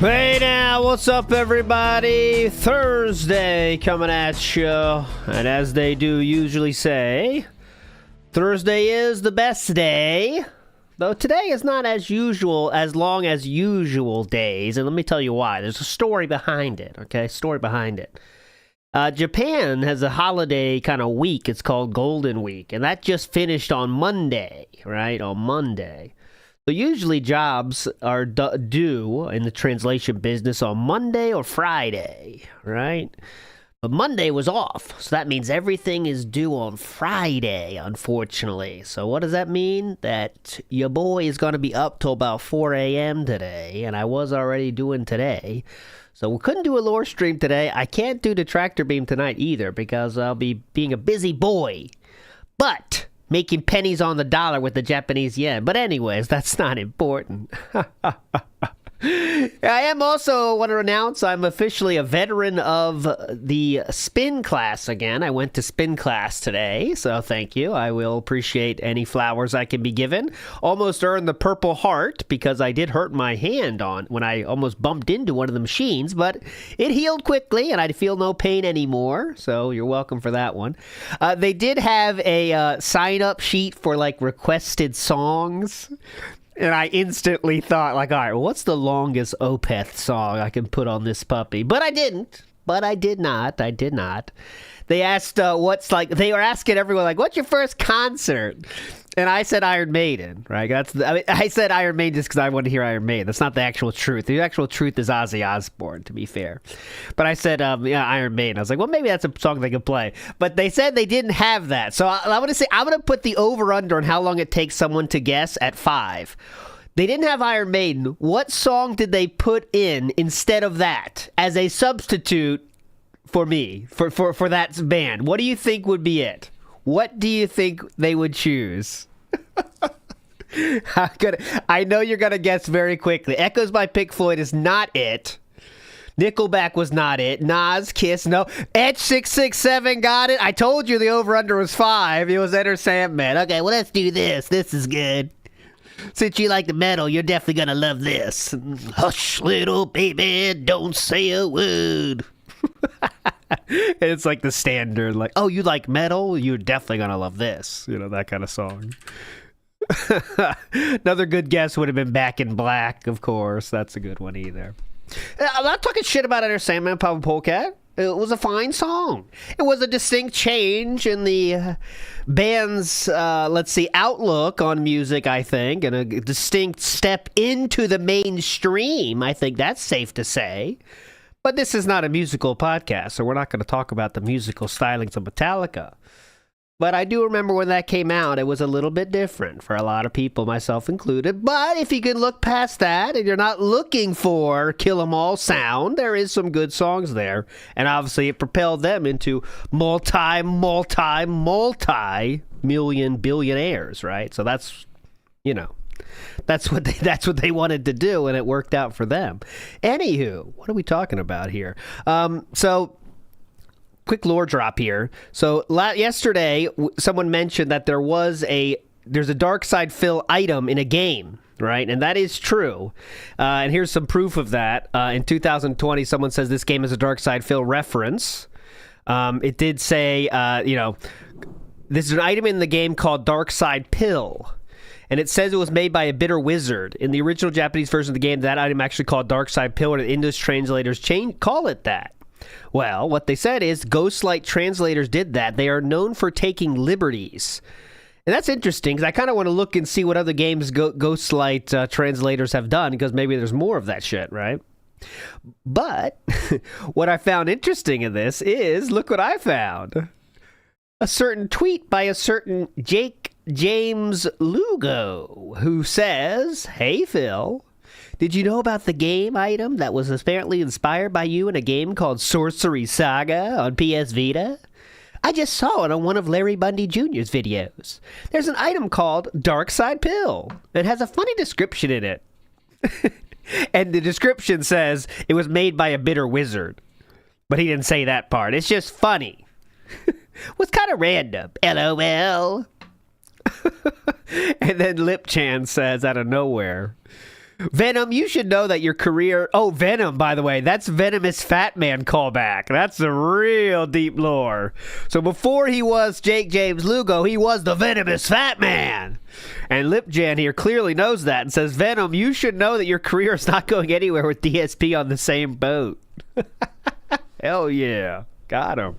Hey now, what's up everybody? Thursday coming at you, and as they do usually say, Thursday is the best day. Though today is not as usual, as long as usual days, and let me tell you why. There's a story behind it, okay? Story behind it. Japan has a holiday kind of week. It's called Golden Week, and that just finished on Monday, right? On Monday. So usually jobs are due in the translation business on Monday or Friday, right? But Monday was off, so that means everything is due on Friday, unfortunately. So what does that mean? That your boy is going to be up till about 4 a.m. today, and I was already doing today. So we couldn't do a lore stream today. I can't do the tractor beam tonight either because I'll be being a busy boy. But making pennies on the dollar with the Japanese yen. But anyways, that's not important. I am also want to announce I'm officially a veteran of the spin class again. I went to spin class today, so thank you. I will appreciate any flowers I can be given. Almost earned the Purple Heart because I did hurt my hand on when I almost bumped into one of the machines, but it healed quickly and I feel no pain anymore, so you're welcome for that one. They did have a sign-up sheet for like requested songs. And I instantly thought, like, all right, well, what's the longest Opeth song I can put on this puppy? But I didn't. But I did not. They asked they were asking everyone, like, what's your first concert? And I said Iron Maiden, right? I said Iron Maiden just because I wanted to hear Iron Maiden. That's not the actual truth. The actual truth is Ozzy Osbourne, to be fair. But I said, Iron Maiden. I was like, well, maybe that's a song they could play. But they said they didn't have that. So I want to say, I'm going to put the over-under on how long it takes someone to guess at 5. They didn't have Iron Maiden. What song did they put in instead of that as a substitute for me, for that band? What do you think would be it? What do you think they would choose? I know you're going to guess very quickly. Echoes by Pink Floyd is not it. Nickelback was not it. Nas, Kiss, no. Edge 667 got it. I told you the over-under was 5. It was Enter Sandman. Okay, well, let's do this. This is good. Since you like the metal, you're definitely going to love this. Hush, little baby, don't say a word. It's like the standard, like, oh, you like metal? You're definitely going to love this. You know, that kind of song. Another good guess would have been Back in Black, of course. That's a good one either. I'm not talking shit about Enter Sandman, Papa Polecat. It was a fine song. It was a distinct change in the band's, outlook on music, I think, and a distinct step into the mainstream. I think that's safe to say. But this is not a musical podcast, so we're not going to talk about the musical stylings of Metallica. But I do remember when that came out, it was a little bit different for a lot of people, myself included. But if you can look past that and you're not looking for Kill 'Em All sound, there is some good songs there. And obviously it propelled them into multi-million billionaires, right? So that's, that's what they wanted to do, and it worked out for them. Anywho, what are we talking about here? Quick lore drop here. So yesterday, someone mentioned that there's a dark side fill item in a game, right? And that is true. And here's some proof of that. In 2020, someone says this game is a dark side fill reference. It did say, this is an item in the game called Dark Side Pill. And it says it was made by a bitter wizard. In the original Japanese version of the game, that item actually called Dark Side Pill, and English translators call it that. Well, what they said is Ghostlight translators did that. They are known for taking liberties. And that's interesting, because I kind of want to look and see what other games Ghostlight translators have done, because maybe there's more of that shit, right? But what I found interesting in this is, look what I found. A certain tweet by a certain Jake James Lugo, who says, "Hey, Phil, did you know about the game item that was apparently inspired by you in a game called Sorcery Saga on PS Vita? I just saw it on one of Larry Bundy Jr.'s videos. There's an item called Dark Side Pill. It has a funny description in it." And the description says it was made by a bitter wizard. But he didn't say that part. It's just funny. Was kind of random. LOL. And then Lip Chan says out of nowhere, Venom, you should know that your career... Oh, Venom, by the way. That's Venomous Fat Man callback. That's the real deep lore. So before he was Jake James Lugo, he was the Venomous Fat Man. And Lipjan here clearly knows that and says, Venom, you should know that your career is not going anywhere with DSP on the same boat. Hell yeah. Got him.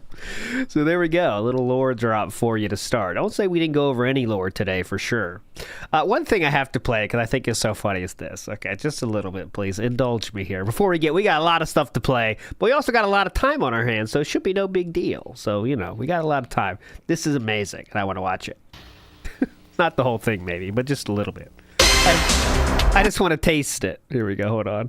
So there we go. A little lore drop for you to start. Don't say we didn't go over any lore today for sure. One thing I have to play because I think is so funny is this. Okay, just a little bit, please. Indulge me here. Before we got a lot of stuff to play, but we also got a lot of time on our hands, so it should be no big deal. So, you know, we got a lot of time. This is amazing, and I want to watch it. Not the whole thing, maybe, but just a little bit. I just want to taste it. Here we go. Hold on.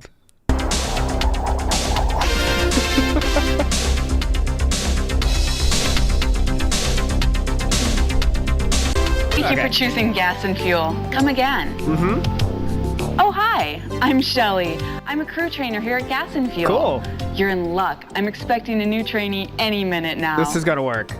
Thank you for choosing gas and fuel. Come again. Mm-hmm. Oh, hi. I'm Shelly. I'm a crew trainer here at Gas and Fuel. Cool. You're in luck. I'm expecting a new trainee any minute now. This is going to work.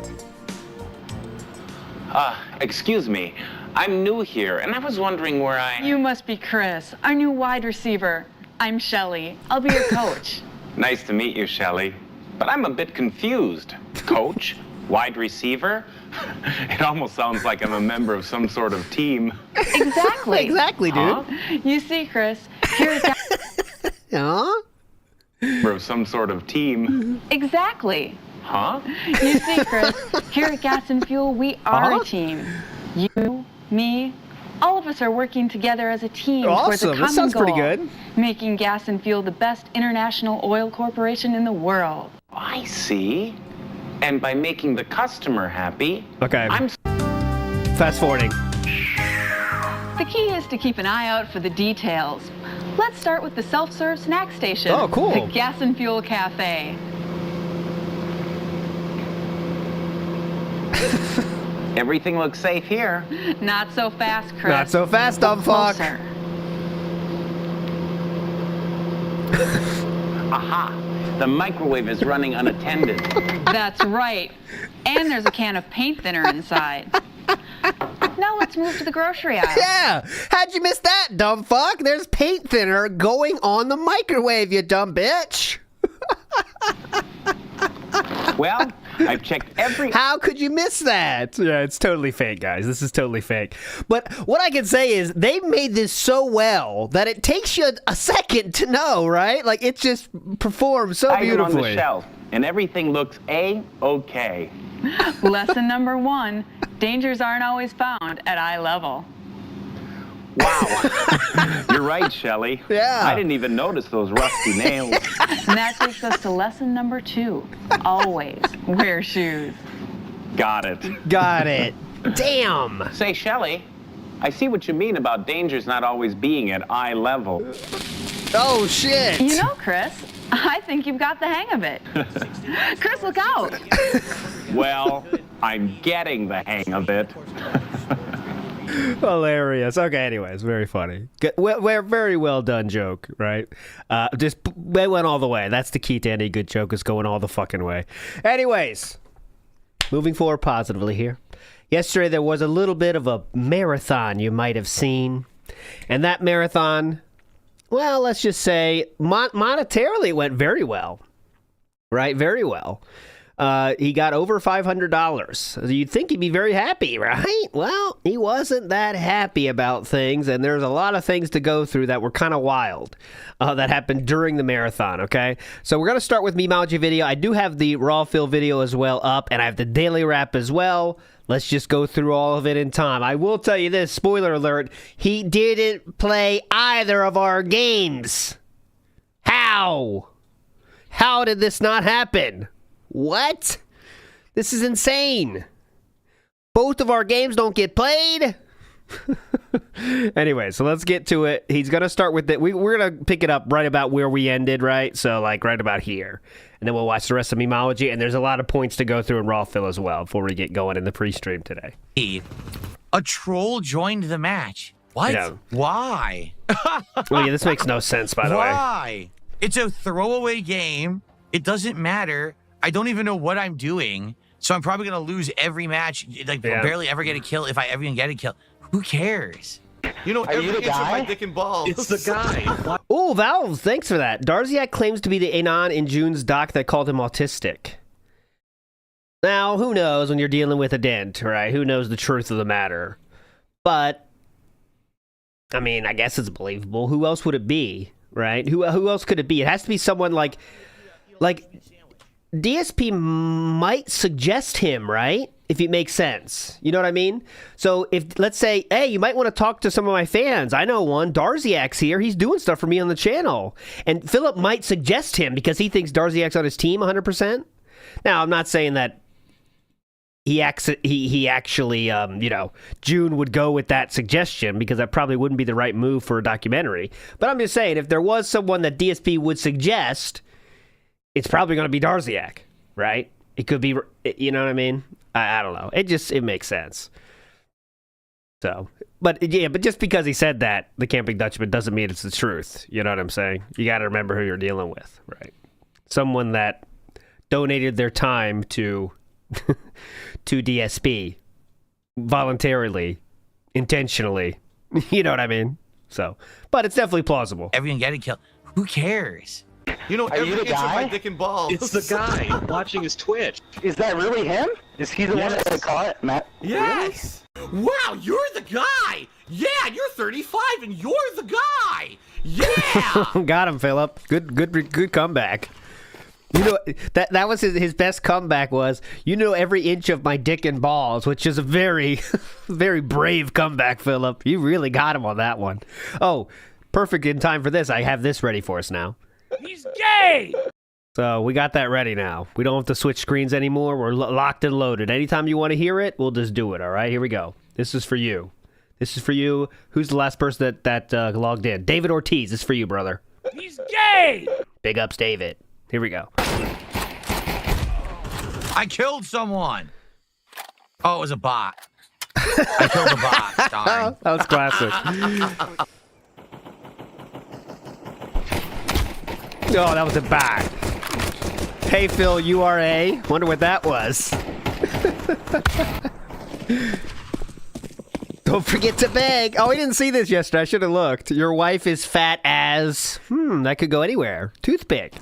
Excuse me. I'm new here, and I was wondering where I... You must be Chris, our new wide receiver. I'm Shelly. I'll be your coach. Nice to meet you, Shelly. But I'm a bit confused. Coach? Wide receiver? It almost sounds like I'm a member of some sort of team. Exactly. Exactly, dude. Huh? You see, Chris, here's... Huh? Member of some sort of team. Exactly. Huh? You see, Chris, here at Gas and Fuel, we are a team. You, me, all of us are working together as a team towards a Awesome. common That sounds goal, pretty good. making Gas and Fuel the best international oil corporation in the world. I see. And by making the customer happy, Okay. I'm... Fast forwarding. The key is to keep an eye out for the details. Let's start with the self-serve snack station. Oh, cool. The Gas and Fuel Cafe. Everything looks safe here. Not so fast, Chris. Not so fast, dumb fuck. Closer. Aha! The microwave is running unattended. That's right. And there's a can of paint thinner inside. Now let's move to the grocery aisle. Yeah. How'd you miss that, dumb fuck? There's paint thinner going on the microwave, you dumb bitch. Well, I've checked every... How could you miss that? Yeah, it's totally fake, guys. This is totally fake. But what I can say is they made this so well that it takes you a second to know, right? Like, it just performs so item beautifully. on the shelf, and everything looks A-okay. Lesson number 1, dangers aren't always found at eye level. Wow. You're right, Shelly. Yeah. I didn't even notice those rusty nails. And that takes us to lesson number 2, always wear shoes. Got it. Got it. Damn. Say, Shelly, I see what you mean about dangers not always being at eye level. Oh, shit. You know, Chris, I think you've got the hang of it. Chris, look out. Well, I'm getting the hang of it. Hilarious. Okay, anyways, very funny. We're very well done joke, right? Just they went all the way. That's the key to any good joke, is going all the fucking way. Anyways, moving forward positively here. Yesterday there was a little bit of a marathon you might have seen. And that marathon, well, let's just say monetarily it went very well. Right? Very well. He got over $500. You'd think he'd be very happy, right? Well, he wasn't that happy about things, and there's a lot of things to go through that were kind of wild that happened during the marathon, okay? So we're going to start with Memoji video. I do have the raw fill video as well up, and I have the daily wrap as well. Let's just go through all of it in time. I will tell you this, spoiler alert, he didn't play either of our games. How? How did this not happen? What? This is insane. Both of our games don't get played. Anyway, so let's get to it. He's going to start with it. We're going to pick it up right about where we ended, right? So, like, right about here. And then we'll watch the rest of Memoji. And there's a lot of points to go through in raw fill as well before we get going in the pre-stream today. A troll joined the match. What? Yeah. Why? Well, yeah, this makes no sense, by the way. Why? It's a throwaway game. It doesn't matter. I don't even know what I'm doing, so I'm probably gonna lose every match. Like, barely ever get a kill if I ever even get a kill. Who cares? You know, every inch of my dick and balls. It's the guy. Oh, Valve, thanks for that. Darziak claims to be the Anon in June's doc that called him autistic. Now, who knows when you're dealing with a dent, right? Who knows the truth of the matter? But, I mean, I guess it's believable. Who else would it be, right? Who else could it be? It has to be someone like DSP might suggest him, right? If it makes sense. You know what I mean? So if, let's say, hey, you might want to talk to some of my fans. I know one. Darziak's here. He's doing stuff for me on the channel. And Philip might suggest him because he thinks Darziak's on his team 100%. Now, I'm not saying that he actually, you know, June would go with that suggestion because that probably wouldn't be the right move for a documentary. But I'm just saying, if there was someone that DSP would suggest, it's probably going to be Darziak, right? It could be, you know what I mean? I don't know. It makes sense. So, but just because he said that, the Camping Dutchman, doesn't mean it's the truth. You know what I'm saying? You got to remember who you're dealing with, right? Someone that donated their time to DSP voluntarily, intentionally. You know what I mean? So, but it's definitely plausible. Everyone getting killed. Who cares? You know, every inch of my dick and balls. It's the guy watching his Twitch. Is that really him? Is he the one that caught it, Matt? Yes. Really? Wow, you're the guy. Yeah, you're 35 and you're the guy. Yeah. Got him, Philip. Good comeback. You know, that was his best comeback was, you know, every inch of my dick and balls, which is a very, very brave comeback, Philip. You really got him on that one. Oh, perfect in time for this. I have this ready for us now. He's gay! So we got that ready now. We don't have to switch screens anymore. We're locked and loaded. Anytime you want to hear it, we'll just do it, all right? Here we go. This is for you. This is for you. Who's the last person that logged in? David Ortiz. This is for you, brother. He's gay! Big ups, David. Here we go. I killed someone. Oh, it was a bot. I killed a bot. Darn. That was classic. Oh, that was a bot. Hey, Phil, URA. Wonder what that was. Don't forget to beg. Oh, we didn't see this yesterday. I should have looked. Your wife is fat as... that could go anywhere. Toothpick.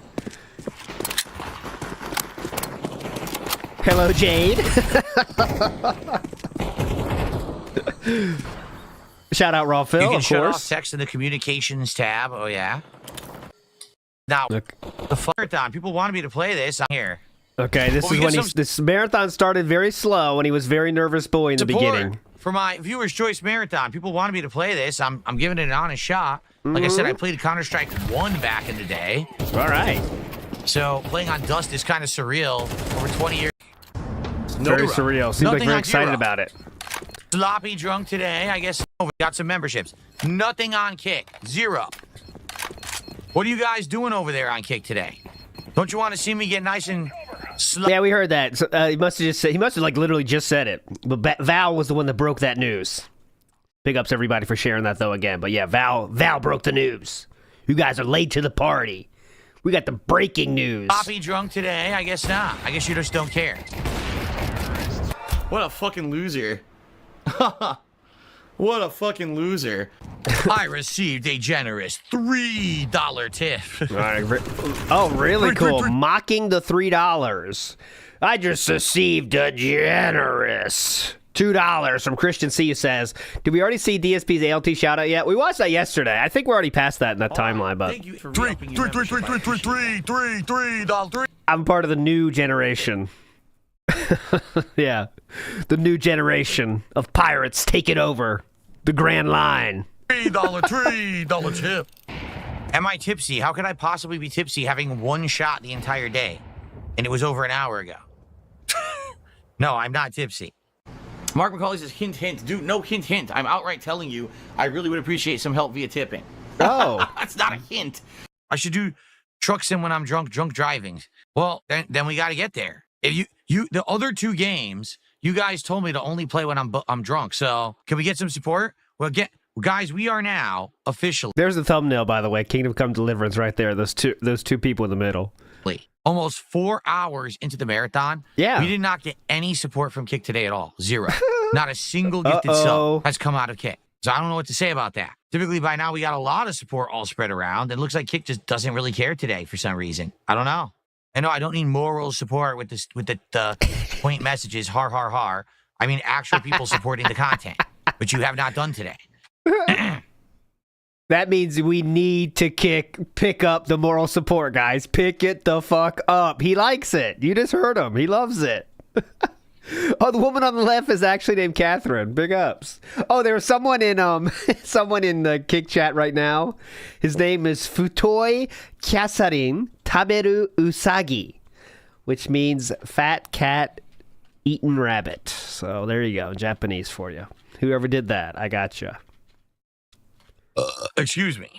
Hello, Jade. Shout out Raw Phil, You can of shut course. off text in the communications tab. Oh, yeah. Now, the marathon. People wanted me to play this. I'm here. Okay, this is when this marathon started very slow, and he was very nervous boy in the beginning. For my Viewer's Choice Marathon, people wanted me to play this. I'm giving it an honest shot. Like I said, I played Counter-Strike 1 back in the day. All right. So playing on Dust is kind of surreal. Over 20 years. Very surreal. Seems like very excited about it. Sloppy drunk today. I guess we got some memberships. Nothing on Kick. 0. What are you guys doing over there on Kick today? Don't you want to see me get nice and slow? Yeah, we heard that. So, he must have just said, he must have like literally just said it. But Val was the one that broke that news. Big ups everybody for sharing that though again. But yeah, Val broke the news. You guys are late to the party. We got the breaking news. Sloppy drunk today? I guess not. I guess you just don't care. What a fucking loser. What a fucking loser. I received a generous $3 tip. All right. Oh, really cool. Mocking the $3. I just received a generous $2 from Christian C, who says, did we already see DSP's ALT shoutout yet? We watched that yesterday. I think we're already past that in that timeline, but Thank you for $3. I'm part of the new generation. Yeah. The new generation of pirates taking over the Grand Line. $3 tip. Am I tipsy? How could I possibly be tipsy having one shot the entire day? And it was over an hour ago. No, I'm not tipsy. Mark McCauley says, hint, hint. Dude, no hint, hint. I'm outright telling you, I really would appreciate some help via tipping. Oh. That's not a hint. I should do truck sim when I'm drunk driving. Well, then we got to get there. If you the other 2 games, you guys told me to only play when I'm drunk. So can we get some support? Well, guys, we are now officially. There's the thumbnail, by the way. Kingdom Come Deliverance right there. Those two people in the middle. Almost 4 hours into the marathon. Yeah. We did not get any support from Kick today at all. 0. Not a single gifted sub has come out of Kick. So I don't know what to say about that. Typically by now we got a lot of support all spread around. And it looks like Kick just doesn't really care today for some reason. I don't know. I know I don't need moral support with this with the point messages, har har har. I mean actual people supporting the content, which you have not done today. That means we need to pick up the moral support, guys. Pick it the fuck up. He likes it. You just heard him. He loves it. Oh, the woman on the left is actually named Catherine. Big ups. Oh, there's someone in the Kick chat right now. His name is Futoi Kyasarin Taberu Usagi, which means fat cat eaten rabbit. So there you go, Japanese for you. Whoever did that, I gotcha. Excuse me.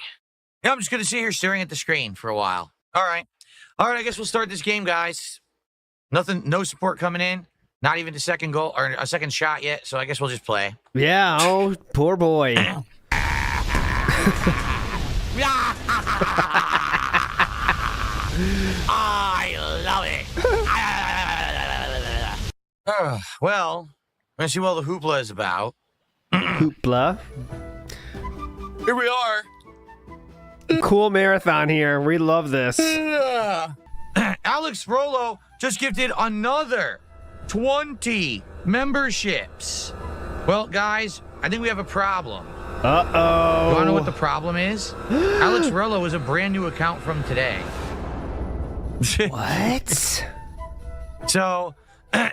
Yeah, I'm just gonna sit here staring at the screen for a while. All right, I guess we'll start this game, guys. Nothing, no support coming in. Not even a second goal or a second shot yet, so I guess we'll just play. Yeah, oh, poor boy. I love it. Well, let's see what all the hoopla is about. Hoopla. Here we are. Cool marathon here. We love this. Alex Rollo just gifted another 20 memberships. Well, guys, I think we have a problem. Uh-oh. You want to know what the problem is? Alex Rollo is a brand new account from today. What? So,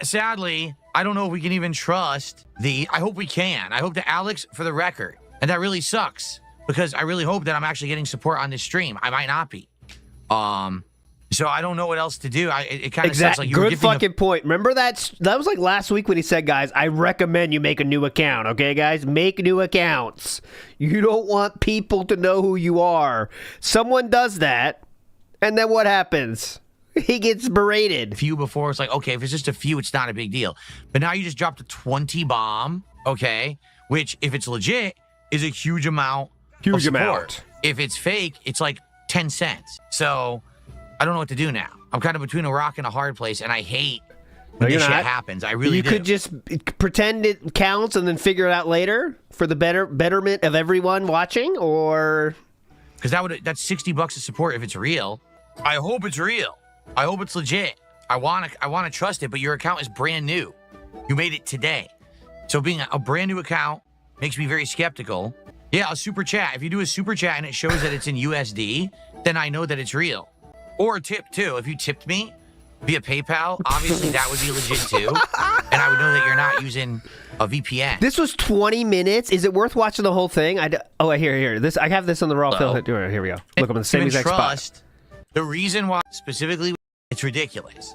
sadly, I don't know if we can even trust I hope we can. I hope that Alex, for the record, and that really sucks because I really hope that I'm actually getting support on this stream. I might not be. So I don't know what else to do. It kind of sucks. Like you Good fucking point. Remember that was like last week when he said, guys, I recommend you make a new account. Okay, guys? Make new accounts. You don't want people to know who you are. Someone does that, and then what happens? He gets berated. Few before, it's like, okay, if it's just a few, it's not a big deal. But now you just dropped a 20 bomb, okay? Which, if it's legit, is a huge amount of support. If it's fake, it's like 10 cents. So I don't know what to do now. I'm kind of between a rock and a hard place, and I hate when this shit happens. I really do. You could just pretend it counts and then figure it out later for the betterment of everyone watching, or... Because that's $60 of support if it's real. I hope it's real. I hope it's legit. I want to trust it, but your account is brand new. You made it today. So being a brand new account makes me very skeptical. Yeah, a super chat. If you do a super chat and it shows that it's in USD, then I know that it's real. Or a tip, too. If you tipped me via PayPal, obviously that would be legit, too. And I would know that you're not using a VPN. This was 20 minutes. Is it worth watching the whole thing? Here. I have this on the raw film. Here we go. Look, I'm in the same exact spot. The reason why, specifically, it's ridiculous.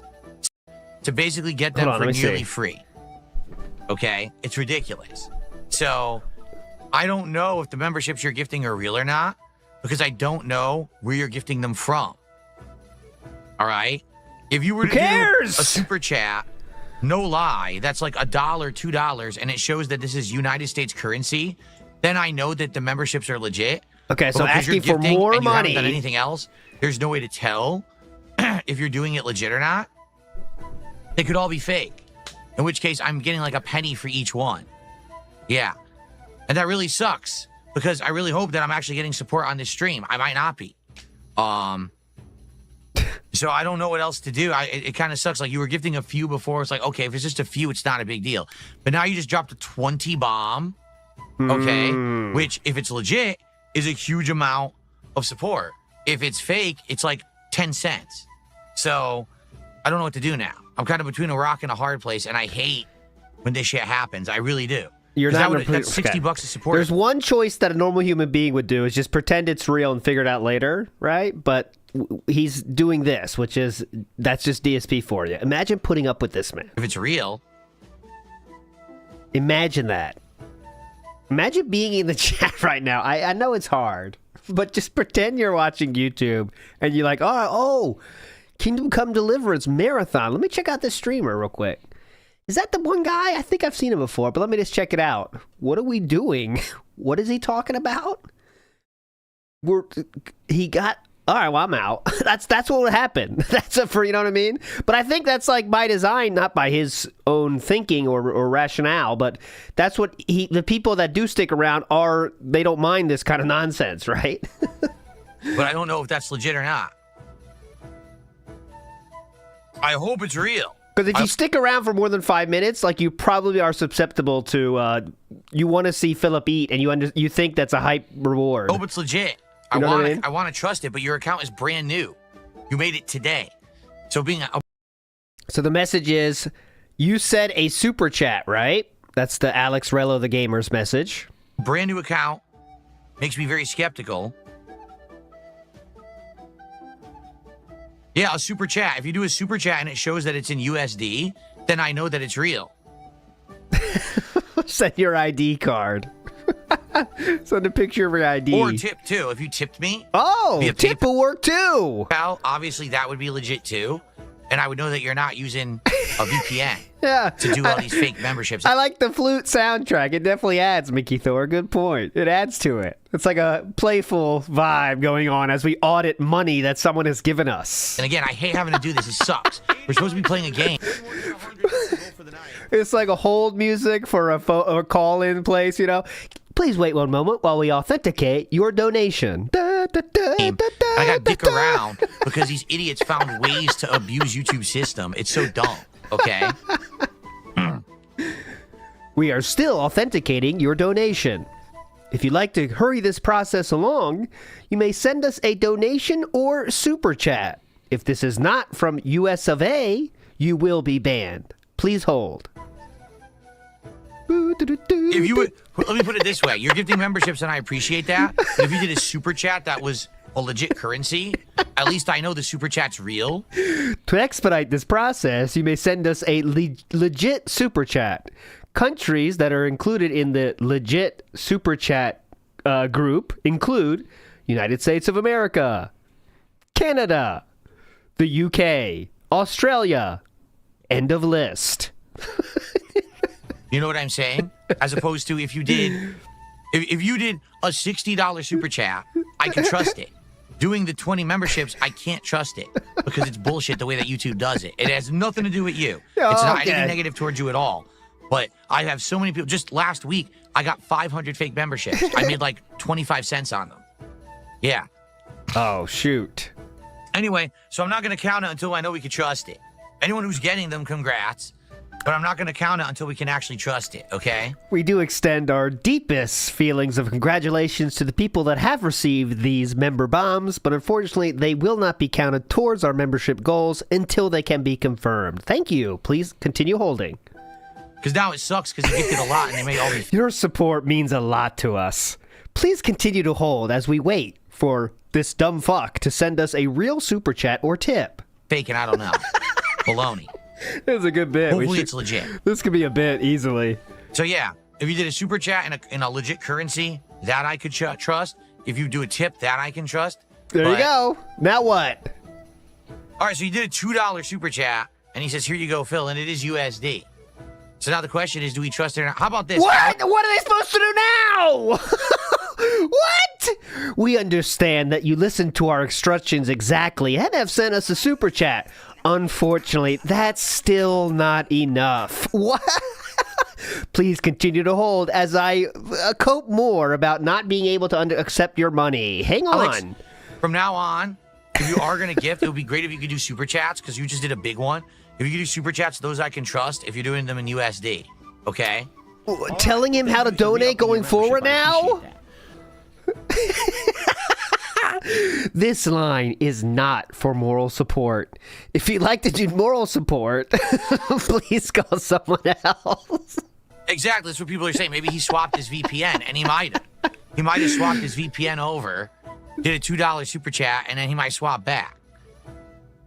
To basically get them for nearly free. Okay? It's ridiculous. So, I don't know if the memberships you're gifting are real or not, because I don't know where you're gifting them from. All right? If you were to do a super chat, no lie, that's like $1, $2, and it shows that this is United States currency, then I know that the memberships are legit. Okay, so asking for more money. You haven't done anything else, there's no way to tell if you're doing it legit or not. They could all be fake. In which case, I'm getting like a penny for each one. Yeah. And that really sucks because I really hope that I'm actually getting support on this stream. I might not be. So I don't know what else to do. It kind of sucks. Like you were gifting a few before. It's like, okay, if it's just a few, it's not a big deal. But now you just dropped a 20 bomb. Okay. Which, if it's legit, is a huge amount of support. If it's fake, it's like 10 cents. So I don't know what to do now. I'm kind of between a rock and a hard place, and I hate when this shit happens. I really do. That's $60 of support. There's one choice that a normal human being would do is just pretend it's real and figure it out later, right? But he's doing this, which is, that's just DSP for you. Imagine putting up with this, man. If it's real. Imagine that. Imagine being in the chat right now. I know it's hard, but just pretend you're watching YouTube and you're like, oh, Kingdom Come Deliverance Marathon. Let me check out this streamer real quick. Is that the one guy? I think I've seen him before, but let me just check it out. What are we doing? What is he talking about? He got all right, well, I'm out. That's what would happen. That's for, you know what I mean? But I think that's like by design, not by his own thinking or rationale, but that's what the people that do stick around they don't mind this kind of nonsense, right? But I don't know if that's legit or not. I hope it's real. Because if you stick around for more than 5 minutes, like you probably are susceptible to, you want to see Philip eat, and you think that's a hype reward. I hope it's legit. You know what I mean? I want to trust it, but your account is brand new. You made it today. So So the message is, you said a super chat, right? That's the Alex Rello the Gamer's message. brand new account makes me very skeptical. Yeah, a super chat. If you do a super chat and it shows that it's in USD, then I know that it's real. Send your ID card. Send a picture of your ID. Or tip, too. If you tipped me. Oh, tip will work, too. Well, obviously, that would be legit, too. And I would know that you're not using a VPN to do all these fake memberships. I like the flute soundtrack. It definitely adds, Mickey Thor. Good point. It adds to it. It's like a playful vibe going on as we audit money that someone has given us. And again, I hate having to do this. It sucks. We're supposed to be playing a game. It's like a hold music for a call-in place, you know. Please wait one moment while we authenticate your donation. I got to dick around because these idiots found ways to abuse YouTube's system. It's so dumb, okay? We are still authenticating your donation. If you'd like to hurry this process along, you may send us a donation or super chat. If this is not from US of A, you will be banned. Please hold. If you would, let me put it this way. You're gifting memberships, and I appreciate that. But if you did a super chat that was a legit currency, at least I know the super chat's real. To expedite this process, you may send us a legit super chat. Countries that are included in the legit super chat group include United States of America, Canada, the UK, Australia. End of list. You know what I'm saying? As opposed to if you did a $60 super chat, I can trust it. Doing the 20 memberships, I can't trust it because it's bullshit the way that YouTube does it. It has nothing to do with you. It's not anything negative towards you at all. But I have so many people. Just last week, I got 500 fake memberships. I made like 25 cents on them. Yeah. Oh, shoot. Anyway, so I'm not going to count it until I know we can trust it. Anyone who's getting them, congrats. But I'm not going to count it until we can actually trust it, okay? We do extend our deepest feelings of congratulations to the people that have received these member bombs, but unfortunately, they will not be counted towards our membership goals until they can be confirmed. Thank you. Please continue holding. Because now it sucks because you gifted a lot and they made all these... Your support means a lot to us. Please continue to hold as we wait for this dumb fuck to send us a real super chat or tip. Faking, I don't know. Baloney. This is a good bit. Hopefully it's legit. This could be a bit easily. So yeah, if you did a super chat in a legit currency, that I could trust. If you do a tip, that I can trust. There you go. Now what? All right, so you did a $2 super chat, and he says, here you go, Phil, and it is USD. So now the question is, do we trust it or not? How about this? What? What are they supposed to do now? What? We understand that you listened to our instructions exactly and have sent us a super chat. Unfortunately, that's still not enough. What? Please continue to hold as I cope more about not being able to accept your money. Hang on. Alex, from now on, if you are going to gift, it would be great if you could do super chats because you just did a big one. If you could do super chats, those I can trust if you're doing them in USD. Okay? Telling him how to donate going forward now? This line is not for moral support. If you'd like to do moral support, please call someone else. Exactly. That's what people are saying. Maybe he swapped his VPN, and he might have. He might have swapped his VPN over, did a $2 super chat, and then he might swap back.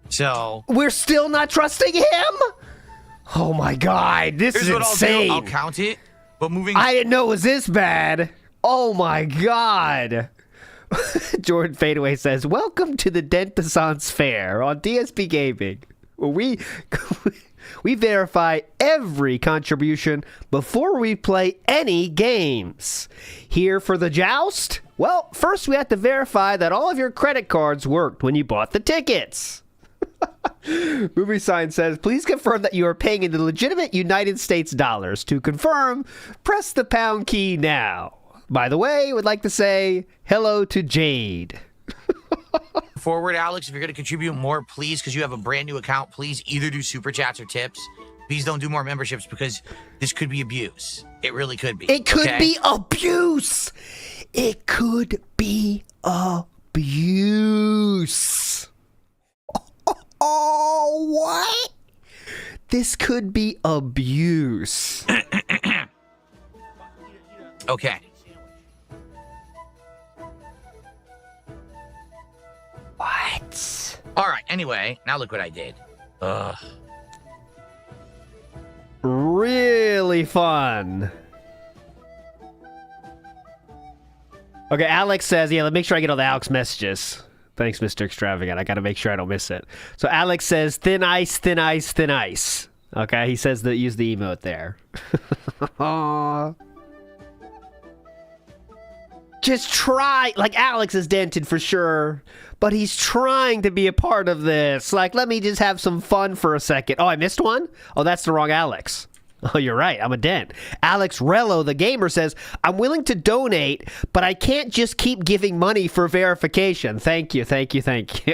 So... We're still not trusting him? Oh my God, this is insane. I'll count it, but moving... I didn't know it was this bad. Oh my God. Jordan Fadeaway says, welcome to the Dentisance Fair on DSP Gaming. We verify every contribution before we play any games. Here for the joust, Well, first we have to verify that all of your credit cards worked when you bought the tickets. Movie Sign says, please confirm that you are paying in the legitimate United States dollars. To confirm, press the pound key now. By the way, would like to say hello to Jade. Forward, Alex, if you're going to contribute more, please, because you have a brand new account, please either do super chats or tips. Please don't do more memberships because this could be abuse. It really could be. It could be abuse. It could be abuse. Oh, what? This could be abuse. Okay. What? All right. Anyway, now look what I did. Ugh. Really fun. Okay, Alex says, yeah, let's make sure I get all the Alex messages. Thanks, Mr. Extravagant. I got to make sure I don't miss it. So Alex says, thin ice, thin ice, thin ice. Okay, he says that use the emote there. Just try. Like, Alex is dented for sure, but he's trying to be a part of this. Like, let me just have some fun for a second. Oh, I missed one? Oh, that's the wrong Alex. Oh, you're right. I'm a dent. Alex Rello, the gamer, says, I'm willing to donate, but I can't just keep giving money for verification. Thank you, thank you, thank you.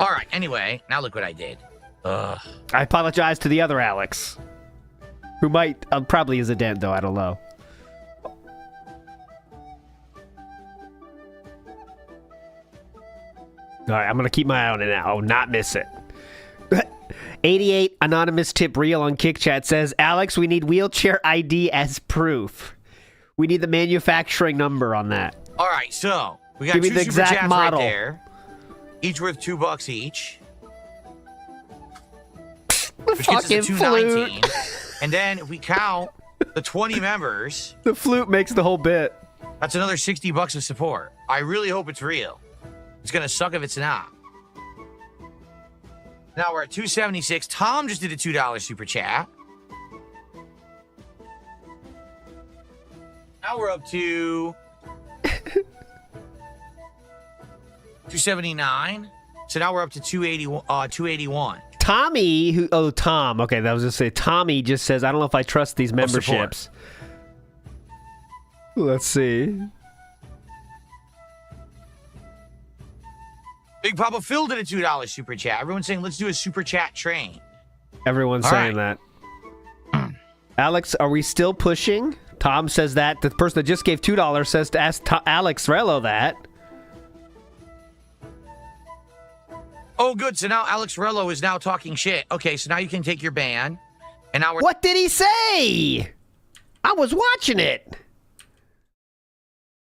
All right. Anyway, now look what I did. Ugh. I apologize to the other Alex, who might, probably is a dent, though. I don't know. All right, I'm going to keep my eye on it now. Not miss it. 88 anonymous tip reel on Kick Chat says, Alex, we need wheelchair ID as proof. We need the manufacturing number on that. All right, so we got Give me two the super exact chats model. right there, each worth $2 each. The Which gets us fucking to flute. 219. And then if we count the 20 members, The flute makes the whole bit. that's another $60 of support. I really hope it's real. It's gonna suck if it's not. Now we're at 276. Tom just did a $2 super chat. Now we're up to 279. So now we're up to 281. Tommy, Tom. Okay, that was just say Tommy just says, I don't know if I trust these memberships. Let's see. Big Papa Phil did a $2 super chat. Everyone's saying, let's do a super chat train. Everyone's All saying right. that. Alex, are we still pushing? Tom says that. The person that just gave $2 says to ask Alex Rello that. Oh, good. So now Alex Rello is now talking shit. Okay, so now you can take your ban. And now we're... What did he say? I was watching it.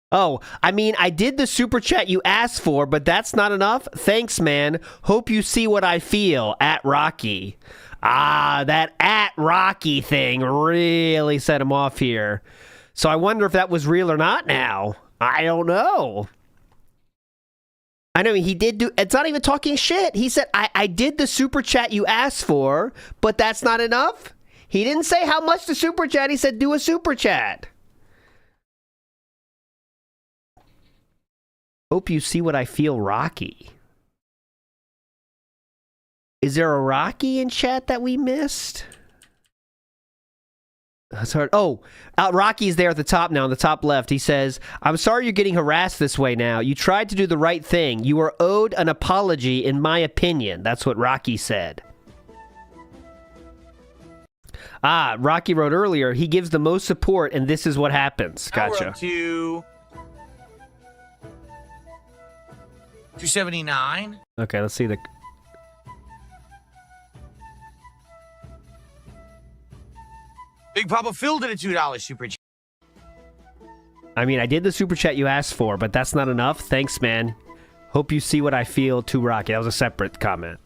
Oh, I mean, I did the super chat you asked for, but that's not enough. Thanks, man. Hope you see what I feel. At Rocky. Ah, that at Rocky thing really set him off here. So I wonder if that was real or not now. I don't know. I know he did do, it's not even talking shit. He said, I did the super chat you asked for, but that's not enough. He didn't say how much the super chat. He said, do a super chat. Hope you see what I feel, Rocky. Is there a Rocky in chat that we missed? That's hard. Oh, Rocky's there at the top now, on the top left. He says, I'm sorry you're getting harassed this way now. You tried to do the right thing. You are owed an apology, in my opinion. That's what Rocky said. Ah, Rocky wrote earlier, he gives the most support, and this is what happens. Now Gotcha. we're up to 279. Okay, let's see the... Big Papa Phil did a $2 super chat. I mean, I did the super chat you asked for, but that's not enough. Thanks, man. Hope you see what I feel to Rocky. That was a separate comment.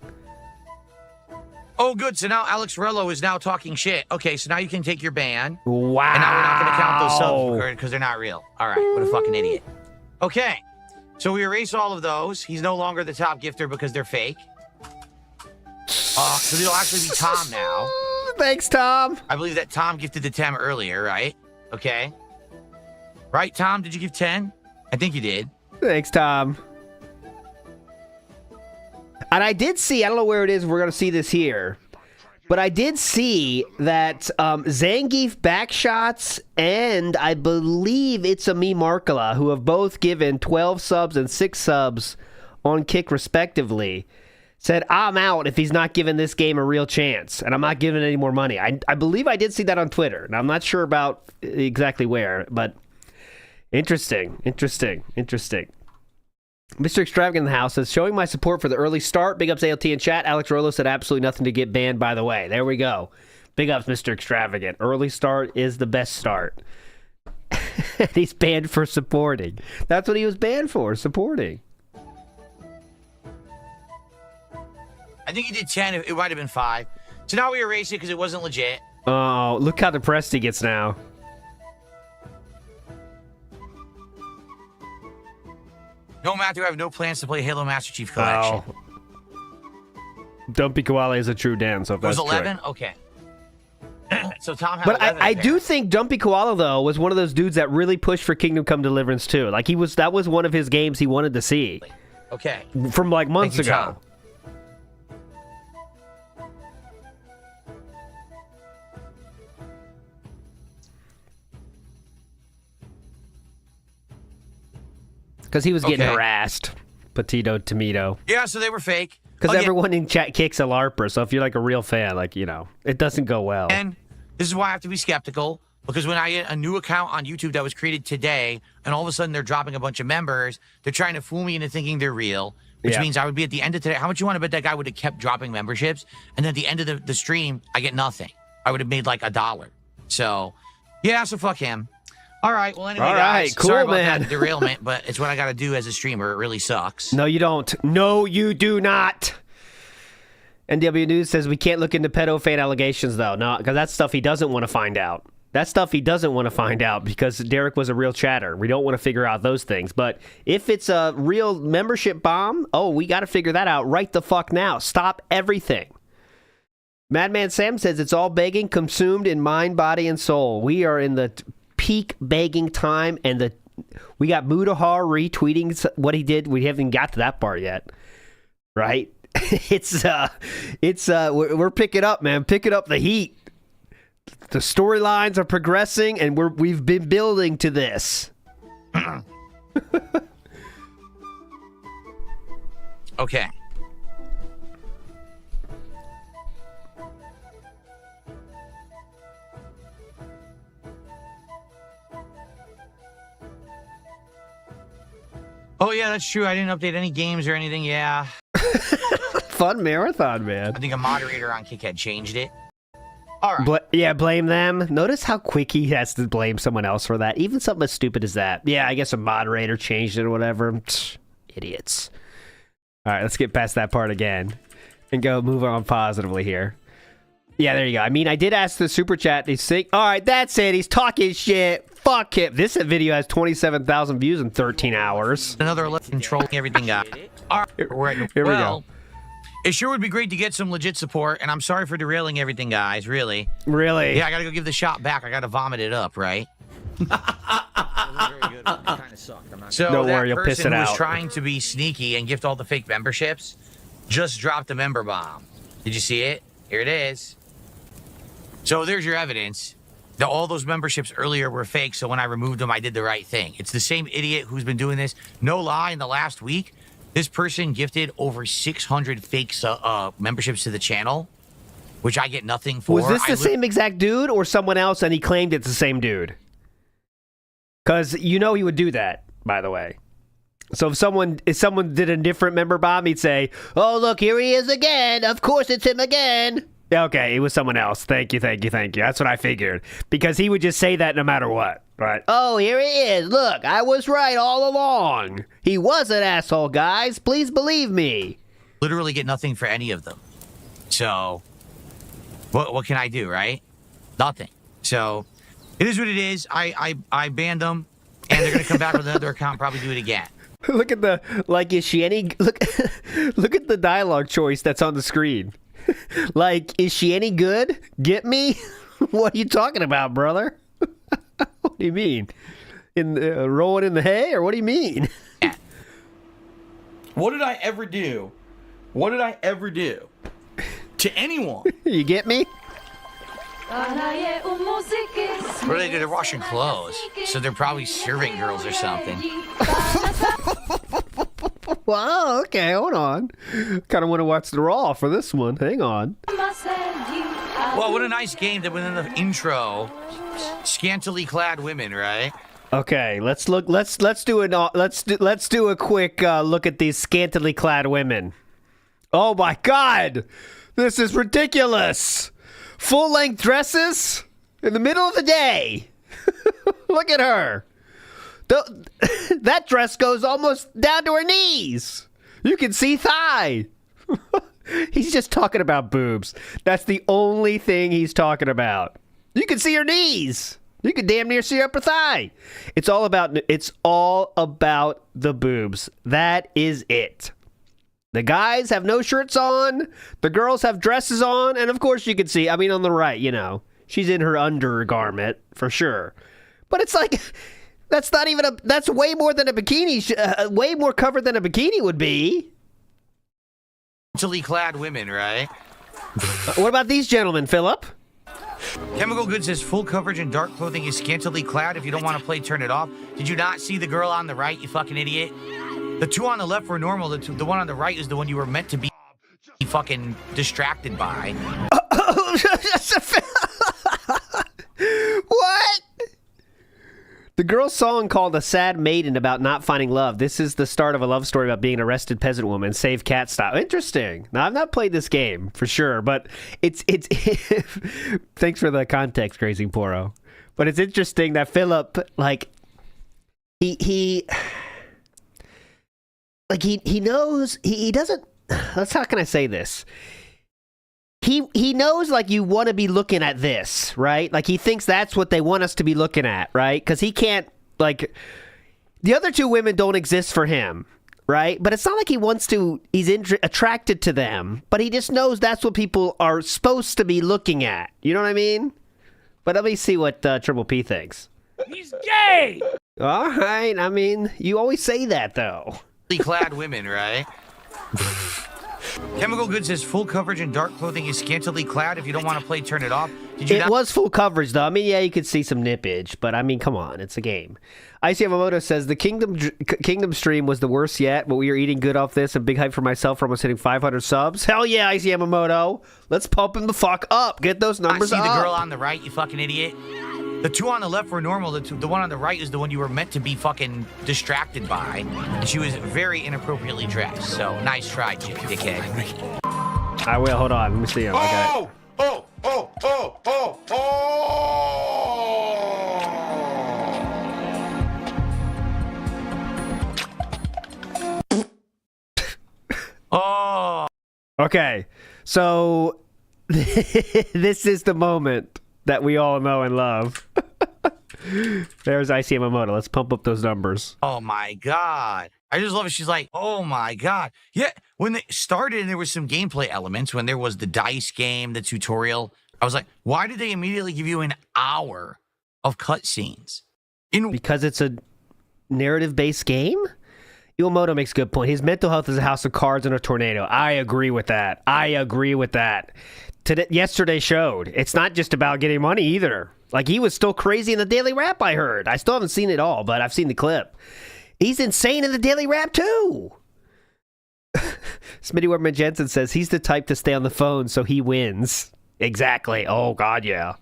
Oh, good. So now Alex Rello is now talking shit. Okay, so now you can take your ban. Wow. And now we're not going to count those subs because they're not real. All right, what a fucking idiot. Okay, so we erase all of those. He's no longer the top gifter because they're fake. So it'll actually be Tom now. Thanks, Tom. I believe that Tom gifted the 10 earlier, right? Okay. Right, Tom? Did you give 10? I think you did. Thanks, Tom. And I did see, I don't know where it is, we're going to see this here, but I did see that Zangief Backshots and I believe it's a Me Markala, who have both given 12 subs and 6 subs on Kick respectively, said, I'm out if he's not giving this game a real chance, and I'm not giving any more money. I believe I did see that on Twitter. Now, I'm not sure about exactly where, but interesting. Mr. Extravagant in the house says, showing my support for the early start. Big ups ALT in chat. Alex Rolo said absolutely nothing to get banned, by the way. There we go. Big ups, Mr. Extravagant. Early start is the best start. He's banned for supporting. That's what he was banned for, supporting. I think he did 10. It might have been 5. So now we erase it because it wasn't legit. Oh, look how depressed he gets now. No, Matthew, I have no plans to play Halo Master Chief Collection. Oh. Dumpy Koala is a true Dan, so if It was that's 11? correct. Okay. So Tom had But 11 I there. do think Dumpy Koala, though, was one of those dudes that really pushed for Kingdom Come Deliverance, too. Like, that was one of his games he wanted to see. Okay. From, like, months Thank you, ago. Tom. Because he was getting Okay. harassed. Petito Tomato. Yeah, so they were fake. Because Again- everyone in chat kicks a LARPer, so if you're like a real fan, like, you know, it doesn't go well. And this is why I have to be skeptical, because when I get a new account on YouTube that was created today, and all of a sudden they're dropping a bunch of members, they're trying to fool me into thinking they're real, which Yeah. means I would be at the end of today. How much you want to bet that guy would have kept dropping memberships? And then at the end of the stream, I get nothing. I would have made like $1. So, yeah, so fuck him. All right, well, anyway, All right, guys, cool, sorry about man. that derailment, but it's what I got to do as a streamer. It really sucks. No, you don't. No, you do not. NW News says we can't look into pedo fan allegations, though. No, because that's stuff he doesn't want to find out. That's stuff he doesn't want to find out because Derek was a real chatter. We don't want to figure out those things. But if it's a real membership bomb, oh, we got to figure that out right the fuck now. Stop everything. Madman Sam says it's all begging consumed in mind, body, and soul. We are in the peak begging time, and we got Mudahar retweeting what he did. We haven't got to that part yet, right? We're picking up, man. Picking up the heat. The storylines are progressing, and we've been building to this. Okay. Oh, yeah, that's true. I didn't update any games or anything. Yeah. Fun marathon, man. I think a moderator on Kick had changed it. All right. Yeah, blame them. Notice how quick he has to blame someone else for that. Even something as stupid as that. Yeah, I guess a moderator changed it or whatever. Psh, idiots. All right, let's get past that part again and go move on positively here. Yeah, there you go. I mean, I did ask the super chat. He's saying, all right, that's it. He's talking shit. Fuck him. This video has 27,000 views in 13 hours. Another controlling everything guy. All right. Here we Well, go. it sure would be great to get some legit support, and I'm sorry for derailing everything, guys, really. Really? Yeah, I gotta go give the shot back. I gotta vomit it up, right? So Don't that worry, you'll piss person it who was out. trying to be sneaky and gift all the fake memberships just dropped a member bomb. Did you see it? Here it is. So there's your evidence that all those memberships earlier were fake, so when I removed them, I did the right thing. It's the same idiot who's been doing this. No lie, in the last week, this person gifted over 600 fake memberships to the channel, which I get nothing for. Was this the same exact dude or someone else and he claimed it's the same dude? Because you know he would do that, by the way. So if someone did a different member bomb, he'd say, oh, look, here he is again. Of course it's him again. Okay, it was someone else. Thank you. That's what I figured. Because he would just say that no matter what. Right? Oh, here he is. Look, I was right all along. He was an asshole, guys. Please believe me. Literally get nothing for any of them. So, what can I do, right? Nothing. So, it is what it is. I banned them, and they're going to come back with another account and probably do it again. Look at is she any... Look at the dialogue choice that's on the screen. Like, is she any good? Get me? What are you talking about, brother? What do you mean? rolling in the hay, or what do you mean? What did I ever do? What did I ever do to anyone? You get me? What do they do? They're washing clothes. So they're probably servant girls or something. Wow, okay, hold on. Kind of want to watch the Raw for this one. Hang on. Well, what a nice game that within the intro, scantily clad women, right? Okay, let's do a quick look at these scantily clad women. Oh my God, this is ridiculous! Full-length dresses in the middle of the day. Look at her. That dress goes almost down to her knees. You can see thigh. He's just talking about boobs. That's the only thing he's talking about. You can see her knees. You can damn near see her upper thigh. It's all about the boobs. That is it. The guys have no shirts on. The girls have dresses on. And of course you can see, I mean, on the right, you know, she's in her undergarment for sure. But it's like, that's way more than a bikini, way more covered than a bikini would be. Scantily clad women, right? What about these gentlemen, Philip? Chemical Good says full coverage and dark clothing is scantily clad. If you don't want to play, turn it off. Did you not see the girl on the right, you fucking idiot? The two on the left were normal. The one on the right is the one you were meant to be fucking distracted by. What? The girl's song called A Sad Maiden about not finding love. This is the start of a love story about being an arrested peasant woman, save cat style. Interesting. Now, I've not played this game for sure, but it's thanks for the context, Crazy Poro. But it's interesting that Philip, like, he knows, he doesn't, how can I say this? He knows, like, you want to be looking at this, right? Like, he thinks that's what they want us to be looking at, right? Because he can't, like, the other two women don't exist for him, right? But it's not like he wants to, he's attracted to them, but he just knows that's what people are supposed to be looking at. You know what I mean? But let me see what Triple P thinks. He's gay! All right, I mean, you always say that, though. Clad women, right? Chemical Good says full coverage and dark clothing is scantily clad. If you don't want to play, turn it off. It was full coverage, though. I mean, yeah, you could see some nippage, but I mean, come on, it's a game. Icy Yamamoto says the Kingdom stream was the worst yet, but we are eating good off this. A big hype for myself for almost hitting 500 subs. Hell yeah, Icy Yamamoto. Let's pump him the fuck up. Get those numbers up. I see the girl on the right, you fucking idiot. The two on the left were normal. The one on the right is the one you were meant to be fucking distracted by. And she was very inappropriately dressed. So nice try, dickhead. I will. Hold on. Let me see him. I got it. Oh. Okay. So this is the moment that we all know and love. There's Icy Yamamoto. Let's pump up those numbers. Oh my God. I just love it. She's like, oh my God. Yeah, when they started and there was some gameplay elements, when there was the dice game, the tutorial, I was like, why did they immediately give you an hour of cutscenes? Because it's a narrative-based game? Iwamoto makes a good point. His mental health is a house of cards and a tornado. I agree with that. Yesterday showed. It's not just about getting money either. Like, he was still crazy in the Daily Rap, I heard. I still haven't seen it all, but I've seen the clip. He's insane in the Daily Rap, too. Smitty Werman Jensen says he's the type to stay on the phone, so he wins. Exactly. Oh, God, yeah.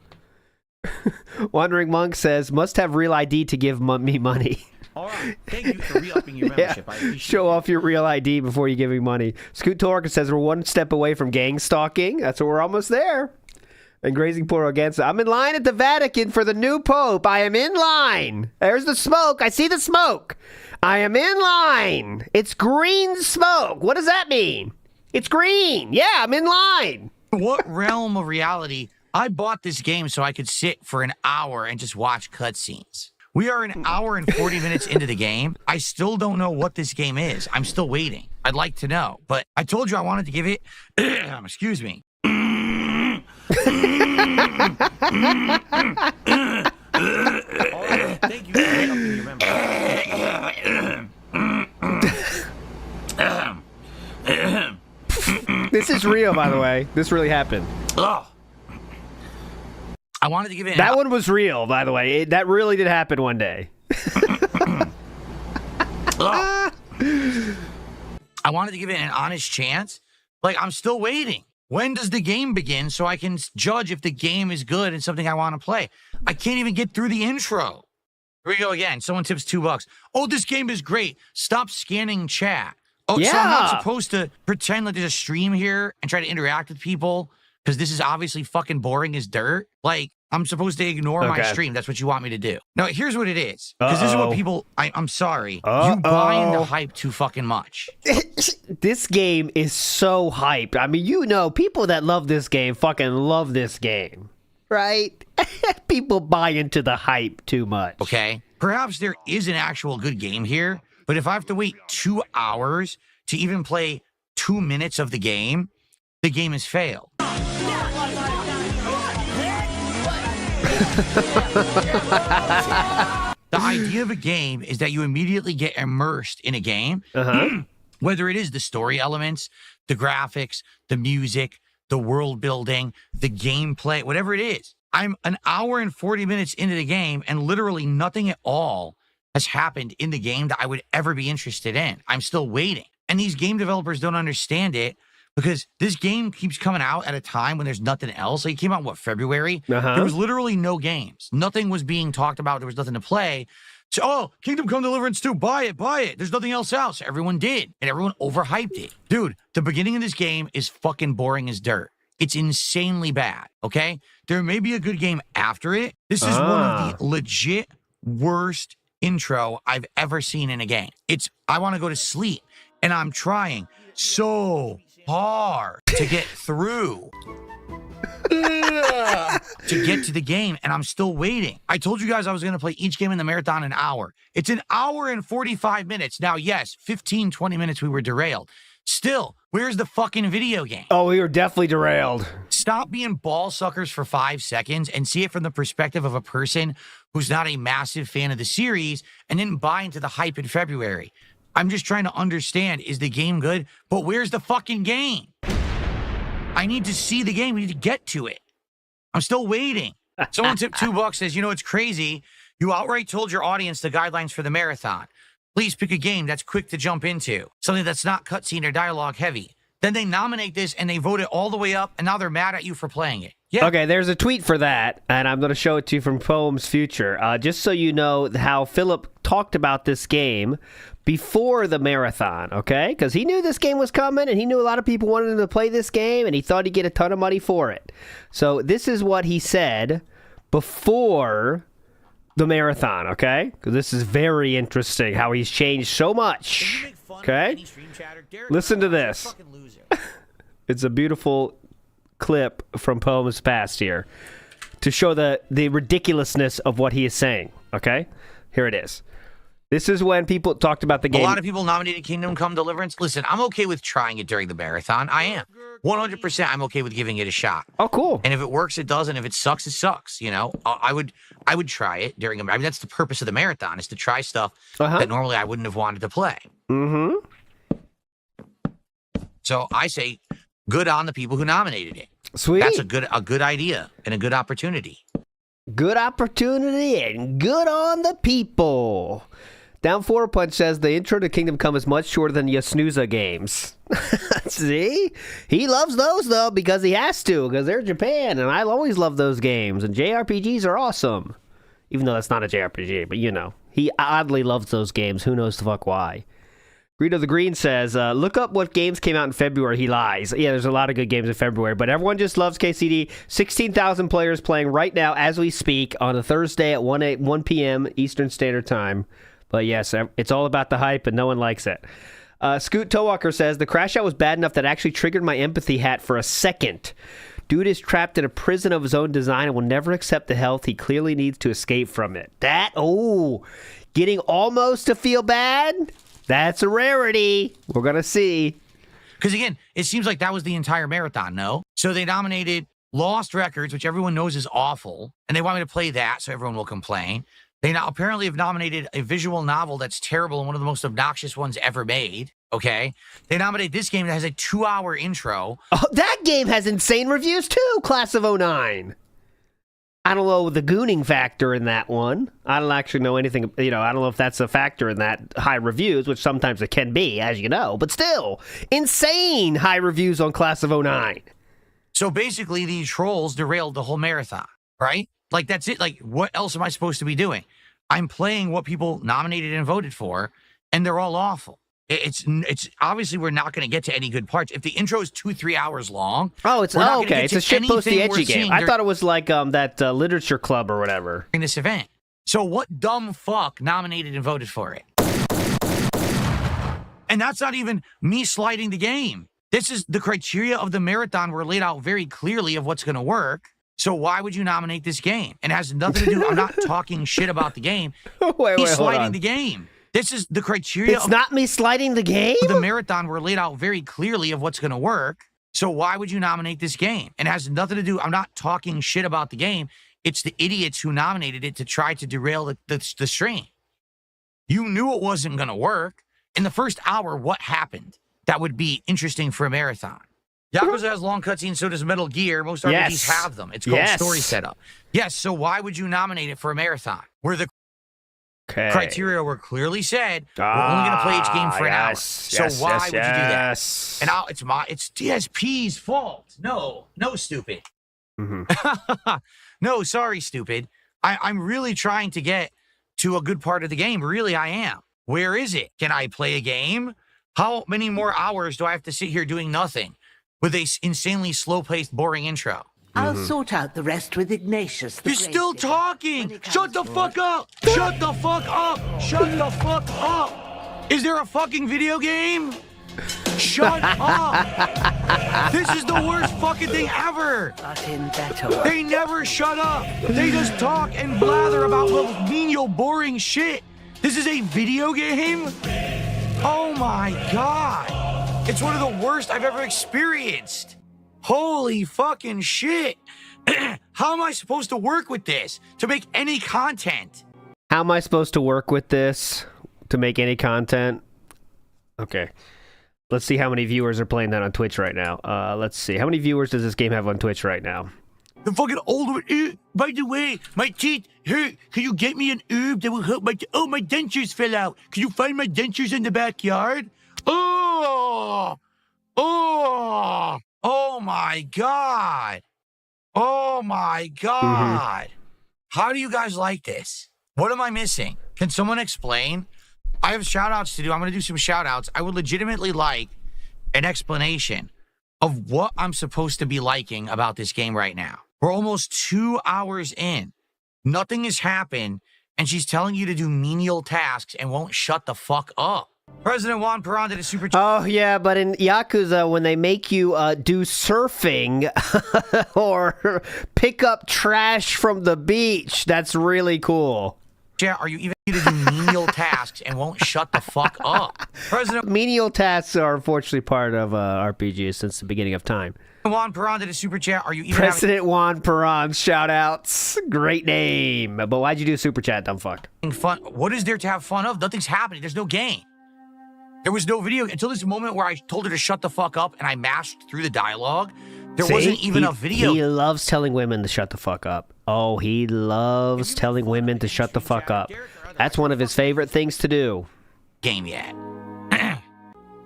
Wandering Monk says, must have real ID to give me money. All right. Thank you for re-upping your membership. Yeah. I appreciate Show off your real ID before you give me money. Scoot Torka says we're one step away from gang stalking. That's what we're almost there. And Grazing Poro again says, I'm in line at the Vatican for the new Pope. I am in line. There's the smoke. I see the smoke. I am in line. It's green smoke. What does that mean? It's green. Yeah, I'm in line. What realm of reality? I bought this game so I could sit for an hour and just watch cutscenes. We are an hour and 40 minutes into the game. I still don't know what this game is. I'm still waiting. I'd like to know. But I told you I wanted to give it, excuse me. Thank you for helping me remember. This is real, by the way. This really happened. Ugh. I wanted to give it That one was real, by the way. That really did happen one day. I wanted to give it an honest chance. Like, I'm still waiting. When does the game begin so I can judge if the game is good and something I want to play? I can't even get through the intro. Here we go again. Someone tips $2. Oh, this game is great. Stop scanning chat. Oh, yeah. So I'm not supposed to pretend like there's a stream here and try to interact with people because this is obviously fucking boring as dirt. Like, I'm supposed to ignore my stream. That's what you want me to do. No, here's what it is. Because this is what people... I'm sorry. You buy into hype too fucking much. This game is so hyped. I mean, you know, people that love this game fucking love this game. Right? People buy into the hype too much. Okay? Perhaps there is an actual good game here, but if I have to wait 2 hours to even play 2 minutes of the game has failed. The idea of a game is that you immediately get immersed in a game, whether it is the story elements, the graphics, the music, the world building, the gameplay, whatever it is. I'm an hour and 40 minutes into the game and literally nothing at all has happened in the game that I would ever be interested in. I'm still waiting. And these game developers don't understand it because this game keeps coming out at a time when there's nothing else. Like, it came out, what, February? There was literally no games. Nothing was being talked about. There was nothing to play. So, oh, Kingdom Come Deliverance 2, buy it. There's nothing else out. So everyone did, and everyone overhyped it. Dude, the beginning of this game is fucking boring as dirt. It's insanely bad, okay? There may be a good game after it. This is one of the legit worst intro I've ever seen in a game. I want to go to sleep, and I'm trying so hard to get through to get to the game, and I'm still waiting. I told you guys I was going to play each game in the marathon an hour. It's an hour and 45 minutes. Now, yes, 15, 20 minutes we were derailed. Still, where's the fucking video game? Oh, we were definitely derailed. Stop being ball suckers for 5 seconds and see it from the perspective of a person who's not a massive fan of the series and didn't buy into the hype in February. I'm just trying to understand, is the game good? But where's the fucking game? I need to see the game. We need to get to it. I'm still waiting. Someone tipped $2, says, you know, it's crazy. You outright told your audience the guidelines for the marathon. Please pick a game that's quick to jump into, something that's not cutscene or dialogue heavy. Then they nominate this and they vote it all the way up, and now they're mad at you for playing it. Yeah. Okay, there's a tweet for that, and I'm going to show it to you from Poems Future. Just so you know how Philip talked about this game before the marathon, okay? Because he knew this game was coming, and he knew a lot of people wanted him to play this game, and he thought he'd get a ton of money for it. So this is what he said before the marathon, okay? Because this is very interesting how he's changed so much, okay? Listen to this. It's a beautiful clip from Poems Past here to show the ridiculousness of what he is saying, okay? Here it is. This is when people talked about the game. A lot of people nominated Kingdom Come Deliverance. Listen, I'm okay with trying it during the marathon. I am. 100% I'm okay with giving it a shot. Oh, cool. And if it works, it does. And if it sucks, it sucks. You know, I would try it during I mean, that's the purpose of the marathon, is to try stuff that normally I wouldn't have wanted to play. Mm-hmm. So I say good on the people who nominated it. Sweet. That's a good idea and a good opportunity. Good opportunity and good on the people. Down 4 Punch says the intro to Kingdom Come is much shorter than Yasnuza games. See? He loves those, though, because he has to, because they're Japan, and I always love those games, and JRPGs are awesome. Even though that's not a JRPG, but you know. He oddly loves those games. Who knows the fuck why? Greedo the Green says, look up what games came out in February. He lies. Yeah, there's a lot of good games in February, but everyone just loves KCD. 16,000 players playing right now as we speak on a Thursday at 1 p.m. Eastern Standard Time. But yes, it's all about the hype, and no one likes it. Scoot Towalker says, the crash out was bad enough that actually triggered my empathy hat for a second. Dude is trapped in a prison of his own design and will never accept the health he clearly needs to escape from it. Getting almost to feel bad? That's a rarity. We're going to see. Because again, it seems like that was the entire marathon, no? So they nominated Lost Records, which everyone knows is awful, and they want me to play that so everyone will complain. They now apparently have nominated a visual novel that's terrible and one of the most obnoxious ones ever made. Okay. They nominate this game that has a 2-hour intro. Oh, that game has insane reviews too, Class of 09. I don't know the gooning factor in that one. I don't actually know anything, I don't know if that's a factor in that high reviews, which sometimes it can be, as you know, but still, insane high reviews on Class of 09. So basically, these trolls derailed the whole marathon, right? Like, that's it. Like, what else am I supposed to be doing? I'm playing what people nominated and voted for, and they're all awful. It's obviously we're not going to get to any good parts. If the intro is 2-3 hours long, okay. It's a shitposty edgy game. I thought it was like that literature club or whatever in this event. So what dumb fuck nominated and voted for it? And that's not even me sliding the game. This is the criteria of the marathon were laid out very clearly of what's going to work. So why would you nominate this game? And it has nothing to do. I'm not talking shit about the game. Wait, sliding the game. This is the criteria. It's not me sliding the game? The marathon were laid out very clearly of what's going to work. So why would you nominate this game? And it has nothing to do. I'm not talking shit about the game. It's the idiots who nominated it to try to derail the stream. You knew it wasn't going to work. In the first hour, what happened that would be interesting for a marathon? Yakuza has long cutscenes, so does Metal Gear. Most RPGs have them. It's called story setup. Yes, so why would you nominate it for a marathon? Where the criteria were clearly said, we're only going to play each game for an hour. So why would you do that? And it's DSP's fault. No, stupid. Mm-hmm. No, sorry, stupid. I'm really trying to get to a good part of the game. Really, I am. Where is it? Can I play a game? How many more hours do I have to sit here doing nothing with a insanely slow-paced, boring intro? I'll sort out the rest with Ignatius. You're still talking! Shut the fuck up! Shut the fuck up! Shut the fuck up! Is there a fucking video game? Shut up! This is the worst fucking thing ever! They never shut up! They just talk and blather about little menial, boring shit! This is a video game? Oh my god! It's one of the worst I've ever experienced! Holy fucking shit! How am I supposed to work with this to make any content? How am I supposed to work with this to make any content? Okay. Let's see how many viewers are playing that on Twitch right now. Let's see. How many viewers does this game have on Twitch right now? The fucking old one. By the way, my teeth hurt. Can you get me an herb that will help my... Oh, my dentures fell out. Can you find my dentures in the backyard? Oh! Oh! Oh, my God. Oh, my God. How do you guys like this? What am I missing? Can someone explain? I have shout-outs to do. I'm going to do some shout-outs. I would legitimately like an explanation of what I'm supposed to be liking about this game right now. We're almost 2 hours in. Nothing has happened, and she's telling you to do menial tasks and won't shut the fuck up. President Juan Perón did a super... Oh, yeah, but in Yakuza, when they make you do surfing or pick up trash from the beach, that's really cool. Yeah, are you even to do menial tasks and won't shut the fuck up? Menial tasks are unfortunately part of RPGs since the beginning of time. Juan Perón did a super chat. Are you even President Juan Perón, shout outs. Great name. But why'd you do super chat, dumb fuck? Fun. What is there to have fun of? Nothing's happening. There's no game. There was no video until this moment where I told her to shut the fuck up and I mashed through the dialogue. There wasn't even a video. He loves telling women to shut the fuck up. Oh, he loves telling women to shut the fuck up. That's one of his favorite things to do. Game yet.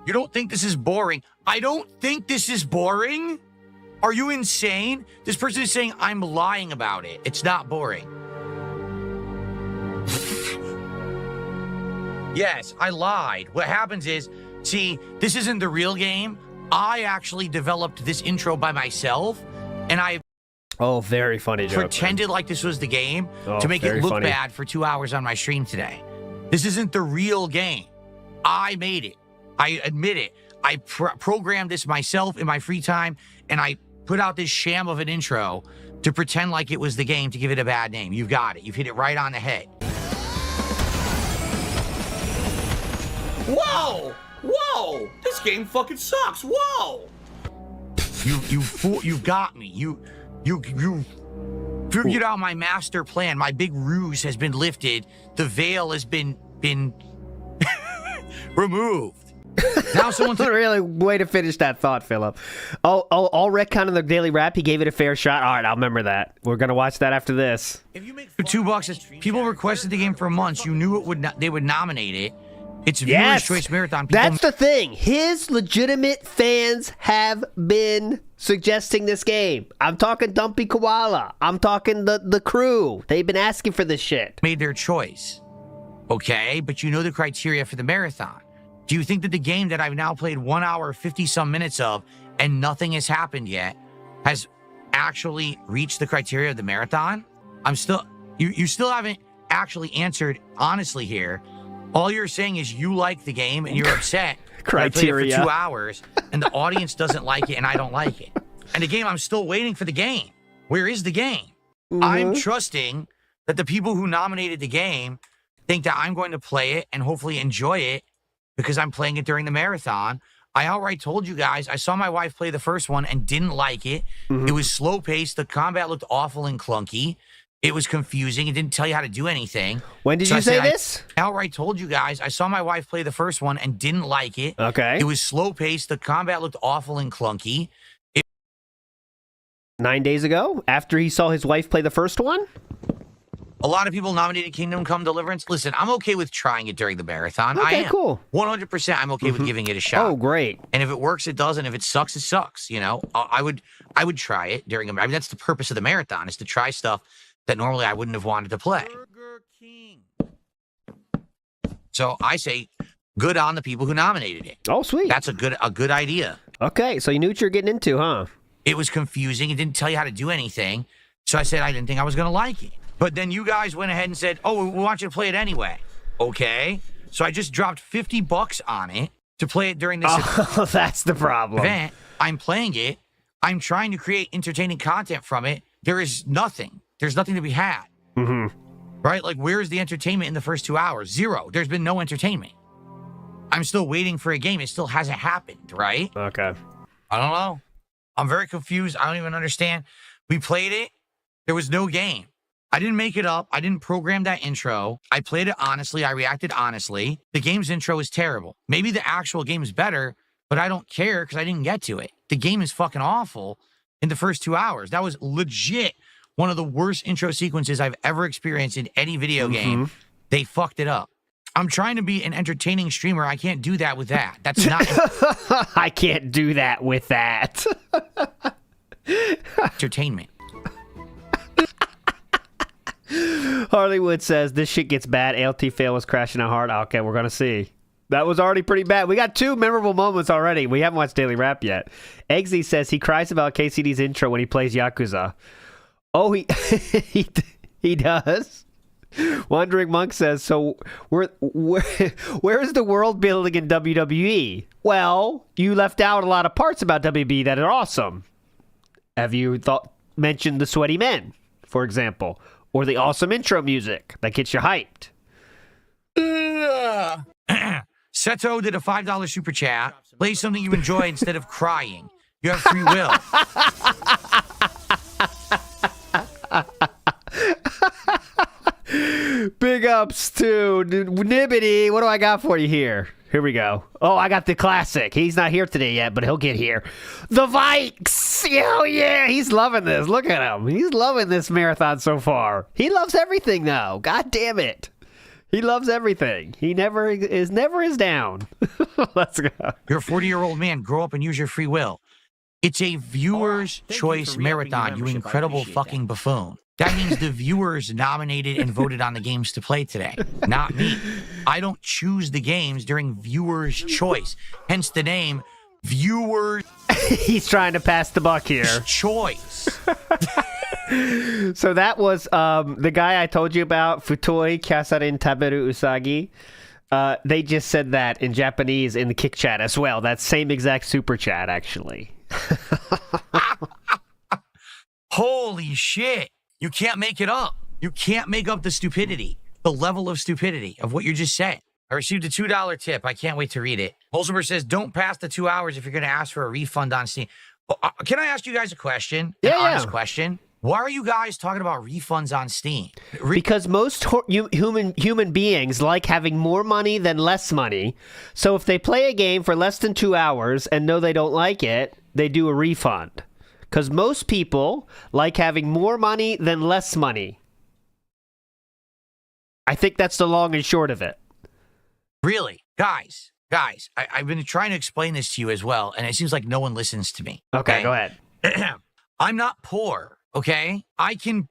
You don't think this is boring? I don't think this is boring? Are you insane? This person is saying I'm lying about it. It's not boring. Yes, I lied. What happens is, see, this isn't the real game. I actually developed this intro by myself, and I... Oh, very funny joke. Pretended like this was the game to make it look bad for 2 hours on my stream today. This isn't the real game. I made it. I admit it. I programmed this myself in my free time, and I put out this sham of an intro to pretend like it was the game to give it a bad name. You've got it. You've hit it right on the head. Whoa! Whoa! This game fucking sucks. Whoa! You fool! You got me. You figured out my master plan. My big ruse has been lifted. The veil has been removed. Now someone's really way to finish that thought, Philip. I'll retcon in the daily rap. He gave it a fair shot. All right, I'll remember that. We're gonna watch that after this. If you make for $2, people requested the game for months. You knew they would nominate it. It's viewers' choice marathon. That's the thing. His legitimate fans have been suggesting this game. I'm talking Dumpy Koala. I'm talking the crew. They've been asking for this shit. Made their choice. Okay, but you know the criteria for the marathon. Do you think that the game that I've now played 1 hour, 50-some minutes of, and nothing has happened yet, has actually reached the criteria of the marathon? You still haven't actually answered honestly here. All you're saying is you like the game and you're upset. Criteria. I played it for 2 hours and the audience doesn't like it and I don't like it. And the game, I'm still waiting for the game. Where is the game? I'm trusting that the people who nominated the game think that I'm going to play it and hopefully enjoy it because I'm playing it during the marathon. I outright told you guys, I saw my wife play the first one and didn't like it. It was slow paced. The combat looked awful and clunky. It was confusing. It didn't tell you how to do anything. When did you say this? I outright told you guys, I saw my wife play the first one and didn't like it. Okay. It was slow paced. The combat looked awful and clunky. 9 days ago, after he saw his wife play the first one? A lot of people nominated Kingdom Come Deliverance. Listen, I'm okay with trying it during the marathon. Okay, I am. cool. 100% I'm okay with giving it a shot. Oh, great. And if it works, it does. And if it sucks, it sucks. You know, I would try it during a, I mean, that's the purpose of the marathon, is to try stuff that normally I wouldn't have wanted to play. Burger King. So I say good on the people who nominated it. Oh, sweet. That's a good idea. Okay, so you knew what you were getting into, huh? It was confusing. It didn't tell you how to do anything. So I said I didn't think I was going to like it. But then you guys went ahead and said, oh, we want you to play it anyway. Okay. So I just dropped $50 on it to play it during this Oh, that's the problem. event. I'm playing it. I'm trying to create entertaining content from it. There is nothing. There's nothing to be had. Right? Like, where's the entertainment in the first 2 hours? Zero. There's been no entertainment. I'm still waiting for a game. It still hasn't happened, right? Okay. I don't know. I'm very confused. I don't even understand. We played it. There was no game. I didn't make it up. I didn't program that intro. I played it honestly. I reacted honestly. The game's intro is terrible. Maybe the actual game is better, but I don't care because I didn't get to it. The game is fucking awful in the first 2 hours. That was legit one of the worst intro sequences I've ever experienced in any video game. They fucked it up. I'm trying to be an entertaining streamer. I can't do that with that. That's not I can't do that with that. entertainment. Harleywood says, this shit gets bad. ALT fail was crashing out hard. Okay, we're going to see. That was already pretty bad. We got 2 memorable moments already. We haven't watched Daily Rap yet. Eggsy says he cries about KCD's intro when he plays Yakuza. Oh, he does. Wandering Monk says, so where is the world building in WWE? Well, you left out a lot of parts about WB that are awesome. Have you mentioned the sweaty men, for example? Or the awesome intro music that gets you hyped? Seto did a $5 super chat. Play something you enjoy instead of crying. You have free will. Big ups to Nibbity. What do I got for you here? Here we go. Oh, I got the classic. He's not here today yet, but he'll get here. The Vikes. Oh, yeah. He's loving this. Look at him. He's loving this marathon so far. He loves everything, though. God damn it. He loves everything. He never is down. Let's go. You're a 40-year-old man. Grow up and use your free will. It's a viewer's choice marathon, you incredible fucking buffoon. That means the viewers nominated and voted on the games to play today, not me. I don't choose the games during viewers' choice. Hence the name, Viewers' He's trying to pass the buck here. Choice. So that was the guy I told you about, Futoi Kyasarin Taberu Usagi. They just said that in Japanese in the Kick chat as well. That same exact super chat, actually. Holy shit. You can't make it up. You can't make up the stupidity, the level of stupidity of what you just said. I received a $2 tip. I can't wait to read it. Holzberg says, don't pass the 2 hours if you're going to ask for a refund on Steam. Can I ask you guys a question? Yeah, An honest question. Why are you guys talking about refunds on Steam? Because most human beings like having more money than less money. So if they play a game for less than 2 hours and know they don't like it, they do a refund. Because most people like having more money than less money. I think that's the long and short of it. Really? Guys, I've been trying to explain this to you as well, and it seems like no one listens to me. Okay, go ahead. I'm not poor, okay? I can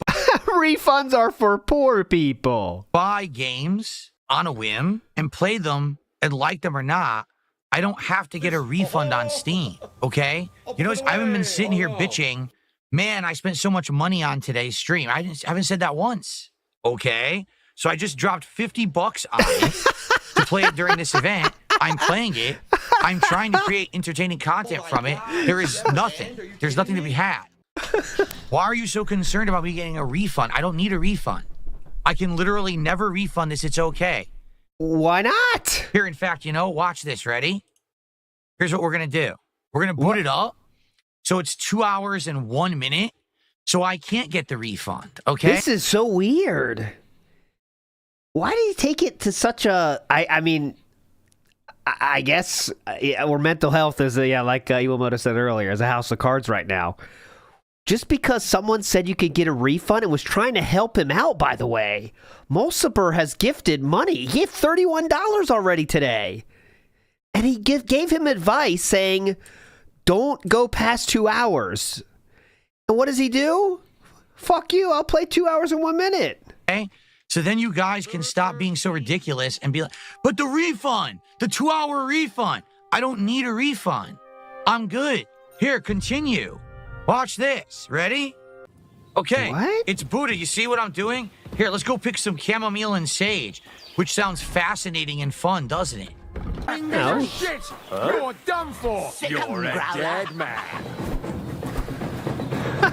Refunds are for poor people. buy games on a whim and play them and like them or not. I don't have to get a refund on Steam, okay? You know, I haven't been sitting here bitching, man, I spent so much money on today's stream. I haven't said that once, okay? So I just dropped $50 on it to play it during this event. I'm playing it. I'm trying to create entertaining content from it. There is nothing. There's nothing to be had. Why are you so concerned about me getting a refund? I don't need a refund. I can literally never refund this. It's okay. Why not? Here, in fact, you know, watch this. Ready? Here's what we're going to do. We're going to boot it up. So it's 2 hours and 1 minute. So I can't get the refund. Okay? This is so weird. Why did he take it to such a... I mean... I guess, or mental health is, like WhoaMoses said earlier, is a house of cards right now. Just because someone said you could get a refund and was trying to help him out, by the way. Mulciper has gifted money. He gave $31 already today. And he gave him advice saying, don't go past 2 hours. And what does he do? Fuck you, I'll play 2 hours and 1 minute. Okay? So then you guys can stop being so ridiculous and be like, but the refund, the 2 hour refund. I don't need a refund. I'm good. Here, continue. Watch this. Ready? Okay. What? It's booted. You see what I'm doing? Here, let's go pick some chamomile and sage, which sounds fascinating and fun, doesn't it? No. Shit! You're done for! You're a dead man.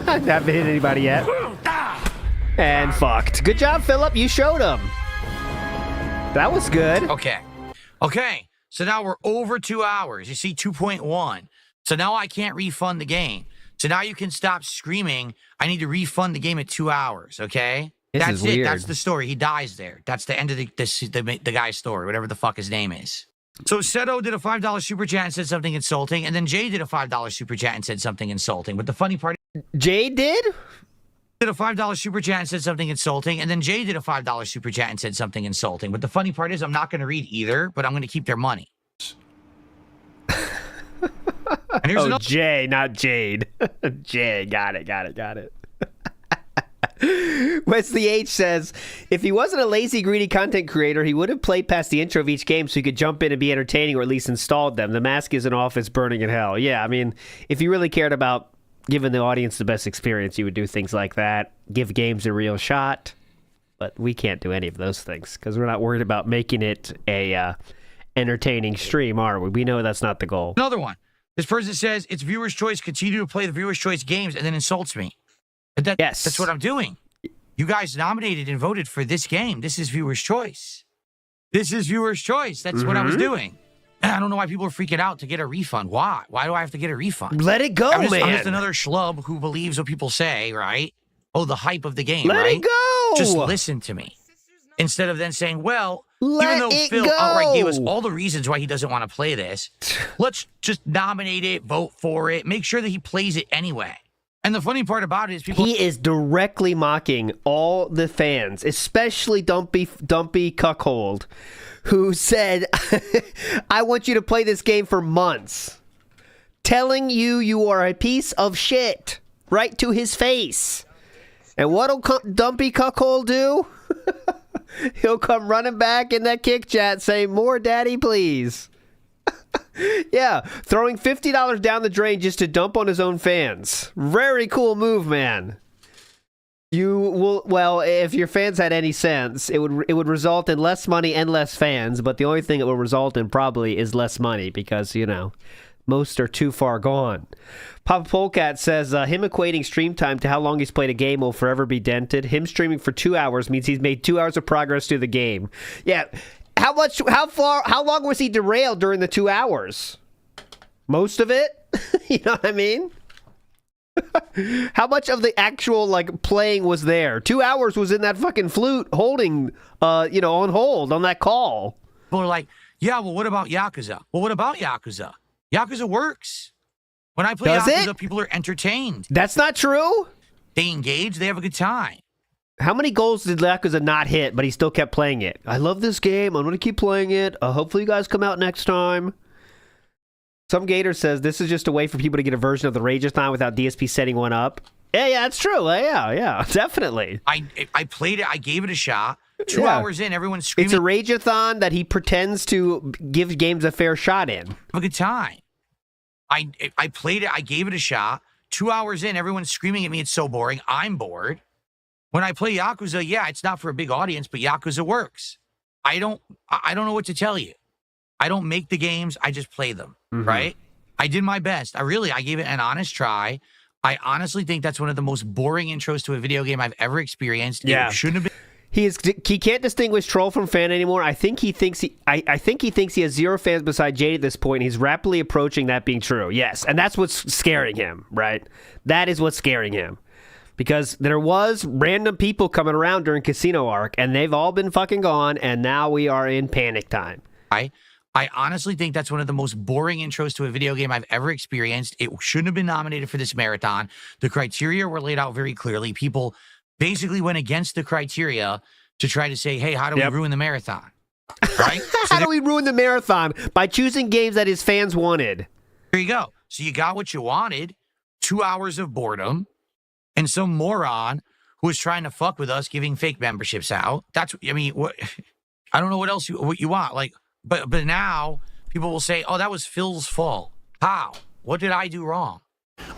Haven't hit anybody yet. And fucked. Good job, Philip. You showed him. That was good. Okay. Okay. So now we're over 2 hours. You see 2.1. So now I can't refund the game. So now you can stop screaming, I need to refund the game at 2 hours, okay? That's it. That's the story. He dies there. That's the end of the guy's story, whatever the fuck his name is. So Seto did a $5 super chat and said something insulting, and then Jay did a $5 super chat and said something insulting. But the funny part Jay did a $5 super chat and said something insulting, and then Jay did a $5 super chat and said something insulting. But the funny part is I'm not going to read either, but I'm going to keep their money. And here's another Jay, not Jade. Jay, got it. Wesley H says, if he wasn't a lazy, greedy content creator, he would have played past the intro of each game so he could jump in and be entertaining, or at least installed them. The mask isn't off, it's burning in hell. Yeah, I mean, if you really cared about giving the audience the best experience, you would do things like that, give games a real shot. But we can't do any of those things because we're not worried about making it a entertaining stream, are we? We know that's not the goal. Another one. This person says, it's viewer's choice. Continue to play the viewer's choice games, and then insults me. Yes. That's what I'm doing. You guys nominated and voted for this game. This is viewer's choice. This is viewer's choice. That's what I was doing. And I don't know why people are freaking out to get a refund. Why? Why do I have to get a refund? Let it go, man. I'm just another schlub who believes what people say, right? Oh, the hype of the game, Let right? it go. Just listen to me. Instead of then saying, well, Let even though it Phil go. outright gave us all the reasons why he doesn't want to play this, let's just nominate it, vote for it, make sure that he plays it anyway. And the funny part about it is people... He is directly mocking all the fans, especially Dumpy Cuckold, who said, I want you to play this game for months. Telling you are a piece of shit. Right to his face. And what'll Dumpy Cuckold do? He'll come running back in that kick chat saying, more daddy, please. Yeah, throwing $50 down the drain just to dump on his own fans. Very cool move, man. You will, well, if your fans had any sense, it would result in less money and less fans, but the only thing it will result in probably is less money because, you know, most are too far gone. Papa Polecat says, him equating stream time to how long he's played a game will forever be dented. Him streaming for 2 hours means he's made 2 hours of progress through the game. Yeah, how long was he derailed during the 2 hours? Most of it? You know what I mean? How much of the actual like playing was there? 2 hours was in that fucking flute holding, on hold on that call. People are like, yeah, well, what about Yakuza? Well, what about Yakuza? Yakuza works. When I play Yakuza, people are entertained. That's not true. They engage. They have a good time. How many goals did Yakuza not hit, but he still kept playing it? I love this game. I'm going to keep playing it. Hopefully you guys come out next time. Some Gator says this is just a way for people to get a version of the Rageathon without DSP setting one up. Yeah, that's true. Yeah, definitely. I played it. I gave it a shot. 2 hours in, everyone's screaming. It's a Rageathon that he pretends to give games a fair shot in. Have a good time. I played it. I gave it a shot. 2 hours in, everyone's screaming at me. It's so boring. I'm bored. When I play Yakuza, yeah, it's not for a big audience, but Yakuza works. I don't know what to tell you. I don't make the games. I just play them, right? I did my best. I gave it an honest try. I honestly think that's one of the most boring intros to a video game I've ever experienced. Yeah. It shouldn't have been. He can't distinguish troll from fan anymore. I think he thinks he has zero fans beside Jade at this point. He's rapidly approaching that being true. Yes, and that's what's scaring him, right? That is what's scaring him. Because there was random people coming around during Casino Arc, and they've all been fucking gone, and now we are in panic time. I honestly think that's one of the most boring intros to a video game I've ever experienced. It shouldn't have been nominated for this marathon. The criteria were laid out very clearly. People basically went against the criteria to try to say, hey, how do we ruin the marathon? Right? How do we ruin the marathon? By choosing games that his fans wanted. There you go. So you got what you wanted, 2 hours of boredom, and some moron who was trying to fuck with us giving fake memberships out. What? I don't know what else you want. Like, but now people will say, oh, that was Phil's fault. How? What did I do wrong?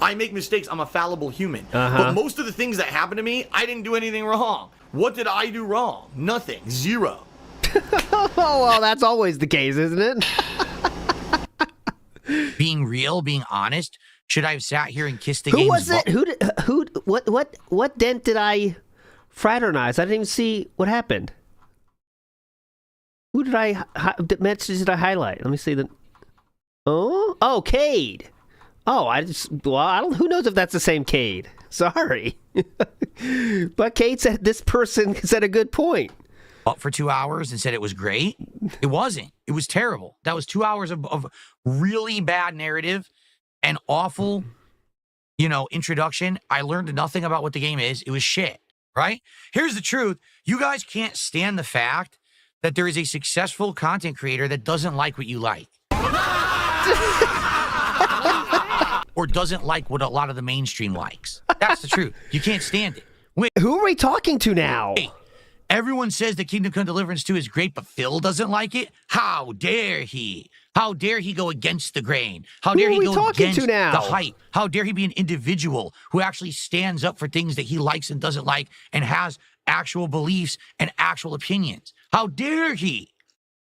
I make mistakes. I'm a fallible human. But most of the things that happen to me, I didn't do anything wrong. What did I do wrong? Nothing. Zero. Oh, well, that's always the case, isn't it? Being real, being honest. Should I have sat here and kissed the game? Who was it? What dent did I fraternize? I didn't even see what happened. Who did message did I highlight? Let me see Oh, Cade. Oh, who knows if that's the same Cade? Sorry. But Cade said this person said a good point. Up for 2 hours and said it was great. It wasn't. It was terrible. That was 2 hours of really bad narrative and awful, introduction. I learned nothing about what the game is. It was shit, right? Here's the truth. You guys can't stand the fact that there is a successful content creator that doesn't like what you like. Or doesn't like what a lot of the mainstream likes. That's the truth. You can't stand it. Wait, who are we talking to now? Hey, everyone says that Kingdom Come Deliverance 2 is great, but Phil doesn't like it? How dare he? How dare he go against the grain? How dare he go against the hype? How dare he be an individual who actually stands up for things that he likes and doesn't like and has actual beliefs and actual opinions? How dare he?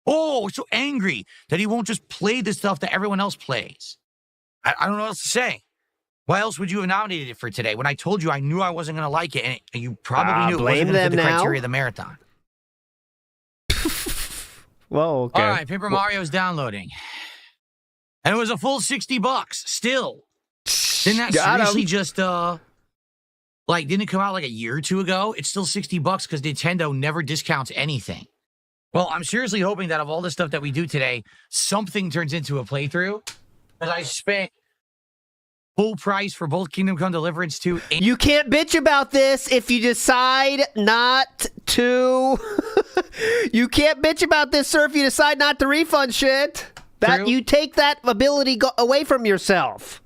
Oh, so angry that he won't just play the stuff that everyone else plays. I don't know what else to say. Why else would you have nominated it for today when I told you I knew I wasn't going to like it, and you probably knew it wasn't going to fit the criteria of the marathon? Well, okay. All right, Paper Mario's downloading. And it was a full $60 still. Didn't that seriously just, didn't it come out like a year or two ago? It's still $60 because Nintendo never discounts anything. Well, I'm seriously hoping that of all the stuff that we do today, something turns into a playthrough. Because I spent full price for both Kingdom Come Deliverance 2 and... You can't bitch about this if you decide not to. You can't bitch about this, sir, if you decide not to refund shit. That you take that ability away from yourself.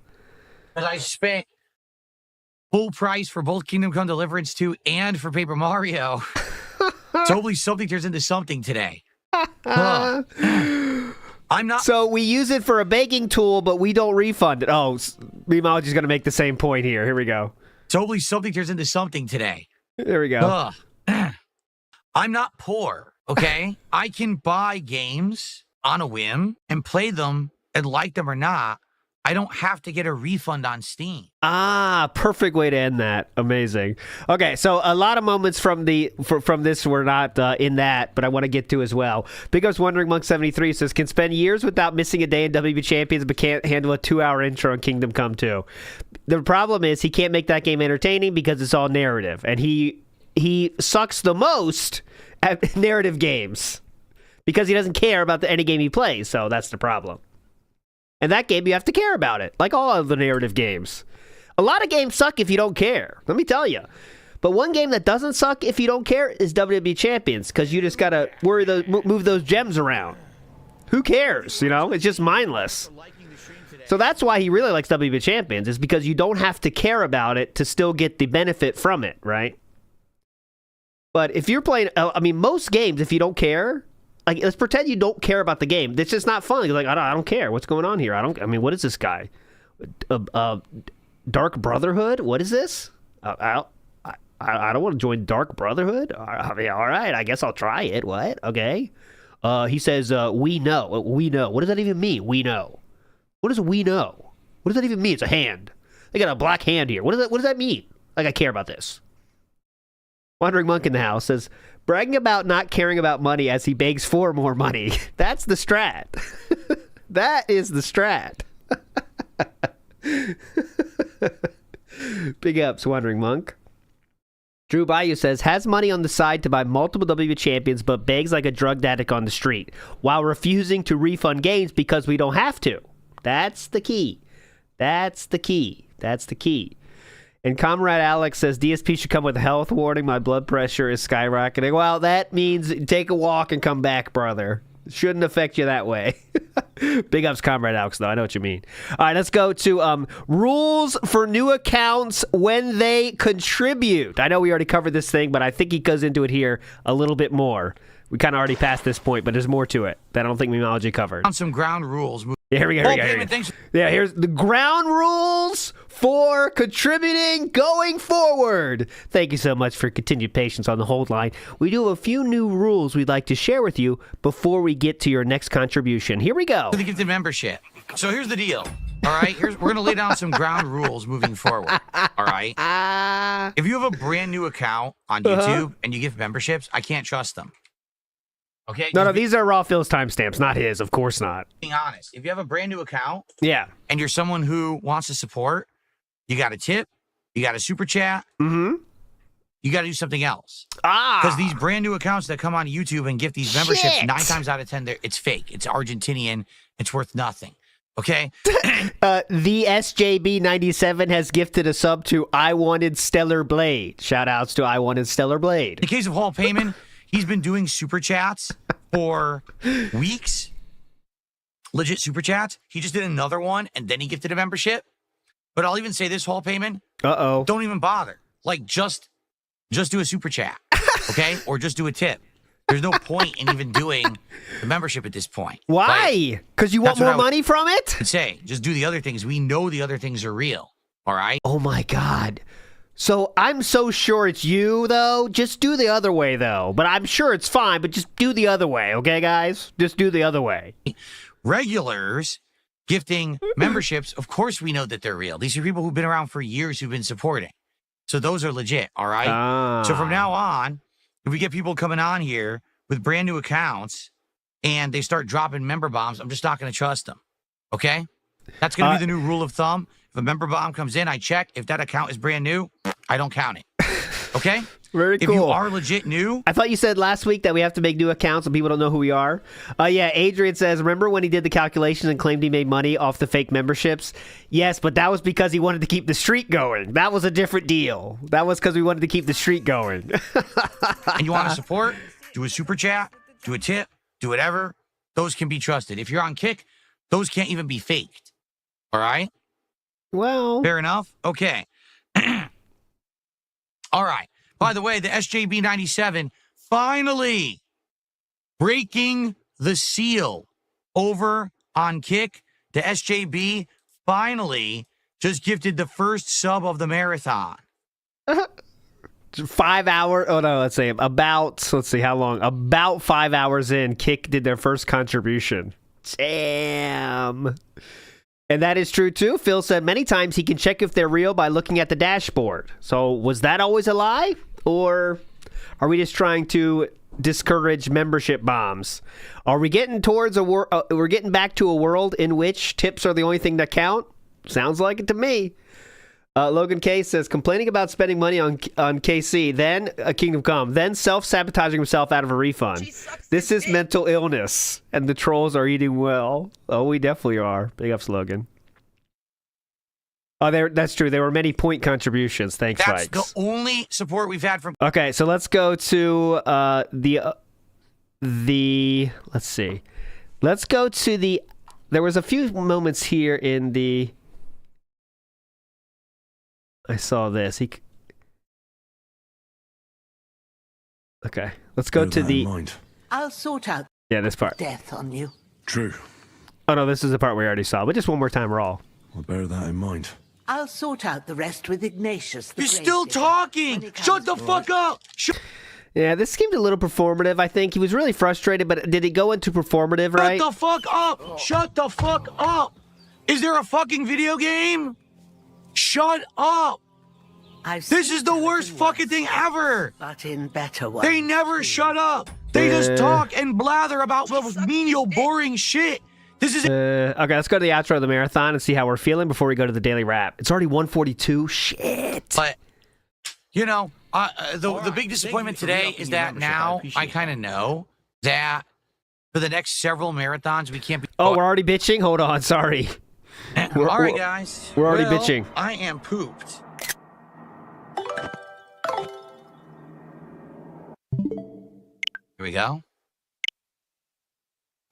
Because I spent full price for both Kingdom Come Deliverance 2 and for Paper Mario. So hopefully something turns into something today. I'm not. So we use it for a begging tool, but we don't refund it. Oh, Mematology's going to make the same point here. Here we go. So hopefully something turns into something today. There we go. I'm not poor, okay? I can buy games on a whim and play them and like them or not. I don't have to get a refund on Steam. Ah, perfect way to end that. Amazing. Okay, so a lot of moments from this were not in that, but I want to get to as well. Big Up's Wondering Monk 73 says, can spend years without missing a day in WB Champions, but can't handle a 2-hour intro in Kingdom Come 2. the problem is he can't make that game entertaining because it's all narrative, and he sucks the most at narrative games because he doesn't care about any game he plays. So that's the problem. And that game, you have to care about it, like all of the narrative games. A lot of games suck if you don't care. Let me tell you. But one game that doesn't suck if you don't care is WWE Champions, because you just gotta move those gems around. Who cares? You know, it's just mindless. So that's why he really likes WWE Champions, is because you don't have to care about it to still get the benefit from it, right? But if you're playing, I mean, most games, if you don't care, like, let's pretend you don't care about the game. It's just not fun. You're like, I don't care. What's going on here? I mean, what is this guy? Dark Brotherhood? What is this? I don't want to join Dark Brotherhood. I mean, all right, I guess I'll try it. What? Okay. He says, we know. We know. What does that even mean? We know. What does we know? What does that even mean? It's a hand. They got a black hand here. What does that mean? Like, I care about this. Wandering Monk in the house says, bragging about not caring about money as he begs for more money. That's the strat. That is the strat. Big ups, Wandering Monk. Drew Bayou says, has money on the side to buy multiple WWE champions, but begs like a drug addict on the street, while refusing to refund games because we don't have to. That's the key. That's the key. That's the key. And Comrade Alex says, DSP should come with a health warning. My blood pressure is skyrocketing. Well, that means take a walk and come back, brother. It shouldn't affect you that way. Big ups, Comrade Alex, though. I know what you mean. All right, let's go to rules for new accounts when they contribute. I know we already covered this thing, but I think he goes into it here a little bit more. We kind of already passed this point, but there's more to it that I don't think Menology covered. On some ground rules. Yeah, here we go. Yeah, here's the ground rules for contributing going forward. Thank you so much for continued patience on the hold line. We do have a few new rules we'd like to share with you before we get to your next contribution. Here we go. The gifted membership. So here's the deal. All right, we're going to lay down some ground rules moving forward. All right. If you have a brand new account on YouTube and you give memberships, I can't trust them. Okay. No, these are Raw Phil's timestamps, not his. Of course not. Being honest, if you have a brand new account, and you're someone who wants to support, you got a tip, you got a super chat, you got to do something else. Because these brand new accounts that come on YouTube and gift these memberships, 9 times out of 10, it's fake. It's Argentinian. It's worth nothing. Okay. The SJB97 has gifted a sub to I Wanted Stellar Blade. Shout outs to I Wanted Stellar Blade. In the case of Hall Payman, he's been doing super chats for weeks. Legit super chats. He just did another one, and then he gifted a membership. But I'll even say this, Hall Payman. Don't even bother. Like, just do a super chat, okay? Or just do a tip. There's no point in even doing the membership at this point. Why? Because you want more money from it? I'd say, just do the other things. We know the other things are real, all right? Oh, my God. So I'm so sure it's you, though. Just do the other way, though. But I'm sure it's fine, but just do the other way, okay, guys? Just do the other way. Regulars gifting memberships, of course we know that they're real. These are people who've been around for years who've been supporting. So those are legit, all right? So from now on, if we get people coming on here with brand new accounts and they start dropping member bombs, I'm just not going to trust them, okay? That's going to be the new rule of thumb. If a member bomb comes in, I check. If that account is brand new, I don't count it. Okay? Very cool. If you are legit new. I thought you said last week that we have to make new accounts and people don't know who we are. Yeah, Adrian says, remember when he did the calculations and claimed he made money off the fake memberships? Yes, but that was because he wanted to keep the streak going. That was a different deal. That was because we wanted to keep the streak going. And you want to support? Do a super chat, do a tip, do whatever. Those can be trusted. If you're on Kick, those can't even be faked. All right? Well. Fair enough? Okay. All right. By the way, the SJB97 finally breaking the seal over on Kick. The SJB finally just gifted the first sub of the marathon. 5 hours. Oh, no, let's see how long. About 5 hours in, Kick did their first contribution. Damn. And that is true, too. Phil said many times he can check if they're real by looking at the dashboard. So was that always a lie? Or are we just trying to discourage membership bombs? Are we getting towards we're getting back to a world in which tips are the only thing that count? Sounds like it to me. Logan K says, complaining about spending money on KC, then a Kingdom Come, then self-sabotaging himself out of a refund. This is mental illness, and the trolls are eating well. Oh, we definitely are. Big ups, Logan. Oh, that's true. There were many point contributions. Thanks, That's Vikes. the only support we've had from... Okay, so let's go to let's see. Let's go to the... There was a few moments here in the... I saw this. Okay, let's go to the... I'll sort out Yeah, this part. death on you. True. Oh, no, this is the part we already saw. But just one more time, Raw. I'll bear that in mind. I'll sort out the rest with Ignatius. The You're grave still digger, talking! when he Shut the comes fuck forward. up! Shut Yeah, this seemed a little performative, I think. He was really frustrated, but did he go into performative, right? the fuck up! Shut the fuck up! Is there a fucking video game? Shut up! I've This seen is the better worst and fucking worse, thing ever! but in better ones. They never shut up! They just talk and blather about menial, boring shit! This is Okay, let's go to the outro of the marathon and see how we're feeling before we go to the daily wrap. It's already 1:42. Shit. But, you know, the big disappointment today is that now I kind of know that for the next several marathons we can't be... Oh, we're already bitching? Hold on, sorry. All right, guys. we're already Well, bitching. I am pooped. Here we go.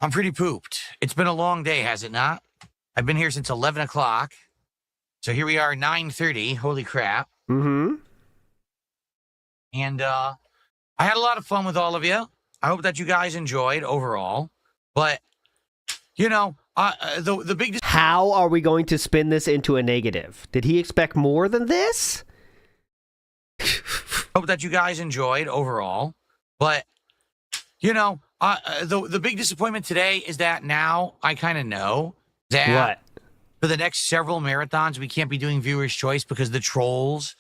I'm pretty pooped. It's been a long day, has it not? I've been here since 11 o'clock. So here we are, 9:30. Holy crap. Mm-hmm. And I had a lot of fun with all of you. I hope that you guys enjoyed overall. But, you know, the big... How are we going to spin this into a negative? Did he expect more than this? Hope that you guys enjoyed overall. But, you know, the big disappointment today is that now I kind of know that for the next several marathons, we can't be doing viewer's choice because the trolls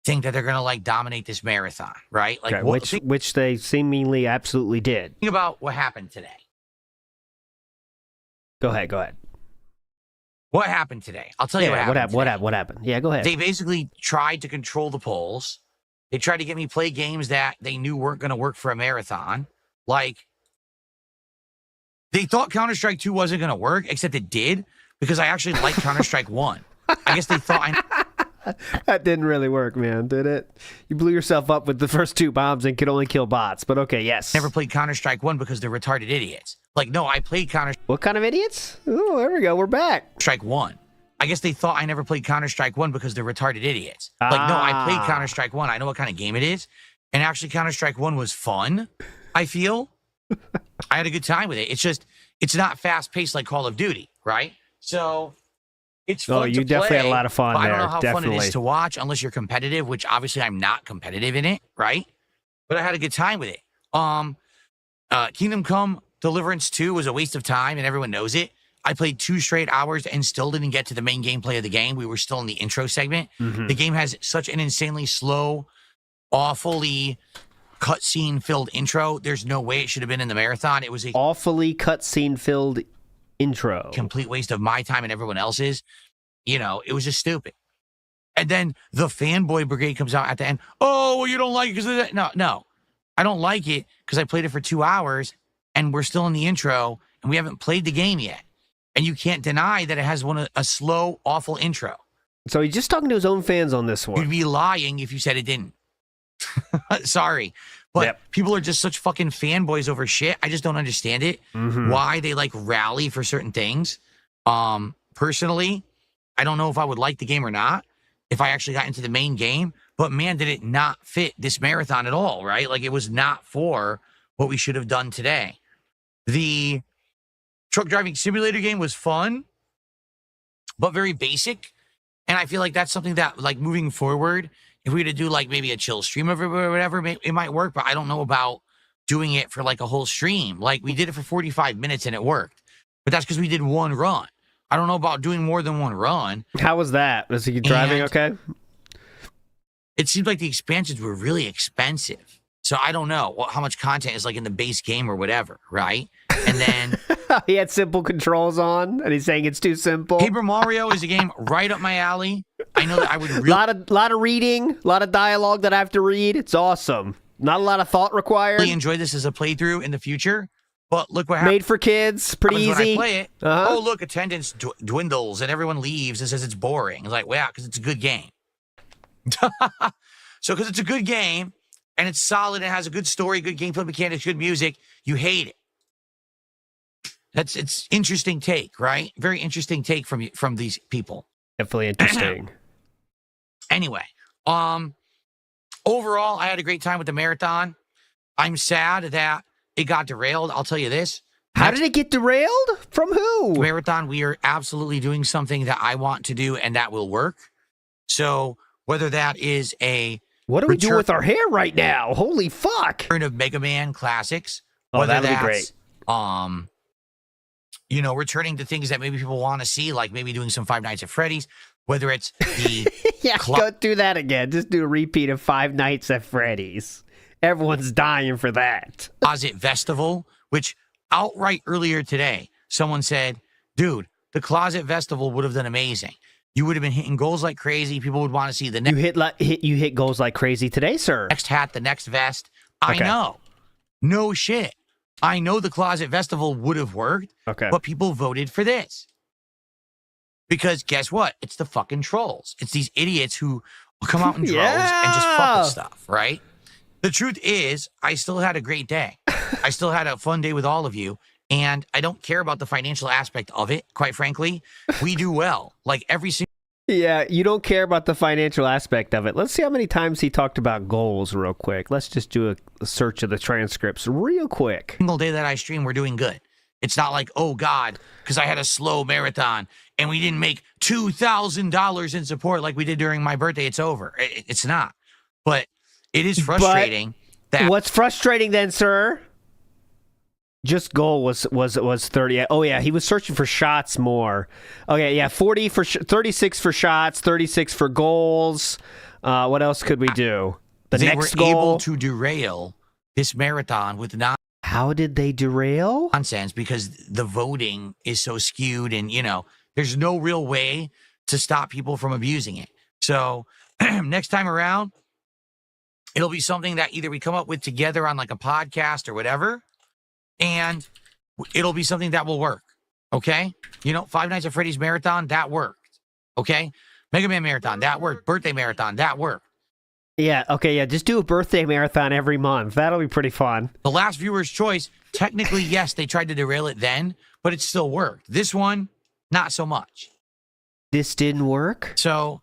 think that they're going to, like, dominate this marathon, right? Like, Okay, which they seemingly absolutely did. Think about what happened today. Go ahead. What happened today? I'll tell you what happened. What happened? Yeah, go ahead. They basically tried to control the polls. They tried to get me play games that they knew weren't going to work for a marathon. Like, they thought Counter-Strike 2 wasn't going to work, except it did, because I actually like Counter-Strike 1. I guess they thought That didn't really work, man, did it? You blew yourself up with the first 2 bombs and could only kill bots, but okay, yes. never played Counter-Strike 1 because they're retarded idiots. Like, no, I played What kind of idiots? Oh, there we go. We're back. Counter-Strike 1. I guess they thought I never played Counter-Strike 1 because they're retarded idiots. Like, no, I played Counter-Strike 1. I know what kind of game it is. And actually, Counter-Strike 1 was fun, I feel. I had a good time with it. It's just, it's not fast-paced like Call of Duty, right? So, it's fun you to definitely play, had a lot of fun but there. I don't know how fun it Definitely. is to watch unless you're competitive, which obviously I'm not competitive in it, right? But I had a good time with it. Kingdom Come Deliverance 2 was a waste of time, and everyone knows it. I played 2 straight hours and still didn't get to the main gameplay of the game. We were still in the intro segment. Mhm. The game has such an insanely slow, awfully cutscene-filled intro. There's no way it should have been in the marathon. It was a Awfully cutscene-filled intro. complete waste of my time and everyone else's. You know, it was just stupid. And then the fanboy brigade comes out at the end. Oh, well, you don't like it because of that? No. I don't like it because I played it for 2 hours and we're still in the intro and we haven't played the game yet. And you can't deny that it has a slow, awful intro. So he's just talking to his own fans on this one. You'd be lying if you said it didn't. Sorry. But people are just such fucking fanboys over shit. I just don't understand it. Mhm. Why they like rally for certain things. Personally, I don't know if I would like the game or not if I actually got into the main game. But man, did it not fit this marathon at all, right? Like it was not for what we should have done today. The truck driving simulator game was fun, but very basic. And I feel like that's something that, like, moving forward, if we were to do, like, maybe a chill stream of it or whatever, it might work. But I don't know about doing it for, like, a whole stream. Like, we did it for 45 minutes and it worked. But that's because we did one run. I don't know about doing more than one run. How was that? Was he driving okay? It seems like the expansions were really expensive. So I don't know how much content is, like, in the base game or whatever, right? And then he had simple controls on, and he's saying it's too simple. Paper Mario is a game right up my alley. I know that I would really lot of reading, a lot of dialogue that I have to read. It's awesome. Not a lot of thought required. enjoy this as a playthrough in the future. But look what happens. Made for kids, pretty easy. When I play it, Uh-huh. oh, look, attendance dwindles and everyone leaves and says it's boring. It's like, well, because it's a good game. So because it's a good game and it's solid and has a good story, good gameplay mechanics, good music, you hate it. It's interesting take, right? Very interesting take from these people. Definitely interesting. Anyway, overall, I had a great time with the marathon. I'm sad that it got derailed. I'll tell you this. How did it get derailed? From who? Marathon, we are absolutely doing something that I want to do and that will work. So whether that is a What do we do with our hair right now? Holy fuck. return of Mega Man classics, Oh, whether that'd be that's, great. you know, returning to things that maybe people want to see, like maybe doing some Five Nights at Freddy's, whether it's the Yeah, go do that again. Just do a repeat of Five Nights at Freddy's. Everyone's dying for that. Closet Festival, which outright earlier today, someone said, dude, the Closet Festival would have done amazing. You would have been hitting goals like crazy. People would want to see the next You hit goals like crazy today, sir. next hat, the next vest. I Okay. know. No shit. I know the Closet Festival would have worked, Okay. but people voted for this. Because guess what? It's the fucking trolls. It's these idiots who come out in droves and just fuck with stuff, right? The truth is, I still had a great day. I still had a fun day with all of you, and I don't care about the financial aspect of it, quite frankly. We do well. Like every Yeah, you don't care about the financial aspect of it. Let's see how many times he talked about goals real quick. Let's just do a search of the transcripts real quick. single day that I stream, we're doing good. It's not like, oh God, because I had a slow marathon and we didn't make $2,000 in support like we did during my birthday. It's over. It's not. But it is frustrating. What's frustrating then, sir? Just goal was 30. Oh yeah, he was searching for shots more. Okay, yeah, 40 for 36 for shots, 36 for goals. What else could we do? The they next were goal. able to derail this marathon with How did they derail? nonsense because the voting is so skewed, and you know there's no real way to stop people from abusing it. So next time around, it'll be something that either we come up with together on like a podcast or whatever. And it'll be something that will work, okay? You know, Five Nights at Freddy's Marathon, that worked, okay? Mega Man Marathon, that worked. Birthday Marathon, that worked. Yeah, okay, yeah, just do a birthday marathon every month. That'll be pretty fun. The last viewer's choice, technically, yes, they tried to derail it then, but it still worked. This one, not so much. This didn't work? So,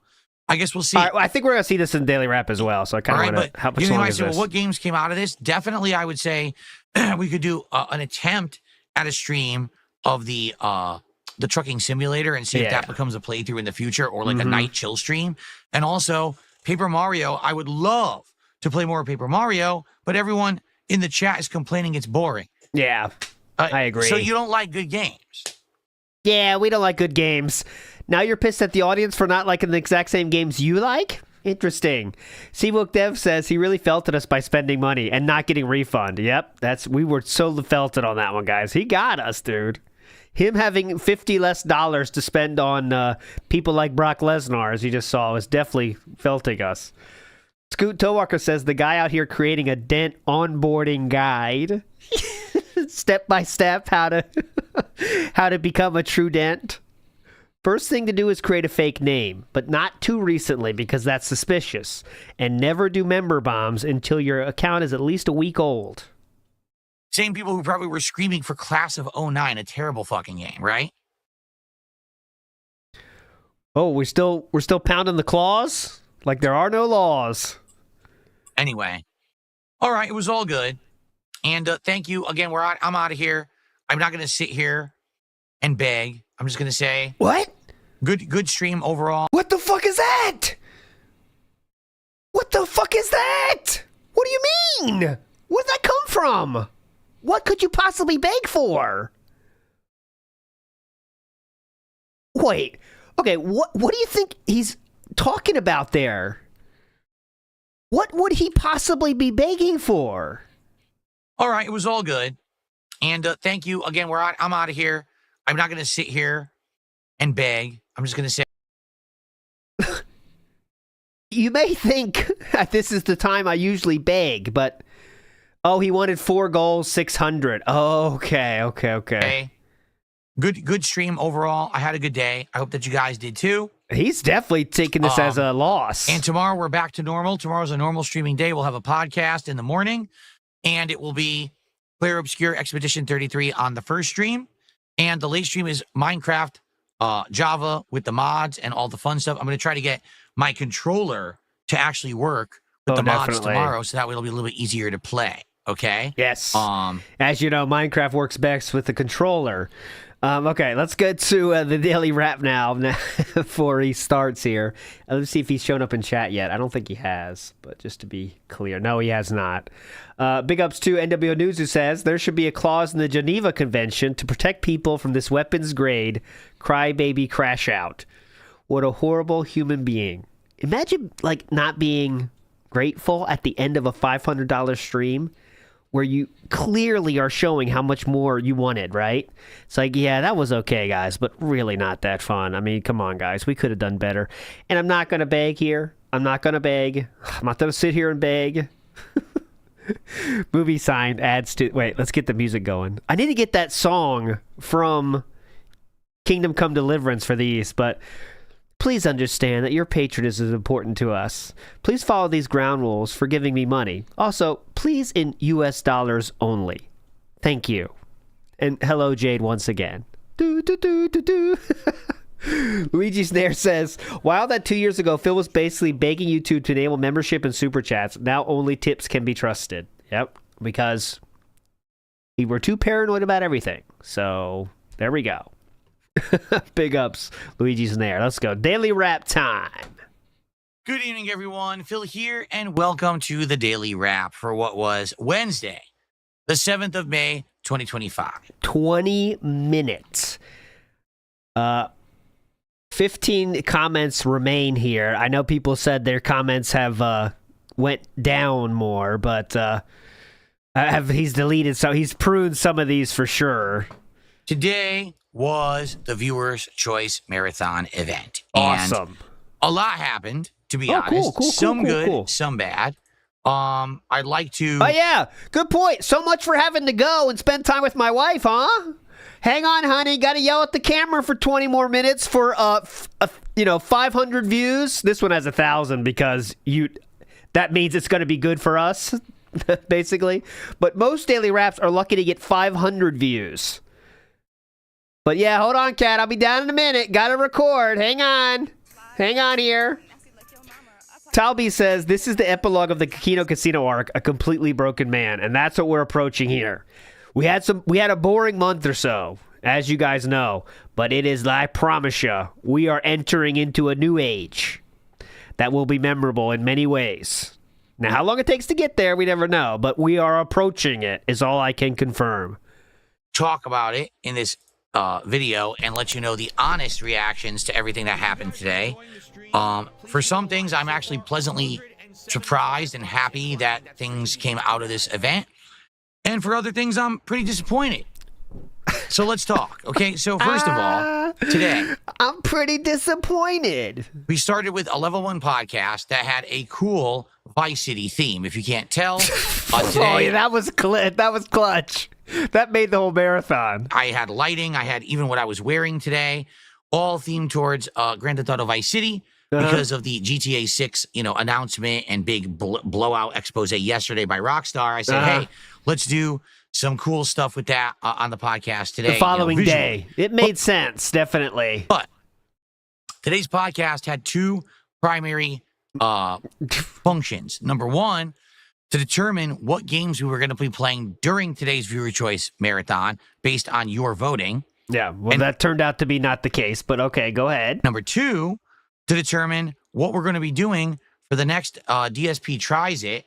I guess we'll see. All right, well, I think we're going to see this in Daily Rap as well, so I kind of want to... How much you long might is say, this? well, what games came out of this? Definitely, I would say we could do an attempt at a stream of the trucking simulator and see if that becomes a playthrough in the future, or like a night chill stream. And also Paper Mario. I would love to play more Paper Mario, but everyone in the chat is complaining it's boring. Yeah, I agree. So you don't like good games? Yeah, we don't like good games. Now you're pissed at the audience for not liking the exact same games you like? Interesting. Seabook Dev says he really felted us by spending money and not getting refund. Yep, we were so felted on that one, guys. He got us, dude. Him having $50 less to spend on people like Brock Lesnar, as you just saw, was definitely felting us. Scoot Towalker says the guy out here creating a dent onboarding guide. Step by step, how to become a true dent. First thing to do is create a fake name, but not too recently because that's suspicious. And never do member bombs until your account is at least a week old. Same people who probably were screaming for Class of 09, a terrible fucking game, right? Oh, we're still pounding the claws? Like there are no laws. Anyway. All right, it was all good. And thank you. Again, I'm out of here. I'm not going to sit here and beg. I'm just going to say... What? Good stream overall. What the fuck is that? What the fuck is that? What do you mean? Where did that come from? What could you possibly beg for? Wait. Okay, what do you think he's talking about there? What would he possibly be begging for? All right, it was all good. And thank you. Again, I'm out of here. I'm not going to sit here and beg. I'm just going to say... you may think this is the time I usually beg, but he wanted 4 goals, 600. Oh, okay. Good stream overall. I had a good day. I hope that you guys did too. He's definitely taking this as a loss. And tomorrow we're back to normal. Tomorrow's a normal streaming day. We'll have a podcast in the morning, and it will be Player Obscure Expedition 33 on the first stream. And the late stream is Minecraft, Java with the mods and all the fun stuff. I'm going to try to get my controller to actually work with the mods tomorrow, so that way it'll be a little bit easier to play. Okay? Yes. As you know, Minecraft works best with the controller. Okay, let's get to the daily wrap now before he starts here. Let's see if he's shown up in chat yet. I don't think he has, but just to be clear, no, he has not. Big ups to NWO News, who says there should be a clause in the Geneva Convention to protect people from this weapons-grade crybaby crash out. What a horrible human being. Imagine, like, not being grateful at the end of a $500 stream where you clearly are showing how much more you wanted, right? It's like, yeah, that was okay, guys, but really not that fun. I mean, come on, guys. We could have done better. And I'm not going to beg here. I'm not going to sit here and beg. Movie sign adds to... Wait, let's get the music going. I need to get that song from Kingdom Come Deliverance for these, but... Please understand that your patronage is important to us. Please follow these ground rules for giving me money. Also, please in US dollars only. Thank you. And hello, Jade, once again. Luigi Snare says, while that 2 years ago, Phil was basically begging YouTube to enable membership and super chats, now only tips can be trusted. Yep, because we were too paranoid about everything. So, there we go. Big ups, Luigi's there. Let's go. Daily Wrap time. Good evening, everyone. Phil here, and welcome to the Daily Wrap for what was Wednesday, the 7th of May, 2025. 20 minutes. 15 comments remain here. I know people said their comments have went down more, but he's deleted, so he's pruned some of these for sure. Today was the Viewers' Choice Marathon event. Awesome. And a lot happened, to be honest. Cool, some good, some bad. I'd like to... Oh, yeah. Good point. So much for having to go and spend time with my wife, huh? Hang on, honey. Got to yell at the camera for 20 more minutes for, 500 views. This one has 1,000 because that means it's going to be good for us, basically. But most daily wraps are lucky to get 500 views. But yeah, hold on, Kat. I'll be down in a minute. Gotta record. Hang on. Hang on here. Talby says, this is the epilogue of the Kino Casino arc, a completely broken man. And that's what we're approaching here. We had a boring month or so, as you guys know. But it is, I promise you, we are entering into a new age that will be memorable in many ways. Now, how long it takes to get there, we never know. But we are approaching it, is all I can confirm. Talk about it in this video and let you know the honest reactions to everything that happened today. For some things, I'm actually pleasantly surprised and happy that things came out of this event. And for other things, I'm pretty disappointed. So let's talk. Okay, so first of all, today... I'm pretty disappointed. We started with a level 1 podcast that had a cool Vice City theme. If you can't tell, today... Oh, yeah, that was clutch. That made the whole marathon. I had lighting. I had even what I was wearing today, all themed towards Grand Theft Auto Vice City because of the GTA 6, announcement and big blowout expose yesterday by Rockstar. I said, hey, let's do some cool stuff with that on the podcast today. The following day. It made sense, definitely. But today's podcast had two primary functions. Number one, to determine what games we were going to be playing during today's Viewer Choice Marathon based on your voting. Yeah, well, that turned out to be not the case, but okay, go ahead. Number two, to determine what we're going to be doing for the next DSP Tries It,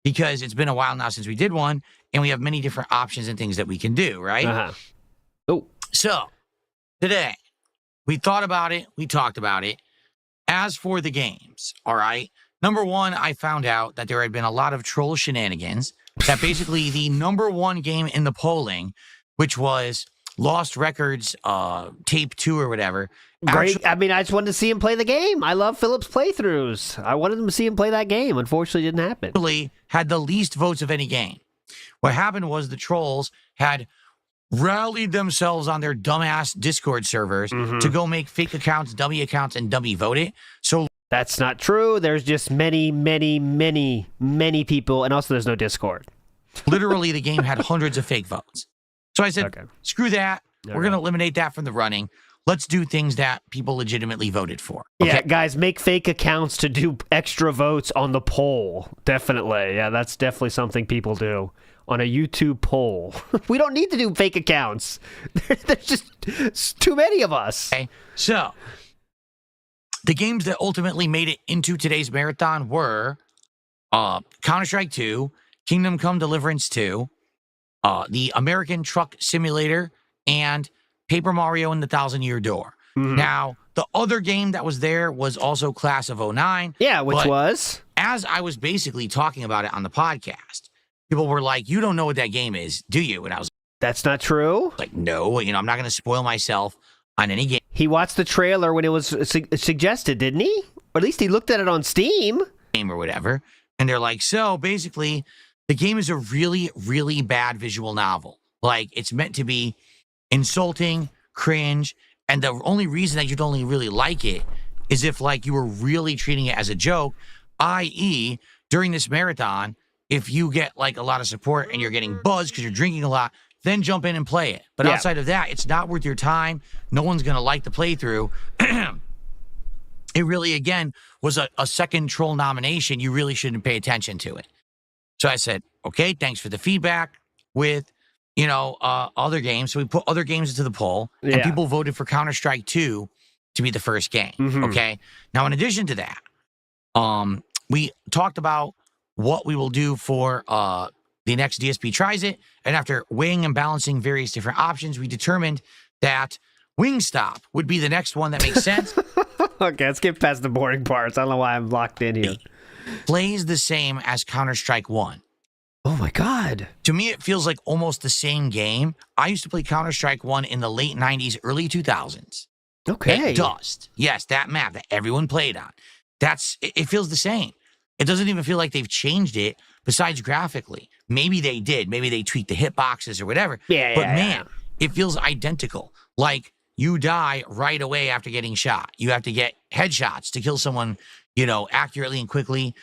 because it's been a while now since we did one, and we have many different options and things that we can do, right? Oh. So, today, we thought about it, we talked about it. As for the games, all right? Number one, I found out that there had been a lot of troll shenanigans, that basically the number one game in the polling, which was Lost Records tape 2 or whatever. Great. I mean, I just wanted to see him play the game. I love Philip's playthroughs. I wanted to see him play that game. Unfortunately, it didn't happen. Actually had the least votes of any game. What happened was the trolls had rallied themselves on their dumbass Discord servers to go make fake accounts, dummy accounts, and dummy vote it. So That's not true. There's just many, many, many, many people, and also there's no Discord. literally the game had hundreds of fake votes. So I said, screw that. We're going to eliminate that from the running. Let's do things that people legitimately voted for. Okay? Yeah, guys, make fake accounts to do extra votes on the poll. Definitely. Yeah, that's definitely something people do on a YouTube poll. We don't need to do fake accounts. There's just too many of us. Okay, so the games that ultimately made it into today's marathon were Counter-Strike 2, Kingdom Come Deliverance 2, the American Truck Simulator, and Paper Mario and the Thousand Year Door. Now, the other game that was there was also Class of 09. Yeah, which was? As I was basically talking about it on the podcast, people were like, you don't know what that game is, do you? And I was That's not true. like, no, I'm not going to spoil myself on any game. He watched the trailer when it was suggested, didn't he? Or at least he looked at it on Steam. Or whatever. And they're like, so basically, the game is a really, really bad visual novel. Like, it's meant to be insulting, cringe, and the only reason that you'd only really like it is if, like, you were really treating it as a joke, i.e., during this marathon, if you get, like, a lot of support and you're getting buzzed because you're drinking a lot, then jump in and play it. But outside of that, it's not worth your time. No one's going to like the playthrough. It really, again, was a second troll nomination. You really shouldn't pay attention to it. So I said, okay, thanks for the feedback with, other games. So we put other games into the poll, and people voted for Counter-Strike 2 to be the first game, okay? Now, in addition to that, we talked about what we will do for the next DSP Tries It, and after weighing and balancing various different options, we determined that Wingstop would be the next one that makes sense. Okay, let's get past the boring parts. I don't know why I'm locked in here. Plays the same as Counter-Strike 1. Oh my God. To me, it feels like almost the same game. I used to play Counter-Strike 1 in the late 90s, early 2000s. Okay. At Dust. Yes, that map that everyone played on. It feels the same. It doesn't even feel like they've changed it besides graphically. Maybe they did. Maybe they tweaked the hitboxes or whatever. But man, it feels identical. Like, you die right away after getting shot. You have to get headshots to kill someone, accurately and quickly.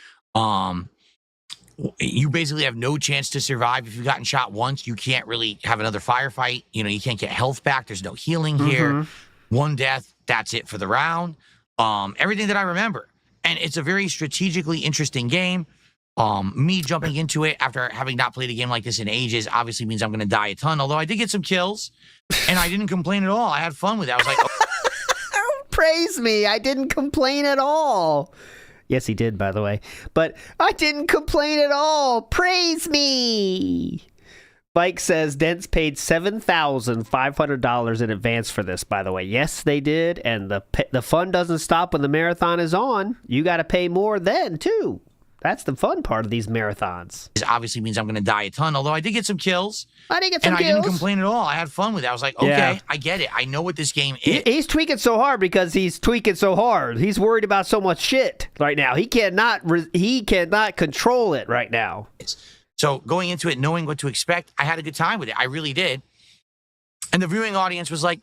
You basically have no chance to survive. If you've gotten shot once, you can't really have another firefight. You can't get health back. There's no healing here. One death, that's it for the round. Everything that I remember. And it's a very strategically interesting game. Me jumping into it after having not played a game like this in ages obviously means I'm going to die a ton. Although I did get some kills, and I didn't complain at all. I had fun with it. I was like, oh. Praise me. I didn't complain at all. Yes, he did, by the way. But I didn't complain at all. Praise me. Bike says Dents paid $7,500 in advance for this, by the way. Yes, they did. And the fun doesn't stop when the marathon is on. You got to pay more then, too. That's the fun part of these marathons. This obviously means I'm going to die a ton, although I did get some kills. I did get some kills. And I didn't complain at all. I had fun with it. I was like, okay, I get it. I know what this game is. He's tweaking so hard because he's tweaking so hard. He's worried about so much shit right now. He cannot control it right now. So going into it, knowing what to expect, I had a good time with it. I really did. And the viewing audience was like,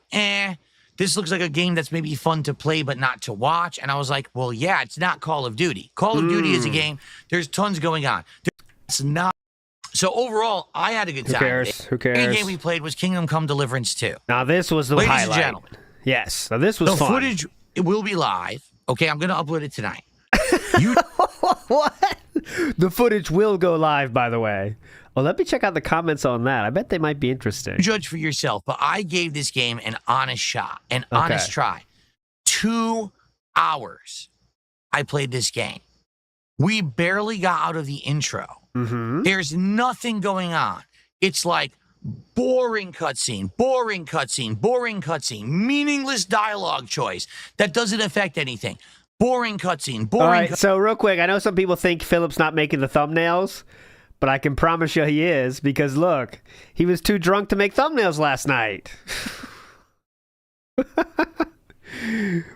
this looks like a game that's maybe fun to play but not to watch. And I was like, well, yeah, it's not Call of Duty. Call of Duty is a game. There's tons going on. It's not. So overall, I had a good time. Who cares? The game we played was Kingdom Come Deliverance 2. Now, this was the highlight. Ladies and gentlemen. Yes. Now, this was fun. The footage will be live. Okay, I'm going to upload it tonight. What? The footage will go live, by the way. Well, let me check out the comments on that. I bet they might be interesting. Judge for yourself, but I gave this game an honest shot, an honest try. 2 hours I played this game. We barely got out of the intro. There's nothing going on. It's like boring cutscene, boring cutscene, boring cutscene, meaningless dialogue choice that doesn't affect anything. Boring cutscene, boring. All right, so real quick, I know some people think Philip's not making the thumbnails, but but I can promise you he is, because look, he was too drunk to make thumbnails last night.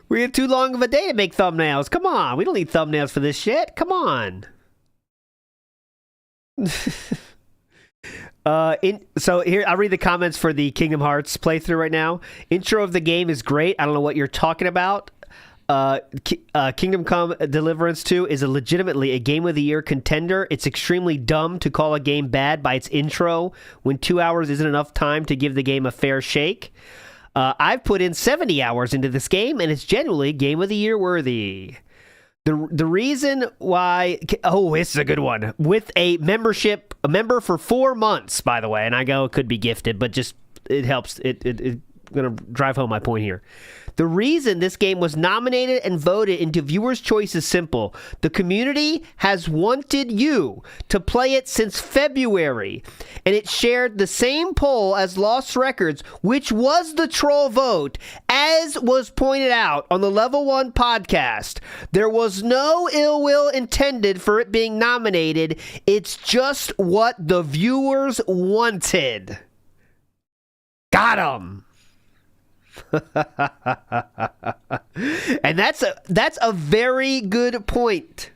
We had too long of a day to make thumbnails. Come on, we don't need thumbnails for this shit. Come on. So here, I'll read the comments for the Kingdom Hearts playthrough right now. Intro of the game is great. I don't know what you're talking about. Kingdom Come Deliverance 2 is legitimately a Game of the Year contender. It's extremely dumb to call a game bad by its intro when 2 hours isn't enough time to give the game a fair shake. I've put in 70 hours into this game, and it's genuinely Game of the Year worthy. The reason why... Oh, this is a good one. With a member for 4 months, by the way, and I go, it could be gifted, but just, it helps. It going to drive home my point here. The reason this game was nominated and voted into viewers' choice is simple. The community has wanted you to play it since February, and it shared the same poll as Lost Records, which was the troll vote. As was pointed out on the Level 1 podcast, there was no ill will intended for it being nominated. It's just what the viewers wanted. Got 'em. And that's a very good point,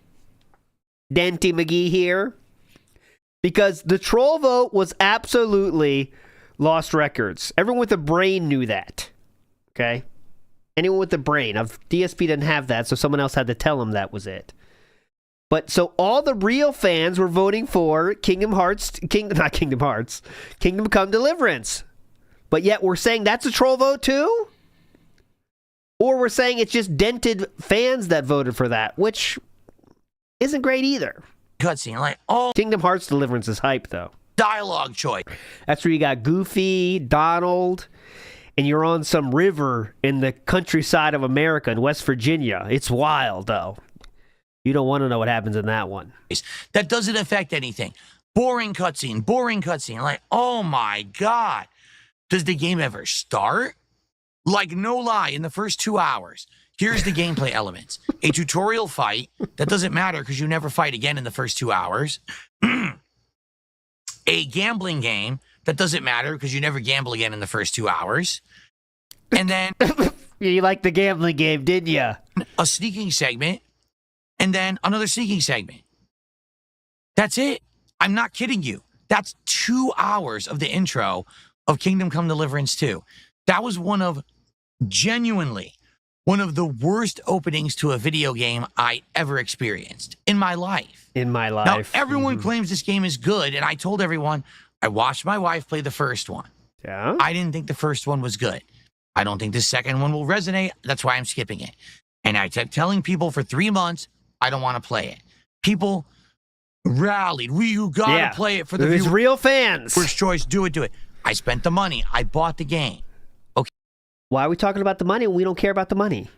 Denty McGee here, because the troll vote was absolutely Lost Records. Everyone with a brain knew that. Okay, anyone with a brain. DSP didn't have that, so someone else had to tell him that was it. But so all the real fans were voting for Kingdom Come Deliverance. But yet we're saying that's a troll vote too? Or we're saying it's just dented fans that voted for that, which isn't great either. Cutscene, like, oh. Kingdom Hearts Deliverance is hype, though. Dialogue choice. That's where you got Goofy, Donald, and you're on some river in the countryside of America in West Virginia. It's wild, though. You don't want to know what happens in that one. That doesn't affect anything. Boring cutscene. Like, oh my God. Does the game ever start? Like, no lie, in the first 2 hours, here's the gameplay elements. A tutorial fight, that doesn't matter because you never fight again in the first 2 hours. A gambling game, that doesn't matter because you never gamble again in the first 2 hours. And then... You liked the gambling game, didn't you? A sneaking segment, and then another sneaking segment. That's it. I'm not kidding you. That's 2 hours of the intro of Kingdom Come Deliverance 2. That was genuinely one of the worst openings to a video game I ever experienced in my life. Now, everyone claims this game is good, and I told everyone, I watched my wife play the first one. Yeah? I didn't think the first one was good. I don't think the second one will resonate. That's why I'm skipping it. And I kept telling people for 3 months, I don't want to play it. People rallied. You gotta play it for the viewers. Real fans. First choice, do it. I spent the money. I bought the game. Okay. Why are we talking about the money when we don't care about the money?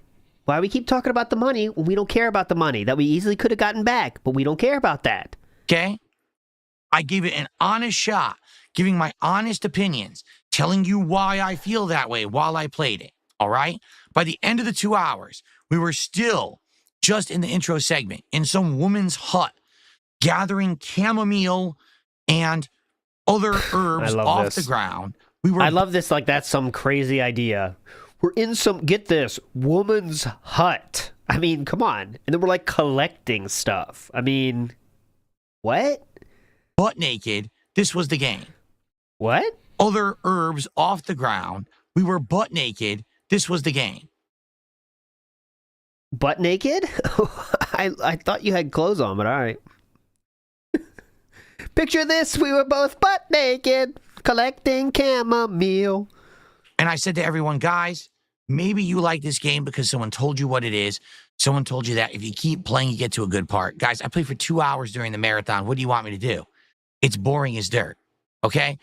Why do we keep talking about the money when we don't care about the money that we easily could have gotten back, but we don't care about that? Okay? I gave it an honest shot, giving my honest opinions, telling you why I feel that way while I played it. All right? By the end of the 2 hours, we were still just in the intro segment in some woman's hut, gathering chamomile and other herbs off the ground. I love this, like that's some crazy idea. We're in some, get this, woman's hut. I mean, come on. And then we're like collecting stuff. I mean, what? Butt naked. This was the game. What? Other herbs off the ground. We were butt naked. This was the game. Butt naked? I thought you had clothes on, but all right. Picture this, we were both butt naked, collecting chamomile. And I said to everyone, guys, maybe you like this game because someone told you what it is. Someone told you that if you keep playing, you get to a good part. Guys, I played for 2 hours during the marathon. What do you want me to do? It's boring as dirt, okay?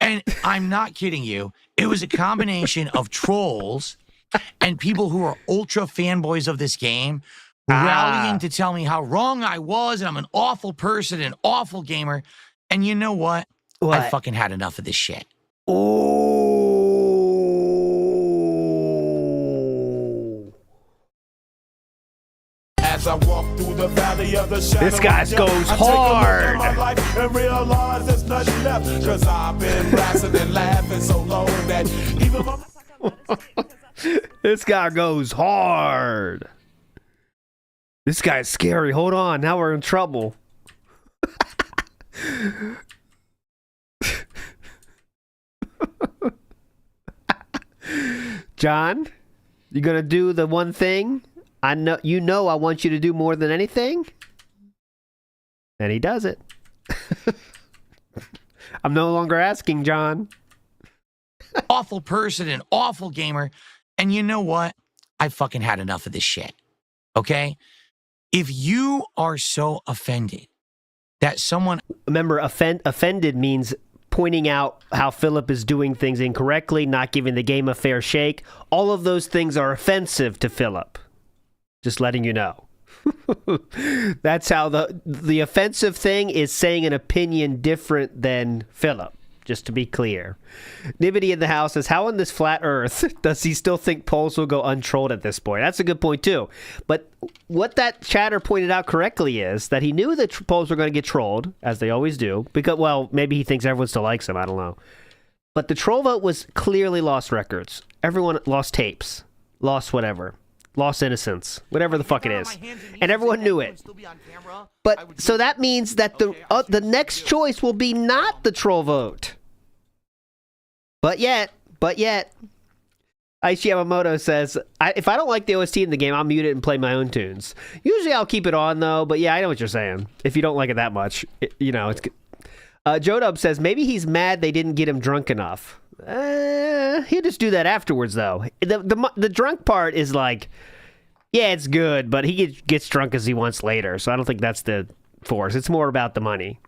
And I'm not kidding you. It was a combination of trolls and people who are ultra fanboys of this game rallying to tell me how wrong I was and I'm an awful person, an awful gamer. And you know what? I fucking had enough of this shit. As I walk through the valley of the shadow, This guy goes hard. I take a look at my life and realize there's nothing left. Cause I've been laughing and laughing so long that even my... This guy goes hard. This guy's scary. Hold on. Now we're in trouble. John, you gonna do the one thing I know I want you to do more than anything? And he does it. I'm no longer asking, John. Awful person, an awful gamer. And you know what? I fucking had enough of this shit. Okay? If you are so offended that someone... Remember, offended means pointing out how Philip is doing things incorrectly, not giving the game a fair shake. All of those things are offensive to Philip. Just letting you know. That's how the offensive thing is saying an opinion different than Philip. Just to be clear. Nibbity in the house says, how on this flat earth does he still think polls will go untrolled at this point? That's a good point, too. But what that chatter pointed out correctly is that he knew that polls were going to get trolled, as they always do. Because, well, maybe he thinks everyone still likes him. I don't know. But the troll vote was clearly lost records. Everyone lost tapes. Lost whatever. Lost innocence. Whatever the fuck it is. And everyone knew it. But, so that means that the next choice will be not the troll vote. But yet, Aichi Yamamoto says, if I don't like the OST in the game, I'll mute it and play my own tunes. Usually I'll keep it on, though, but yeah, I know what you're saying. If you don't like it that much, it's good. Jodub says, maybe he's mad they didn't get him drunk enough. He'll just do that afterwards, though. The drunk part is like, yeah, it's good, but he gets drunk as he wants later, so I don't think that's the force. It's more about the money.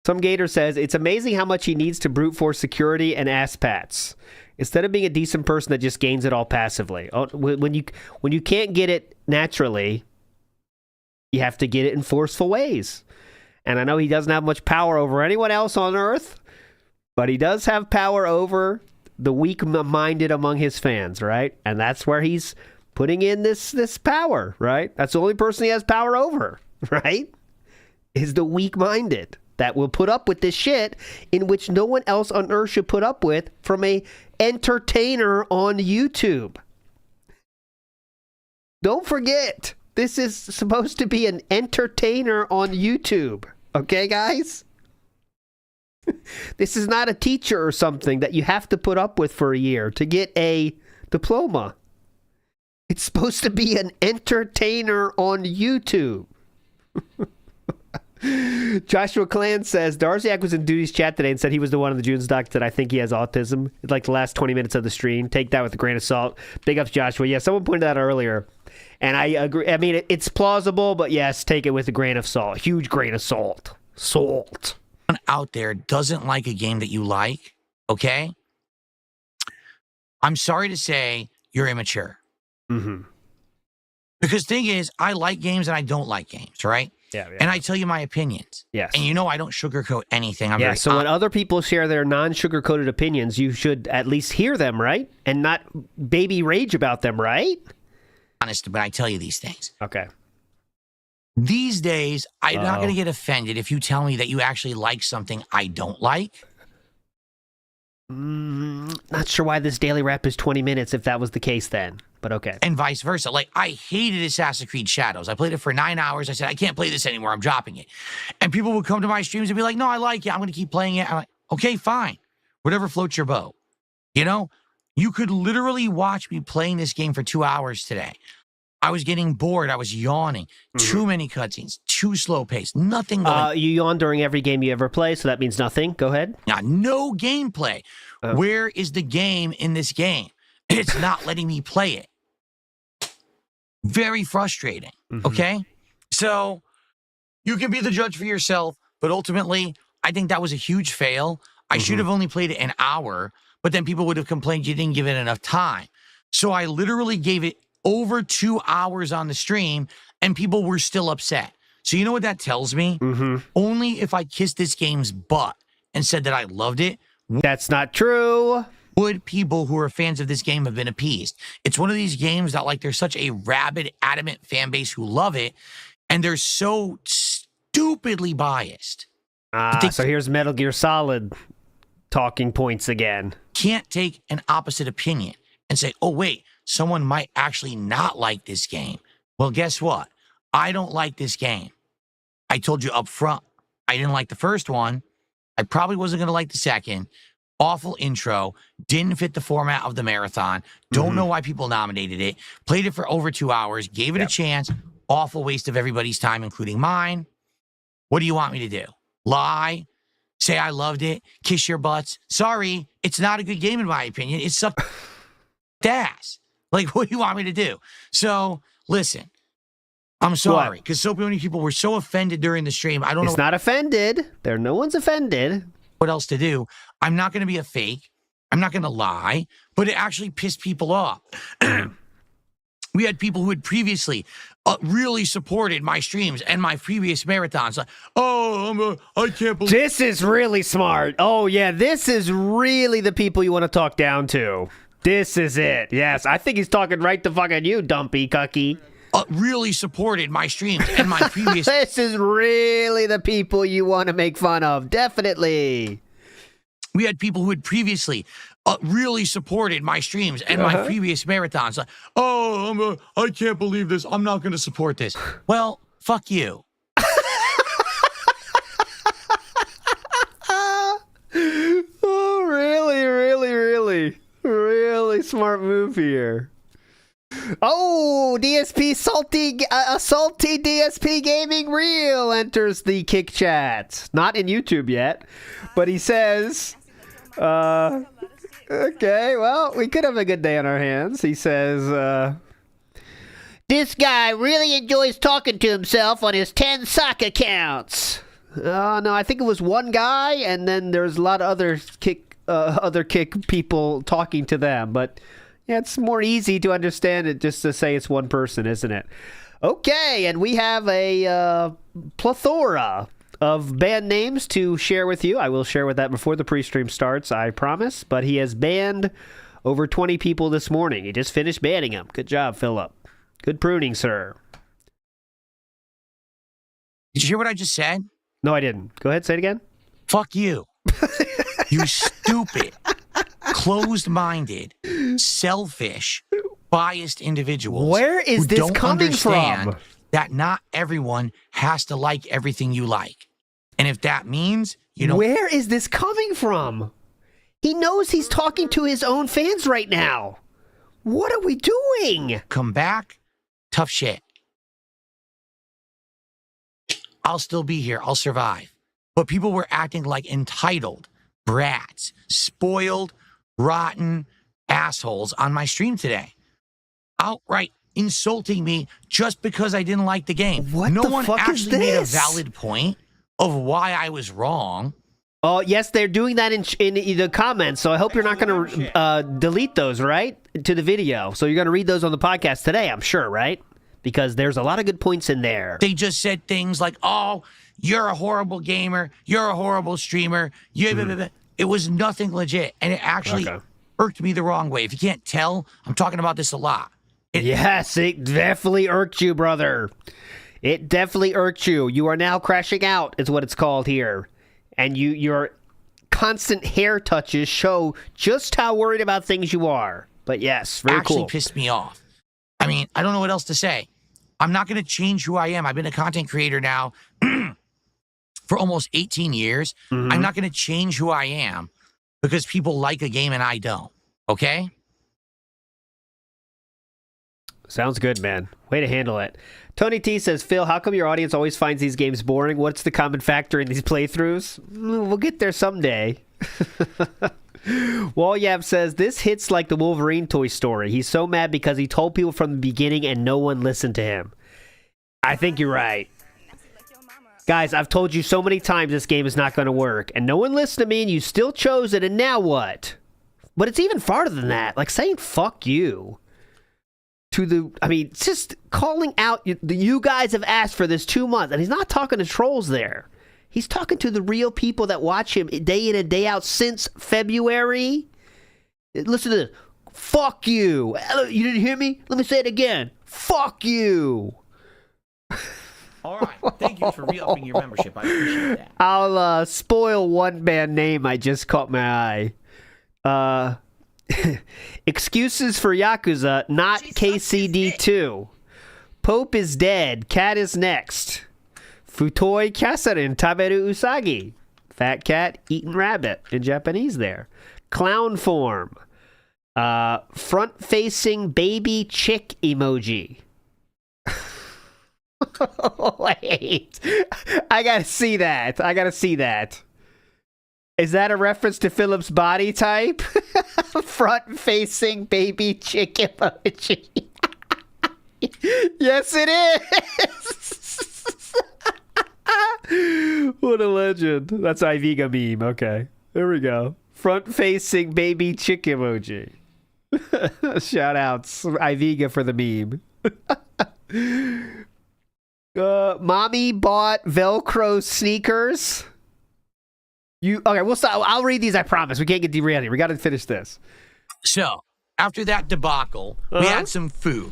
Some Gator says, it's amazing how much he needs to brute force security and ass pats. Instead of being a decent person that just gains it all passively. When you can't get it naturally, you have to get it in forceful ways. And I know he doesn't have much power over anyone else on Earth, but he does have power over the weak-minded among his fans, right? And that's where he's putting in this power, right? That's the only person he has power over, right? Is the weak-minded that will put up with this shit in which no one else on Earth should put up with from a entertainer on YouTube. Don't forget, this is supposed to be an entertainer on YouTube. Okay, guys? This is not a teacher or something that you have to put up with for a year to get a diploma. It's supposed to be an entertainer on YouTube. Joshua Clan says, Darziak was in Duty's chat today and said he was the one in the June's doc that I think he has autism. Like the last 20 minutes of the stream. Take that with a grain of salt. Big ups, Joshua. Yeah, someone pointed that out earlier. And I agree. I mean, it's plausible, but yes, take it with a grain of salt. Huge grain of salt. Salt. Out there doesn't like a game that you like, okay? I'm sorry to say you're immature. Mm-hmm. Because thing is, I like games and I don't like games, right? Yeah. And I tell you my opinions. Yes. And you know I don't sugarcoat anything. I'm very so when other people share their non-sugar-coated opinions, you should at least hear them, right? And not baby rage about them, right? Honest, but I tell you these things. Okay. These days, I'm not going to get offended if you tell me that you actually like something I don't like. Not sure why this daily rap is 20 minutes if that was the case then, but okay. And vice versa. Like, I hated Assassin's Creed Shadows. I played it for 9 hours. I said, I can't play this anymore. I'm dropping it. And people would come to my streams and be like, no, I like it. I'm going to keep playing it. I'm like, okay, fine. Whatever floats your boat. You know, you could literally watch me playing this game for 2 hours today. I was getting bored. I was yawning. Too many cutscenes. Too slow pace. Nothing going. You yawn during every game you ever play, so that means nothing. Go ahead. No gameplay. Where is the game in this game? It's not letting me play it. Very frustrating. Okay? So, you can be the judge for yourself, but ultimately, I think that was a huge fail. I should have only played it an hour, but then people would have complained you didn't give it enough time. So, I literally gave it over 2 hours on the stream, and people were still upset. So you know what that tells me? Only if I kissed this game's butt and said that I loved it. That's not true. would people who are fans of this game have been appeased? It's one of these games that, like, there's such a rabid, adamant fan base who love it, and they're so stupidly biased. So here's Metal Gear Solid talking points again. Can't take an opposite opinion and say, oh, wait, someone might actually not like this game. Well, guess what? I don't like this game. I told you up front, I didn't like the first one. I probably wasn't going to like the second. Awful intro. Didn't fit the format of the marathon. Don't know why people nominated it. Played it for over 2 hours. Gave it a chance. Awful waste of everybody's time, including mine. What do you want me to do? Lie? Say I loved it? Kiss your butts? Sorry, it's not a good game in my opinion. It sucked ass. Like, what do you want me to do? So, listen. I'm sorry, because so many people were so offended during the stream. I don't know. It's not offended. No one's offended. What else to do? I'm not going to be a fake. I'm not going to lie, but it actually pissed people off. We had people who had previously really supported my streams and my previous marathons. Like, I can't believe this is really smart. Oh, yeah, this is really the people you want to talk down to. This is it. Yes, I think he's talking right to fucking you, dumpy cucky. Really supported my streams and my previous... This is really the people you want to make fun of. Definitely. We had people who had previously really supported my streams and my previous marathons. Like, I can't believe this. I'm not going to support this. Well, fuck you. Oh, really smart move here. Oh, DSP salty DSP gaming reel enters the kick chat. Not in YouTube yet, but he says, okay, well, we could have a good day on our hands. He says, this guy really enjoys talking to himself on his 10 sock accounts. No, I think it was one guy, and then there's a lot of other kick people talking to them, but yeah, it's more easy to understand it just to say it's one person, isn't it? Okay, and we have a plethora of band names to share with you. I will share with that before the pre-stream starts, I promise. But he has banned over 20 people this morning. He just finished banning them. Good job, Philip. Good pruning, sir. Did you hear what I just said? No, I didn't. Go ahead, say it again. Fuck you. You stupid, closed-minded, selfish, biased individuals. Where is this coming from? That not everyone has to like everything you like. And if that means, Where is this coming from? He knows he's talking to his own fans right now. What are we doing? Come back, tough shit. I'll still be here. I'll survive. But people were acting like entitled brats, spoiled, rotten assholes on my stream today. Outright insulting me just because I didn't like the game. No one actually made a valid point of why I was wrong. Oh, yes, they're doing that in the comments, so I hope you're not going to delete those, right, to the video. So you're going to read those on the podcast today, I'm sure, right? Because there's a lot of good points in there. They just said things like, oh, you're a horrible gamer, you're a horrible streamer. It was nothing legit, and it actually irked me the wrong way. If you can't tell, I'm talking about this a lot. Yes, it definitely irked you, brother. It definitely irked you. You are now crashing out, is what it's called here. And your constant hair touches show just how worried about things you are. But yes, very cool. Actually pissed me off. I mean, I don't know what else to say. I'm not going to change who I am. I've been a content creator now for almost 18 years. I'm not going to change who I am because people like a game and I don't. Okay? Sounds good, man. Way to handle it. Tony T says, Phil, how come your audience always finds these games boring? What's the common factor in these playthroughs? We'll get there someday. Walyav says, this hits like the Wolverine Toy Story. He's so mad because he told people from the beginning and no one listened to him. I think you're right. Guys, I've told you so many times this game is not going to work, and no one listened to me, and you still chose it, and now what? But it's even farther than that. Like saying, fuck you. It's just calling out, you guys have asked for this 2 months, and he's not talking to trolls there. He's talking to the real people that watch him day in and day out since February. Listen to this. Fuck you. You didn't hear me? Let me say it again. Fuck you. All right. Thank you for re-upping your membership. I appreciate that. I'll spoil one band name I just caught my eye. Excuses for Yakuza, not KCD2. Pope is dead. Cat is next. Futoi kasarin taberu usagi. Fat cat eating rabbit in Japanese there. Clown form. Front-facing baby chick emoji. Wait. I gotta see that. Is that a reference to Philip's body type? Front-facing baby chick emoji. Yes, it is. What a legend. That's Iviga meme. Okay. There we go. Front-facing baby chick emoji. Shoutouts. Iviga for the meme. Mommy bought Velcro sneakers. Okay, we'll stop. I'll read these, I promise. We can't get derailed here. We got to finish this. So, after that debacle, we had some food.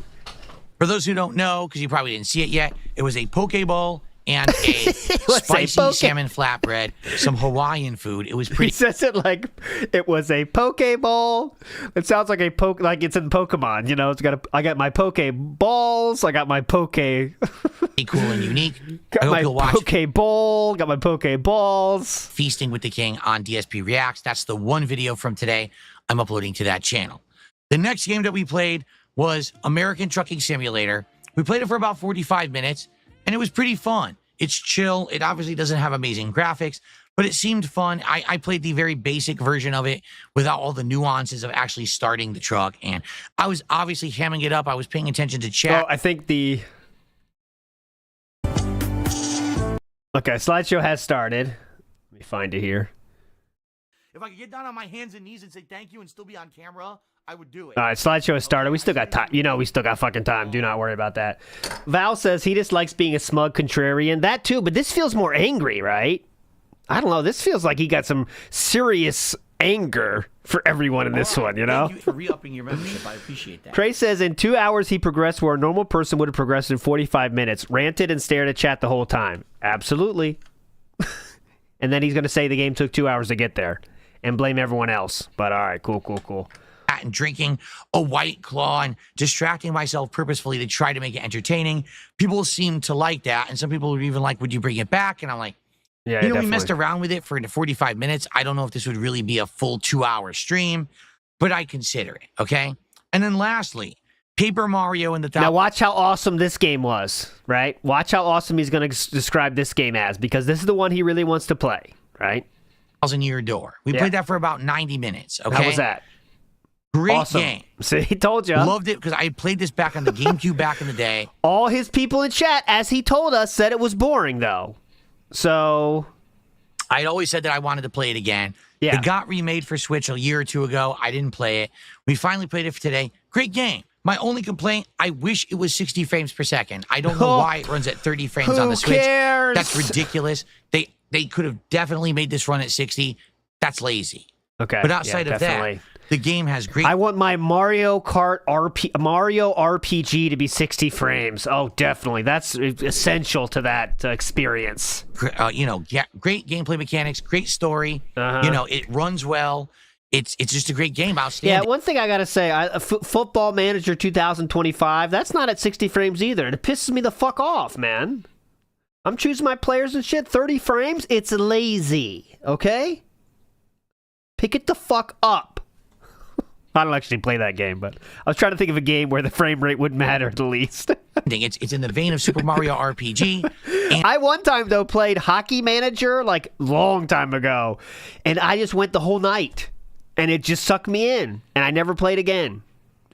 For those who don't know, because you probably didn't see it yet, it was a poke bowl and a spicy salmon flatbread, some Hawaiian food. It was pretty. He says it like it was a poke bowl. It sounds like like it's in Pokemon. You know, I got my poke balls. I got my poke. Cool and unique. Got my poke bowl. Got my poke balls. Feasting with the King on DSP Reacts. That's the one video from today I'm uploading to that channel. The next game that we played was American Trucking Simulator. We played it for about 45 minutes, and it was pretty fun. It's chill. It obviously doesn't have amazing graphics, but it seemed fun. I played the very basic version of it without all the nuances of actually starting the truck, and I was obviously hamming it up. I was paying attention to chat. Oh, I think the... Okay, slideshow has started. Let me find it here. If I could get down on my hands and knees and say thank you and still be on camera, I would do it. All right, slideshow has started. We still got time. You know, we still got fucking time. Do not worry about that. Val says he just likes being a smug contrarian. That too, but this feels more angry, right? I don't know. This feels like he got some serious anger for everyone in this one, you know? Thank you for re-upping your membership. I appreciate that. Trey says in 2 hours he progressed where a normal person would have progressed in 45 minutes. Ranted and stared at chat the whole time. Absolutely. And then he's going to say the game took 2 hours to get there and blame everyone else. But all right, cool. And drinking a White Claw and distracting myself purposefully to try to make it entertaining. People seem to like that, and some people were even like, would you bring it back? And I'm like, yeah, we definitely. messed around with it for 45 minutes. I don't know if this would really be a full 2-hour stream, but I consider it, okay? And then lastly, Paper Mario and the... Now watch how awesome this game was, right? Watch how awesome he's going to describe this game as, because this is the one he really wants to play, right? Thousand-Year Door. We played that for about 90 minutes, okay? How was that? Great awesome game. See, he told you. Loved it because I played this back on the GameCube back in the day. All his people in chat, as he told us, said it was boring, though. So... I'd always said that I wanted to play it again. Yeah. It got remade for Switch a year or two ago. I didn't play it. We finally played it for today. Great game. My only complaint, I wish it was 60 frames per second. I don't know why it runs at 30 frames on the Switch. Who cares? That's ridiculous. They could have definitely made this run at 60. That's lazy. Okay. But outside of that, the game has great... I want my Mario RPG to be 60 frames. Oh, definitely. That's essential to that experience. Great gameplay mechanics, great story. It runs well. It's just a great game. Outstanding. Yeah, one thing I got to say, Football Manager 2025, that's not at 60 frames either. And it pisses me the fuck off, man. I'm choosing my players and shit. 30 frames? It's lazy, okay? Pick it the fuck up. I don't actually play that game, but I was trying to think of a game where the frame rate wouldn't matter at the least. It's in the vein of Super Mario RPG. I one time, though, played Hockey Manager, like, long time ago, and I just went the whole night, and it just sucked me in, and I never played again.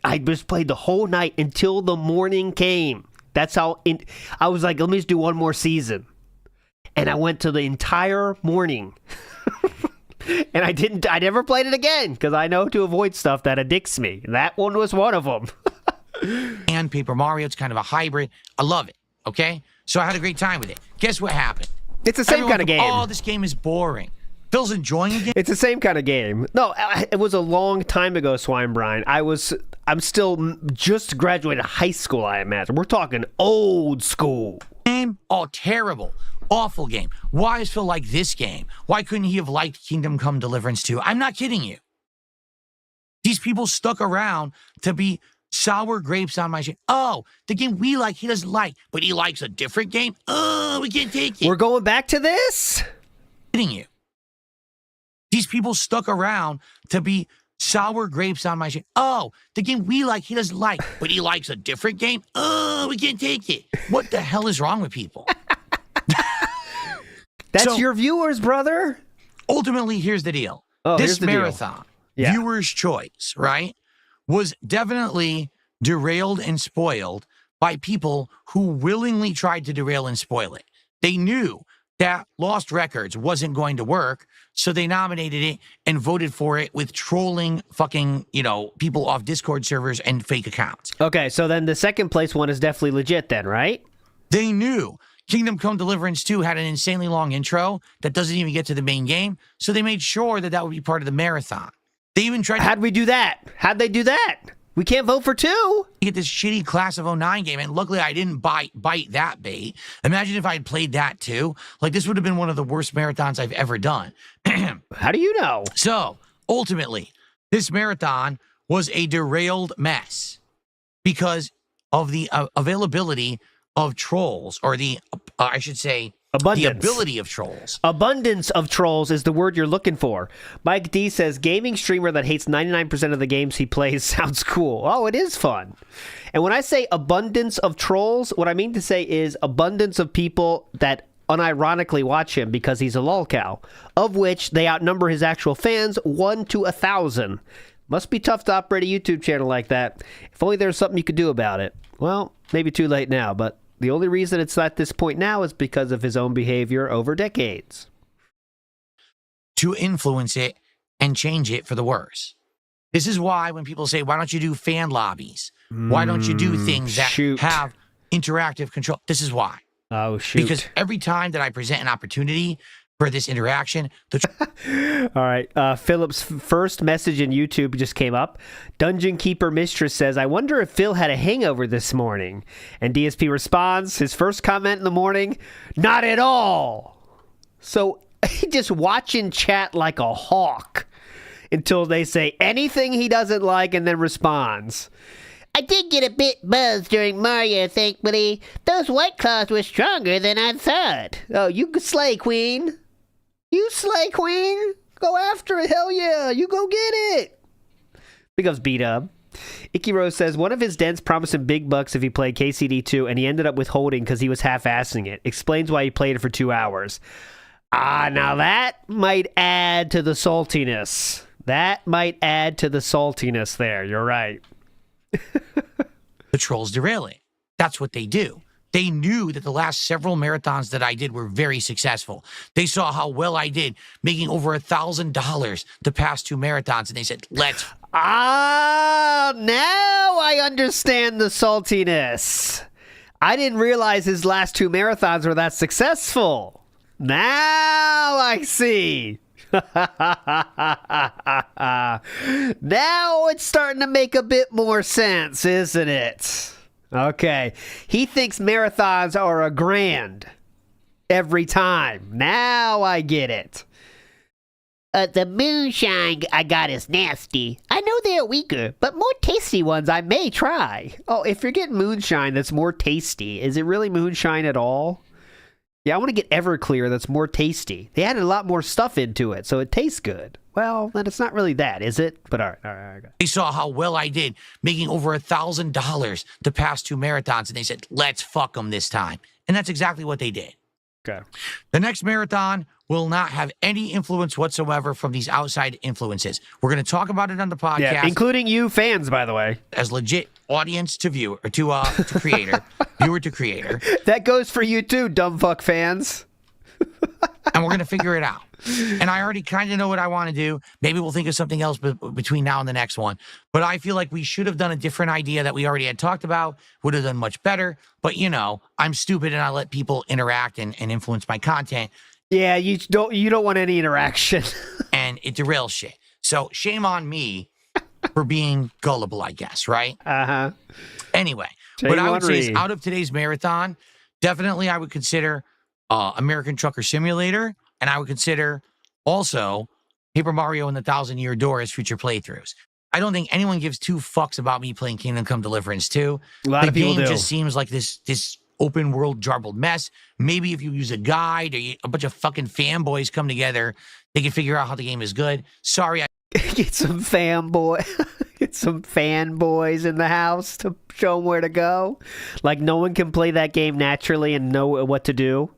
I just played the whole night until the morning came. That's how... I was like, let me just do one more season. And I went to the entire morning. And I never played it again, because I know to avoid stuff that addicts me. That one was one of them. And Paper Mario, it's kind of a hybrid. I love it, okay? So I had a great time with it. Guess what happened? It's the same kind of game. Oh, this game is boring. Phil's enjoying a game. It's the same kind of game. No, it was a long time ago, Swine Brian. I'm still just graduated high school, I imagine. We're talking old school. Game? Oh, terrible. Awful game. Why does Phil like this game? Why couldn't he have liked Kingdom Come Deliverance 2? I'm not kidding you. These people stuck around to be sour grapes on my shit. Oh, the game we like, he doesn't like, but he likes a different game? Oh, we can't take it. We're going back to this? Kidding you. These people stuck around to be sour grapes on my shit. Oh, the game we like, he doesn't like, but he likes a different game? Oh, we can't take it. What the hell is wrong with people? That's your viewers, brother. Ultimately, here's the deal. Oh, this here's the marathon, deal. viewer's choice, right, was definitely derailed and spoiled by people who willingly tried to derail and spoil it. They knew that Lost Records wasn't going to work, so they nominated it and voted for it with trolling fucking, people off Discord servers and fake accounts. Okay, so then the second place one is definitely legit then, right? They knew Kingdom Come Deliverance 2 had an insanely long intro that doesn't even get to the main game, so they made sure that would be part of the marathon. They even tried to... How'd we do that? How'd they do that? We can't vote for 2. Get this shitty Class of 09 game, and luckily I didn't bite that bait. Imagine if I had played that too. Like, this would have been one of the worst marathons I've ever done. How do you know? So, ultimately, this marathon was a derailed mess because of the availability of trolls, or I should say, abundance. The ability of trolls. Abundance of trolls is the word you're looking for. Mike D says, gaming streamer that hates 99% of the games he plays sounds cool. Oh, it is fun. And when I say abundance of trolls, what I mean to say is abundance of people that unironically watch him because he's a lolcow, of which they outnumber his actual fans 1 to 1,000. Must be tough to operate a YouTube channel like that. If only there was something you could do about it. Well, maybe too late now, but the only reason it's at this point now is because of his own behavior over decades. To influence it and change it for the worse. This is why when people say, why don't you do fan lobbies? Why don't you do things that have interactive control? This is why. Oh, shoot. Because every time that I present an opportunity for this interaction, all right. Philip's first message in YouTube just came up. Dungeon Keeper Mistress says, I wonder if Phil had a hangover this morning. And DSP responds, his first comment in the morning, not at all. So he just watching chat like a hawk until they say anything he doesn't like and then responds. I did get a bit buzzed during Mario, thankfully. Those White Claws were stronger than I thought. Oh, you slay, Queen. You slay, Queen. Go after it. Hell yeah. You go get it. Big ups, B-Dub. Icky Rose says, one of his dents promised him big bucks if he played KCD2, and he ended up withholding because he was half-assing it. Explains why he played it for 2 hours. Now that might add to the saltiness. That might add to the saltiness there. You're right. The trolls derail it. That's what they do. They knew that the last several marathons that I did were very successful. They saw how well I did, making over $1,000 the past 2 marathons, and they said, let's... now I understand the saltiness. I didn't realize his last 2 marathons were that successful. Now I see. Now it's starting to make a bit more sense, isn't it? Okay. He thinks marathons are a grand every time. Now I get it. The moonshine I got is nasty. I know they're weaker, but more tasty ones I may try. Oh, if you're getting moonshine that's more tasty, is it really moonshine at all? Yeah, I want to get Everclear that's more tasty. They added a lot more stuff into it, so it tastes good. Well, then it's not really that, is it? But all right. They saw how well I did, making over $1,000 the past 2 marathons, and they said, let's fuck them this time. And that's exactly what they did. Okay. The next marathon will not have any influence whatsoever from these outside influences. We're going to talk about it on the podcast. Yeah, including you fans, by the way. As legit audience to viewer, to creator, viewer to creator. That goes for you too, dumb fuck fans. And we're going to figure it out. And I already kind of know what I want to do. Maybe we'll think of something else between now and the next one. But I feel like we should have done a different idea that we already had talked about. Would have done much better. But, I'm stupid and I let people interact and influence my content. Yeah, you don't want any interaction. And it derails shit. So shame on me for being gullible, I guess, right? Uh-huh. Anyway, Shame what I on would say is Reed. out of today's marathon, definitely I would consider American Trucker Simulator, and I would consider also Paper Mario and the Thousand Year Door as future playthroughs. I don't think anyone gives two fucks about me playing Kingdom Come Deliverance 2. A lot of people game do. just seems like this open world jarbled mess. Maybe if you use a guide or a bunch of fucking fanboys come together, they can figure out how the game is good. Sorry, Get some get some fanboys in the house to show them where to go. Like no one can play that game naturally and know what to do.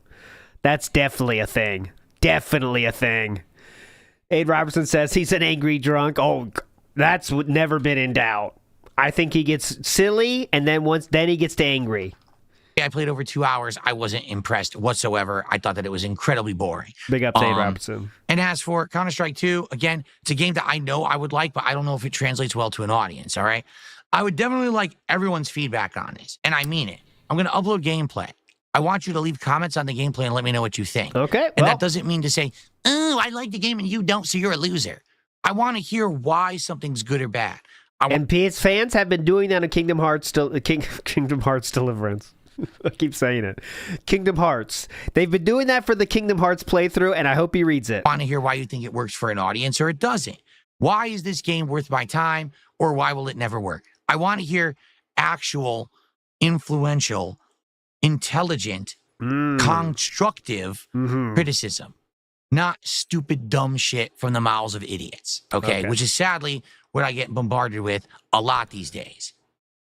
That's definitely a thing. Definitely a thing. Abe Robertson says he's an angry drunk. Oh, that's never been in doubt. I think he gets silly, and then he gets to angry. I played over 2 hours. I wasn't impressed whatsoever. I thought that it was incredibly boring. Big up to Abe Robertson. And as for Counter-Strike 2, again, it's a game that I know I would like, but I don't know if it translates well to an audience, all right? I would definitely like everyone's feedback on this, and I mean it. I'm going to upload gameplay. I want you to leave comments on the gameplay and let me know what you think. Okay, And that doesn't mean to say, oh, I like the game and you don't, so you're a loser. I want to hear why something's good or bad. And PS fans have been doing that in Kingdom Hearts Deliverance. I keep saying it. Kingdom Hearts. They've been doing that for the Kingdom Hearts playthrough, and I hope he reads it. I want to hear why you think it works for an audience or it doesn't. Why is this game worth my time, or why will it never work? I want to hear actual, influential, intelligent, constructive criticism, not stupid, dumb shit from the mouths of idiots, okay? Which is sadly what I get bombarded with a lot these days.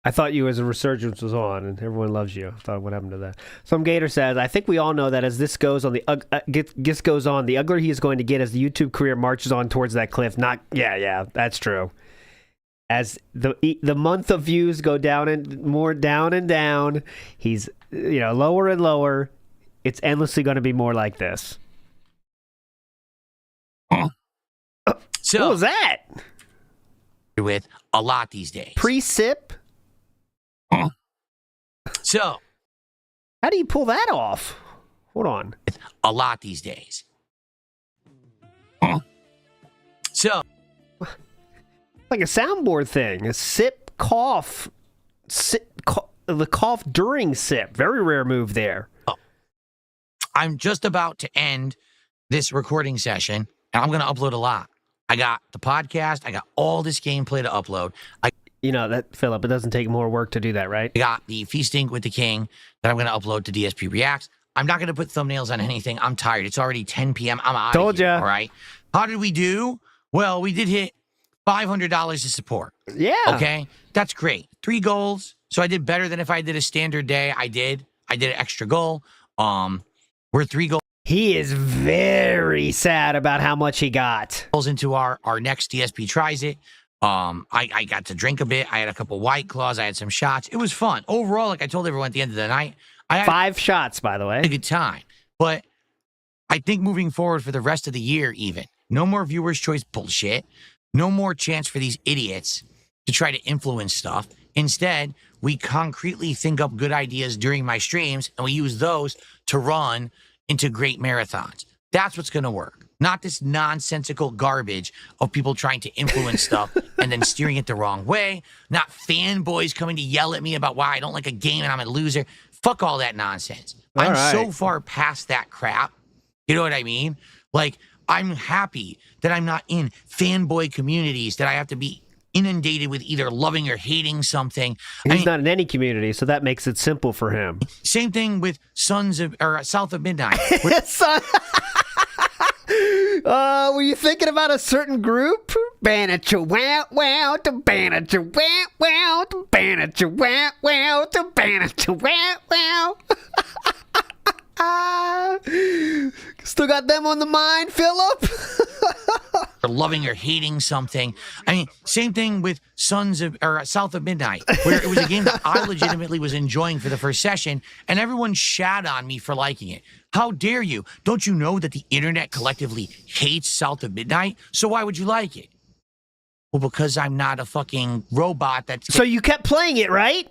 I thought you as a resurgence was on, and everyone loves you. I thought, what happened to that? Some Gator says, I think we all know that as this goes on, the uglier he is going to get as the YouTube career marches on towards that cliff. Yeah, that's true. As the month of views go down and down, he's lower and lower. It's endlessly going to be more like this. So, what was that? With a lot these days. Pre-sip? So, how do you pull that off? Hold on. A lot these days. So, like a soundboard thing. A sip, cough. The cough during sip. Very rare move there. I'm just about to end this recording session, and I'm going to upload a lot. I got the podcast. I got all this gameplay to upload. Philip, it doesn't take more work to do that, right? I got the Feasting with the King that I'm going to upload to DSP Reacts. I'm not going to put thumbnails on anything. I'm tired. It's already 10 p.m. I'm out Told of here, ya. all right? How did we do? Well, we did hit $500 to support. Yeah. Okay? That's great. 3 goals. So I did better than if I did a standard day. I did an extra goal. We're 3 goals. He is very sad about how much he got. Into our next DSP Tries It. I got to drink a bit. I had a couple White Claws. I had some shots. It was fun. Overall, like I told everyone at the end of the night, I had 5 shots, by the way. a good time. But I think moving forward for the rest of the year even, no more viewer's choice bullshit. No more chance for these idiots to try to influence stuff. Instead, we concretely think up good ideas during my streams, and we use those to run into great marathons. That's what's going to work. Not this nonsensical garbage of people trying to influence stuff and then steering it the wrong way. Not fanboys coming to yell at me about why I don't like a game and I'm a loser. Fuck all that nonsense. I'm so far past that crap. You know what I mean? Like, I'm happy that I'm not in fanboy communities that I have to be inundated with either loving or hating something. He's not in any community, so that makes it simple for him. Same thing with South of Midnight. Were you thinking about a certain group? Still got them on the mind, Philip? Or loving or hating something. I mean, same thing with South of Midnight, where it was a game that I legitimately was enjoying for the first session, and everyone shat on me for liking it. How dare you? Don't you know that the internet collectively hates South of Midnight? So why would you like it? Well, because I'm not a fucking robot that's... So you kept playing it, right?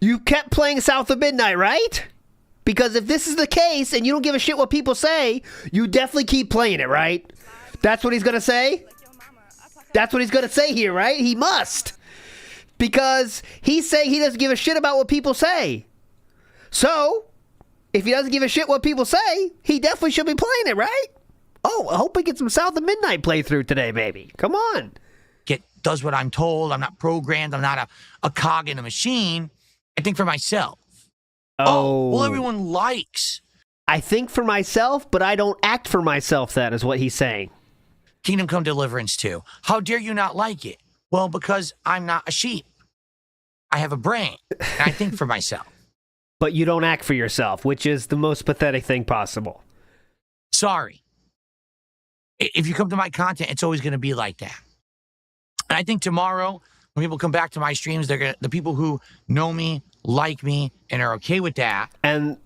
You kept playing South of Midnight, right? Because if this is the case and you don't give a shit what people say, you definitely keep playing it, right? That's what he's going to say? That's what he's going to say here, right? He must. Because he's saying he doesn't give a shit about what people say. So, if he doesn't give a shit what people say, he definitely should be playing it, right? Oh, I hope we get some South of Midnight playthrough today, maybe. Come on. Does what I'm told. I'm not programmed. I'm not a cog in a machine. I think for myself. Oh, well, everyone likes. I think for myself, but I don't act for myself, that is what he's saying. Kingdom Come Deliverance 2. How dare you not like it? Well, because I'm not a sheep. I have a brain, and I think for myself. But you don't act for yourself, which is the most pathetic thing possible. Sorry. If you come to my content, it's always going to be like that. And I think tomorrow, when people come back to my streams, the people who know me, like me, and are okay with that. And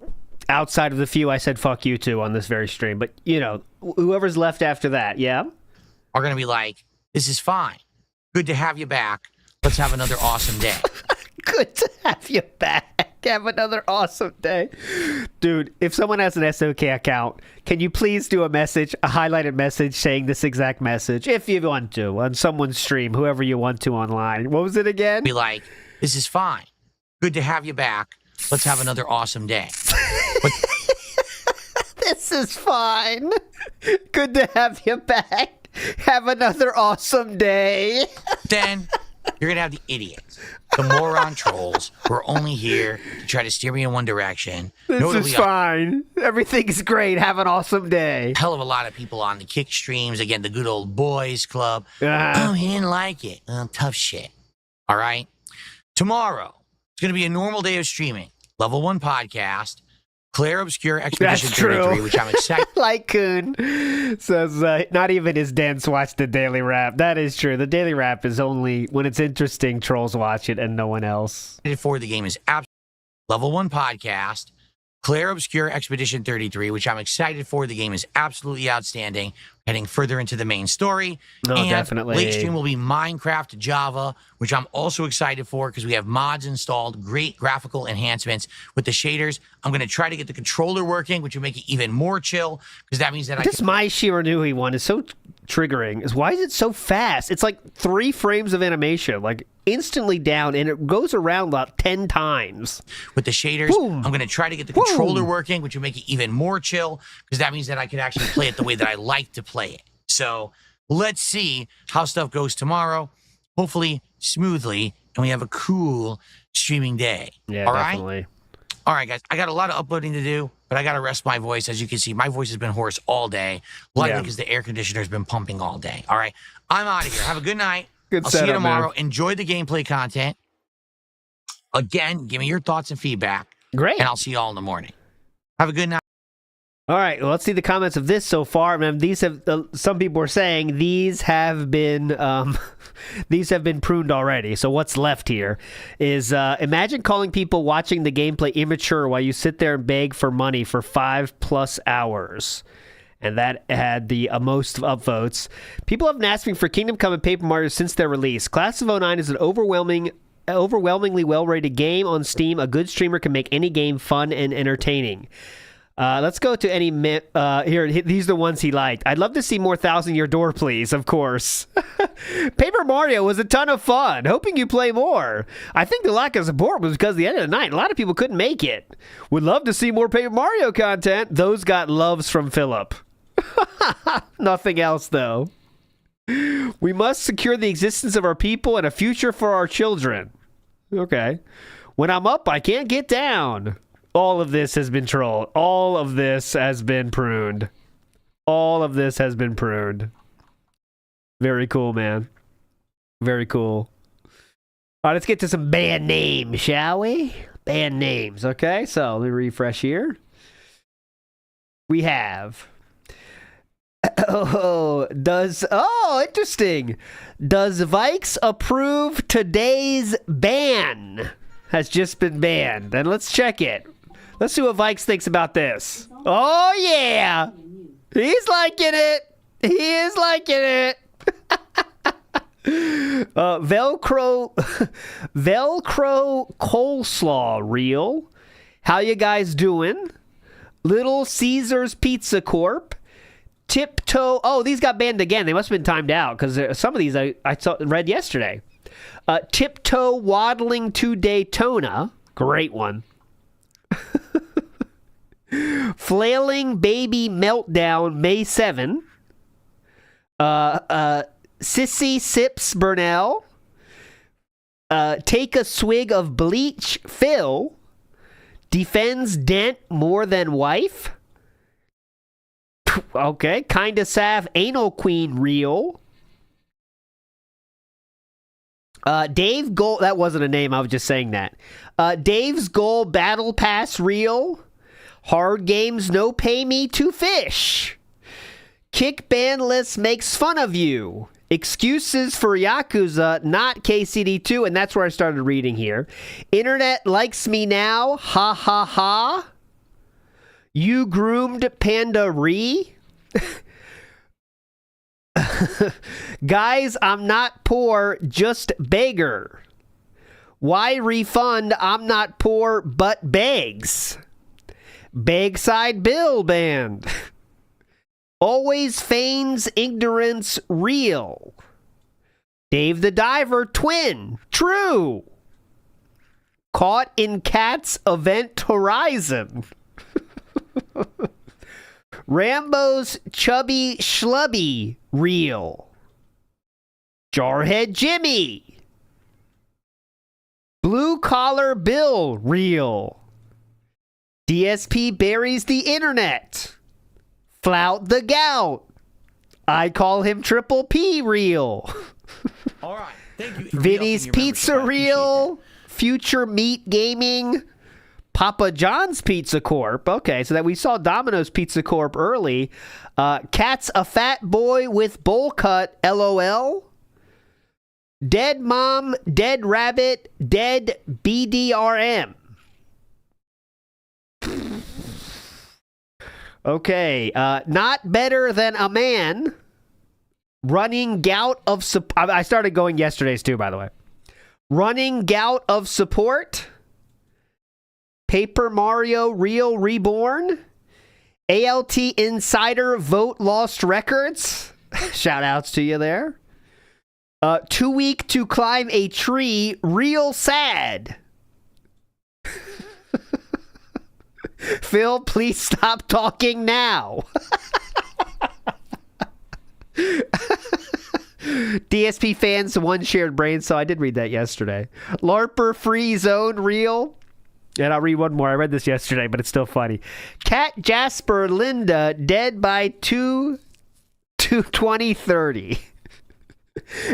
outside of the few I said fuck you to on this very stream, but you know, whoever's left after that, yeah? Are going to be like, this is fine. Good to have you back. Let's have another awesome day. Good to have you back. Have another awesome day. Dude, if someone has an SOK account, can you please do a highlighted message saying this exact message, if you want to, on someone's stream, whoever you want to online. What was it again? Be like, this is fine. Good to have you back. Let's have another awesome day. This is fine. Good to have you back. Have another awesome day. Then you're going to have the idiots, the moron trolls who are only here to try to steer me in one direction. This is fine. Everything's great. Have an awesome day. Hell of a lot of people on the kick streams. Again, the good old boys club. Oh, he didn't like it. Tough shit. All right. Tomorrow, it's going to be a normal day of streaming. Level 1 podcast. Claire Obscure Expedition 33, which I'm excited. Like Coon says, not even his dents watch the Daily Rap. That is true. The Daily Rap is only when it's interesting, trolls watch it and no one else. For the game is Level 1 podcast. Claire Obscure Expedition 33, which I'm excited for. The game is absolutely outstanding. Heading further into the main story. No, and definitely. Late stream will be Minecraft Java, which I'm also excited for because we have mods installed, great graphical enhancements with the shaders. I'm going to try to get the controller working, which will make it even more chill because that means that This My Shiranui one is so triggering. Why is it so fast? It's like 3 frames of animation, like instantly down, and it goes around about 10 times. With the shaders, Boom. I'm going to try to get the controller working, which will make it even more chill because that means that I can actually play it the way that I like to play it. So let's see how stuff goes tomorrow. Hopefully smoothly, and we have a cool streaming day. Yeah, all definitely. Right? All right, guys. I got a lot of uploading to do, but I got to rest my voice. As you can see, my voice has been hoarse all day, likely because the air conditioner has been pumping all day. All right, I'm out of here. Have a good night. I'll see you tomorrow. Man. Enjoy the gameplay content. Again, give me your thoughts and feedback. Great. And I'll see you all in the morning. Have a good night. All right, well, let's see the comments of this so far. I mean, these have some people are saying these have been pruned already. So what's left here is imagine calling people watching the gameplay immature while you sit there and beg for money for 5+ hours. And that had the most upvotes. People have been asking for Kingdom Come and Paper Mario since their release. Class of 09 is an overwhelmingly well-rated game on Steam. A good streamer can make any game fun and entertaining. Let's go to any here. These are the ones he liked. I'd love to see more 1,000-Year Door, please. Of course. Paper Mario was a ton of fun. Hoping you play more. I think the lack of support was because at the end of the night, a lot of people couldn't make it. Would love to see more Paper Mario content. Those got loves from Philip. Nothing else, though. We must secure the existence of our people and a future for our children. Okay. When I'm up, I can't get down. All of this has been trolled. All of this has been pruned. All of this has been pruned. Very cool, man. Very cool. All right, let's get to some band names, shall we? Band names, okay? So let me refresh here. We have... interesting. Does Vikes approve today's ban? Has just been banned. And let's check it. Let's see what Vikes thinks about this. Oh, yeah. He's liking it. He is liking it. Velcro coleslaw reel. How you guys doing? Little Caesars Pizza Corp. Tiptoe. Oh, these got banned again. They must have been timed out because some of these I read yesterday. Tiptoe Waddling to Daytona. Great one. Flailing Baby Meltdown May 7. Sissy Sips Burnell. Take a Swig of Bleach Phil. Defends Dent More Than Wife. Okay. Kinda Sav Anal Queen Real. Dave Goal. That wasn't a name. I was just saying that. Dave's Goal Battle Pass Real. Hard Games No Pay Me to Fish. Kick Bandless Makes Fun of You. Excuses for Yakuza, not KCD2, and that's where I started reading here. Internet Likes Me Now, ha ha ha. You Groomed Panda Re. Guys, I'm not poor, just beggar. Why refund? I'm not poor, but begs. Begside Bill Band. Always feigns ignorance real. Dave the Diver twin. True. Caught in Cat's Event Horizon. Rambo's Chubby Schlubby real. Jarhead Jimmy. Blue Collar Bill real. DSP buries the internet. Flout the Gout. I call him Triple P real. All right. Thank you. Vinny's Pizza real. Future Meat Gaming. Papa John's Pizza Corp. Okay, so that we saw Domino's Pizza Corp early. Cat's a fat boy with bowl cut. LOL. Dead Mom, Dead Rabbit, Dead BDRM. Okay, not better than a man. Running gout of support. I started going yesterday's too, by the way. Running gout of support. Paper Mario Real Reborn. ALT Insider Vote Lost Records. Shoutouts to you there. Too weak to climb a tree. Real sad. Phil, please stop talking now. DSP fans, one shared brain, so I did read that yesterday. LARPer Free Zone Real. And I'll read one more. I read this yesterday, but it's still funny. Cat Jasper Linda dead by 2030.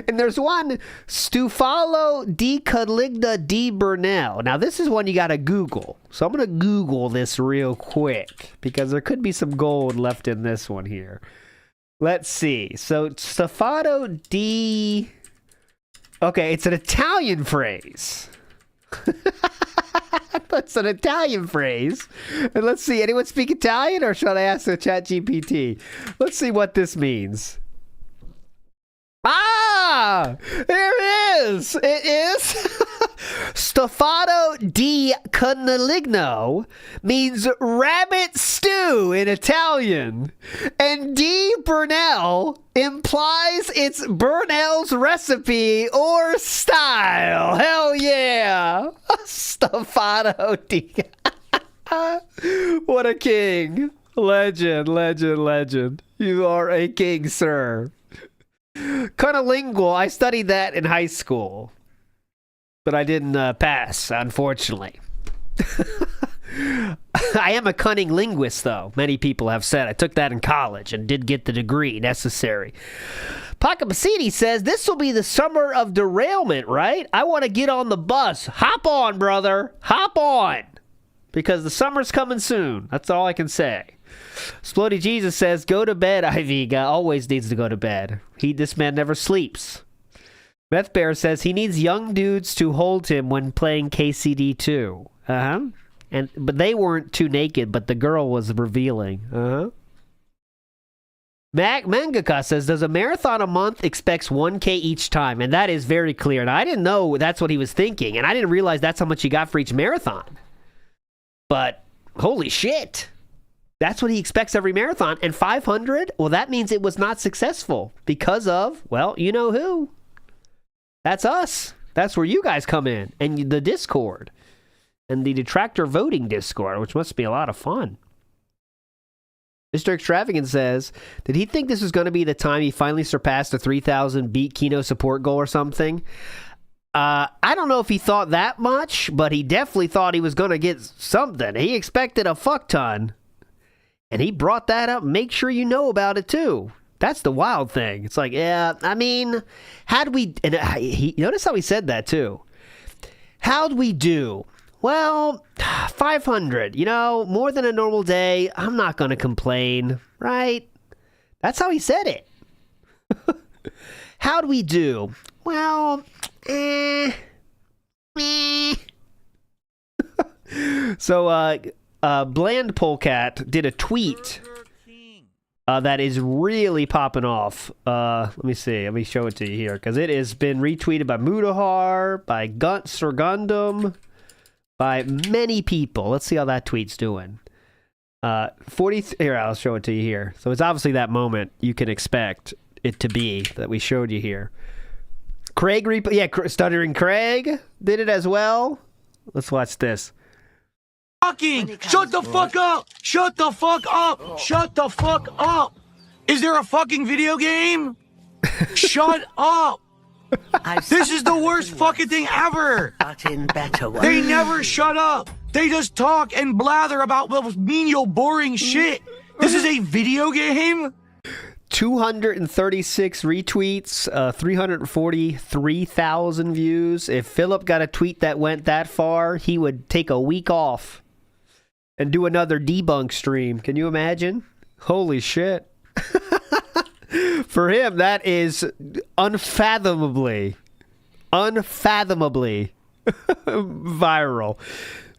And there's one, Stufalo di Caligna di Burnell. Now, this is one you got to Google. So I'm going to Google this real quick because there could be some gold left in this one here. Let's see. So, Stufado di... Okay, it's an Italian phrase. That's an Italian phrase. And let's see. Anyone speak Italian or should I ask the chat GPT? Let's see what this means. Ah! There it is! It is Stufado di Caligno means rabbit stew in Italian. And di Burnell implies it's Burnell's recipe or style. Hell yeah! Stufado di... What a king. Legend, legend, legend. You are a king, sir. Cunnilingual, I studied that in high school, but I didn't pass, unfortunately. I am a cunning linguist, though. Many people have said I took that in college and did get the degree necessary. Pakapacini says, this will be the summer of derailment, right? I want to get on the bus. Hop on, brother. Hop on. Because the summer's coming soon. That's all I can say. Splody Jesus says, go to bed, Ivy. Guy always needs to go to bed. This man never sleeps. Meth Bear says he needs young dudes to hold him when playing KCD2. But they weren't too naked, but the girl was revealing. Mangaka says, does a marathon a month expects 1K each time? And that is very clear. And I didn't know that's what he was thinking. And I didn't realize that's how much he got for each marathon. But holy shit. That's what he expects every marathon. And 500? Well, that means it was not successful because of, well, you know who? That's us. That's where you guys come in. And the Discord. And the detractor voting Discord, which must be a lot of fun. Mr. Extravagant says, did he think this was going to be the time he finally surpassed the 3,000 beat Kino support goal or something? I don't know if he thought that much, but he definitely thought he was going to get something. He expected a fuck ton. And he brought that up. Make sure you know about it, too. That's the wild thing. It's like, yeah, I mean, how'd we... And notice how he said that, too. How'd we do? Well, 500. You know, more than a normal day. I'm not going to complain, right? That's how he said it. How'd we do? Well, So, Bland Polecat did a tweet that is really popping off. Let me see. Let me show it to you here, because it has been retweeted by Mudahar, by Guts or Gundam, by many people. Let's see how that tweet's doing. 40. Here, I'll show it to you here. So it's obviously that moment you can expect it to be that we showed you here. Craig, Stuttering Craig did it as well. Let's watch this. Shut the fuck up! Shut the fuck up! Shut the fuck up! Is there a fucking video game? Shut up! This is the worst fucking thing ever! But in better ones. They never shut up! They just talk and blather about menial, boring shit! This is a video game? 236 retweets, 343,000 views. If Philip got a tweet that went that far, he would take a week off and do another debunk stream. Can you imagine? Holy shit. For him, that is unfathomably viral.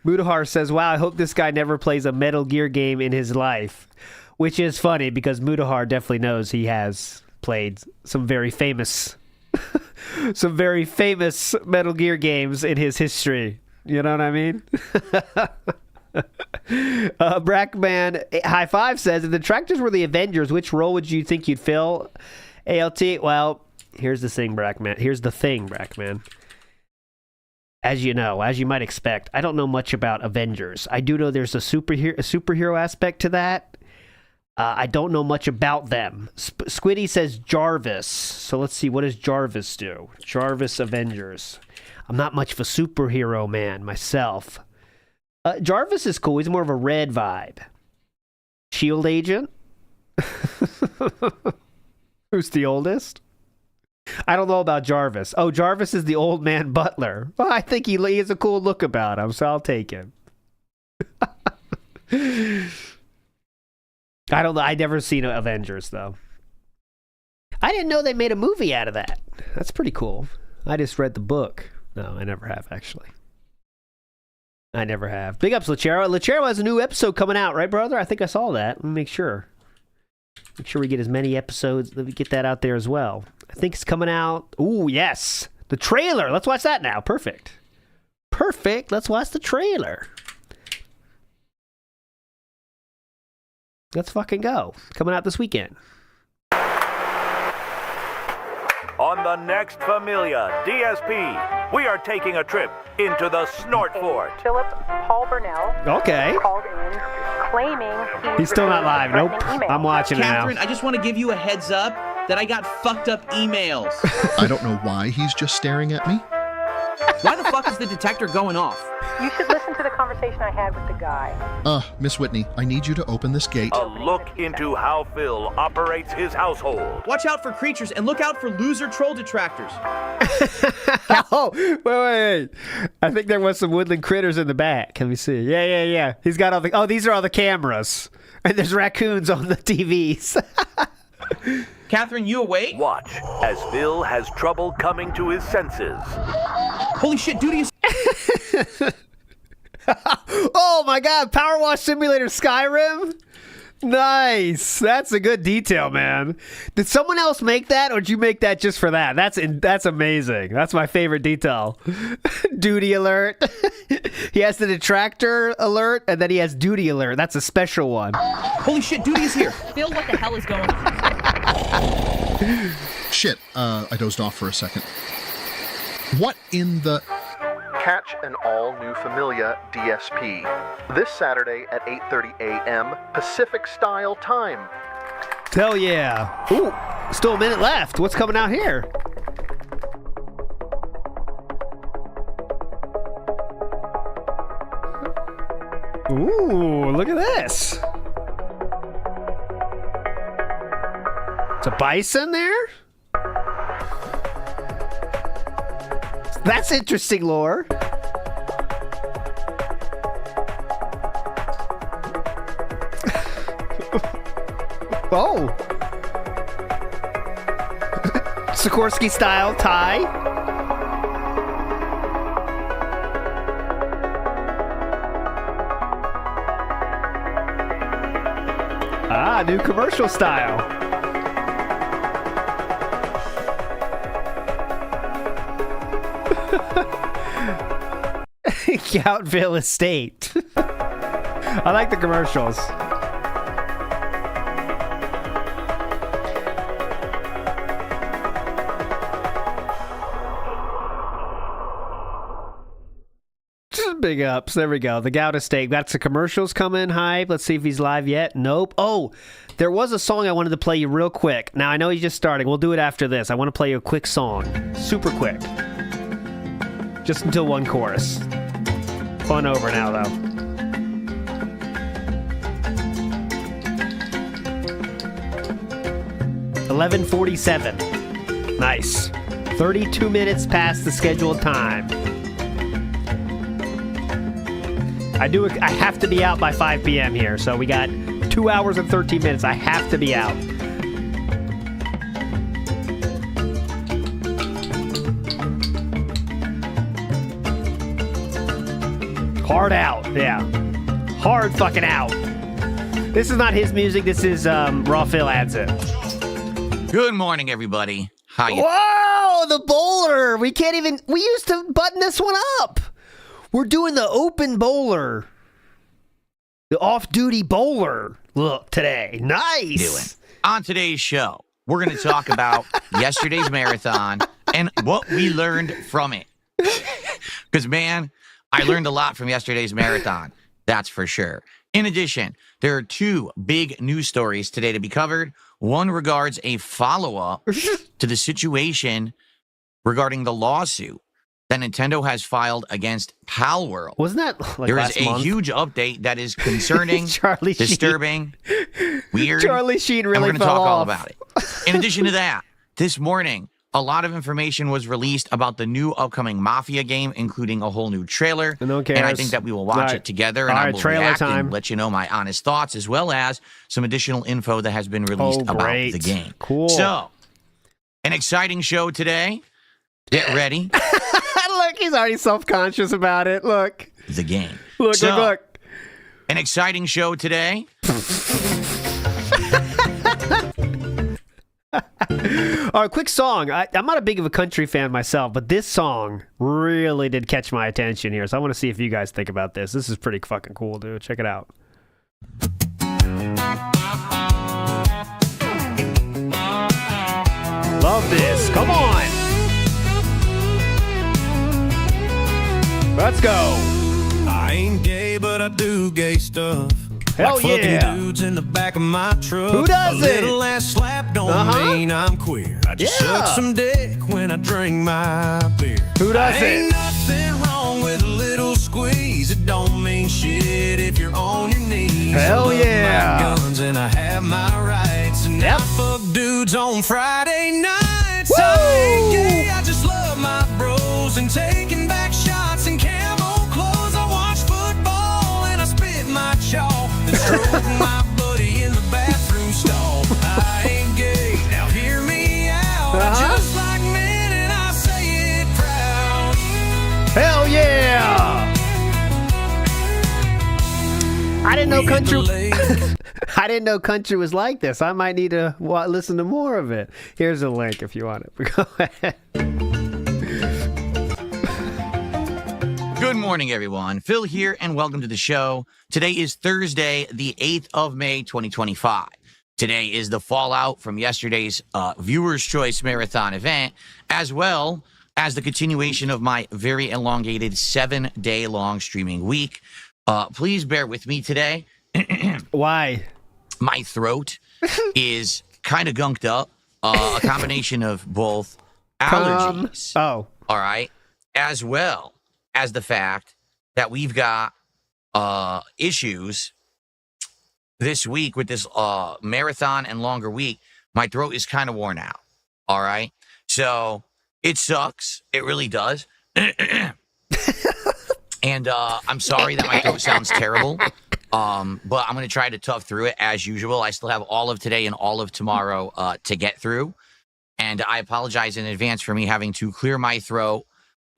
Mudahar says, wow, I hope this guy never plays a Metal Gear game in his life. Which is funny, because Mudahar definitely knows he has played some very famous Metal Gear games in his history. You know what I mean? Brackman High Five says, if the Detractors were the Avengers, which role would you think you'd fill? ALT, well, here's the thing, Brackman. As you know, as you might expect, I don't know much about Avengers. I do know there's a superhero aspect to that. I don't know much about them. Squiddy says Jarvis. So let's see, what does Jarvis do? Jarvis Avengers. I'm not much of a superhero man myself. Jarvis is cool. He's more of a red vibe. Shield agent? Who's the oldest? I don't know about Jarvis. Oh, Jarvis is the old man butler. Well, I think he has a cool look about him, so I'll take him. I don't know. I've never seen Avengers, though. I didn't know they made a movie out of that. That's pretty cool. I just read the book. No, I never have, actually. I never have. Big ups, Lachero. Lachero has a new episode coming out, right, brother? I think I saw that. Let me make sure. Make sure we get as many episodes. Let me get that out there as well. I think it's coming out. Ooh, yes. The trailer. Let's watch that now. Perfect. Let's watch the trailer. Let's fucking go. Coming out this weekend. On the next Familia DSP, we are taking a trip into the Snort Fort. Philip Paul Burnell Okay. called in claiming He's still not live. Nope. I'm watching it now. Catherine, I just want to give you a heads up that I got fucked up emails. I don't know why he's just staring at me. Why the fuck is the detector going off? You should listen to the conversation I had with the guy. Miss Whitney, I need you to open this gate. A look into how Phil operates his household. Watch out for creatures and look out for loser troll detractors. Oh, wait. I think there was some woodland critters in the back. Let me see. Yeah. He's got all the... Oh, these are all the cameras. And there's raccoons on the TVs. Catherine, you awake? Watch as Phil has trouble coming to his senses. Holy shit, dude, Oh my god, Power Wash Simulator Skyrim? Nice. That's a good detail, man. Did someone else make that, or did you make that just for that? That's amazing. That's my favorite detail. Duty alert. He has the detractor alert, and then he has duty alert. That's a special one. Holy shit, Duty is here. Phil, what the hell is going on? Shit, I dozed off for a second. What in the... Catch an all-new Familia DSP this Saturday at 8:30 a.m. Pacific Style Time. Hell yeah. Ooh, still a minute left. What's coming out here? Ooh, look at this. It's a bison there? That's interesting lore. Oh. Sikorsky style tie. Ah, new commercial style. Goutville Estate. I like the commercials. Big ups. There we go. The Gout Estate. Got some commercials coming. Hype. Let's see if he's live yet. Nope. Oh, there was a song I wanted to play you real quick. Now, I know he's just starting. We'll do it after this. I want to play you a quick song. Super quick. Just until one chorus. Fun over now, though. $11:47. Nice. 32 minutes past the scheduled time. I have to be out by 5 p.m. here, so we got 2 hours and 13 minutes. I have to be out. Hard out, yeah. Hard fucking out. This is not his music. This is Raw Phil adds it. Good morning, everybody. How you? Whoa, the bowler. We used to button this one up. We're doing the open bowler. The off-duty bowler look today. Nice. On today's show, we're going to talk about yesterday's marathon and what we learned from it. Because, man, I learned a lot from yesterday's marathon. That's for sure. In addition, there are two big news stories today to be covered. One regards a follow-up to the situation regarding the lawsuit that Nintendo has filed against Palworld. Wasn't that like there last is a month? huge update that is concerning, disturbing, weird. Charlie Sheen really and we're going to fell talk all off. about it. In addition to that, this morning, a lot of information was released about the new upcoming Mafia game, including a whole new trailer. No one cares. And I think that we will watch it together, and I will trailer react time. and let you know my honest thoughts, as well as some additional info that has been released about the game. Cool. So, an exciting show today. Get ready. Look, he's already self-conscious about it. Look. The game. Look. An exciting show today. All right, quick song. I'm not a big of a country fan myself, but this song really did catch my attention here. So I want to see if you guys think about this. This is pretty fucking cool, dude. Check it out. Love this. Come on. Let's go. I ain't gay, but I do gay stuff. Hell like yeah. fucking dudes in the back of my truck. Who does a it? little ass slap don't mean I'm queer. I just suck some dick when I drink my beer. Who does Ain't it? nothing wrong with a little squeeze. It don't mean shit if you're on your knees. Hell I love yeah. my guns and I have my rights. And I fuck dudes on Friday nights. Woo! I ain't gay, I just love my bros and taking back shots in camo clothes. I watch football and I spit my chalk. Then stroke my buddy in the bathroom stall. I ain't gay, now hear me out. I just like men and I say it proud. Hell yeah. I didn't know country. I didn't know country was like this. I might need to listen to more of it. Here's a link if you want it. Go ahead. Good morning, everyone. Phil here, and welcome to the show. Today is Thursday, the 8th of May, 2025. Today is the fallout from yesterday's Viewer's Choice Marathon event, as well as the continuation of my very elongated 7-day-long streaming week. Please bear with me today. Why? My throat is kind of gunked up. A combination of both allergies. All right. As well as the fact that we've got issues this week with this marathon and longer week. My throat is kind of worn out. All right. So it sucks. It really does. And I'm sorry that my throat sounds terrible. But I'm going to try to tough through it as usual. I still have all of today and all of tomorrow to get through. And I apologize in advance for me having to clear my throat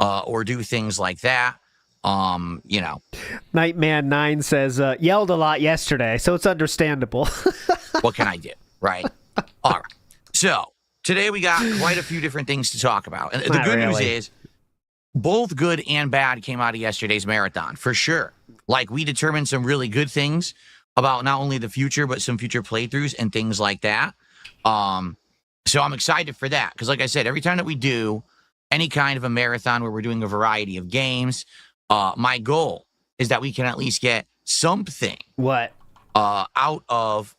or do things like that. Nightman 9 says, yelled a lot yesterday, so it's understandable. What can I do? Right. All right. So today we got quite a few different things to talk about. And the good news is both good and bad came out of yesterday's marathon, for sure. Like, we determined some really good things about not only the future, but some future playthroughs and things like that. So I'm excited for that. Because like I said, every time that we do any kind of a marathon where we're doing a variety of games, my goal is that we can at least get something out of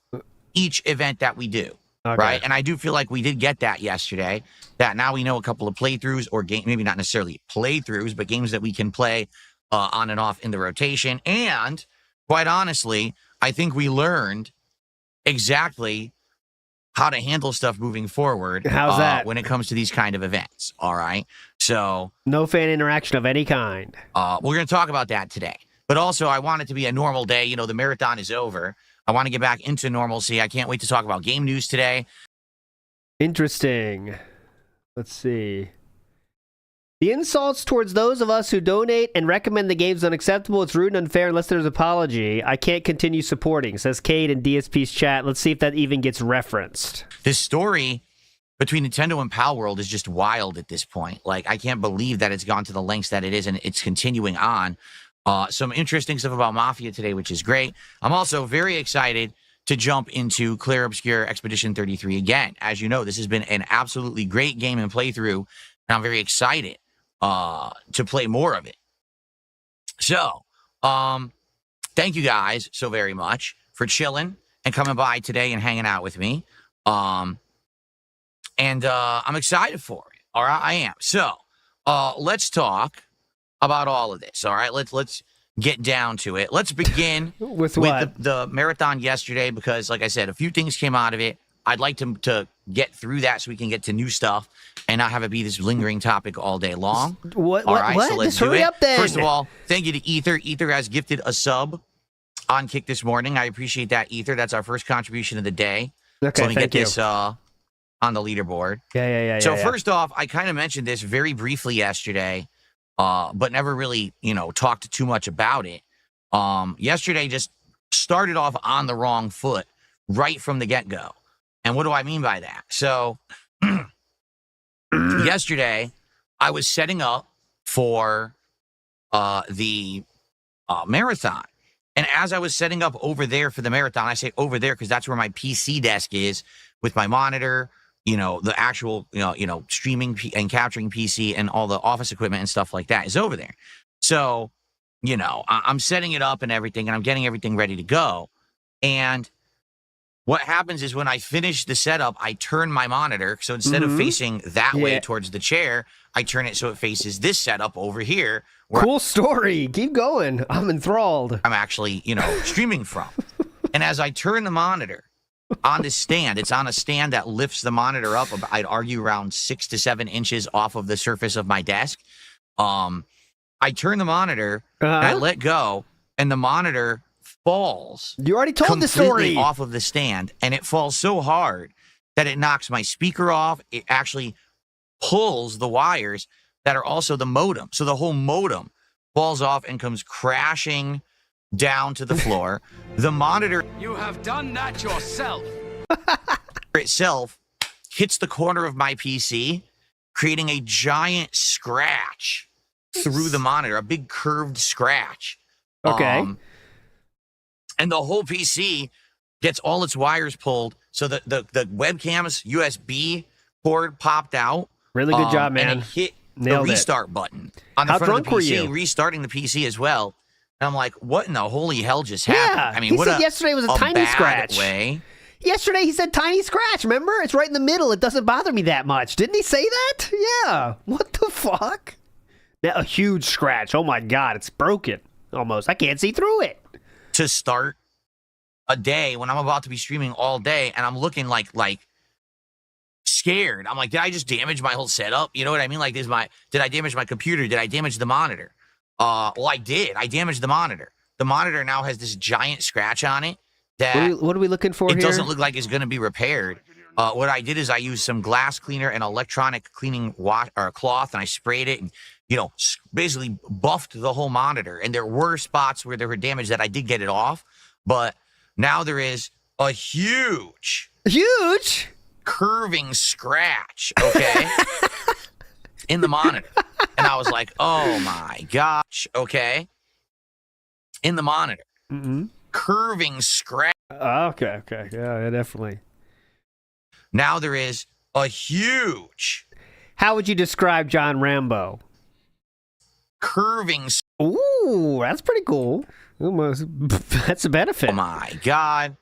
each event that we do. Okay. Right. And I do feel like we did get that yesterday, that now we know a couple of playthroughs or maybe not necessarily playthroughs, but games that we can play on and off in the rotation. And quite honestly, I think we learned exactly how to handle stuff moving forward. How's that? When it comes to these kind of events. All right. So no fan interaction of any kind. We're going to talk about that today. But also, I want it to be a normal day. You know, the marathon is over. I want to get back into normalcy. I can't wait to talk about game news today. Interesting. Let's see. The insults towards those of us who donate and recommend the games unacceptable. It's rude and unfair unless there's apology. I can't continue supporting, says Cade in DSP's chat. Let's see if that even gets referenced. This story between Nintendo and Pal World is just wild at this point. Like, I can't believe that it's gone to the lengths that it is, and it's continuing on. Some interesting stuff about Mafia today, which is great. I'm also very excited to jump into Clear Obscure Expedition 33 again. As you know, this has been an absolutely great game and playthrough, and I'm very excited to play more of it. So, thank you guys so very much for chilling and coming by today and hanging out with me. And I'm excited for it. All right, I am. So, let's talk about all of this. All right, let's get down to it. Let's begin with the marathon yesterday, because, like I said, a few things came out of it. I'd like to get through that so we can get to new stuff and not have it be this lingering topic all day long. What? All right, what? So let's Just hurry up then. First of all, thank you to Ether. Ether has gifted a sub on Kick this morning. I appreciate that, Ether. That's our first contribution of the day. Okay, so let me get this on the leaderboard. Yeah. So first off, I kind of mentioned this very briefly yesterday, but never really, talked too much about it. Yesterday just started off on the wrong foot right from the get-go. And what do I mean by that? So yesterday, I was setting up for the marathon. And as I was setting up over there for the marathon, I say over there because that's where my PC desk is with my monitor, the actual, streaming and capturing PC and all the office equipment and stuff like that is over there. So, I'm setting it up and everything, and I'm getting everything ready to go. And what happens is when I finish the setup, I turn my monitor. So instead of facing that way towards the chair, I turn it so it faces this setup over here. Cool story. Keep going. I'm enthralled. I'm actually, streaming from. And as I turn the monitor on this stand, it's on a stand that lifts the monitor up, I'd argue around 6 to 7 inches off of the surface of my desk. I turn the monitor, and I let go, and the monitor falls. You already told the story. Off of the stand, and it falls so hard that it knocks my speaker off. It actually pulls the wires that are also the modem. So the whole modem falls off and comes crashing down to the floor. The monitor You have done that yourself. itself hits the corner of my PC, creating a giant scratch through the monitor, a big curved scratch. Okay. And the whole PC gets all its wires pulled. So the webcam's USB cord popped out. Really good job, man. And it hit Nailed the it. restart button on the How front of drunk the were PC, you? restarting the PC as well. And I'm like, what in the holy hell just happened? Yeah, I mean, he what said yesterday was a tiny bad scratch. way. Yesterday he said tiny scratch, remember? It's right in the middle. It doesn't bother me that much. Didn't he say that? Yeah. What the fuck? Now, a huge scratch. Oh my God, it's broken almost. I can't see through it. To start a day when I'm about to be streaming all day and I'm looking like scared. I'm like, did I just damage my whole setup? You know what I mean? Like, did I damage my computer? Did I damage the monitor? Well, I did. I damaged the monitor. The monitor now has this giant scratch on it that What are we looking for here? it doesn't look like it's going to be repaired. What I did is I used some glass cleaner and electronic cleaning cloth, and I sprayed it and, basically buffed the whole monitor. And there were spots where there were damage that I did get it off, but now there is a huge curving scratch, okay, in the monitor. And I was like, oh my gosh, okay, in the monitor. Mm-hmm. Curving scratch. Okay. Yeah, definitely. Now there is a huge. How would you describe John Rambo? Curving. Ooh, that's pretty cool. Almost. That's a benefit. Oh my God.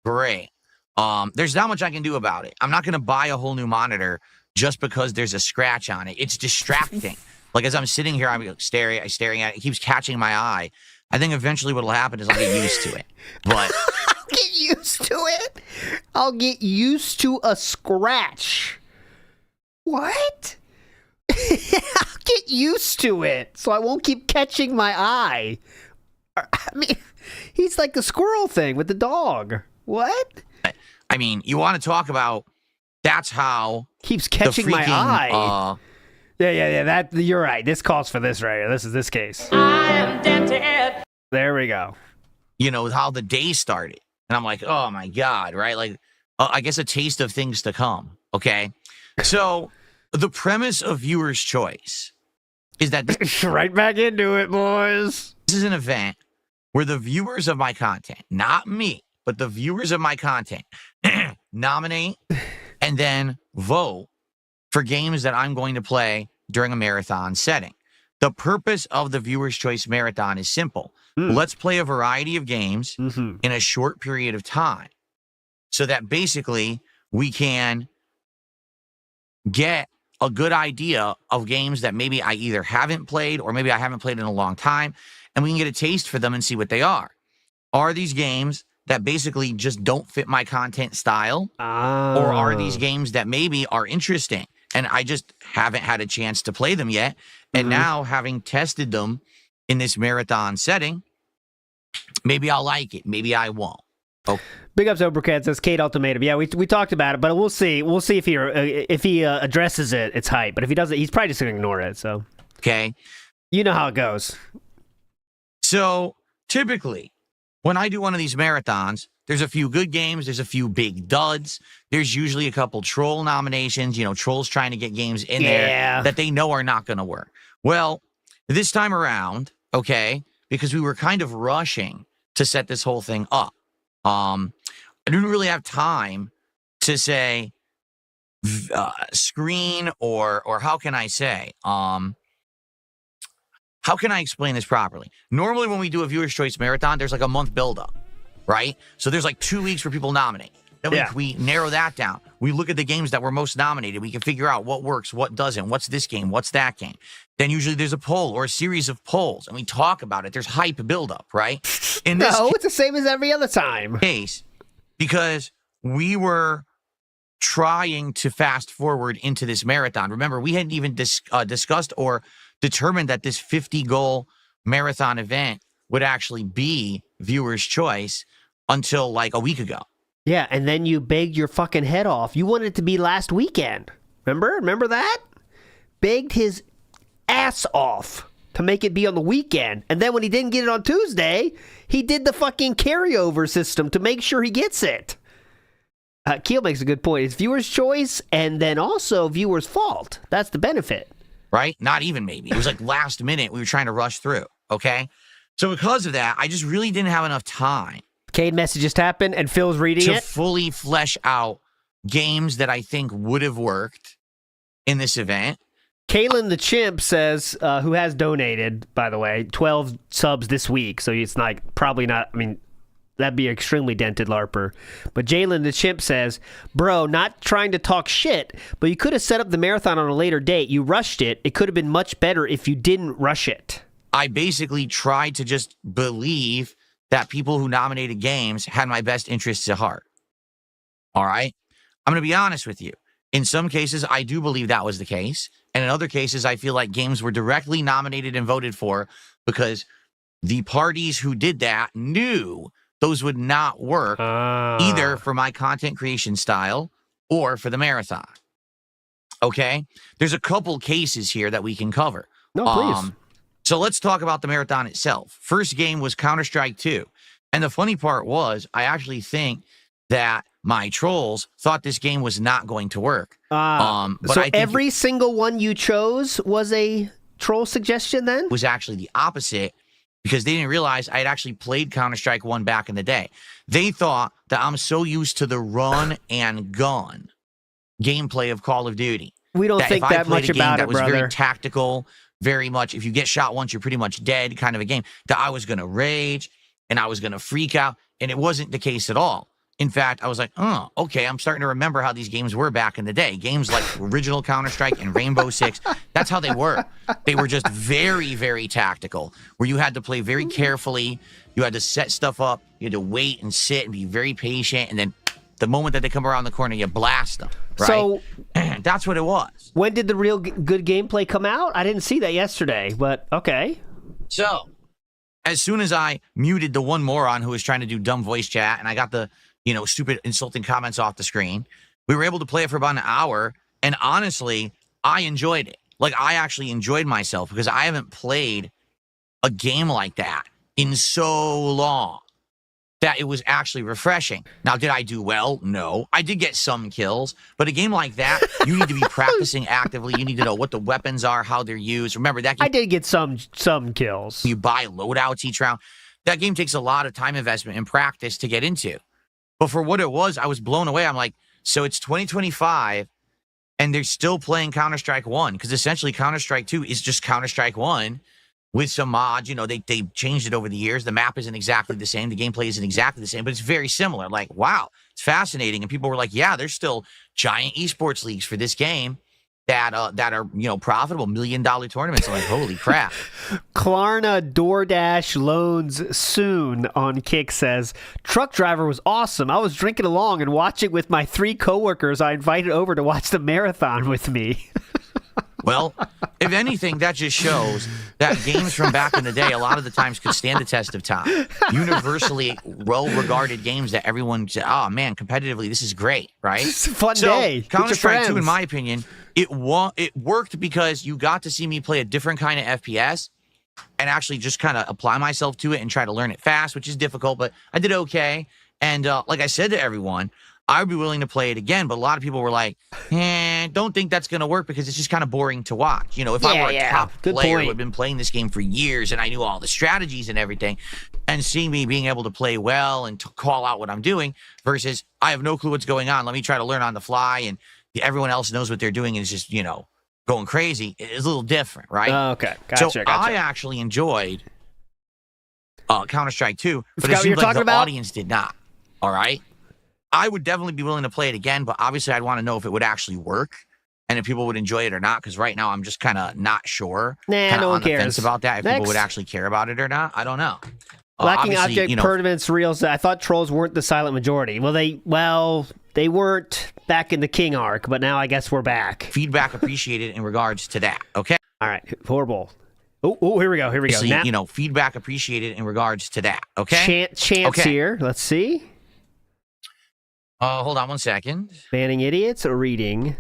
Great. There's not much I can do about it. I'm not going to buy a whole new monitor just because there's a scratch on it. It's distracting. Like, as I'm sitting here, I'm staring at it. It keeps catching my eye. I think eventually what'll happen is I'll get used to it. But I'll get used to it. I'll get used to a scratch. What? I'll get used to it so I won't keep catching my eye. I mean, he's like the squirrel thing with the dog. What? I mean, you want to talk about that's how keeps catching my eye. Yeah. That you're right. This calls for this right here. This is this case. I am tempted. There we go. How the day started, and I'm like, oh my God, right? Like, I guess a taste of things to come. Okay, so the premise of Viewer's Choice is that right back into it, boys. This is an event where the viewers of my content, not me, but the viewers of my content, nominate and then vote for games that I'm going to play during a marathon setting. The purpose of the Viewer's Choice Marathon is simple. Let's play a variety of games in a short period of time so that basically we can get a good idea of games that maybe I either haven't played or maybe I haven't played in a long time, and we can get a taste for them and see what they are. Are these games that basically just don't fit my content style? Or are these games that maybe are interesting and I just haven't had a chance to play them yet? And now, having tested them in this marathon setting, maybe I'll like it. Maybe I won't. Oh. Big ups, Obercat says Kate Ultimatum. Yeah, we talked about it, but we'll see. We'll see if he addresses it. It's hype, but if he doesn't, he's probably just gonna ignore it. So okay, you know how it goes. So typically, when I do one of these marathons, there's a few good games. There's a few big duds. There's usually a couple troll nominations. Trolls trying to get games in there that they know are not going to work. Well, this time around, okay, because we were kind of rushing to set this whole thing up. I didn't really have time to say screen or how can I say, how can I explain this properly? Normally when we do a Viewer's Choice Marathon, there's like a month buildup, right? So there's like 2 weeks where people nominate. Then we narrow that down. We look at the games that were most nominated. We can figure out what works, what doesn't, what's this game, what's that game. Then usually there's a poll or a series of polls, and we talk about it. There's hype buildup, right? It's the same as every other time. Case, because we were trying to fast forward into this marathon. Remember, we hadn't even discussed or determined that this 50-goal marathon event would actually be Viewer's Choice until like a week ago. Yeah, and then you begged your fucking head off. You wanted it to be last weekend. Remember that? Begged his ass off to make it be on the weekend. And then when he didn't get it on Tuesday, he did the fucking carryover system to make sure he gets it. Keel makes a good point. It's viewer's choice and then also viewer's fault. That's the benefit. Right? Not even maybe. It was like last minute. We were trying to rush through. Okay? So because of that, I just really didn't have enough time. Cade message just happened and Phil's reading to fully flesh out games that I think would have worked in this event. Kalen the Chimp says, who has donated, by the way, 12 subs this week. So it's like probably not, I mean, that'd be extremely dented LARPer. But Jalen the Chimp says, bro, not trying to talk shit, but you could have set up the marathon on a later date. You rushed it. It could have been much better if you didn't rush it. I basically tried to just believe that people who nominated games had my best interests at heart. All right? I'm going to be honest with you. In some cases, I do believe that was the case. And in other cases, I feel like games were directly nominated and voted for because the parties who did that knew those would not work either for my content creation style or for the marathon. Okay? There's a couple cases here that we can cover. No, please. So let's talk about the marathon itself. First game was Counter-Strike 2. And the funny part was, I actually think that my trolls thought this game was not going to work. But so every single one you chose was a troll suggestion then? It was actually the opposite because they didn't realize I had actually played Counter-Strike 1 back in the day. They thought that I'm so used to the run and gun gameplay of Call of Duty. We don't think that much about it, that was brother. very tactical, very much, if you get shot once, you're pretty much dead kind of a game, that I was going to rage and I was going to freak out. And it wasn't the case at all. In fact, I was like, oh, okay, I'm starting to remember how these games were back in the day. Games like original Counter-Strike and Rainbow Six, that's how they were. They were just very, very tactical, where you had to play very carefully. You had to set stuff up. You had to wait and sit and be very patient. And then the moment that they come around the corner, you blast them, right? So that's what it was. When did the real good gameplay come out? I didn't see that yesterday, but okay. So as soon as I muted the one moron who was trying to do dumb voice chat and I got the stupid insulting comments off the screen, we were able to play it for about an hour. And honestly, I enjoyed it. Like, I actually enjoyed myself because I haven't played a game like that in so long that it was actually refreshing. Now, did I do well? No. I did get some kills, but a game like that, you need to be practicing actively. You need to know what the weapons are, how they're used. Remember that game, I did get some kills. You buy loadouts each round. That game takes a lot of time investment and practice to get into. But for what it was, I was blown away. I'm like, so it's 2025, and they're still playing Counter-Strike 1, because essentially Counter-Strike 2 is just Counter-Strike 1 with some mods. They changed it over the years. The map isn't exactly the same. The gameplay isn't exactly the same, but it's very similar. Like, wow, it's fascinating. And people were like, yeah, there's still giant esports leagues for this game that are profitable, $1 million tournaments. I'm like, holy crap. Klarna DoorDash loans soon on Kick says, truck driver was awesome. I was drinking along and watching with my 3 coworkers I invited over to watch the marathon with me. Well, if anything, that just shows that games from back in the day a lot of the times could stand the test of time. Universally well-regarded games that everyone said, oh, man, competitively, this is great, right? It's a fun day. Counter-Strike 2, in my opinion, it worked because you got to see me play a different kind of FPS and actually just kind of apply myself to it and try to learn it fast, which is difficult, but I did okay. And like I said to everyone, I would be willing to play it again, but a lot of people were like, don't think that's going to work because it's just kind of boring to watch. If I were a top player who had been playing this game for years and I knew all the strategies and everything, and seeing me being able to play well and to call out what I'm doing versus I have no clue what's going on. Let me try to learn on the fly, and everyone else knows what they're doing and is just, going crazy. It's a little different, right? Okay, gotcha. So I actually enjoyed Counter-Strike 2, but it seems like the audience did not, all right? I would definitely be willing to play it again, but obviously I'd want to know if it would actually work and if people would enjoy it or not, because right now I'm just kind of not sure. Nah, no one cares. Fence about that. If people would actually care about it or not, I don't know. Lacking object permanence reels. I thought trolls weren't the silent majority. Well, they weren't back in the King arc, but now I guess we're back. Feedback appreciated in regards to that. Okay. All right. Horrible. Oh, here we go. Feedback appreciated in regards to that. Okay. Chance here. Let's see. Hold on one second. Banning idiots or reading?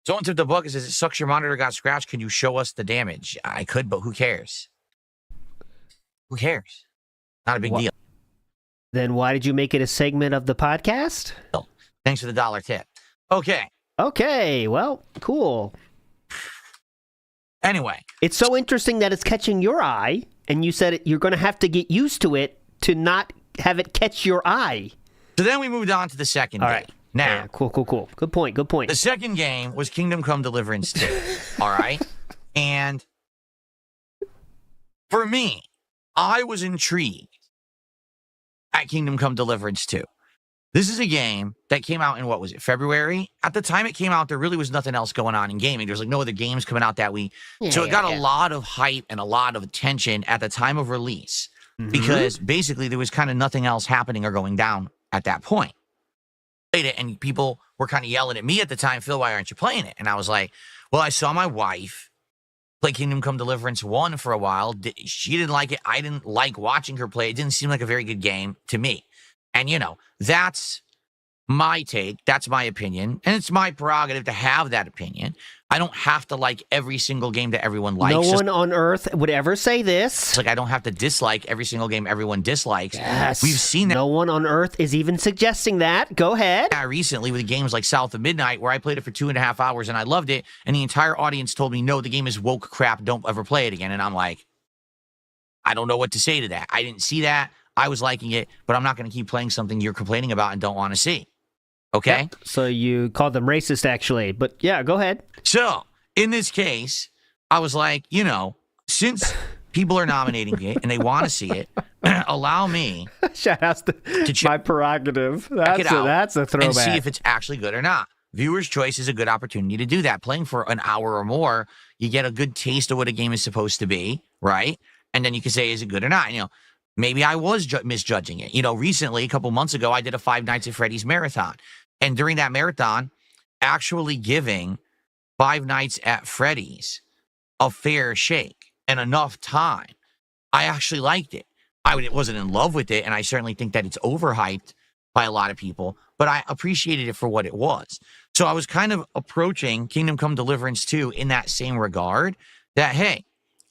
Someone tipped the book and says, it sucks your monitor got scratched. Can you show us the damage? I could, but who cares? Who cares? Not a big deal. Then why did you make it a segment of the podcast? Thanks for the $1 tip. Okay, well, cool. Anyway. It's so interesting that it's catching your eye, and you said you're going to have to get used to it to not have it catch your eye. So then we moved on to the second game. All right. Now. Yeah, cool. Good point. The second game was Kingdom Come Deliverance 2. All right? And for me, I was intrigued at Kingdom Come Deliverance 2. This is a game that came out in, what was it, February? At the time it came out, there really was nothing else going on in gaming. There was like no other games coming out that week. So it got a lot of hype and a lot of attention at the time of release because basically there was kind of nothing else happening or going down at that point. Played it, and people were kind of yelling at me at the time, Phil, why aren't you playing it? And I was like, well, I saw my wife play Kingdom Come Deliverance 1 for a while. She didn't like it. I didn't like watching her play. It didn't seem like a very good game to me. And, you know, that's my take. That's my opinion. And it's my prerogative to have that opinion. I don't have to like every single game that everyone likes. No one on earth would ever say this. It's like I don't have to dislike every single game everyone dislikes. Yes. We've seen that. No one on earth is even suggesting that. Go ahead. Recently with games like South of Midnight, where I played it for 2.5 hours and I loved it, and the entire audience told me, no, the game is woke crap. Don't ever play it again. And I'm like, I don't know what to say to that. I didn't see that. I was liking it, but I'm not going to keep playing something you're complaining about and don't want to see. Okay? Yep. So you called them racist, actually. But yeah, go ahead. So, in this case, I was like, you know, since people are nominating it and they want to see it, allow me Shoutouts to my prerogative. That's a throwback. And see if it's actually good or not. Viewer's choice is a good opportunity to do that. Playing for an hour or more, you get a good taste of what a game is supposed to be, right? And then you can say, is it good or not? You know, maybe I was misjudging it. You know, recently, a couple months ago, I did a 5 Nights at Freddy's marathon. And during that marathon, actually giving 5 Nights at Freddy's a fair shake and enough time, I actually liked it. I wasn't in love with it, and I certainly think that it's overhyped by a lot of people, but I appreciated it for what it was. So I was kind of approaching Kingdom Come Deliverance 2 in that same regard, that, hey,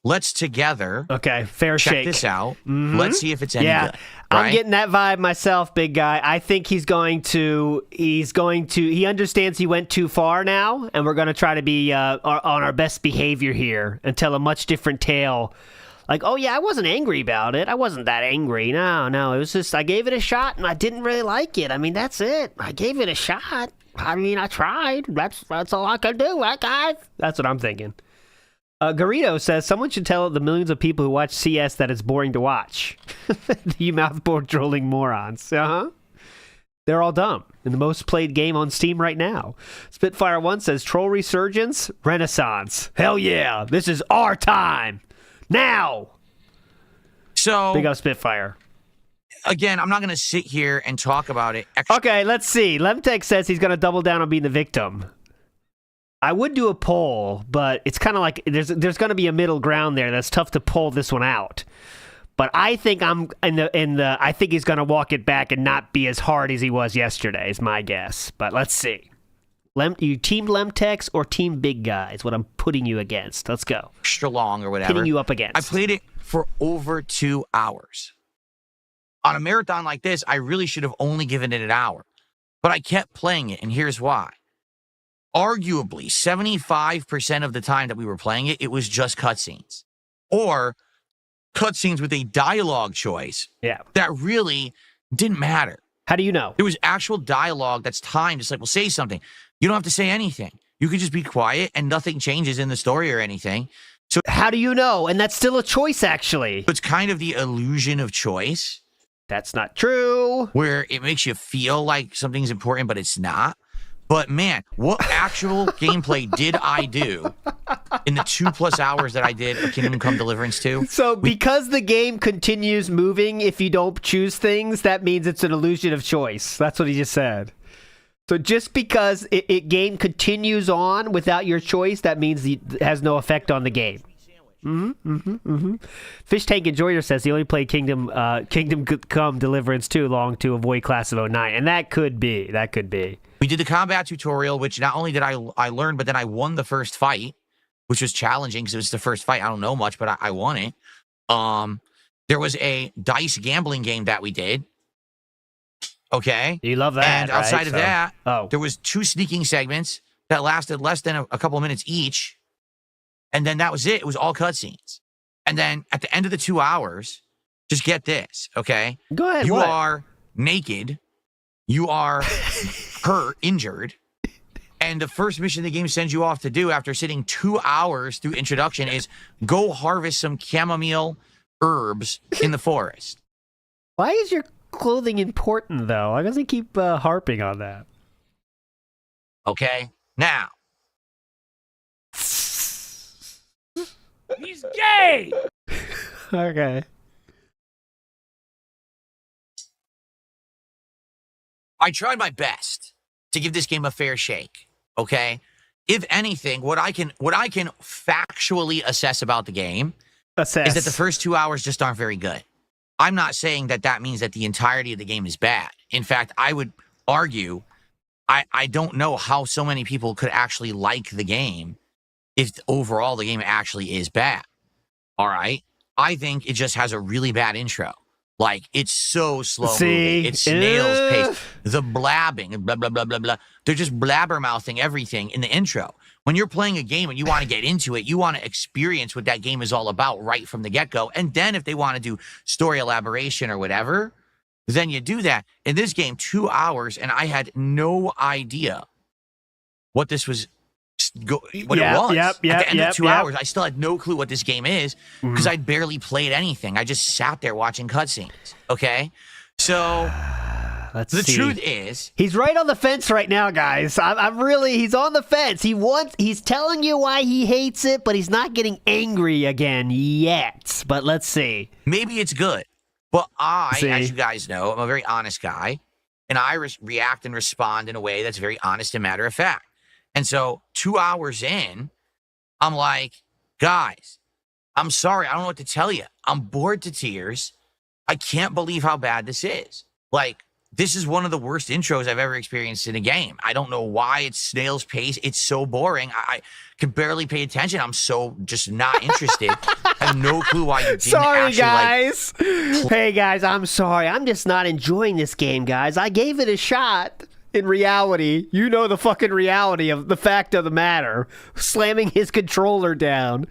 let's together fair check shake this out. Let's see if it's any good. Right? I'm getting that vibe myself, big guy. I think he understands he went too far now, and we're going to try to be on our best behavior here and tell a much different tale. Like, oh yeah, I wasn't angry about it. I wasn't that angry. No, it was just, I gave it a shot and I didn't really like it. I mean, that's it. I gave it a shot. I mean, I tried. That's all I could do, right, guys? That's what I'm thinking. Garrido says, someone should tell the millions of people who watch CS that it's boring to watch. You mouthboard trolling morons. They're all dumb. And the most played game on Steam right now. Spitfire1 says, troll resurgence, renaissance. Hell yeah, this is our time. Now. So big up Spitfire. Again, I'm not going to sit here and talk about it. Okay, let's see. Lemtech says he's going to double down on being the victim. I would do a poll, but it's kind of like there's going to be a middle ground there that's tough to pull this one out. But I think I think he's going to walk it back and not be as hard as he was yesterday, is my guess. But let's see. You team Lemtex or team Big Guy is what I'm putting you against. Let's go. Extra long or whatever. Pitting you up against. I played it for over 2 hours. On a marathon like this, I really should have only given it an hour. But I kept playing it, and here's why. Arguably, 75% of the time that we were playing it, it was just cutscenes. Or cutscenes with a dialogue choice that really didn't matter. How do you know? There was actual dialogue that's timed. It's like, well, say something. You don't have to say anything. You could just be quiet and nothing changes in the story or anything. So how do you know? And that's still a choice, actually. It's kind of the illusion of choice. That's not true. Where it makes you feel like something's important, but it's not. But man, what actual gameplay did I do in the 2+ hours that I did of Kingdom Come Deliverance 2? So because the game continues moving if you don't choose things, that means it's an illusion of choice. That's what he just said. So just because game continues on without your choice, that means it has no effect on the game. Fish Tank Enjoyer says he only played Kingdom Come Deliverance too long to avoid Class of 09, and that could be. We did the combat tutorial, which not only did I learn, but then I won the first fight, which was challenging because it was the first fight. I don't know much, but I won it. There was a dice gambling game that we did. Okay. You love that, And outside of that, Oh. there was 2 sneaking segments that lasted less than a couple of minutes each. And then that was it. It was all cutscenes. And then at the end of the 2 hours, just get this, okay? Go ahead. You what? are naked. You are hurt, injured. And the first mission the game sends you off to do after sitting 2 hours through introduction is go harvest some chamomile herbs in the forest. Why is your clothing important, though? Why does he keep harping on that? Okay? Now. He's gay! Okay. I tried my best to give this game a fair shake, okay? If anything, what I can factually assess about the game is that the first 2 hours just aren't very good. I'm not saying that means that the entirety of the game is bad. In fact, I would argue I don't know how so many people could actually like the game if overall the game actually is bad. All right? I think it just has a really bad intro. Like, it's so slow moving. It's snail's pace. The blabbing, blah, blah, blah, blah, blah. They're just blabbermouthing everything in the intro. When you're playing a game and you want to get into it, you want to experience what that game is all about right from the get-go. And then if they want to do story elaboration or whatever, then you do that. In this game, 2 hours, and I had no idea what this was. It was. At the end of 2 hours, I still had no clue what this game is because I'd barely played anything. I just sat there watching cutscenes. Okay, so the truth is, he's right on the fence right now, guys. He's on the fence. He's telling you why he hates it, but he's not getting angry again yet. But let's see. Maybe it's good, but as you guys know, I'm a very honest guy, and I react and respond in a way that's very honest and matter of fact. And so 2 hours in, I'm like, guys, I'm sorry. I don't know what to tell you. I'm bored to tears. I can't believe how bad this is. Like, this is one of the worst intros I've ever experienced in a game. I don't know why it's snail's pace. It's so boring. I can barely pay attention. I'm so just not interested. I have no clue why you didn't Sorry, guys. Hey, guys, I'm sorry. I'm just not enjoying this game, guys. I gave it a shot. In reality, you know the fucking reality of the fact of the matter. Slamming his controller down.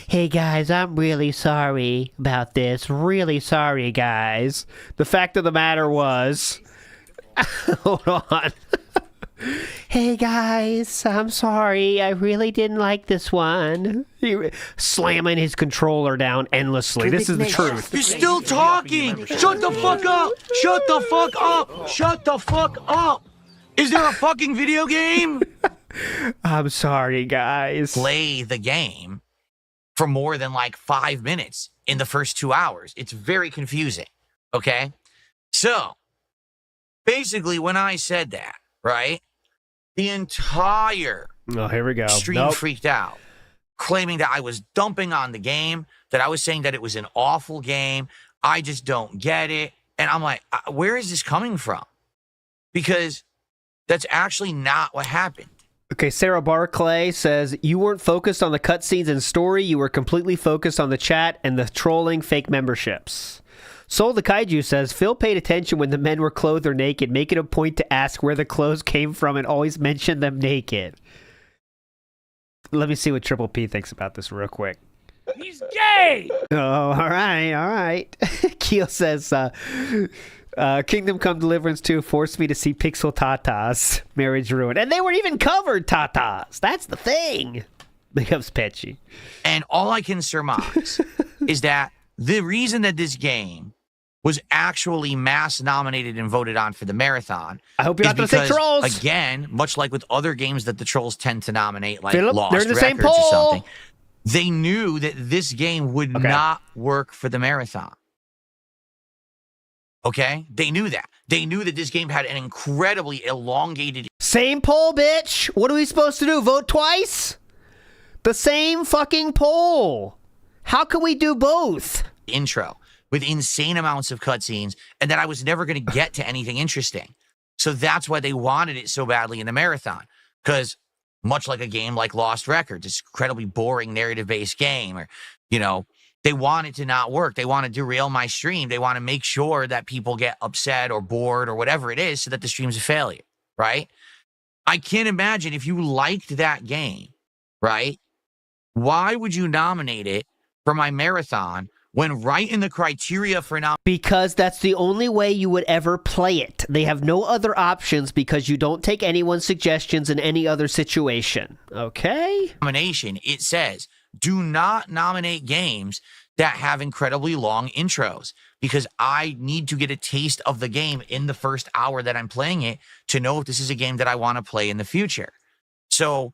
Hey, guys, I'm really sorry about this. Really sorry, guys. The fact of the matter was... Hold on. Hey, guys, I'm sorry. I really didn't like this one. Slamming his controller down endlessly. This is the truth. You're still talking! Shut the fuck up! Shut the fuck up! Shut the fuck up! Is there a fucking video game? I'm sorry, guys. Play the game for more than like 5 minutes in the first 2 hours. It's very confusing, okay? So, basically, when I said that, right, the entire here we go. stream freaked out, claiming that I was dumping on the game, that I was saying that it was an awful game. I just don't get it. And I'm like, where is this coming from? Because... that's actually not what happened. Okay, Sarah Barclay says, you weren't focused on the cutscenes and story. You were completely focused on the chat and the trolling fake memberships. Soul the Kaiju says, Phil paid attention when the men were clothed or naked, making a point to ask where the clothes came from and always mention them naked. Let me see what Triple P thinks about this real quick. He's gay! Oh, all right. Keel says, Kingdom Come Deliverance 2 forced me to see Pixel Tatas. Marriage ruined. And they weren't even covered Tatas. That's the thing. Becomes Petchy. And all I can surmise is that the reason that this game was actually mass nominated and voted on for the marathon. I hope you're not going to say Trolls. Again, much like with other games that the Trolls tend to nominate, like Philip, Lost they're in the same Records or poll. something, they knew that this game would not work for the marathon. Okay? They knew that. They knew that this game had an incredibly elongated... Same poll, bitch. What are we supposed to do? Vote twice? The same fucking poll. How can we do both? Intro with insane amounts of cutscenes, and that I was never going to get to anything interesting. So that's why they wanted it so badly in the marathon. Because much like a game like Lost Records, it's incredibly boring narrative-based game, or, they want it to not work. They want to derail my stream. They want to make sure that people get upset or bored or whatever it is so that the stream's a failure, right? I can't imagine if you liked that game, right? Why would you nominate it for my marathon when right in the criteria for Because that's the only way you would ever play it. They have no other options because you don't take anyone's suggestions in any other situation. Okay? Nomination, it says, do not nominate games that have incredibly long intros, because I need to get a taste of the game in the first hour that I'm playing it to know if this is a game that I want to play in the future. So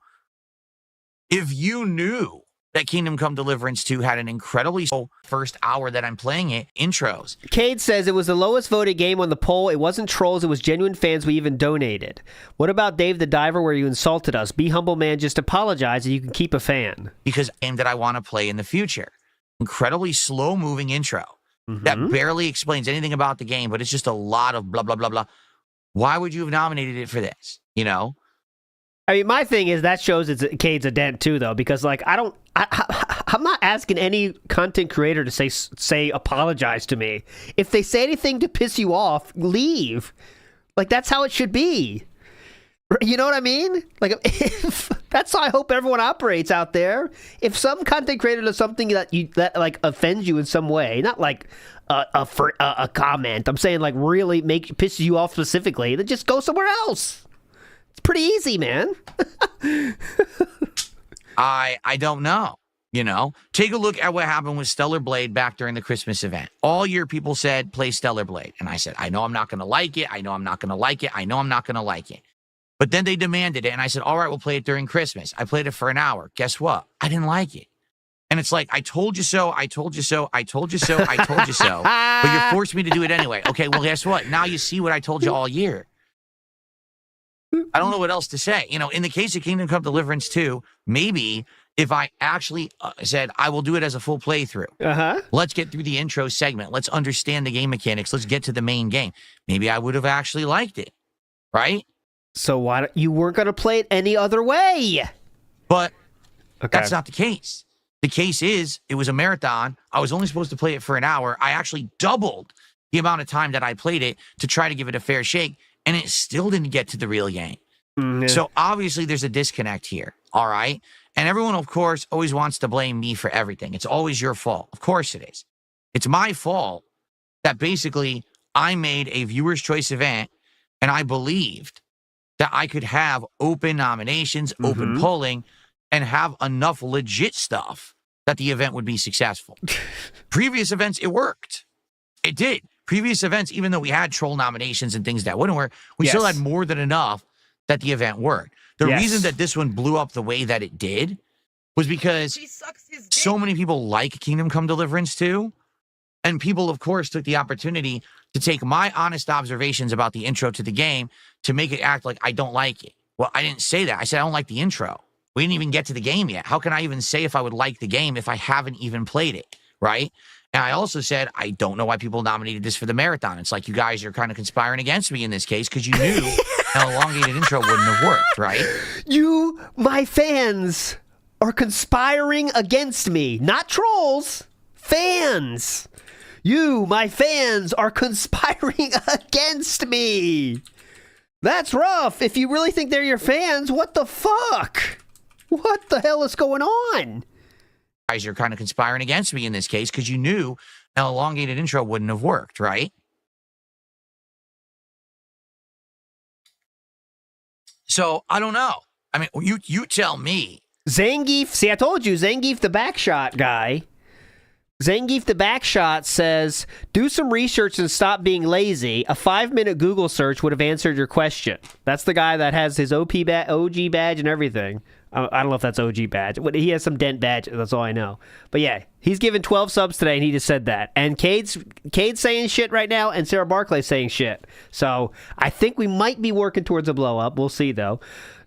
if you knew that Kingdom Come Deliverance 2 had an incredibly slow first hour that I'm playing it, intros. Cade says it was the lowest voted game on the poll. It wasn't trolls, it was genuine fans we even donated. What about Dave the Diver where you insulted us? Be humble, man, just apologize and you can keep a fan. Because game that I want to play in the future. Incredibly slow-moving intro that barely explains anything about the game, but it's just a lot of blah, blah, blah, blah. Why would you have nominated it for this, I mean, my thing is that shows Cade's a dent too, though, because like I'm not asking any content creator to say apologize to me. If they say anything to piss you off, leave. Like that's how it should be. You know what I mean? Like that's how I hope everyone operates out there. If some content creator does something that like offends you in some way, not like a comment. I'm saying like really pisses you off specifically, then just go somewhere else. It's pretty easy, man. I don't know. Take a look at what happened with Stellar Blade back during the Christmas event. All year people said, play Stellar Blade. And I said, I know I'm not going to like it. I know I'm not going to like it. I know I'm not going to like it. But then they demanded it. And I said, all right, we'll play it during Christmas. I played it for an hour. Guess what? I didn't like it. And it's like, I told you so. I told you so. I told you so. I told you so. But you forced me to do it anyway. Okay, well, guess what? Now you see what I told you all year. I don't know what else to say. In the case of Kingdom Come Deliverance 2, maybe if I actually said, I will do it as a full playthrough. Let's get through the intro segment. Let's understand the game mechanics. Let's get to the main game. Maybe I would have actually liked it, right? So you weren't going to play it any other way? But that's not the case. The case is, it was a marathon. I was only supposed to play it for an hour. I actually doubled the amount of time that I played it to try to give it a fair shake. And it still didn't get to the real game. So obviously there's a disconnect here, all right? And everyone, of course, always wants to blame me for everything. It's always your fault. Of course it is. It's my fault that basically I made a viewer's choice event and I believed that I could have open nominations, open polling, and have enough legit stuff that the event would be successful. Previous events, it worked. It did. Previous events, even though we had troll nominations and things that wouldn't work, we still had more than enough that the event worked. The reason that this one blew up the way that it did was because so many people like Kingdom Come Deliverance 2, and people, of course, took the opportunity to take my honest observations about the intro to the game to make it act like I don't like it. Well, I didn't say that. I said I don't like the intro. We didn't even get to the game yet. How can I even say if I would like the game if I haven't even played it, right? And I also said, I don't know why people nominated this for the marathon. It's like you guys are kind of conspiring against me in this case because you knew an elongated intro wouldn't have worked, right? You, my fans, are conspiring against me. Not trolls. Fans. You, my fans, are conspiring against me. That's rough. If you really think they're your fans, what the fuck? What the hell is going on? Guys, you're kind of conspiring against me in this case because you knew an elongated intro wouldn't have worked, right? So, I don't know. I mean, you tell me. Zangief, see, I told you, Zangief the Backshot guy. Zangief the Backshot says, do some research and stop being lazy. A 5-minute Google search would have answered your question. That's the guy that has his OG badge and everything. I don't know if that's OG badge. He has some dent badge. That's all I know. But yeah, he's given 12 subs today, and he just said that. And Cade's saying shit right now, and Sarah Barclay's saying shit. So I think we might be working towards a blow up. We'll see though.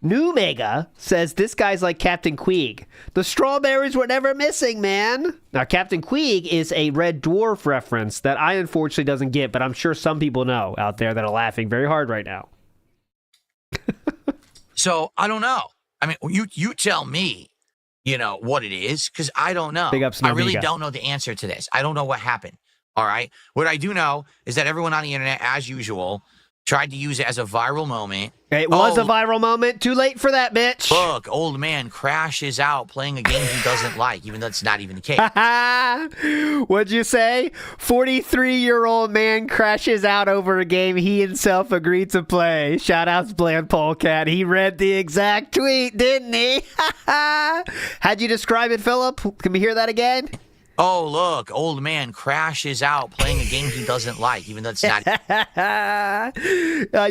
New Mega says this guy's like Captain Queeg. The strawberries were never missing, man. Now, Captain Queeg is a Red Dwarf reference that I unfortunately doesn't get, but I'm sure some people know out there that are laughing very hard right now. So I don't know. I mean, you tell me, what it is, because I don't know. Big ups, I really don't know the answer to this. I don't know what happened. All right. What I do know is that everyone on the internet, as usual, tried to use it as a viral moment. It was a viral moment. Too late for that, bitch. Look, old man crashes out playing a game he doesn't like, even though it's not even the case. What'd you say? 43-year-old man crashes out over a game he himself agreed to play. Shoutouts, Bland Polecat. He read the exact tweet, didn't he? How'd you describe it, Philip? Can we hear that again? Oh, look, old man crashes out playing a game he doesn't like, even though it's not.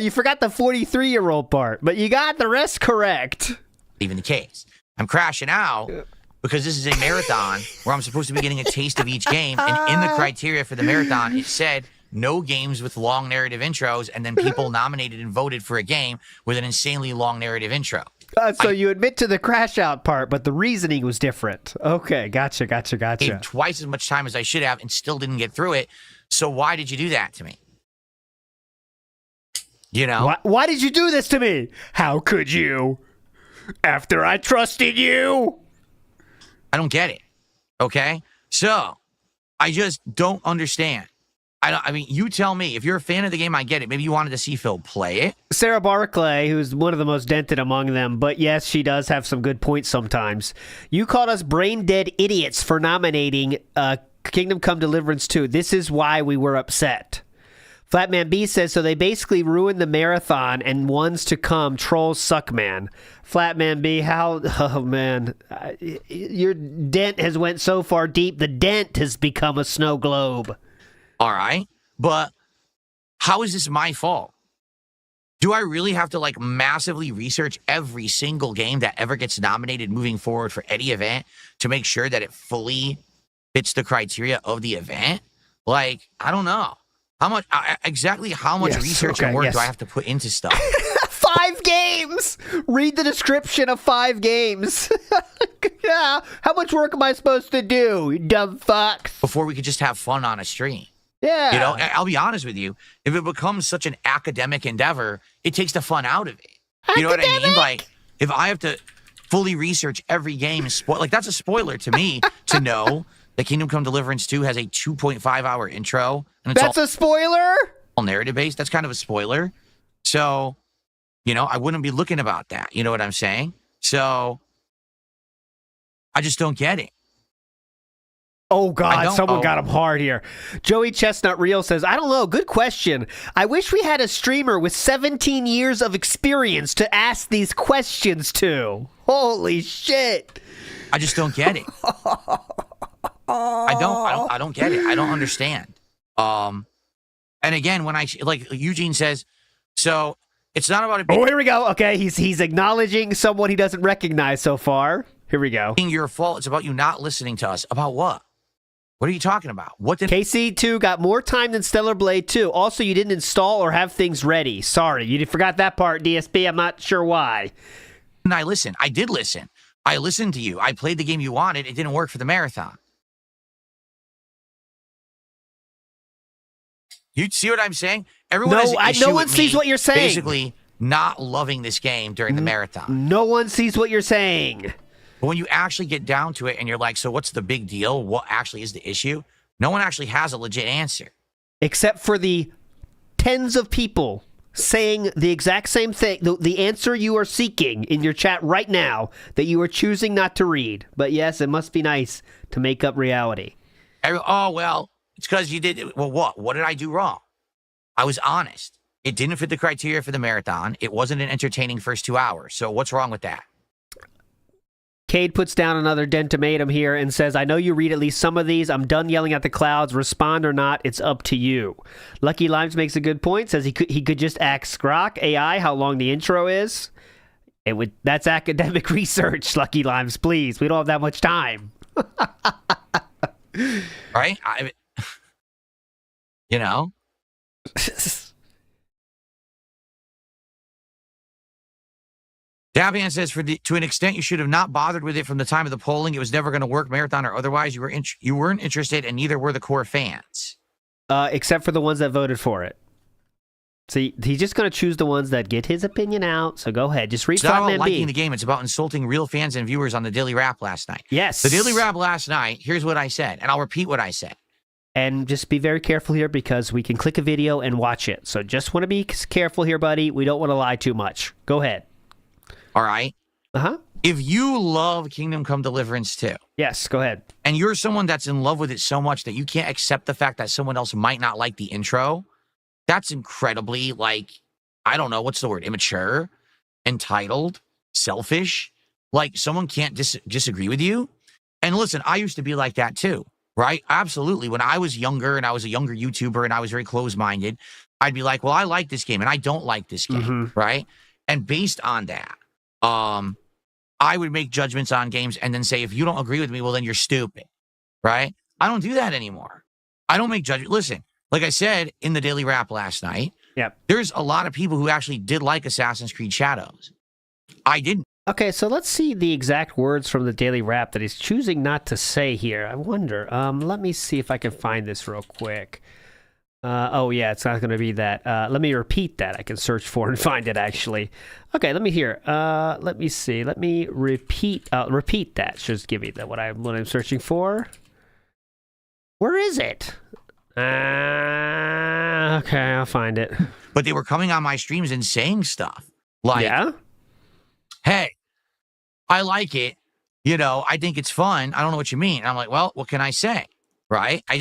You forgot the 43-year-old part, but you got the rest correct. Even the case. I'm crashing out because this is a marathon where I'm supposed to be getting a taste of each game. And in the criteria for the marathon, it said no games with long narrative intros, and then people nominated and voted for a game with an insanely long narrative intro. So you admit to the crash out part, but the reasoning was different. Okay, gotcha. Gave twice as much time as I should have and still didn't get through it. So why did you do that to me? Why did you do this to me? How could you? After I trusted you? I don't get it. Okay? So, I just don't understand. I mean, you tell me. If you're a fan of the game, I get it. Maybe you wanted to see Phil play it. Sarah Barclay, who's one of the most dented among them, but yes, she does have some good points sometimes. You called us brain-dead idiots for nominating Kingdom Come Deliverance 2. This is why we were upset. Flatman B says, so they basically ruined the marathon and ones to come. Trolls suck, man. Flatman B, oh man. Your dent has went so far deep, the dent has become a snow globe. All right, but how is this my fault? Do I really have to massively research every single game that ever gets nominated moving forward for any event to make sure that it fully fits the criteria of the event? I don't know. How much research and work do I have to put into stuff? 5 games! Read the description of 5 games. Yeah, how much work am I supposed to do, you dumb fucks? Before we could just have fun on a stream. Yeah. I'll be honest with you. If it becomes such an academic endeavor, it takes the fun out of it. You know what I mean? If I have to fully research every game, that's a spoiler to me to know that Kingdom Come Deliverance 2 has a 2.5-hour intro. And That's a spoiler? All narrative-based. That's kind of a spoiler. So, I wouldn't be looking about that. You know what I'm saying? So, I just don't get it. Oh, God, someone got him hard here. Joey Chestnut Real says, I don't know, good question. I wish we had a streamer with 17 years of experience to ask these questions to. Holy shit. I just don't get it. I don't get it. I don't understand. And again, when Eugene says, so it's not about it being... Oh, here we go. Okay, he's acknowledging someone he doesn't recognize so far. Here we go. Being your fault. It's about you not listening to us. About what? What are you talking about? KC2 got more time than Stellar Blade 2. Also, you didn't install or have things ready. Sorry, you forgot that part, DSP. I'm not sure why. And I listened. I did listen. I listened to you. I played the game you wanted. It didn't work for the marathon. You see what I'm saying? Everyone has an issue no one with sees me what you're saying. Basically, not loving this game during the marathon. No one sees what you're saying. But when you actually get down to it and you're like, so what's the big deal? What actually is the issue? No one actually has a legit answer. Except for the tens of people saying the exact same thing, the answer you are seeking in your chat right now that you are choosing not to read. But yes, it must be nice to make up reality. It's because you did. Well, what? What did I do wrong? I was honest. It didn't fit the criteria for the marathon. It wasn't an entertaining first 2 hours. So what's wrong with that? Cade puts down another dentimatum here and says, I know you read at least some of these. I'm done yelling at the clouds. Respond or not, it's up to you. Lucky Limes makes a good point. Says he could just ask Grok AI how long the intro is. That's academic research, Lucky Limes, please. We don't have that much time. Right? Davian says, to an extent, you should have not bothered with it from the time of the polling. It was never going to work, marathon or otherwise. You weren't interested, and neither were the core fans. Except for the ones that voted for it. See, he's just going to choose the ones that get his opinion out. So go ahead, just read. It's not about liking the game. It's about insulting real fans and viewers on the Daily Wrap last night. Yes, the Daily Wrap last night. Here's what I said, and I'll repeat what I said. And just be very careful here because we can click a video and watch it. So just want to be careful here, buddy. We don't want to lie too much. Go ahead. All right. Uh-huh. If you love Kingdom Come Deliverance 2. Yes, go ahead. And you're someone that's in love with it so much that you can't accept the fact that someone else might not like the intro, that's incredibly, I don't know, what's the word? Immature, entitled, selfish. Like, someone can't disagree with you. And listen, I used to be like that too, right? Absolutely. When I was younger and I was a younger YouTuber and I was very closed-minded, I'd be like, well, I like this game and I don't like this game, right? And based on that, I would make judgments on games and then say, if you don't agree with me, well, then you're stupid, right? I don't do that anymore. I don't make judgments. Listen, like I said in the Daily Wrap last night, there's a lot of people who actually did like Assassin's Creed Shadows. I didn't. Okay, so let's see the exact words from the Daily Wrap that he's choosing not to say here. I wonder. Let me see if I can find this real quick. Oh, yeah, it's not going to be that. Let me repeat that. I can search for and find it, actually. Okay, let me hear. Let me see. Let me repeat that. Just give me what I'm searching for. Where is it? Okay, I'll find it. But they were coming on my streams and saying stuff. Like, hey, I like it. I think it's fun. I don't know what you mean. And I'm like, well, what can I say? Right? I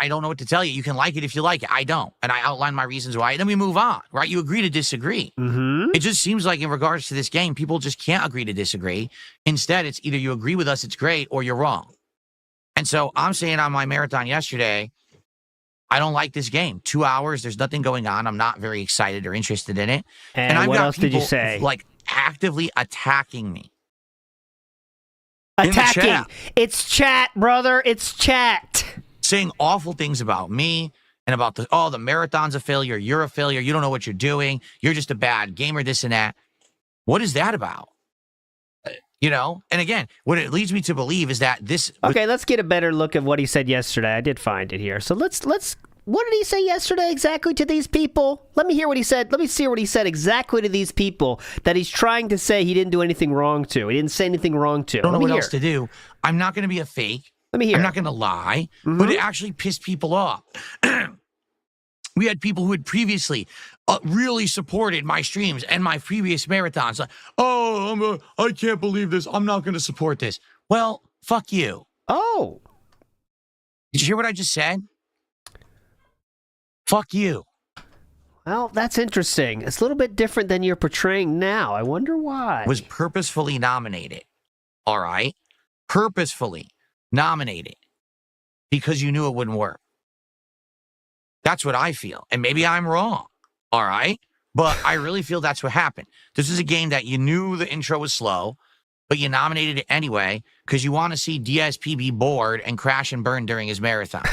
don't know what to tell you. You can like it if you like it. I don't. And I outline my reasons why. And then we move on, right? You agree to disagree. It just seems like in regards to this game, people just can't agree to disagree. Instead, it's either you agree with us, it's great, or you're wrong. And so I'm saying on my marathon yesterday, I don't like this game. 2 hours, there's nothing going on. I'm not very excited or interested in it. And I've what got else did you say? Like actively attacking me. Attacking. It's chat, brother. It's chat. Saying awful things about me and about the marathon's a failure. You're a failure. You don't know what you're doing. You're just a bad gamer, this and that. What is that about? And again, what it leads me to believe is that this... Okay, let's get a better look at what he said yesterday. I did find it here. So let's what did he say yesterday exactly to these people? Let me hear what he said. Let me see what he said exactly to these people that he's trying to say he didn't do anything wrong to. He didn't say anything wrong to. I don't know what else to do. I'm not going to be a fake. Let me hear. I'm not going to lie, but it actually pissed people off. We had people who had previously really supported my streams and my previous marathons. Like, I can't believe this. I'm not going to support this. Well, fuck you. Oh. Did you hear what I just said? Fuck you. Well, that's interesting. It's a little bit different than you're portraying now. I wonder why. Was purposefully nominated. All right? Purposefully nominated because you knew it wouldn't work. That's what I feel. And maybe I'm wrong. All right? But I really feel that's what happened. This is a game that you knew the intro was slow, but you nominated it anyway because you want to see DSP be bored and crash and burn during his marathon.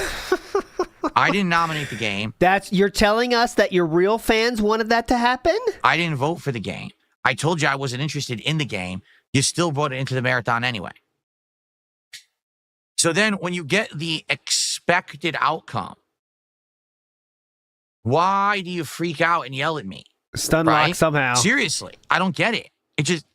I didn't nominate the game. You're telling us that your real fans wanted that to happen? I didn't vote for the game. I told you I wasn't interested in the game. You still voted into the marathon anyway. So then when you get the expected outcome, why do you freak out and yell at me? Stun lock somehow. Seriously, I don't get it. It just,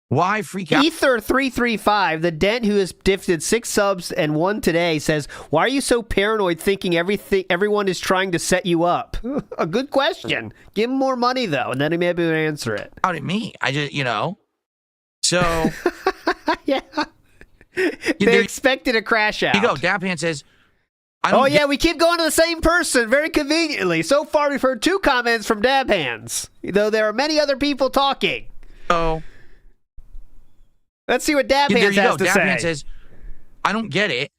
why freak out? Ether335, the dent who has gifted 6 subs and 1 today, says, why are you so paranoid thinking everyone is trying to set you up? A good question. Give him more money, though, and then he may be able to answer it. Out at me. I just, So. Yeah. They expected a crash out. Here you go. Daphne says, we keep going to the same person very conveniently. So far, we've heard 2 comments from Dab Hands, though there are many other people talking. Oh. Let's see what Dab Hands has to say. Dab Hands says, I don't get it.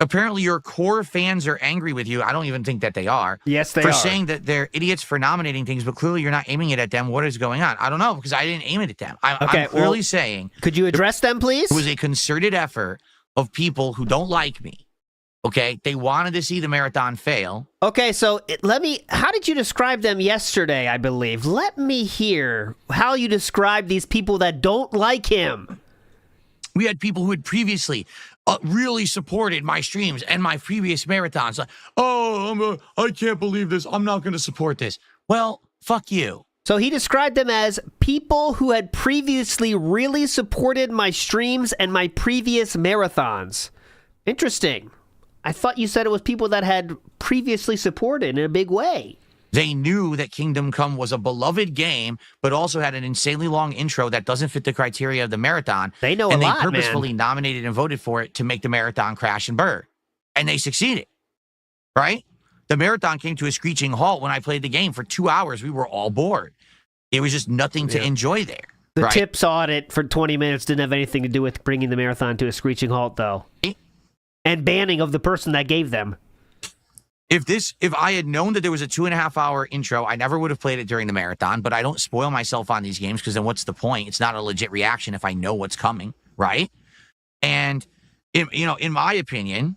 apparently your core fans are angry with you. I don't even think that they are. Yes, they for are. saying that they're idiots for nominating things, but clearly you're not aiming it at them. What is going on? I don't know, because I didn't aim it at them. I'm clearly saying... Could you address them, please? It was a concerted effort of people who don't like me. Okay? They wanted to see the marathon fail. Okay, so how did you describe them yesterday, I believe? Let me hear how you describe these people that don't like him. We had people who had previously really supported my streams and my previous marathons. Like, I can't believe this. I'm not going to support this. Well, fuck you. So he described them as people who had previously really supported my streams and my previous marathons. Interesting. I thought you said it was people that had previously supported in a big way. They knew that Kingdom Come was a beloved game, but also had an insanely long intro that doesn't fit the criteria of the marathon. They know a lot, and man. they purposefully nominated and voted for it to make the marathon crash and burn. And they succeeded, right? The marathon came to a screeching halt when I played the game for 2 hours. We were all bored. It was just nothing to enjoy there. The right? tips audit for 20 minutes didn't have anything to do with bringing the marathon to a screeching halt, though. And banning of the person that gave them. If I had known that there was a 2.5-hour intro, I never would have played it during the marathon, but I don't spoil myself on these games because then what's the point? It's not a legit reaction if I know what's coming, right? And, in my opinion...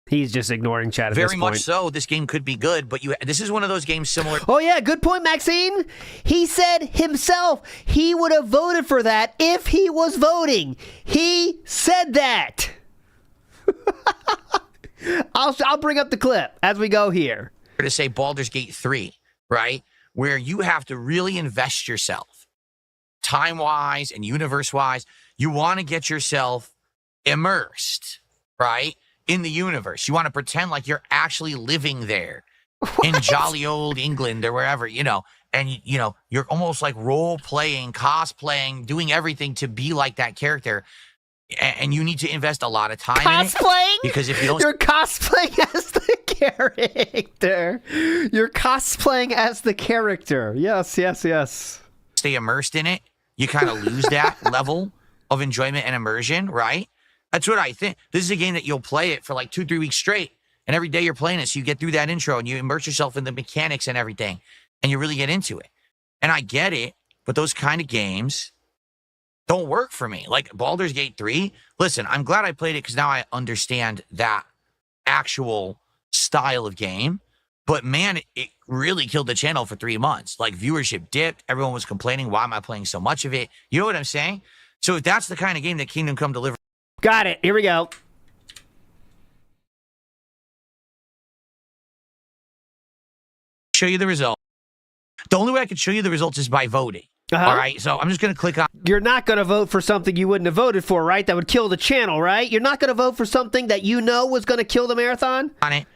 He's just ignoring chat at this point. Very much so. This game could be good, but this is one of those games similar... Oh, yeah, good point, Maxine. He said himself he would have voted for that if he was voting. He said that. I'll bring up the clip as we go here. To say Baldur's Gate 3, right? Where you have to really invest yourself, time-wise and universe-wise. You want to get yourself immersed, right? In the universe. You want to pretend like you're actually living there in jolly old England or wherever, and, you're almost like role-playing, cosplaying, doing everything to be like that character. And you need to invest a lot of time in it. Because if you don't... You're cosplaying as the character. You're cosplaying as the character. Yes. Stay immersed in it. You kind of lose that level of enjoyment and immersion, right? That's what I think. This is a game that you'll play it for like 2-3 weeks straight. And every day you're playing it, so you get through that intro and you immerse yourself in the mechanics and everything. And you really get into it. And I get it, but those kind of games... don't work for me. Like Baldur's Gate 3, listen, I'm glad I played it because now I understand that actual style of game. But man, it really killed the channel for 3 months. Like viewership dipped. Everyone was complaining, why am I playing so much of it? You know what I'm saying? So if that's the kind of game that Kingdom Come delivers. Got it. Here we go. Show you the result. The only way I could show you the results is by voting. All right, so I'm just going to click on... You're not going to vote for something you wouldn't have voted for, right? That would kill the channel, right? You're not going to vote for something that you know was going to kill the marathon? On it.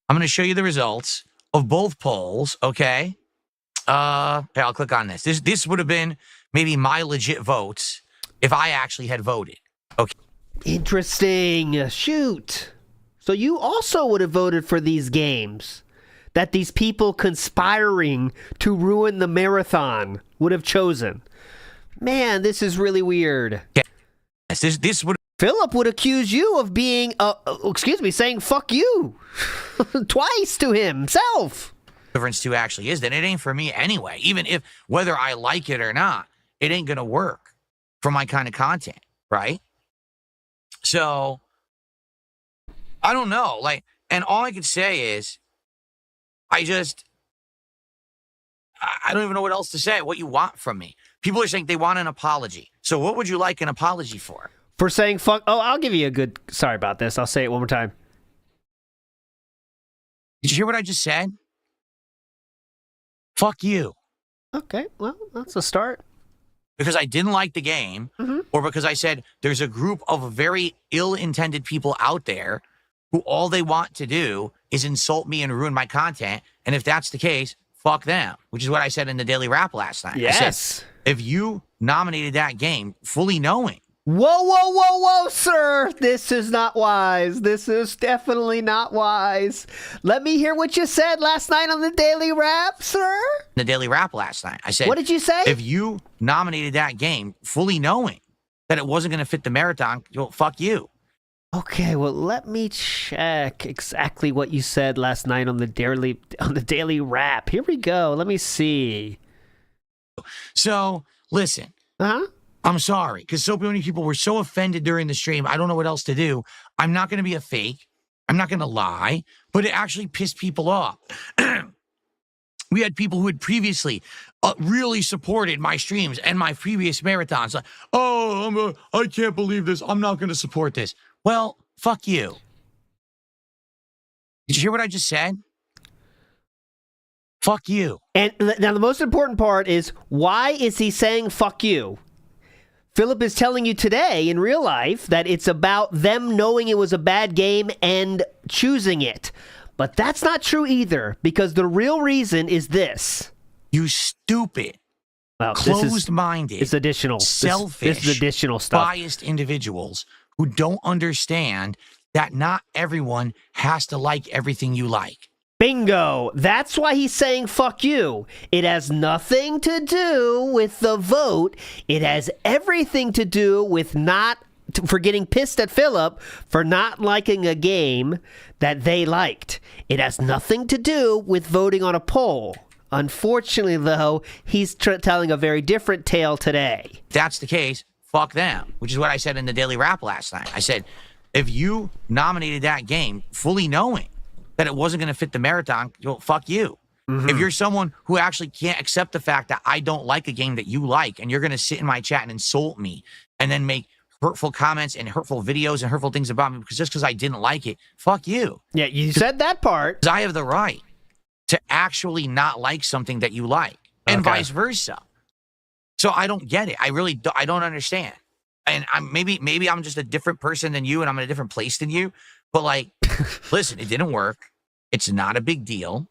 I'm going to show you the results of both polls, okay? Here, I'll click on this. This would have been maybe my legit votes if I actually had voted. Okay. Interesting. Shoot. So you also would have voted for these games that these people conspiring to ruin the marathon would have chosen. Man, this is really weird. This would... Philip would accuse you of being, saying fuck you twice to himself. Difference to actually is that it ain't for me anyway. Even if, whether I like it or not, it ain't going to work for my kind of content, right? So, I don't know. And all I could say is, I don't even know what else to say, what you want from me. People are saying they want an apology. So what would you like an apology for? For saying fuck... Oh, I'll give you a good... Sorry about this. I'll say it one more time. Did you hear what I just said? Fuck you. Okay, well, that's a start. Because I didn't like the game, or because I said there's a group of very ill-intended people out there who all they want to do is insult me and ruin my content. And if that's the case, fuck them, which is what I said in the Daily Rap last night. Yes. I said, if you nominated that game fully knowing. Whoa, sir. This is not wise. This is definitely not wise. Let me hear what you said last night on the Daily Rap, sir. The Daily Rap last night. I said, what did you say? If you nominated that game fully knowing that it wasn't going to fit the marathon, well, fuck you. Okay, well, let me check exactly what you said last night on the daily wrap. Here we go. Let me see. So, listen. I'm sorry, because so many people were so offended during the stream. I don't know what else to do. I'm not going to be a fake. I'm not going to lie, but it actually pissed people off. We had people who had previously really supported my streams and my previous marathons. Like, I can't believe this. I'm not going to support this. Well, fuck you. Did you hear what I just said? Fuck you. And now the most important part is, why is he saying fuck you? Philip is telling you today in real life that it's about them knowing it was a bad game and choosing it. But that's not true either, because the real reason is this. You stupid, closed-minded, it's additional, selfish, this is additional stuff. Biased individuals who don't understand that not everyone has to like everything you like. Bingo! That's why he's saying fuck you. It has nothing to do with the vote. It has everything to do with for getting pissed at Philip for not liking a game that they liked. It has nothing to do with voting on a poll. Unfortunately, though, he's telling a very different tale today. If that's the case, fuck them, which is what I said in the Daily Wrap last night. I said, if you nominated that game fully knowing that it wasn't going to fit the marathon, well, fuck you. Mm-hmm. If you're someone who actually can't accept the fact that I don't like a game that you like, and you're going to sit in my chat and insult me and then make hurtful comments and hurtful videos and hurtful things about me because I didn't like it, fuck you. Yeah, you said that part. Because I have the right to actually not like something that you like, and vice versa. So I don't get it. I really I don't understand. And maybe I'm just a different person than you, and I'm in a different place than you. But like, listen, it didn't work. It's not a big deal.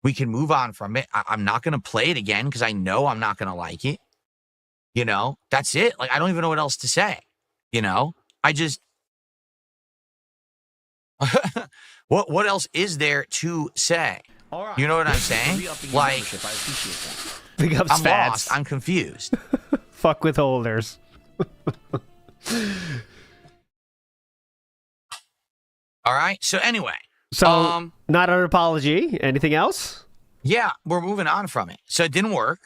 We can move on from it. I'm not going to play it again because I know I'm not going to like it. You know, that's it. Like, I don't even know what else to say. You know, I just, what else is there to say? All right. You know what I'm saying? Like, Big ups, I'm Fats. lost. I'm confused. Fuck withholders. All right. So anyway. So, not an apology. Anything else? Yeah, we're moving on from it. So it didn't work.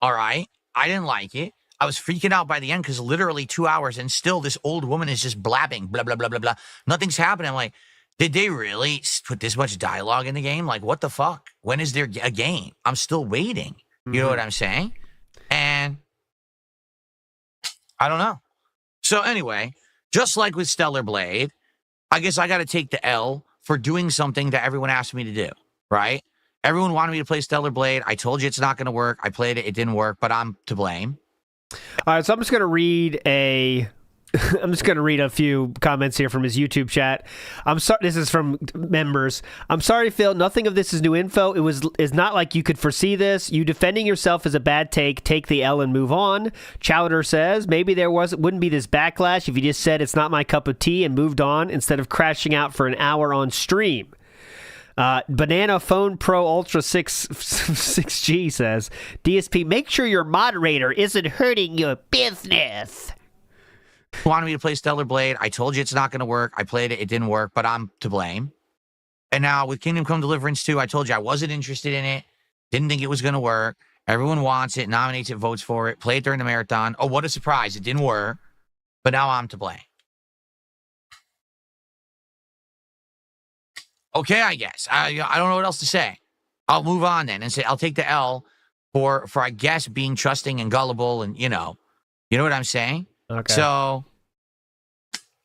All right. I didn't like it. I was freaking out by the end because literally 2 hours and still this old woman is just blabbing, blah, blah, blah, blah, blah. Nothing's happening. I'm like, did they really put this much dialogue in the game? Like, what the fuck? When is there a game? I'm still waiting. You know what I'm saying? And I don't know. So anyway, just like with Stellar Blade, I guess I got to take the L for doing something that everyone asked me to do, right? Everyone wanted me to play Stellar Blade. I told you it's not going to work. I played it. It didn't work, but I'm to blame. All right, so I'm just going to read a few comments here from his YouTube chat. I'm sorry. This is from members. I'm sorry, Phil. Nothing of this is new info. It's not like you could foresee this. You defending yourself is a bad take. Take the L and move on. Chowder says maybe there wouldn't be this backlash if you just said it's not my cup of tea and moved on instead of crashing out for an hour on stream. Banana Phone Pro Ultra 6G says, DSP, make sure your moderator isn't hurting your business. Wanted me to play Stellar Blade. I told you it's not going to work. I played it. It didn't work, but I'm to blame. And now with Kingdom Come Deliverance 2, I told you I wasn't interested in it. Didn't think it was going to work. Everyone wants it, nominates it, votes for it. Play it during the marathon. Oh, what a surprise. It didn't work. But now I'm to blame. Okay, I guess. I don't know what else to say. I'll move on then and say I'll take the L for I guess being trusting and gullible and you know what I'm saying? Okay. So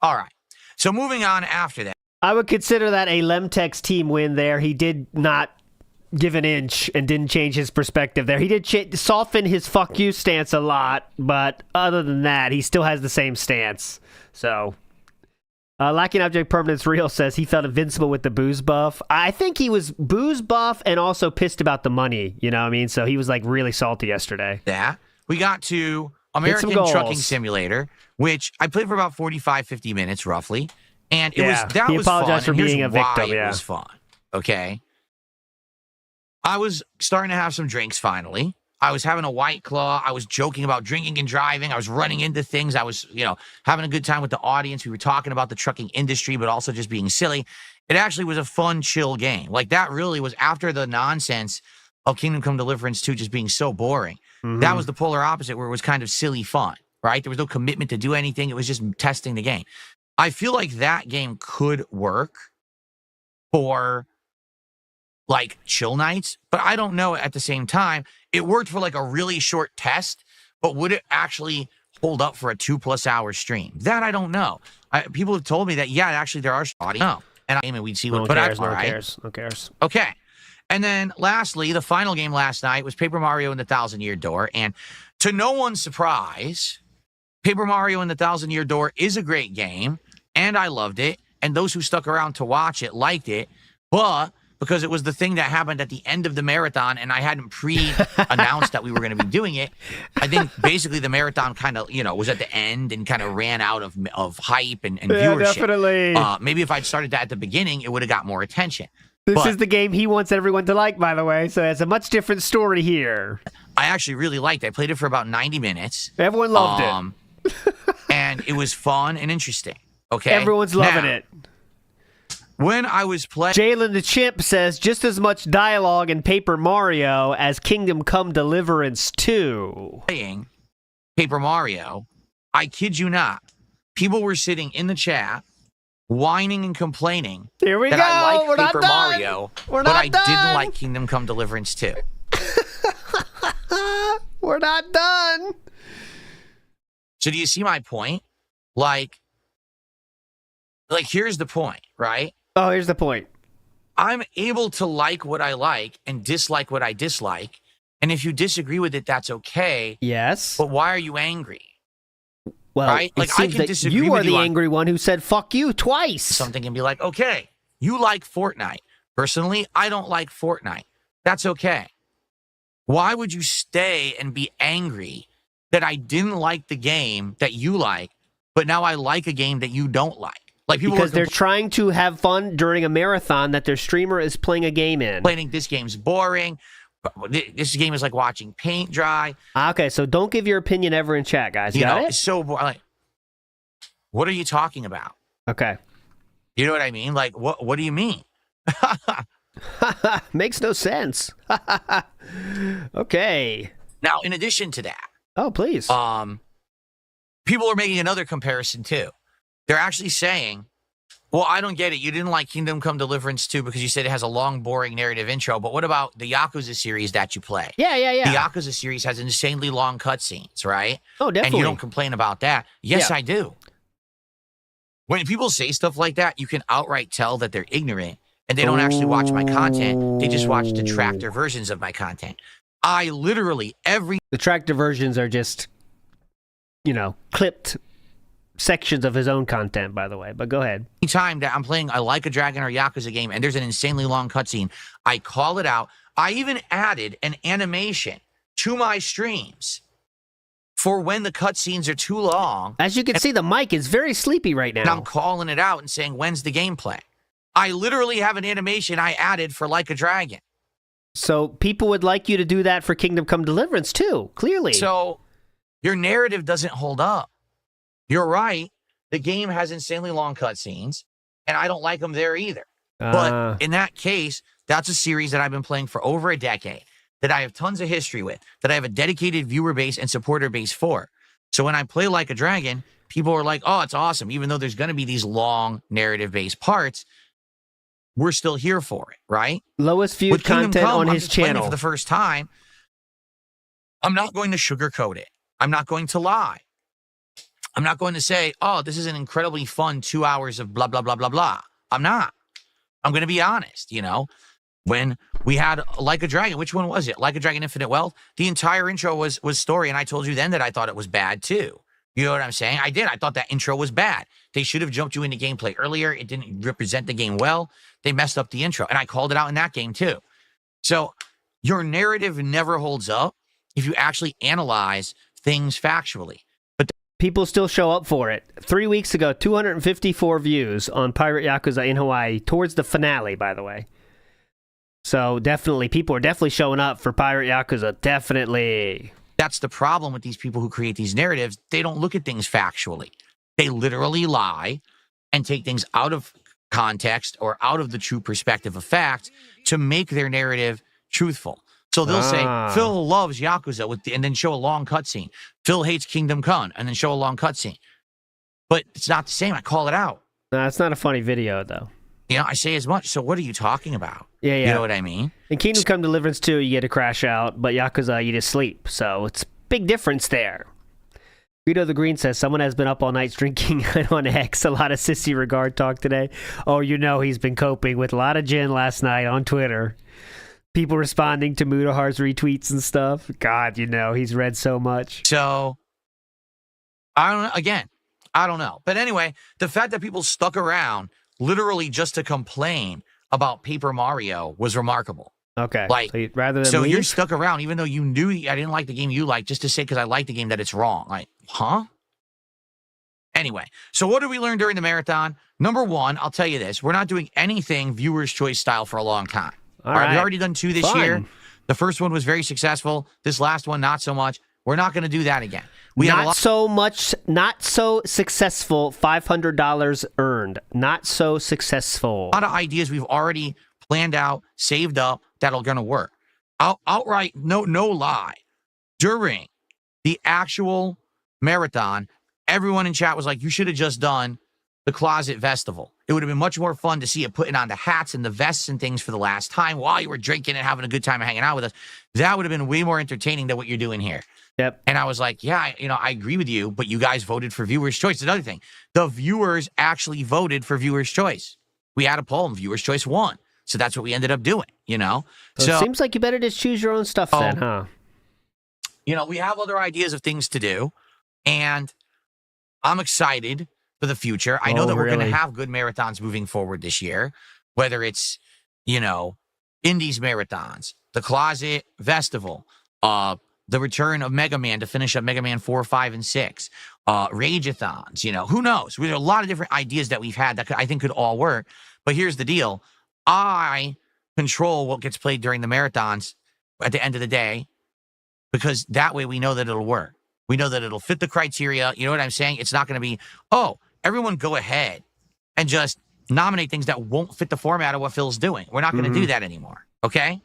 all right. So moving on after that. I would consider that a Lemtex team win there. He did not give an inch and didn't change his perspective there. He did soften his fuck you stance a lot, but other than that, he still has the same stance. So Lacking Object Permanence Real says he felt invincible with the booze buff. I think he was booze buff and also pissed about the money. You know what I mean? So he was like really salty yesterday. Yeah. We got to American Trucking Simulator, which I played for about 45, 50 minutes roughly. And it was he apologized fun. for being a victim. It was fun. Okay. I was starting to have some drinks finally. I was having a White Claw. I was joking about drinking and driving. I was running into things. I was, having a good time with the audience. We were talking about the trucking industry, but also just being silly. It actually was a fun, chill game. Like, that really was after the nonsense of Kingdom Come Deliverance 2 just being so boring. That was the polar opposite, where it was kind of silly fun, right? There was no commitment to do anything. It was just testing the game. I feel like that game could work for like chill nights, but I don't know at the same time. It worked for like a really short test, but would it actually hold up for a 2+ hour stream? That I don't know. People have told me that, yeah, actually there are audio. And we'd see what, No cares. Okay. And then lastly, the final game last night was Paper Mario and the Thousand Year Door. And to no one's surprise, Paper Mario and the Thousand Year Door is a great game, and I loved it. And those who stuck around to watch it liked it. But because it was the thing that happened at the end of the marathon, and I hadn't pre-announced that we were going to be doing it, I think basically the marathon kind of, was at the end and kind of ran out of hype and viewership. Definitely. Maybe if I'd started that at the beginning, it would have got more attention. This is the game he wants everyone to like, by the way, so it's a much different story here. I actually really liked it. I played it for about 90 minutes. Everyone loved it. And it was fun and interesting. Okay? Everyone's loving it. When I was playing... Jalen the Chimp says, just as much dialogue in Paper Mario as Kingdom Come Deliverance 2. Playing Paper Mario, I kid you not, people were sitting in the chat whining and complaining Here we that go. I like We're Paper not done. Mario, We're but not I done. didn't like Kingdom Come Deliverance 2. We're not done. So do you see my point? Like here's the point, right? Oh, here's the point. I'm able to like what I like and dislike what I dislike. And if you disagree with it, that's okay. Yes. But why are you angry? Well, right? it seems that you are the angry one who said, fuck you, twice. Something can be like, okay, you like Fortnite. Personally, I don't like Fortnite. That's okay. Why would you stay and be angry that I didn't like the game that you like, but now I like a game that you don't like? Like people because they're trying to have fun during a marathon that their streamer is playing a game in. Complaining this game's boring. This game is like watching paint dry. Okay, so don't give your opinion ever in chat, guys. Got it? It's so boring. Like, what are you talking about? Okay. You know what I mean? Like, what do you mean? Makes no sense. Okay. Now, in addition to that. Oh, please. People are making another comparison, too. They're actually saying, well, I don't get it. You didn't like Kingdom Come Deliverance 2 because you said it has a long, boring narrative intro. But what about the Yakuza series that you play? Yeah. The Yakuza series has insanely long cutscenes, right? Oh, definitely. And you don't complain about that. Yes, I do. When people say stuff like that, you can outright tell that they're ignorant and they don't actually watch my content. They just watch detractor versions of my content. I literally, The tractor versions are just, clipped sections of his own content, by the way, but go ahead. Anytime that I'm playing a Like a Dragon or Yakuza game and there's an insanely long cutscene, I call it out. I even added an animation to my streams for when the cutscenes are too long. As you can see, the mic is very sleepy right now. And I'm calling it out and saying, when's the gameplay? I literally have an animation I added for Like a Dragon. So people would like you to do that for Kingdom Come Deliverance too, clearly. So your narrative doesn't hold up. You're right. The game has insanely long cutscenes, and I don't like them there either. But in that case, that's a series that I've been playing for over a decade, that I have tons of history with, that I have a dedicated viewer base and supporter base for. So when I play Like a Dragon, people are like, oh, it's awesome. Even though there's going to be these long narrative-based parts, we're still here for it, right? Lowest viewed content on his channel. For the first time, I'm not going to sugarcoat it. I'm not going to lie. I'm not going to say, oh, this is an incredibly fun 2 hours of blah, blah, blah, blah, blah. I'm not. I'm going to be honest, When we had Like a Dragon, which one was it? Like a Dragon Infinite Wealth? The entire intro was story, and I told you then that I thought it was bad, too. You know what I'm saying? I did. I thought that intro was bad. They should have jumped you into gameplay earlier. It didn't represent the game well. They messed up the intro, and I called it out in that game, too. So your narrative never holds up if you actually analyze things factually. People still show up for it. 3 weeks ago, 254 views on Pirate Yakuza in Hawaii, towards the finale, by the way. So definitely, people are definitely showing up for Pirate Yakuza. Definitely. That's the problem with these people who create these narratives. They don't look at things factually. They literally lie and take things out of context or out of the true perspective of fact to make their narrative truthful. So they'll say, Phil loves Yakuza, and then show a long cutscene. Phil hates Kingdom Come, and then show a long cutscene. But it's not the same. I call it out. No, it's not a funny video, though. You know, I say as much. So what are you talking about? Yeah. You know what I mean? In Kingdom Come Deliverance 2, you get to crash out, but Yakuza, you just sleep. So it's a big difference there. Rito the Green says, someone has been up all night drinking on X. A lot of sissy regard talk today. Oh, you know he's been coping with a lot of gin last night on Twitter. People responding to Mudahar's retweets and stuff. God, you know, he's read so much. So, I don't know. But anyway, the fact that people stuck around literally just to complain about Paper Mario was remarkable. Okay. Like, so leave? You're stuck around, even though you knew I didn't like the game you liked, just to say because I like the game that it's wrong. Like, huh? Anyway, so what did we learn during the marathon? Number one, I'll tell you this. We're not doing anything viewer's choice style for a long time. All right. We've already done 2 this year. The first one was very successful. This last one, not so much. We're not going to do that again. Not so successful, $500 earned. Not so successful. A lot of ideas we've already planned out, saved up, that are going to work. Outright, no lie. During the actual marathon, everyone in chat was like, you should have just done the Closet Festival. It would have been much more fun to see you putting on the hats and the vests and things for the last time while you were drinking and having a good time and hanging out with us. That would have been way more entertaining than what you're doing here. Yep. And I was like, yeah, I agree with you, but you guys voted for viewer's choice. Another thing, the viewers actually voted for viewer's choice. We had a poll and viewer's choice won. So that's what we ended up doing, you know? So it seems like you better just choose your own stuff then, huh? You know, we have other ideas of things to do, and I'm excited for the future. I know that we're going to have good marathons moving forward this year, whether it's, you know, Indies marathons, the Closet Festival, the return of Mega Man to finish up Mega Man 4, 5, and 6, Rageathons, you know, who knows? There's a lot of different ideas that we've had that I think could all work. But here's the deal. I control what gets played during the marathons at the end of the day, because that way we know that it'll work. We know that it'll fit the criteria. You know what I'm saying? It's not going to be, oh, everyone go ahead and just nominate things that won't fit the format of what Phil's doing. We're not going to do that anymore. Okay?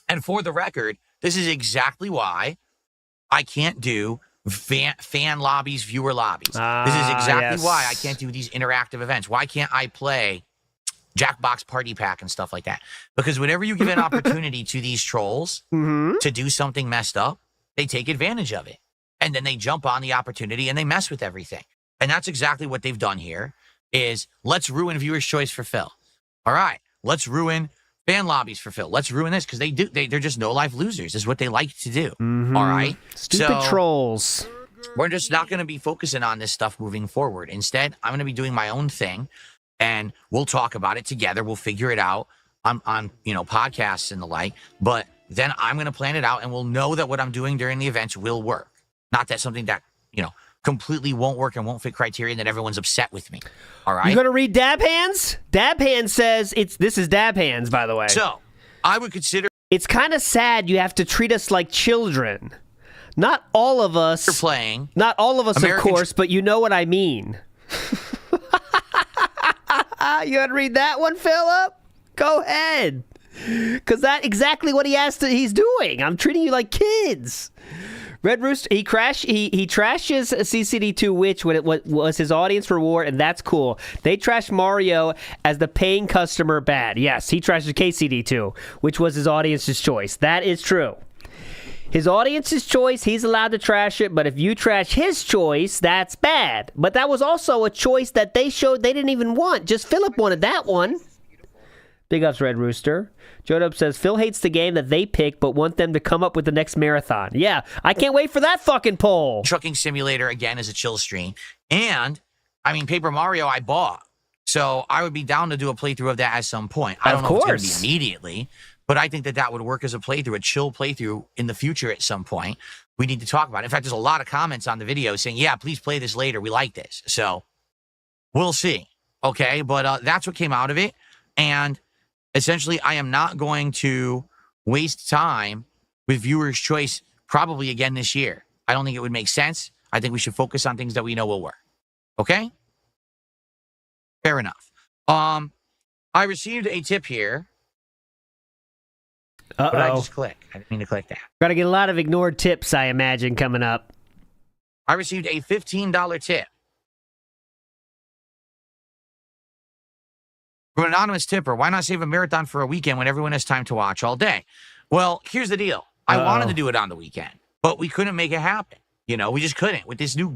And for the record, this is exactly why I can't do fan lobbies, viewer lobbies. This is exactly why I can't do these interactive events. Why can't I play Jackbox Party Pack and stuff like that? Because whenever you give an opportunity to these trolls to do something messed up, they take advantage of it. And then they jump on the opportunity and they mess with everything. And that's exactly what they've done here, is let's ruin viewer's choice for Phil. All right, let's ruin fan lobbies for Phil. Let's ruin this, because they're just no-life losers, is what they like to do. All right? Stupid trolls. We're just not going to be focusing on this stuff moving forward. Instead, I'm going to be doing my own thing, and we'll talk about it together. We'll figure it out on you know, podcasts and the like. But then I'm going to plan it out, and we'll know that what I'm doing during the events will work. Not that something that, you know, completely won't work and won't fit criteria and that everyone's upset with me. All right? You going to read Dab Hands? Dab Hands says, this is Dab Hands, by the way. So, I would consider... It's kind of sad you have to treat us like children. Not all of us... You're playing. Not all of us, of course, but you know what I mean. You want to read that one, Philip? Go ahead. Because that's exactly what he's doing. I'm treating you like kids. Red Rooster, he trashes CCD2 Witch when it was his audience reward, and that's cool. They trashed Mario as the paying customer bad. Yes, he trashes KCD2, which was his audience's choice. That is true. His audience's choice, he's allowed to trash it, but if you trash his choice, that's bad. But that was also a choice that they showed they didn't even want. Just Philip wanted that one. Big ups, Red Rooster. Jodub says, Phil hates the game that they pick, but want them to come up with the next marathon. Yeah, I can't wait for that fucking poll. Trucking Simulator, again, is a chill stream. And, I mean, Paper Mario I bought. So I would be down to do a playthrough of that at some point. I don't know if it's going to be immediately, but I think that would work as a playthrough, a chill playthrough in the future at some point. We need to talk about it. In fact, there's a lot of comments on the video saying, yeah, please play this later. We like this. So we'll see. Okay, but that's what came out of it. And essentially, I am not going to waste time with Viewer's Choice probably again this year. I don't think it would make sense. I think we should focus on things that we know will work. Okay? Fair enough. I received a tip here. Uh-oh. But I just click. I didn't mean to click that. Got to get a lot of ignored tips, I imagine, coming up. I received a $15 tip from an anonymous tipper. Why not save a marathon for a weekend when everyone has time to watch all day? Well, here's the deal. I wanted to do it on the weekend, but we couldn't make it happen. You know, we just couldn't. With this new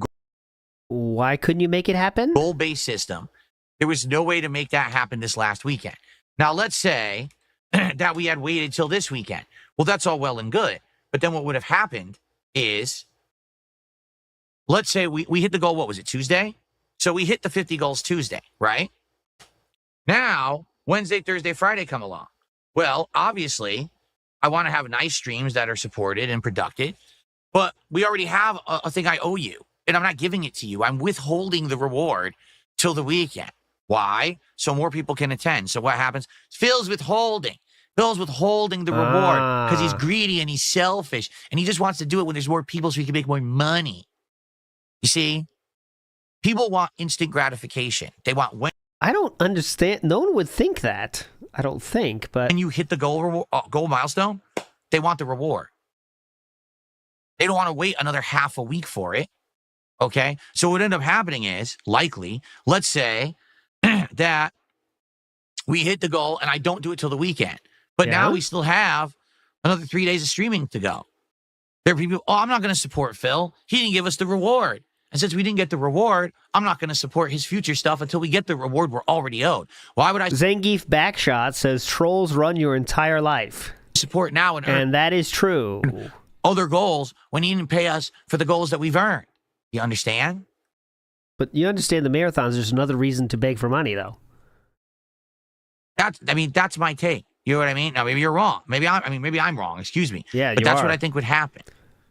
Why couldn't you make it happen? goal-based system, there was no way to make that happen this last weekend. Now, let's say that we had waited till this weekend. Well, that's all well and good. But then what would have happened is, let's say we hit the goal, what was it, Tuesday? So we hit the 50 goals Tuesday, right? Now, Wednesday, Thursday, Friday come along. Well, obviously, I want to have nice streams that are supported and productive, but we already have a thing I owe you, and I'm not giving it to you. I'm withholding the reward till the weekend. Why? So more people can attend. So what happens? Phil's withholding. Phil's withholding the reward because he's greedy and he's selfish, and he just wants to do it when there's more people so he can make more money. You see? People want instant gratification. They want when. I don't understand. No one would think that. I don't think, but... When you hit the goal milestone, they want the reward. They don't want to wait another half a week for it. Okay? So what ended up happening is, likely, let's say that we hit the goal and I don't do it till the weekend. But now we still have another 3 days of streaming to go. There are people, I'm not going to support Phil. He didn't give us the reward. And since we didn't get the reward, I'm not going to support his future stuff until we get the reward we're already owed. Why would I... Zangief Backshot says, trolls run your entire life. Support now and that is true. Other goals when he didn't pay us for the goals that we've earned. You understand? But you understand the marathons, there's another reason to beg for money, though. That's my take. You know what I mean? Now, maybe you're wrong. Maybe I'm wrong. Excuse me. Yeah, but that's what I think would happen.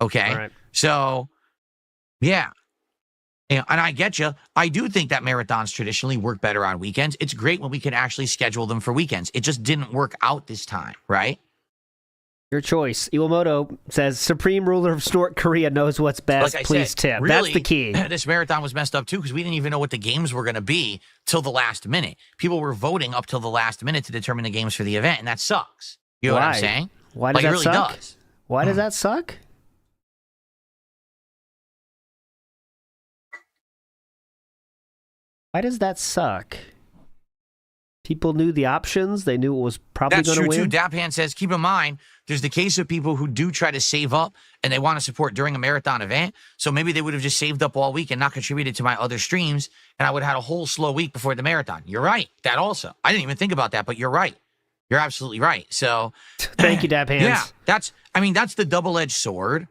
Okay? Right. So, yeah. And I get you. I do think that marathons traditionally work better on weekends. It's great when we can actually schedule them for weekends. It just didn't work out this time, right? Your choice. Iwamoto says, Supreme Ruler of North Korea knows what's best. Like Please said, tip. Really, that's the key. This marathon was messed up, too, because we didn't even know what the games were going to be till the last minute. People were voting up till the last minute to determine the games for the event, and that sucks. You know what I'm saying? Why does that it really suck? does. Why does that suck? Why does that suck? People knew the options. They knew it was probably going to win. That's true, too. Daphne says, keep in mind, there's the case of people who do try to save up and they want to support during a marathon event. So maybe they would have just saved up all week and not contributed to my other streams, and I would have had a whole slow week before the marathon. You're right. That also. I didn't even think about that, but you're right. You're absolutely right. So thank you, Dab Hands. Yeah, that's the double-edged sword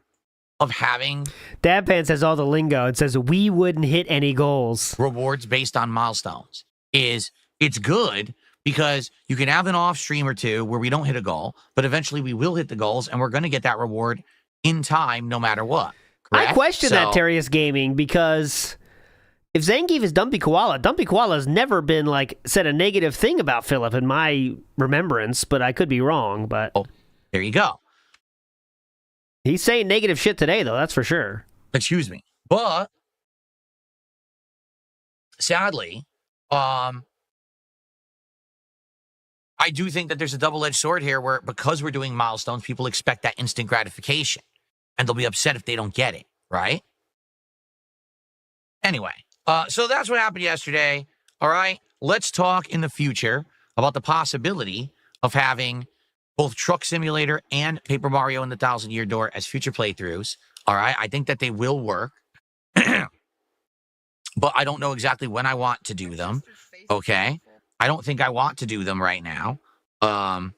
of having... Dab Hands has all the lingo. It says, we wouldn't hit any goals. Rewards based on milestones. It's good because you can have an off stream or two where we don't hit a goal, but eventually we will hit the goals and we're going to get that reward in time no matter what. Correct? I question that, Terrius Gaming, because if Zangief is Dumpy Koala has never been said a negative thing about Philip in my remembrance, but I could be wrong. But there you go. He's saying negative shit today, though, that's for sure. Excuse me. But sadly, I do think that there's a double-edged sword here where because we're doing milestones, people expect that instant gratification. And they'll be upset if they don't get it, right? Anyway, so that's what happened yesterday. All right, let's talk in the future about the possibility of having both Truck Simulator and Paper Mario and the Thousand Year Door as future playthroughs. All right, I think that they will work. But I don't know exactly when I want to do them, okay? I don't think I want to do them right now, at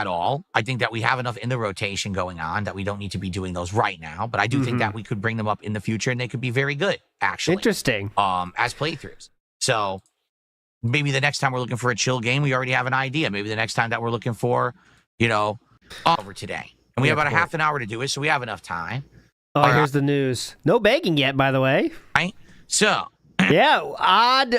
all. I think that we have enough in the rotation going on that we don't need to be doing those right now. But I do think that we could bring them up in the future, and they could be very good, actually. Interesting. As playthroughs. So maybe the next time we're looking for a chill game, we already have an idea. Maybe the next time that we're looking for, over today. And we have about a half an hour to do it, so we have enough time. Oh, here's the news. No begging yet, by the way. Right? So, Yeah, odd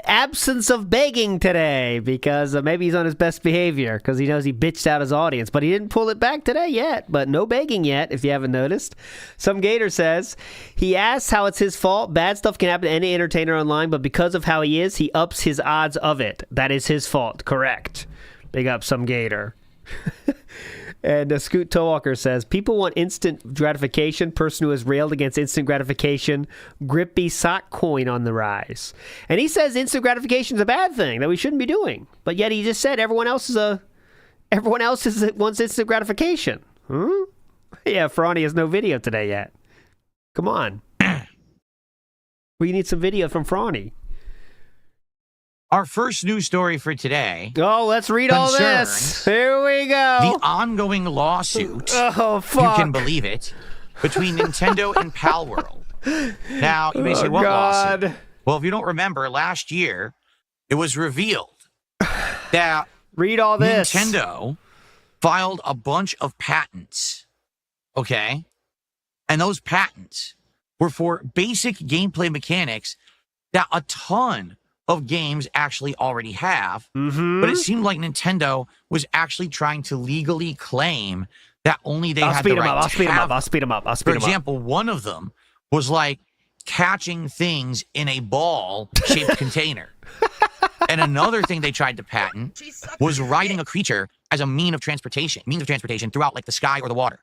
absence of begging today because maybe he's on his best behavior because he knows he bitched out his audience, but he didn't pull it back today yet. But no begging yet, if you haven't noticed. Some Gator says he asks how it's his fault. Bad stuff can happen to any entertainer online, but because of how he is, he ups his odds of it. That is his fault. Correct. Big up Some Gator. And Scoot Towalker says, people want instant gratification. Person who has railed against instant gratification. Grippy sock coin on the rise. And he says instant gratification is a bad thing that we shouldn't be doing. But yet he just said everyone else wants instant gratification. Yeah, Franny has no video today yet. Come on. We need some video from Franny. Our first news story for today. Oh, let's read all this. Here we go. The ongoing lawsuit. Oh, fuck. You can believe it. Between Nintendo and Palworld. Now, you may say, what lawsuit? Well, if you don't remember, last year, it was revealed that read all this. Nintendo filed a bunch of patents. Okay? And those patents were for basic gameplay mechanics that a ton of games actually already have, but it seemed like Nintendo was actually trying to legally claim that only they had the right I'll speed them up. For example, one of them was like catching things in a ball-shaped container. And another thing they tried to patent was riding a creature as a means of transportation throughout like the sky or the water.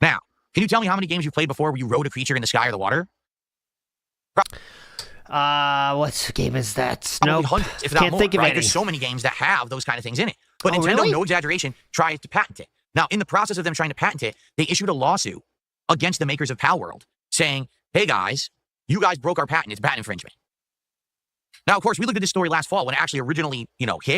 Now, can you tell me how many games you played before where you rode a creature in the sky or the water? What game is that? No, hundreds, if not can't more, think of right? any. There's so many games that have those kind of things in it. But Nintendo, no exaggeration, tries to patent it. Now, in the process of them trying to patent it, they issued a lawsuit against the makers of Palworld saying, hey guys, you guys broke our patent. It's patent infringement. Now, of course, we looked at this story last fall when it actually originally,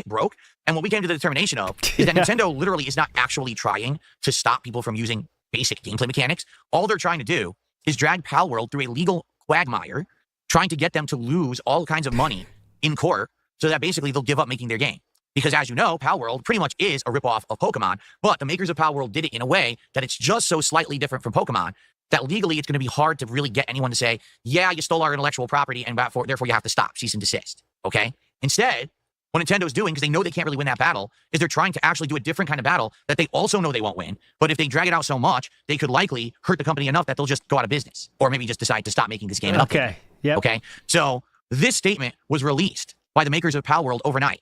broke. And what we came to the determination of is that Nintendo literally is not actually trying to stop people from using basic gameplay mechanics. All they're trying to do is drag Palworld through a legal quagmire, trying to get them to lose all kinds of money in court so that basically they'll give up making their game. Because as you know, Palworld pretty much is a ripoff of Pokemon, but the makers of Palworld did it in a way that it's just so slightly different from Pokemon that legally it's going to be hard to really get anyone to say, yeah, you stole our intellectual property and therefore you have to stop, cease and desist, okay? Instead, what Nintendo's doing, because they know they can't really win that battle, is they're trying to actually do a different kind of battle that they also know they won't win, but if they drag it out so much, they could likely hurt the company enough that they'll just go out of business, or maybe just decide to stop making this game. Okay, yep. Okay, so this statement was released by the makers of Palworld overnight.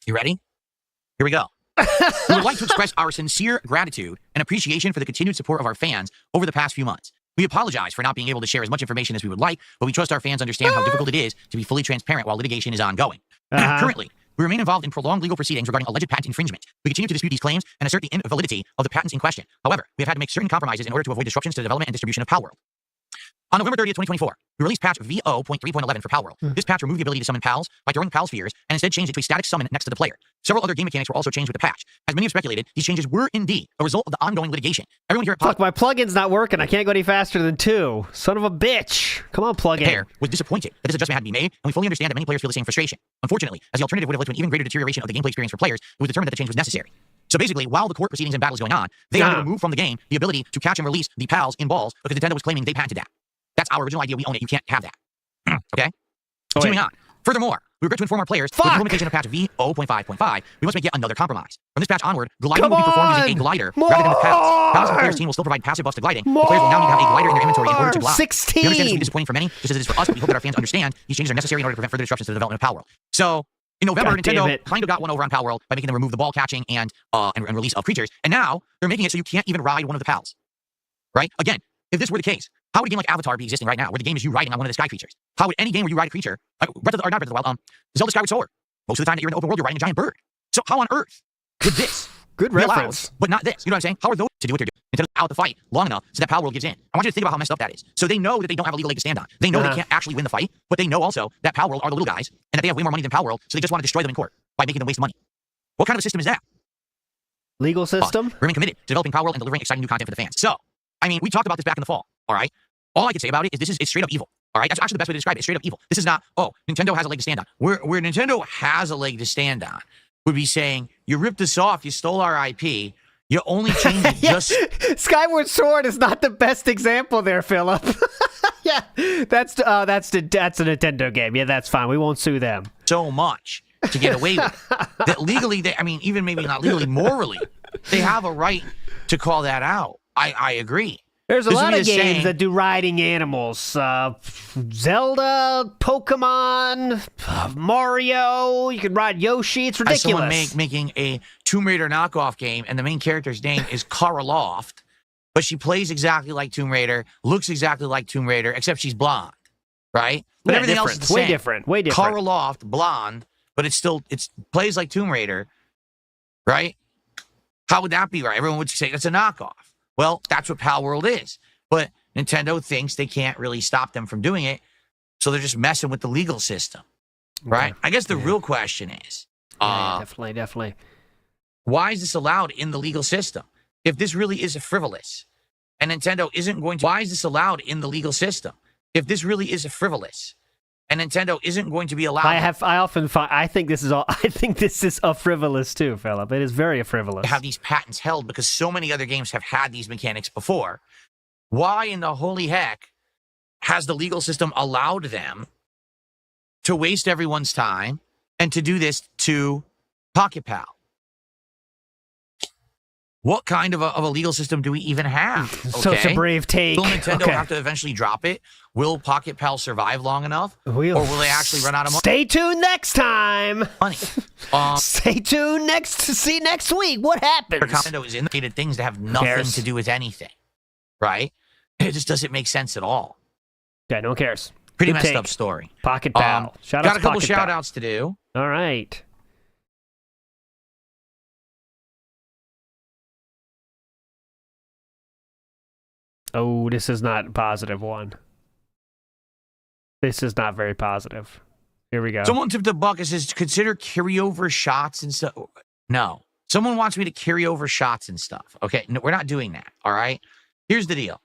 You ready? Here we go. We would like to express our sincere gratitude and appreciation for the continued support of our fans over the past few months. We apologize for not being able to share as much information as we would like, but we trust our fans understand how difficult it is to be fully transparent while litigation is ongoing. Currently, we remain involved in prolonged legal proceedings regarding alleged patent infringement. We continue to dispute these claims and assert the invalidity of the patents in question. However, we have had to make certain compromises in order to avoid disruptions to the development and distribution of Palworld. On November 30th, 2024, we released patch VO.3.11 for Palworld. This patch removed the ability to summon pals by throwing pal spheres and instead changed it to a static summon next to the player. Several other game mechanics were also changed with the patch. As many have speculated, these changes were indeed a result of the ongoing litigation. Everyone here at Fuck, my plugin's not working. I can't go any faster than 2. Son of a bitch. Come on, plugin. Was disappointed that this adjustment had to be made, and we fully understand that many players feel the same frustration. Unfortunately, as the alternative would have led to an even greater deterioration of the gameplay experience for players, it was determined that the change was necessary. So basically, while the court proceedings and battle is going on, they had to remove from the game the ability to catch and release the pals in balls because Nintendo was claiming they patented that. That's our original idea. We own it. You can't have that. Okay? Continuing on. Furthermore, we regret to inform our players with the implementation of patch VO.5.5, we must make yet another compromise. From this patch onward, gliding will be performed using a glider rather than with pals. Pals and the player's team will still provide passive buffs to gliding. The players will now need to have a glider in their inventory in order to glide. 16. We understand this will be disappointing for many, just as it is for us, but we hope that our fans understand these changes are necessary in order to prevent further disruptions to the development of Palworld. So, in November, Nintendo kind of got one over on Palworld by making them remove the ball catching and release of creatures, and now they're making it so you can't even ride one of the pals. Right? Again, if this were the case, how would a game like Avatar be existing right now, where the game is you riding on one of the sky creatures? How would any game where you ride a creature, Zelda Skyward Sword, most of the time that you're in the open world, you're riding a giant bird. So how on earth did this good reference, allowed, but not this? You know what I'm saying? How are those to do what they're doing? Instead of out the fight long enough so that Palworld gives in. I want you to think about how messed up that is. So they know that they don't have a legal leg to stand on. They know they can't actually win the fight, but they know also that Palworld are the little guys and that they have way more money than Palworld, so they just want to destroy them in court by making them waste money. What kind of a system is that? Legal system? We remain committed to developing Palworld and delivering exciting new content for the fans. So, I mean, we talked about this back in the fall, all right? All I can say about it is it's straight up evil. All right, that's actually the best way to describe it. It's straight up evil. This is not, Nintendo has a leg to stand on. Where Nintendo has a leg to stand on would be saying, you ripped us off, you stole our IP, you only changed it just... Skyward Sword is not the best example there, Philip. Yeah, that's a Nintendo game. Yeah, that's fine. We won't sue them. So much to get away with it. That legally, even maybe not legally, morally, they have a right to call that out. I agree. There's a lot of games that do riding animals. Zelda, Pokemon, Mario. You can ride Yoshi. It's ridiculous. Someone making a Tomb Raider knockoff game, and the main character's name is Cara Loft, but she plays exactly like Tomb Raider, looks exactly like Tomb Raider, except she's blonde, right? But everything else is the same. Way different. Cara Loft, blonde, but it plays like Tomb Raider, right? How would that be right? Everyone would say that's a knockoff. Well, that's what Pal World is. But Nintendo thinks they can't really stop them from doing it, so they're just messing with the legal system, right? I guess the real question is... definitely. Why is this allowed in the legal system? If this really is frivolous, and Nintendo isn't going to... Why is this allowed in the legal system? If this really is frivolous, and Nintendo isn't going to be allowed... I think this is a frivolous too, Philip. It is very frivolous. Have these patents held because so many other games have had these mechanics before. Why in the holy heck has the legal system allowed them to waste everyone's time and to do this to Pocket Pal? What kind of a legal system do we even have? Okay? So it's a brave take. Will Nintendo have to eventually drop it? Will Pocket Pal survive long enough? Or will they actually run out of money? Stay tuned next time. Money. Stay tuned to see next week what happens. Nintendo is indicated things that have nothing to do with anything, right? It just doesn't make sense at all. Yeah, no one cares. Pretty messed up story. Pocket Pal. Got a couple shout-outs to do. All right. Oh, this is not a positive one. This is not very positive. Here we go. Someone tipped a buck and says, consider carryover shots and stuff. No. Someone wants me to carry over shots and stuff. Okay, no, we're not doing that, all right? Here's the deal.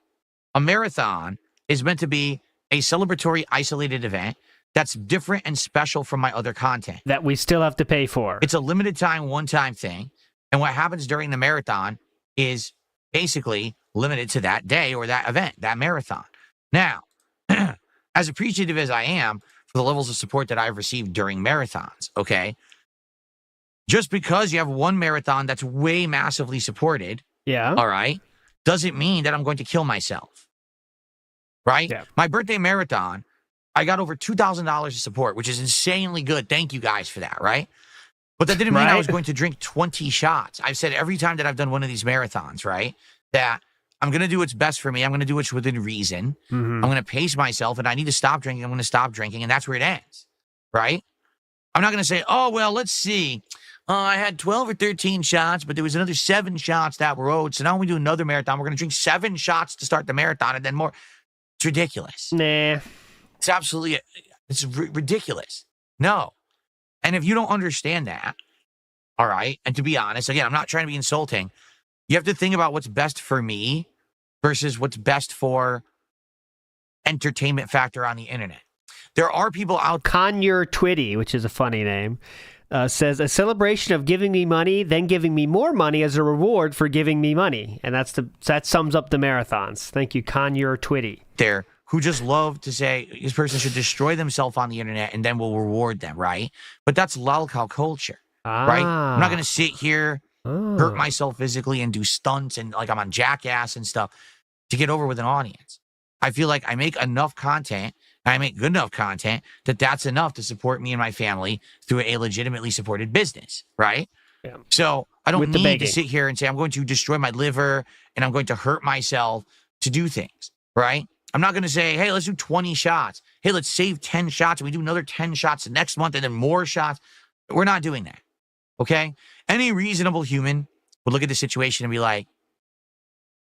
A marathon is meant to be a celebratory, isolated event that's different and special from my other content. That we still have to pay for. It's a limited time, one-time thing. And what happens during the marathon is basically limited to that day or that event, that marathon. Now, as appreciative as I am for the levels of support that I've received during marathons, okay, just because you have one marathon that's way massively supported, all right, doesn't mean that I'm going to kill myself, right? Yeah. My birthday marathon, I got over $2,000 of support, which is insanely good. Thank you guys for that, right? But that didn't mean I was going to drink 20 shots. I've said every time that I've done one of these marathons, right, that I'm going to do what's best for me. I'm going to do what's within reason. I'm going to pace myself, and I need to stop drinking. I'm going to stop drinking, and that's where it ends, right? I'm not going to say, oh, well, let's see. I had 12 or 13 shots, but there was another 7 shots that were owed. So now when we do another marathon, we're going to drink 7 shots to start the marathon and then more. It's ridiculous. Nah. It's absolutely, it's ridiculous. No. And if you don't understand that, all right, and to be honest, again, I'm not trying to be insulting. You have to think about what's best for me versus what's best for entertainment factor on the internet. There are people out... Conyer Twitty, which is a funny name, says, a celebration of giving me money, then giving me more money as a reward for giving me money. And that sums up the marathons. Thank you, Conyer Twitty. There, who just love to say this person should destroy themselves on the internet and then we'll reward them, right? But that's lolcow culture, right? I'm not going to sit here, hurt myself physically and do stunts and like I'm on Jackass and stuff to get over with an audience. I feel like I make enough content, and I make good enough content that that's enough to support me and my family through a legitimately supported business, right? Yeah. So I don't need to sit here and say I'm going to destroy my liver and I'm going to hurt myself to do things, right? I'm not going to say, hey, let's do 20 shots. Hey, let's save 10 shots and we do another 10 shots the next month and then more shots. We're not doing that, okay? Any reasonable human would look at the situation and be like,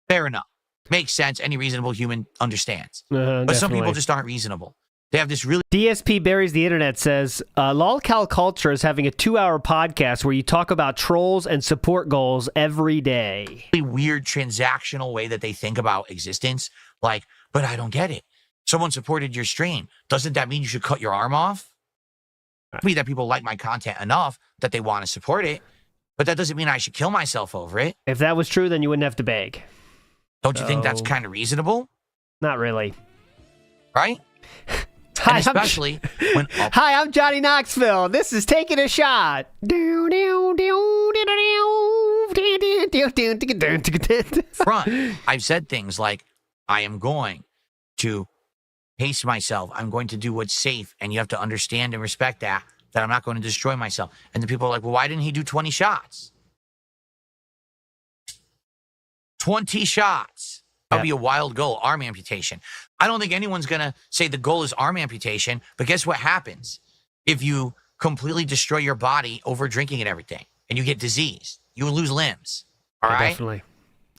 fair enough. Makes sense. Any reasonable human understands. But some people just aren't reasonable. They have this really... DSP Buries the Internet says, lolcow culture is having a 2-hour podcast where you talk about trolls and support goals every day. Really weird transactional way that they think about existence. Like, but I don't get it. Someone supported your stream. Doesn't that mean you should cut your arm off? It means that people like my content enough that they want to support it. But that doesn't mean I should kill myself over it. If that was true, then you wouldn't have to beg. Don't you think that's kind of reasonable? Not really. right? Hi, And especially when Hi, I'm Johnny Knoxville. This is Taking a Shot. front, I've said things like, I am going to pace myself. I'm going to do what's safe. And you have to understand and respect that I'm not going to destroy myself. And the people are like, well, why didn't he do 20 shots? 20 shots. That would be a wild goal, arm amputation. I don't think anyone's going to say the goal is arm amputation, but guess what happens if you completely destroy your body over drinking and everything, and you get disease? You will lose limbs, all right? Definitely.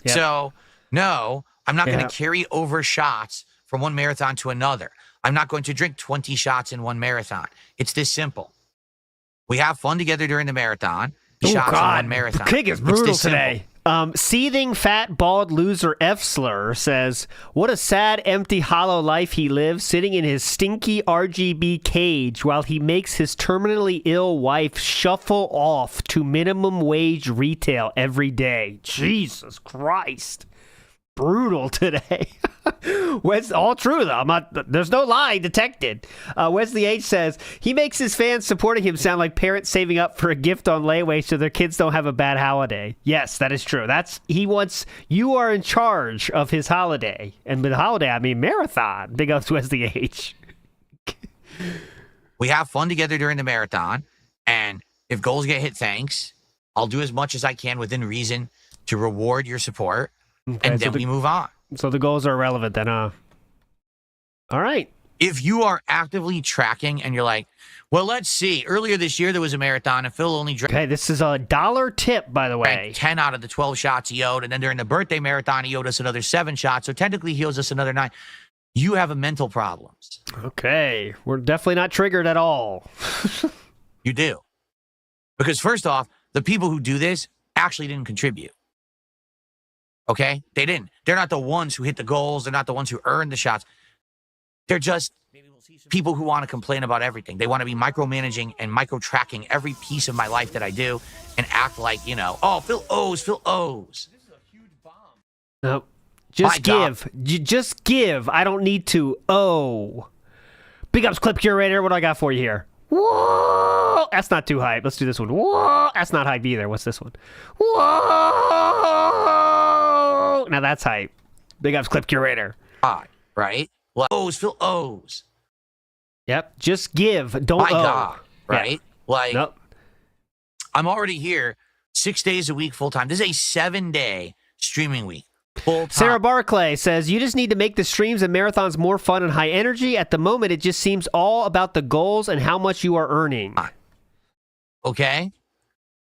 Yep. So, no, I'm not going to carry over shots from one marathon to another. I'm not going to drink 20 shots in one marathon. It's this simple. We have fun together during the marathon. Shots in one marathon. The kick is brutal today. Seething fat bald loser F-slur says, what a sad, empty, hollow life he lives, sitting in his stinky RGB cage while he makes his terminally ill wife shuffle off to minimum wage retail every day. Jesus Christ. Brutal today. All true, though. There's no lie detected. Wesley H says, he makes his fans supporting him sound like parents saving up for a gift on layaway so their kids don't have a bad holiday. Yes, that is true. You are in charge of his holiday. And with holiday, I mean marathon. Big ups Wesley H. We have fun together during the marathon. And if goals get hit, thanks. I'll do as much as I can within reason to reward your support. Okay, and then we move on. So the goals are irrelevant then, All right. If you are actively tracking and you're like, well, let's see. Earlier this year, there was a marathon and Phil only drank. Okay, this is a $1 tip, by the way. 10 out of the 12 shots he owed. And then during the birthday marathon, he owed us another 7 shots. So technically, he owes us another 9. You have a mental problems. Okay. We're definitely not triggered at all. You do. Because first off, the people who do this actually didn't contribute. Okay? They didn't. They're not the ones who hit the goals. They're not the ones who earned the shots. They're just people who want to complain about everything. They want to be micromanaging and micro-tracking every piece of my life that I do and act like, oh, Phil owes. This is a huge bomb. No. Just give. Just give. I don't need to owe. Big ups, Clip Curator. What do I got for you here? Whoa! That's not too hype. Let's do this one. Whoa! That's not hype either. What's this one? Whoa! Now that's hype. Big ups, Clip Curator. Right? Well, Phil owes. Yep. Just give. Don't owe. God. Right? Yeah. Nope. I'm already here 6 days a week full time. This is a 7-day streaming week. Full time. Sarah Barclay says, you just need to make the streams and marathons more fun and high energy. At the moment, it just seems all about the goals and how much you are earning. Okay?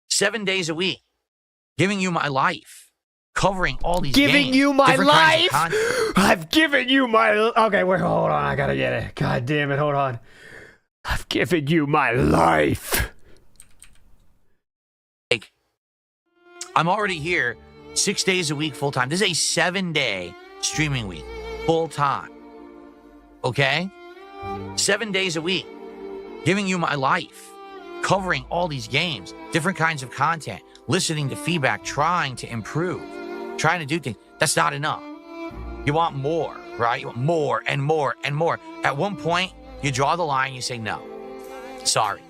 7 days a week. Giving you my life. Covering all these Giving games, you my life? I've given you my... Okay, wait, hold on. I gotta get it. God damn it, hold on. I've given you my life. I'm already here 6 days a week full time. This is a 7-day streaming week. Full time. Okay? 7 days a week. Giving you my life. Covering all these games. Different kinds of content. Listening to feedback. Trying to improve. Trying to do things. That's not enough. You want more, right? You want more and more and more. At one point, you draw the line, you say no. Sorry.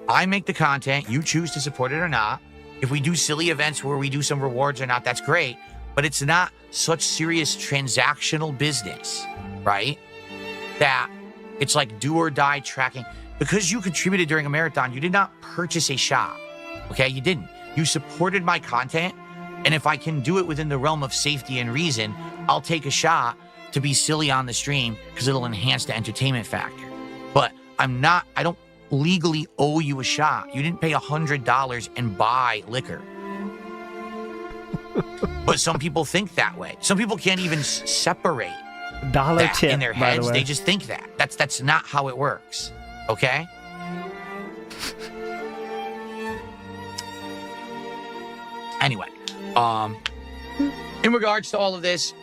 I make the content. You choose to support it or not. If we do silly events where we do some rewards or not, that's great. But it's not such serious transactional business, right? That it's like do or die tracking. Because you contributed during a marathon, you did not purchase a shot. Okay? You didn't. You supported my content, and if I can do it within the realm of safety and reason, I'll take a shot to be silly on the stream because it'll enhance the entertainment factor. But I don't legally owe you a shot. You didn't pay $100 and buy liquor. But some people think that way. Some people can't even separate that tip in their heads. They just think that. That's not how it works. Okay? Anyway, in regards to all of this,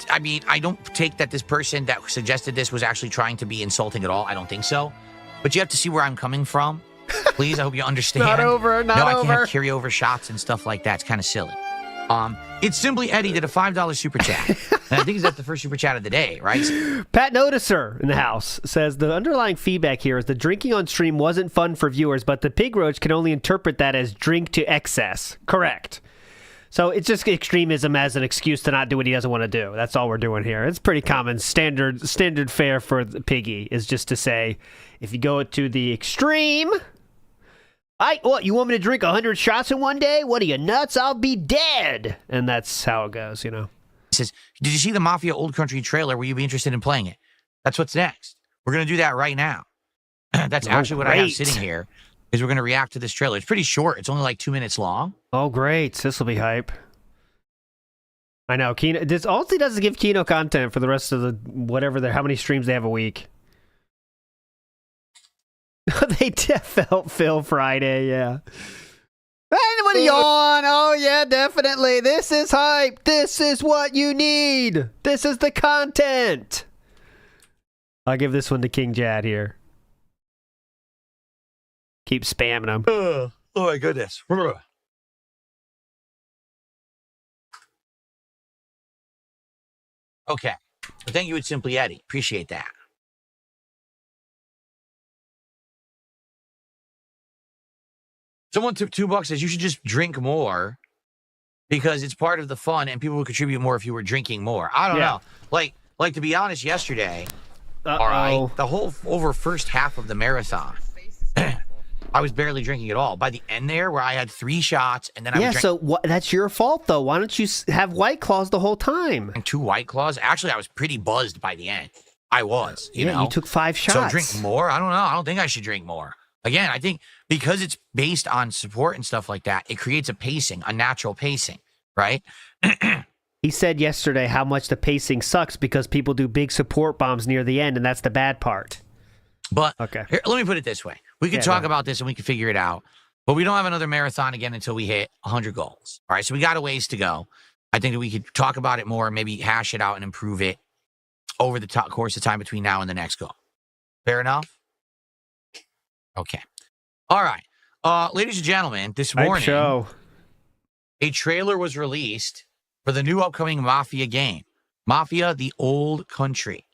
I don't take that this person that suggested this was actually trying to be insulting at all. I don't think so. But you have to see where I'm coming from. Please, I hope you understand. Not over. I can't have carryover shots and stuff like that. It's kind of silly. It's Simply Eddie did a $5 super chat. And I think that's the first super chat of the day, right? Pat Noticer in the house says the underlying feedback here is the drinking on stream wasn't fun for viewers, but the pig roach can only interpret that as drink to excess. Correct. So it's just extremism as an excuse to not do what he doesn't want to do. That's all we're doing here. It's pretty common. Standard fare for the piggy is just to say, if you go to the extreme... What, you want me to drink 100 shots in one day? What are you, nuts? I'll be dead. And that's how it goes, you know. He says, did you see the Mafia Old Country trailer? Will you be interested in playing it? That's what's next. We're going to do that right now. That's actually what I have sitting here, is we're going to react to this trailer. It's pretty short. It's only like 2 minutes long. Oh, great. This will be hype. I know. Kino, this all he does is give Kino content for the rest of the how many streams they have a week. They felt Phil Friday, yeah. Anyone yawn? Oh, yeah, definitely. This is hype. This is what you need. This is the content. I'll give this one to King Jad here. Keep spamming him. Oh, my goodness. Okay. Well, thank you, It's Simply Eddie. Appreciate that. Someone took $2 says you should just drink more because it's part of the fun and people would contribute more if you were drinking more. I don't know. Like to be honest, yesterday, all right, the whole over first half of the marathon, I was barely drinking at all. By the end there, where I had 3 shots and then I was drinking. So that's your fault, though. Why don't you have White Claws the whole time? And 2 White Claws? Actually, I was pretty buzzed by the end. I was, you know. You took 5 shots. So drink more? I don't know. I don't think I should drink more. Again, I think because it's based on support and stuff like that, it creates a pacing, a natural pacing, right? He said yesterday how much the pacing sucks because people do big support bombs near the end, and that's the bad part. But okay, here, let me put it this way. We can talk about this and we can figure it out, but we don't have another marathon again until we hit 100 goals. All right, so we got a ways to go. I think that we could talk about it more and maybe hash it out and improve it over the course of time between now and the next goal. Fair enough? Okay. All right. Ladies and gentlemen, this morning, a trailer was released for the new upcoming Mafia game, Mafia: The Old Country.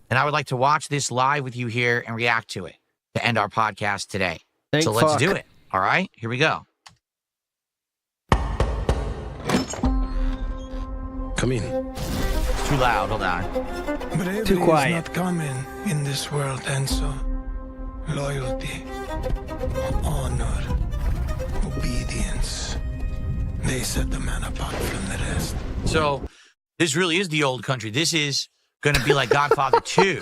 And I would like to watch this live with you here and react to it to end our podcast today. So let's do it. All right? Here we go. Come in. It's too loud. Hold on. Bravery Too quiet. is not common in this world, and so loyalty, honor, obedience, they set the man apart from the rest. So this really is the old country. This is going to be like Godfather 2.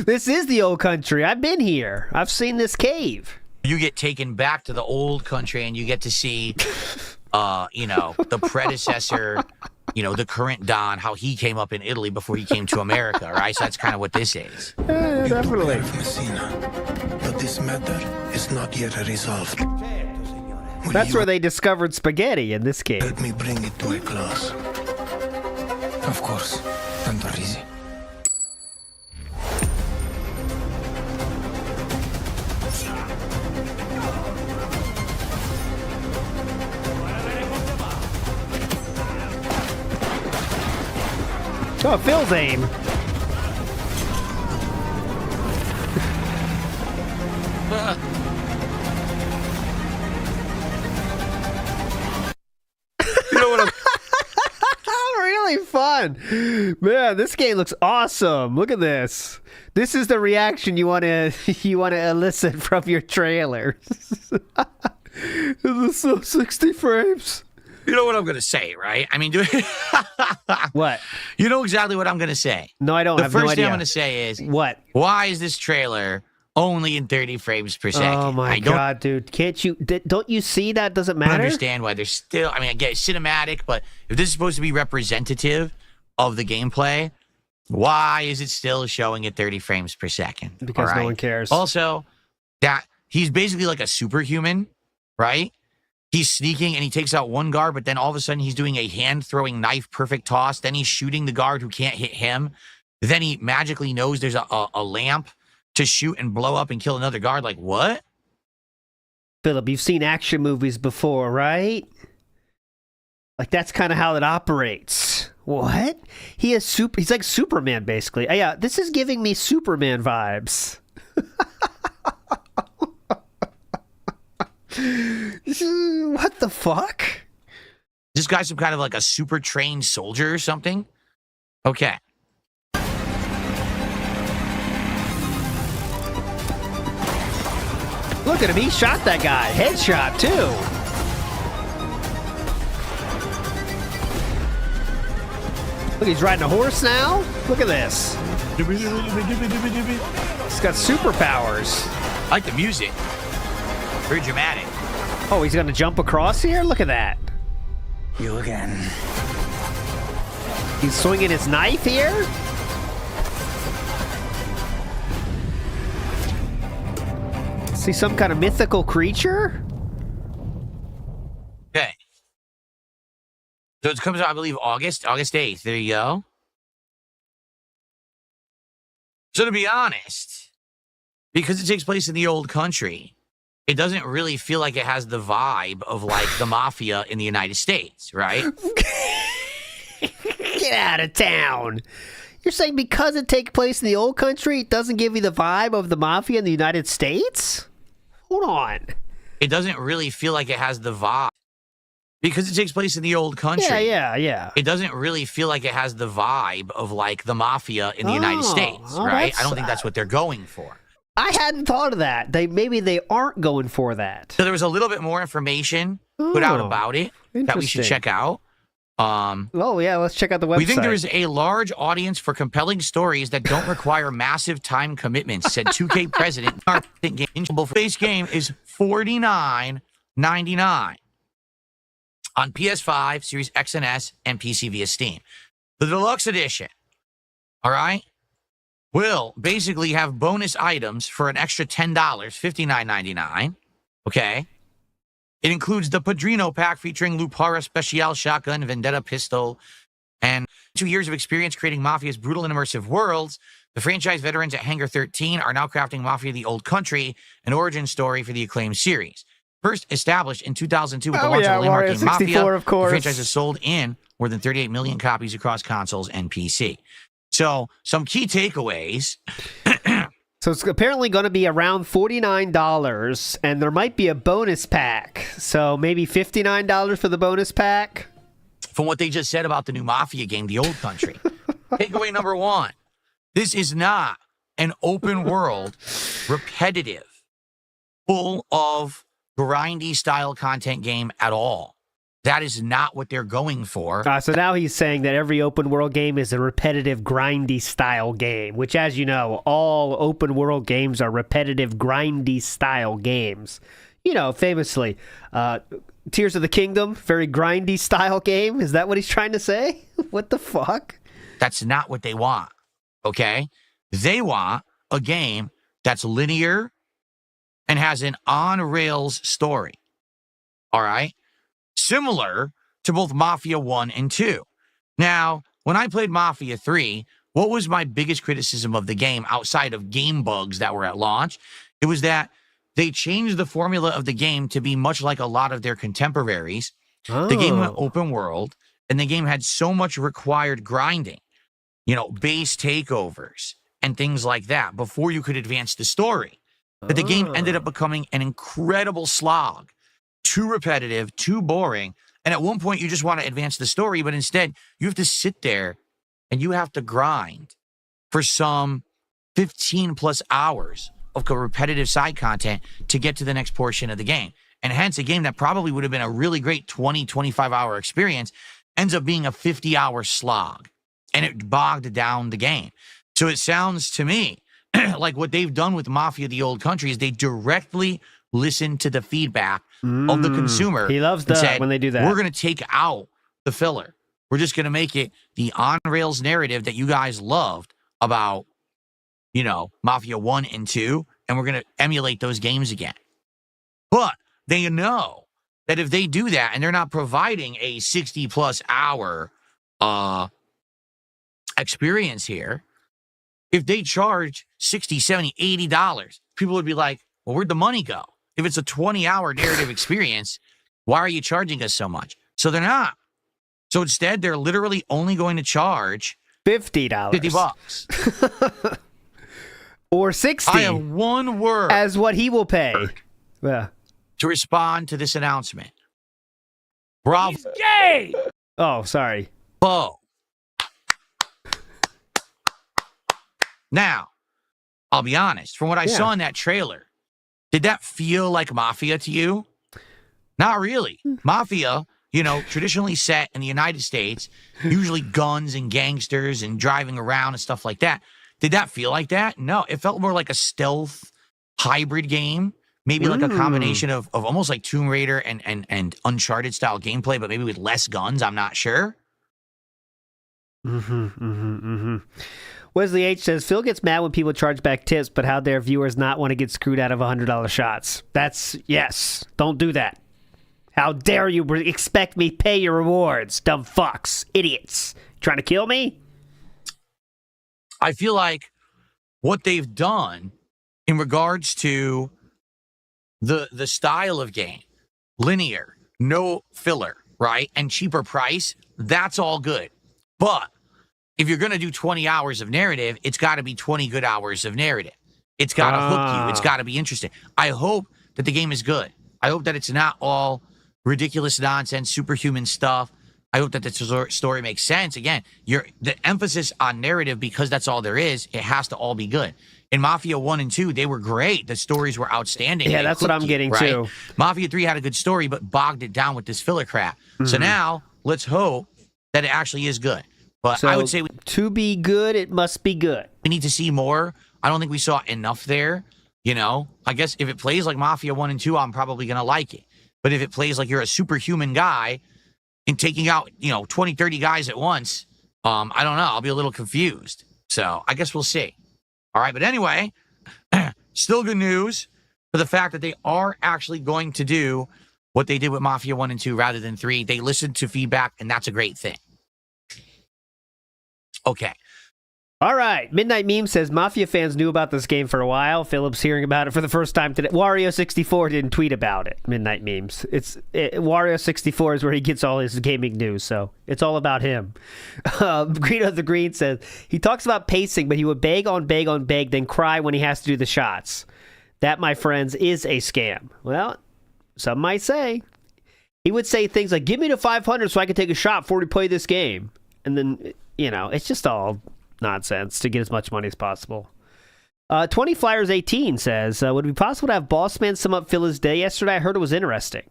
This is the old country. I've been here. I've seen this cave. You get taken back to the old country and you get to see, the predecessor, the current Don, how he came up in Italy before he came to America, right? So that's kind of what this is. Yeah, definitely. Messina, but this matter is not yet resolved. That's where they discovered spaghetti in this cave. Let me bring it to a close. Of course, under easy. Oh, Phil's aim. You know what I'm... Really fun. Man, this game looks awesome. Look at this. This is the reaction you want to elicit from your trailers. This is so 60 frames. You know what I'm going to say, right? I mean, what? You know exactly what I'm going to say. No, I don't. The first thing I'm going to say is, what? Why is this trailer only in 30 frames per second? Oh my God, dude. Can't you, don't you see that doesn't matter? I don't understand why there's still, I get it's cinematic, but if this is supposed to be representative of the gameplay, why is it still showing at 30 frames per second? Because no one cares. Also, that he's basically like a superhuman, right? He's sneaking and he takes out one guard, but then all of a sudden he's doing a hand-throwing knife perfect toss. Then he's shooting the guard who can't hit him. Then he magically knows there's a lamp to shoot and blow up and kill another guard. Like, what? Philip, you've seen action movies before, right? Like, that's kind of how it operates. What? He's like Superman, basically. Yeah, this is giving me Superman vibes. What the fuck? This guy's some kind of like a super trained soldier or something? Okay. Look at him. He shot that guy. Headshot, too. Look, he's riding a horse now. Look at this. He's got superpowers. I like the music. Very dramatic. Oh, he's going to jump across here? Look at that. You again. He's swinging his knife here? See some kind of mythical creature? Okay. So it comes out, I believe, August 8th. There you go. So to be honest, because it takes place in the old country, it doesn't really feel like it has the vibe of, like, the mafia in the United States, right? Get out of town. You're saying because it takes place in the old country, it doesn't give you the vibe of the mafia in the United States? Hold on. It doesn't really feel like it has the vibe. Because it takes place in the old country. Yeah. It doesn't really feel like it has the vibe of, like, the mafia in the United States, right? I don't think that's what they're going for. I hadn't thought of that. Maybe they aren't going for that. So there was a little bit more information put out about it that we should check out. Oh, yeah, let's check out the website. We think there is a large audience for compelling stories that don't require massive time commitments, said 2K president. Our base game is $49.99 on PS5, Series X and S, and PC via Steam. The deluxe edition, all right, will basically have bonus items for an extra $10, $59.99, okay? It includes the Padrino pack featuring Lupara Special Shotgun, Vendetta Pistol, and 2 years of experience creating Mafia's brutal and immersive worlds. The franchise veterans at Hangar 13 are now crafting Mafia the Old Country, an origin story for the acclaimed series. First established in 2002 with the launch of the landmark game Mafia, of course. The franchise has sold in more than 38 million copies across consoles and PC. So, some key takeaways. So it's apparently going to be around $49, and there might be a bonus pack. So maybe $59 for the bonus pack? From what they just said about the new Mafia game, The Old Country. Takeaway number one. This is not an open world, repetitive, full of grindy style content game at all. That is not what they're going for. So now he's saying that every open world game is a repetitive, grindy style game, which, as you know, all open world games are repetitive, grindy style games. You know, famously, Tears of the Kingdom, very grindy style game. Is that what he's trying to say? What the fuck? That's not what they want, okay? They want a game that's linear and has an on-rails story, all right? Similar to both Mafia 1 and 2. Now, when I played Mafia 3, what was my biggest criticism of the game outside of game bugs that were at launch? It was that they changed the formula of the game to be much like a lot of their contemporaries. The game went open world, and the game had so much required grinding, you know, base takeovers and things like that before you could advance the story, that the game ended up becoming an incredible slog. Too repetitive, too boring. And at one point, you just want to advance the story, but instead, you have to sit there and you have to grind for some 15 plus hours of repetitive side content to get to the next portion of the game. And hence, a game that probably would have been a really great 20, 25-hour experience ends up being a 50-hour slog. And it bogged down the game. So it sounds to me like what they've done with Mafia the Old Country is they directly listen to the feedback of the consumer. He loves that when they do that. We're going to take out the filler. We're just going to make it the on-rails narrative that you guys loved about, you know, Mafia 1 and 2, and we're going to emulate those games again. But they know that if they do that and they're not providing a 60-plus hour experience here, if they charge $60, $70, $80, people would be like, well, where'd the money go? If it's a 20-hour narrative experience, why are you charging us so much? So they're not So instead, they're literally only going to charge $50. $50. Or 60. I have one word as what he will pay. Yeah. To respond to this announcement. Bravo. He's gay! Oh, sorry. Bo. Now, I'll be honest. From what I saw in that trailer, did that feel like Mafia to you? Not really. Mafia, traditionally set in the United States, usually guns and gangsters and driving around and stuff like that. Did that feel like that? No, it felt more like a stealth hybrid game. Maybe like a combination of almost like Tomb Raider and Uncharted style gameplay, but maybe with less guns. I'm not sure. Wesley H says, Phil gets mad when people charge back tips, but how dare viewers not want to get screwed out of $100 shots? Yes. Don't do that. How dare you expect me to pay your rewards, dumb fucks, idiots. Trying to kill me? I feel like what they've done in regards to the style of game, linear, no filler, right? And cheaper price, that's all good. But if you're going to do 20 hours of narrative, it's got to be 20 good hours of narrative. It's got to hook you. It's got to be interesting. I hope that the game is good. I hope that it's not all ridiculous nonsense, superhuman stuff. I hope that the story makes sense. Again, the emphasis on narrative, because that's all there is, it has to all be good. In Mafia 1 and 2, they were great. The stories were outstanding. Yeah, that's what I'm getting too. Mafia 3 had a good story, but bogged it down with this filler crap. So now, let's hope that it actually is good. But I would say to be good, it must be good. We need to see more. I don't think we saw enough there. I guess if it plays like Mafia 1 and 2, I'm probably going to like it. But if it plays like you're a superhuman guy and taking out, 20, 30 guys at once, I don't know. I'll be a little confused. So I guess we'll see. All right. But anyway, still good news for the fact that they are actually going to do what they did with Mafia 1 and 2 rather than 3. They listened to feedback, and that's a great thing. Okay. All right. Midnight Meme says, Mafia fans knew about this game for a while. Philip's hearing about it for the first time today. Wario64 didn't tweet about it. Midnight Memes. Wario64 is where he gets all his gaming news, so it's all about him. Greedo the Green says, he talks about pacing, but he would beg on beg on beg, then cry when he has to do the shots. That, my friends, is a scam. Well, some might say. He would say things like, give me the 500 so I can take a shot before we play this game. And then, it's just all nonsense to get as much money as possible. 20 Flyers 18 says, would it be possible to have Bossman sum up Phil's day yesterday? I heard it was interesting.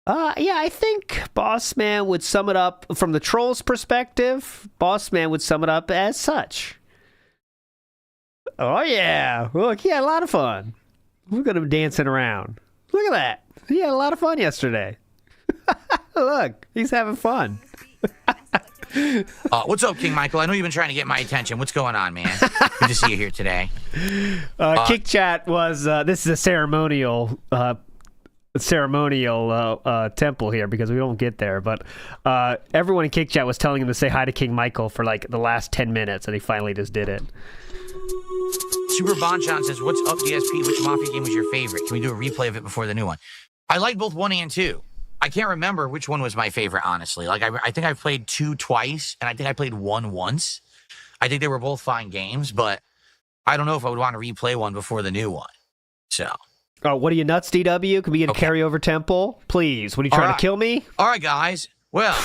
Yeah, I think Bossman would sum it up from the trolls' perspective. Bossman would sum it up as such. Oh, yeah. Look, he had a lot of fun. Look at him dancing around. Look at that. He had a lot of fun yesterday. Look, he's having fun. What's up, King Michael? I know you've been trying to get my attention. What's going on, man? Good to see you here today. Kick Chat was, this is a ceremonial temple here because we don't get there, but everyone in Kick Chat was telling him to say hi to King Michael for like the last 10 minutes, and he finally just did it. Super Bonchan says, what's up, DSP? Which Mafia game was your favorite? Can we do a replay of it before the new one? I like both 1 and 2. I can't remember which one was my favorite, honestly. Like, I think I've played 2 twice, and I think I played 1 once. I think they were both fine games, but I don't know if I would want to replay one before the new one. So. Oh, what are you, nuts, DW? Can we get a carryover temple? Please. What are you trying to kill me? All right, guys. Well,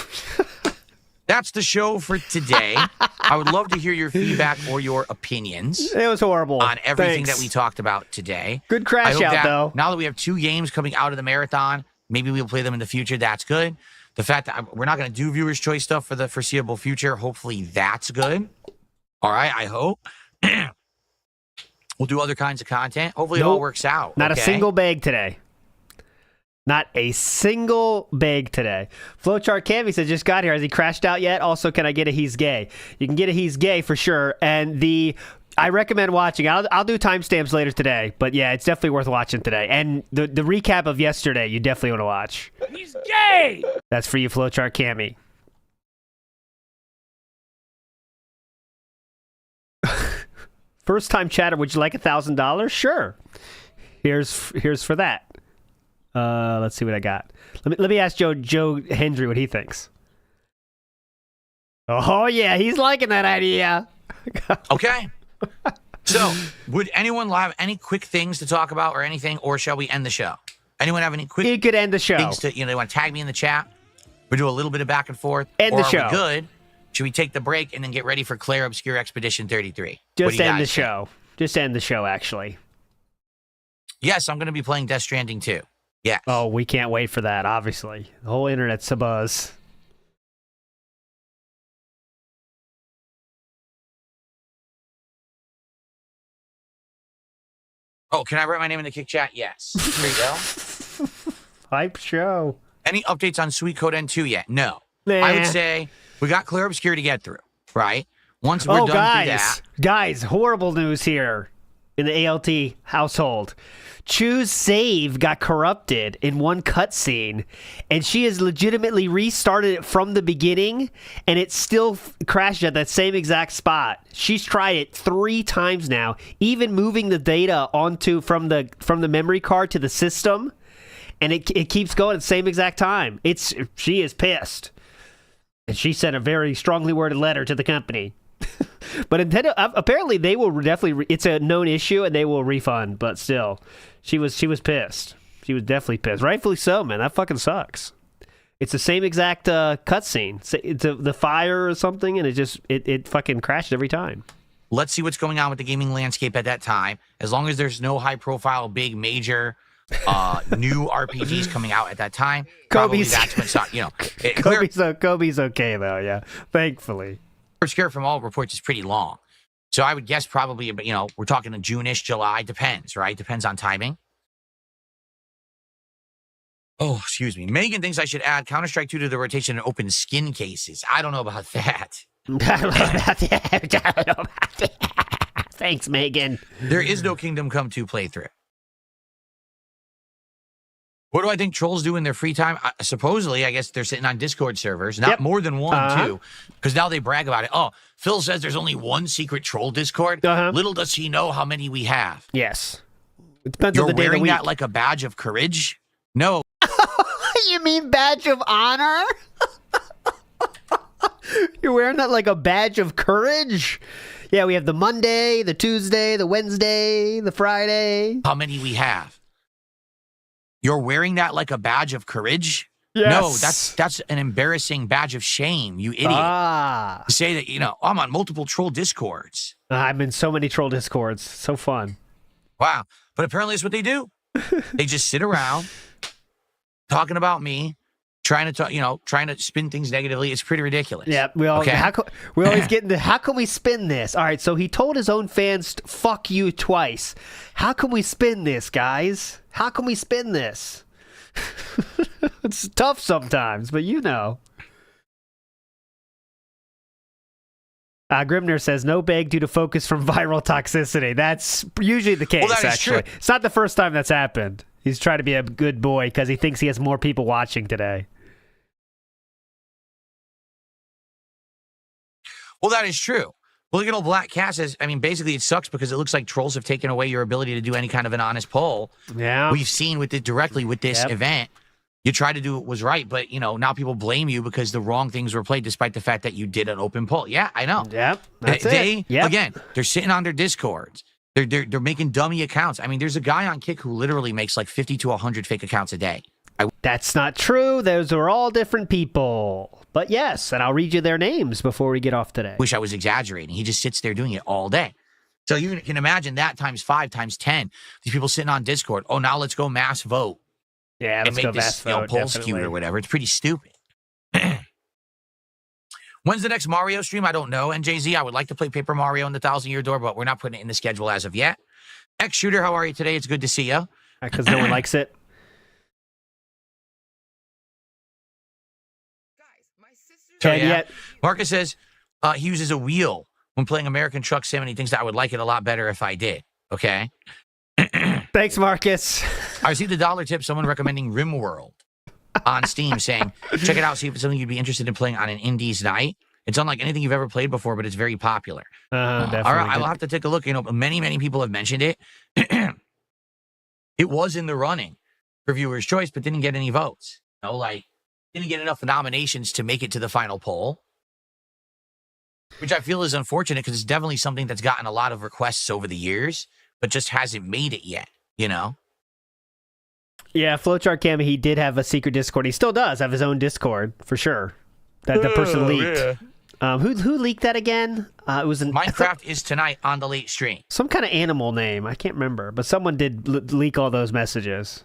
that's the show for today. I would love to hear your feedback or your opinions. It was horrible. On everything that we talked about today. Good crash out, though. Now that we have 2 games coming out of the marathon, maybe we'll play them in the future. That's good. The fact that we're not going to do viewer's choice stuff for the foreseeable future, hopefully that's good. All right, I hope. We'll do other kinds of content. Hopefully it all works out. Not a single bag today. Not a single bag today. Flowchart Canvas said, just got here. Has he crashed out yet? Also, can I get a he's gay? You can get a he's gay for sure. And I recommend watching. I'll do timestamps later today. But yeah, it's definitely worth watching today. And the recap of yesterday, you definitely want to watch. He's gay! That's for you, Flowchart Cammy. First time chatter, would you like $1,000? Sure. Here's for that. Let's see what I got. Let me ask Joe Hendry what he thinks. Oh, yeah, he's liking that idea. Okay. So, would anyone have any quick things to talk about or anything, or shall we end the show? Anyone have any quick You could end the show. things to, they want to tag me in the chat? We do a little bit of back and forth. End or the show. Are we good? Should we take the break and then get ready for Claire Obscure Expedition 33? Just end the show. Just end the show, actually. Yes, I'm going to be playing Death Stranding too. Yeah. Oh, we can't wait for that, obviously. The whole internet's abuzz. Oh, can I write my name in the kick chat? Yes. There you go. Hype show. Any updates on Sweet Code N2 yet? No. Nah. I would say we got Claire Obscure to get through, right? Once we're done guys, through that. Guys, horrible news here in the ALT household. Chu's save got corrupted in one cutscene, and she has legitimately restarted it from the beginning, and it still crashed at that same exact spot. She's tried it 3 times now, even moving the data onto from the memory card to the system, and it keeps going at the same exact time. She is pissed, and she sent a very strongly worded letter to the company. But Nintendo, apparently they will definitely, it's a known issue and they will refund, but still, she was pissed. She was definitely pissed. Rightfully so, man. That fucking sucks. It's the same exact cutscene. It's the fire or something, and it fucking crashed every time. Let's see what's going on with the gaming landscape at that time. As long as there's no high profile, big, major, new RPGs coming out at that time, probably that's when, Kobe's okay though, yeah. Thankfully. Obscure from all reports is pretty long. So I would guess probably, we're talking in June-ish, July. Depends, right? Depends on timing. Oh, excuse me. Megan thinks I should add Counter-Strike 2 to the rotation and open skin cases. I don't know about that. I don't know about that. Thanks, Megan. There is no Kingdom Come 2 playthrough. What do I think trolls do in their free time? Supposedly, I guess they're sitting on Discord servers. Not more than one, too. Because now they brag about it. Oh, Phil says there's only one secret troll Discord. Little does he know how many we have. Yes. It depends You're on the day of the wearing week. that like a badge of courage? No. You mean badge of honor? You're wearing that like a badge of courage? Yeah, we have the Monday, the Tuesday, the Wednesday, the Friday. How many we have? You're wearing that like a badge of courage? Yes. No, that's an embarrassing badge of shame, you idiot. To say that, I'm on multiple troll Discords. I'm in so many troll Discords. So fun. Wow. But apparently it's what they do. They just sit around talking about me, trying to spin things negatively. It's pretty ridiculous. Yeah, we always get into how can we spin this? All right, so he told his own fans, fuck you twice. How can we spin this, guys? How can we spin this? It's tough sometimes, but Grimner says, no beg due to focus from viral toxicity. That's usually the case, actually. True. It's not the first time that's happened. He's trying to be a good boy because he thinks he has more people watching today. Well, that is true. Well, look at old Black Cat says, basically it sucks because it looks like trolls have taken away your ability to do any kind of an honest poll. Yeah. We've seen directly with this event. You tried to do what was right, but, now people blame you because the wrong things were played despite the fact that you did an open poll. Yeah, I know. Yep, that's Again, they're sitting on their Discords. They're making dummy accounts. There's a guy on Kick who literally makes like 50 to 100 fake accounts a day. That's not true. Those are all different people. But yes, and I'll read you their names before we get off today. Wish I was exaggerating. He just sits there doing it all day. So you can imagine that times 5, times 10. These people sitting on Discord. Oh, now let's go mass vote. Yeah, let's go mass vote. Poll skewed or whatever. It's pretty stupid. When's the next Mario stream? I don't know. NJZ, I would like to play Paper Mario in the 1,000-Year Door, but we're not putting it in the schedule as of yet. X Shooter, how are you today? It's good to see you. Because no one likes it. Marcus says he uses a wheel when playing American Truck Sim, and he thinks that I would like it a lot better if I did. Okay. Thanks, Marcus. I received a $1 tip, someone recommending RimWorld on Steam, saying, check it out, see if it's something you'd be interested in playing on an indies night. It's unlike anything you've ever played before, but it's very popular. Definitely. All right, I'll have to take a look. Many people have mentioned it. It was in the running for Viewer's Choice, but didn't get any votes. Didn't get enough nominations to make it to the final poll. which I feel is unfortunate because it's definitely something that's gotten a lot of requests over the years, but just hasn't made it yet, you know? Yeah, Flowchart Cam, he did have a secret Discord. He still does have his own Discord, for sure. That the person leaked. Yeah. Who leaked that again? It was Minecraft is tonight on the late stream. Some kind of animal name. I can't remember, but someone did leak all those messages.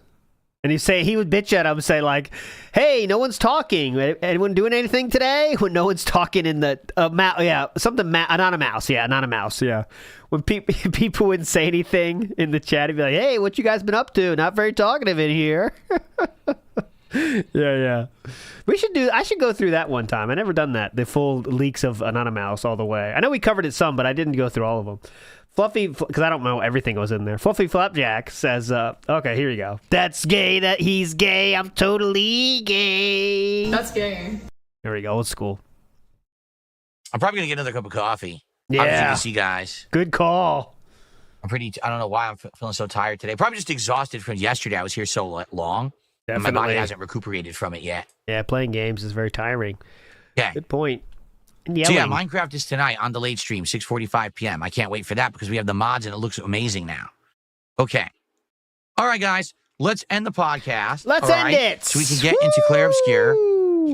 And he would bitch at him, say like, "Hey, no one's talking. Anyone doing anything today?" When no one's talking in the anonymous. Yeah, anonymous. Yeah. When people wouldn't say anything in the chat, he'd be like, "Hey, what you guys been up to? Not very talkative in here." Yeah. I should go through that one time. I never done that. The full leaks of Anonymous all the way. I know we covered it some, but I didn't go through all of them. Fluffy, because I don't know everything was in there. Fluffy Flapjack says, okay, here you go. That's gay, that he's gay. I'm totally gay. That's gay. There we go. Old school. I'm probably going to get another cup of coffee. Yeah. Obviously, to see guys. Good call. I don't know why I'm feeling so tired today. Probably just exhausted from yesterday. I was here so long. Definitely. And my body hasn't recuperated from it yet. Yeah, playing games is very tiring. Yeah. Good point. So yeah, Minecraft is tonight on the late stream, 6:45 p.m. I can't wait for that because we have the mods and it looks amazing now. Okay. All right, guys. Let's end the podcast. Let's end it. So we can get into Claire Obscure.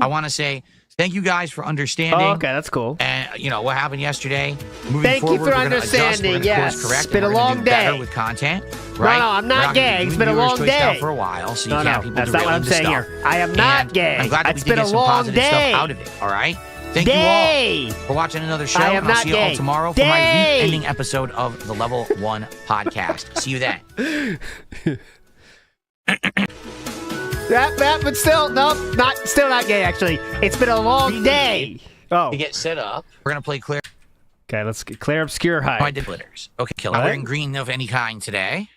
I want to say thank you guys for understanding. Oh, okay, that's cool. And, what happened yesterday. Thank you for understanding. Yes. It's been a long day. With content. Right? No, I'm not gay. It's been a long day. For a while, so you no, can't have people that's not what I'm saying here. I am not gay. I'm glad that it's been a long day. Stuff out of it. All right. Thank you all for watching another show. I am and I'll not see you all tomorrow for my week-ending episode of the Level 1 podcast. See you then. But still, still not gay, actually. It's been a long day. To get set up, we're going to play Claire. Okay, let's get Claire Obscure Hype. I did splitters. Okay, killer. I'm wearing green of any kind today.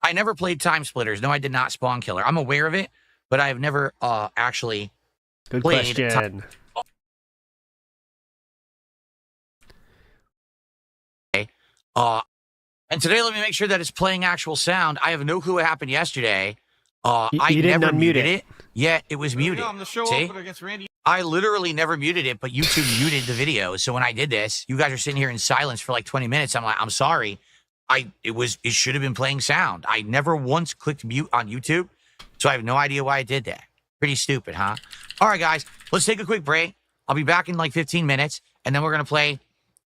I never played Time Splitters. No, I did not spawn killer. I'm aware of it, but I've never actually played. Good question. And today, let me make sure that it's playing actual sound. I have no clue what happened yesterday. You I never unmute muted it. Yet it was muted. See? I literally never muted it, but YouTube muted the video. So when I did this, you guys are sitting here in silence for like 20 minutes. I'm like, I'm sorry. It should have been playing sound. I never once clicked mute on YouTube, so I have no idea why I did that. Pretty stupid, huh? All right, guys, let's take a quick break. I'll be back in like 15 minutes, and then we're gonna play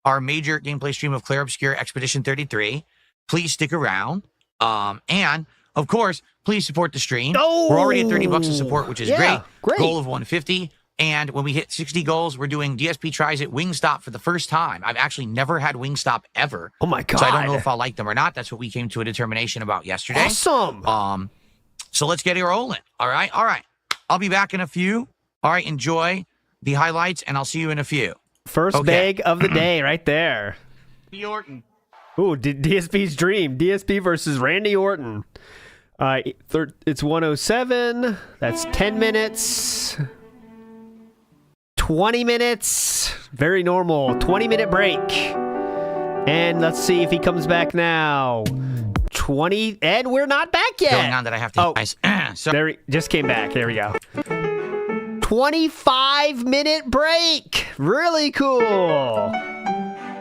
our major gameplay stream of Claire Obscure Expedition 33. Please stick around. And of course, please support the stream. Oh, we're already at $30 in support, which is great. Great. Goal of 150. And when we hit 60 goals, we're doing DSP Tries It Wingstop for the first time. I've actually never had Wingstop ever. Oh my God. So I don't know if I'll like them or not. That's what we came to a determination about yesterday. Awesome. So let's get it rolling. All right. I'll be back in a few. All right. Enjoy the highlights, and I'll see you in a few. First bag of the day right there. Randy Orton. Ooh, DSP's dream. DSP versus Randy Orton. It's 107. That's 10 minutes. 20 minutes. Very normal. 20-minute break. And let's see if he comes back now. 20. And we're not back yet. Going on that I have to. So there he just came back. There we go. 25-minute break. Really cool.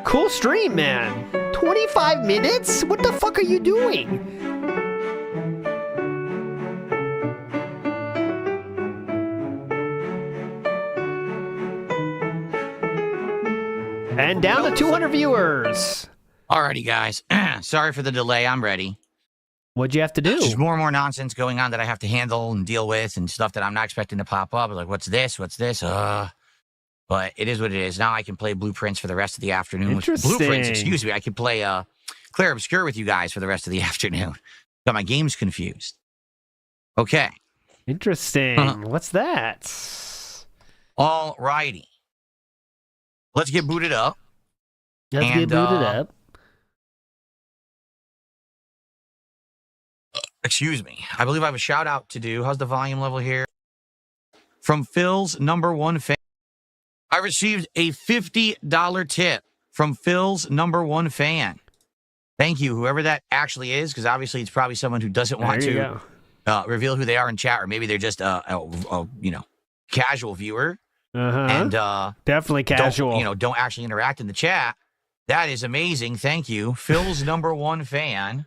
Cool stream, man. 25 minutes? What the fuck are you doing? And down to 200 viewers. Alrighty, guys. Sorry for the delay. I'm ready. What'd you have to do? There's more and more nonsense going on that I have to handle and deal with, and stuff that I'm not expecting to pop up. Like, what's this? What's this? But it is what it is. Now I can play Blueprints for the rest of the afternoon. Interesting. Blueprints, excuse me. I can play Claire Obscure with you guys for the rest of the afternoon. Got my games confused. Okay. Interesting. What's that? Alrighty. Let's get booted up. Let's get booted up. Excuse me. I believe I have a shout out to do. How's the volume level here? From Phil's #1 fan. I received a $50 tip from Phil's #1 fan. Thank you, whoever that actually is, because obviously it's probably someone who doesn't want to reveal who they are in chat, or maybe they're just a casual viewer. and definitely casual. Don't actually interact in the chat. That is amazing. Thank you. Phil's #1 fan.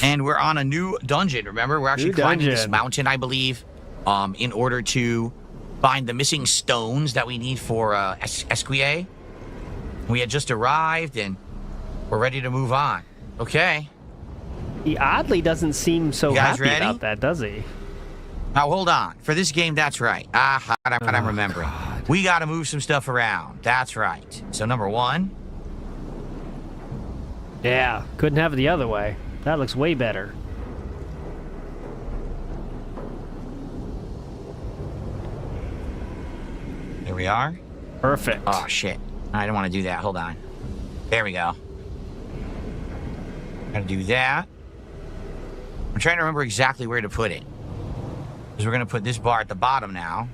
And we're on a new dungeon, remember? We're actually climbing this mountain, I believe, in order to find the missing stones that we need for Esquier. We had just arrived, and we're ready to move on. Okay. He oddly doesn't seem so happy about that, does he? Now, hold on. For this game, that's right. I'm remembering. God. We got to move some stuff around. That's right. So, #1. Yeah, couldn't have it the other way. That looks way better. There we are. Perfect. Oh, shit. I don't want to do that. Hold on. There we go. Gotta do that. I'm trying to remember exactly where to put it. Because we're going to put this bar at the bottom now.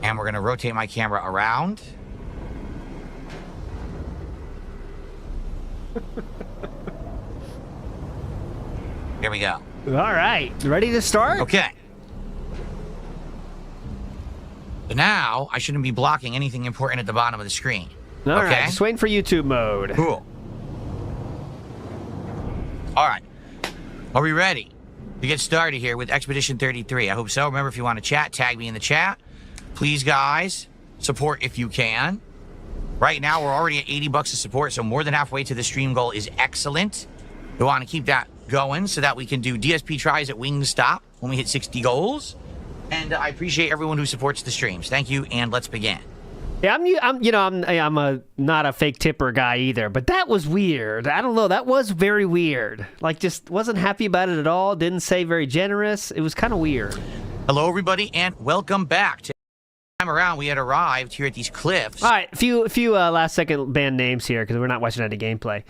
And we're going to rotate my camera around. Here we go. All right. Ready to start? Okay. So now, I shouldn't be blocking anything important at the bottom of the screen. All right. Just waiting for YouTube mode. Cool. All right. Are we ready to get started here with Expedition 33? I hope so. Remember, if you want to chat, tag me in the chat. Please, guys, support if you can. Right now, we're already at 80 bucks of support, so more than halfway to the stream goal is excellent. We want to keep that going so that we can do DSP tries at Wingstop when we hit 60 goals. And I appreciate everyone who supports the streams. Thank you, and let's begin. Yeah, I'm not a fake tipper guy either, but that was weird. I don't know, that was very weird. Like, just wasn't happy about it at all. Didn't say very generous. It was kind of weird. Hello, everybody, and welcome back to time around. We had arrived here at these cliffs. All right, a few last second band names here because we're not watching any gameplay.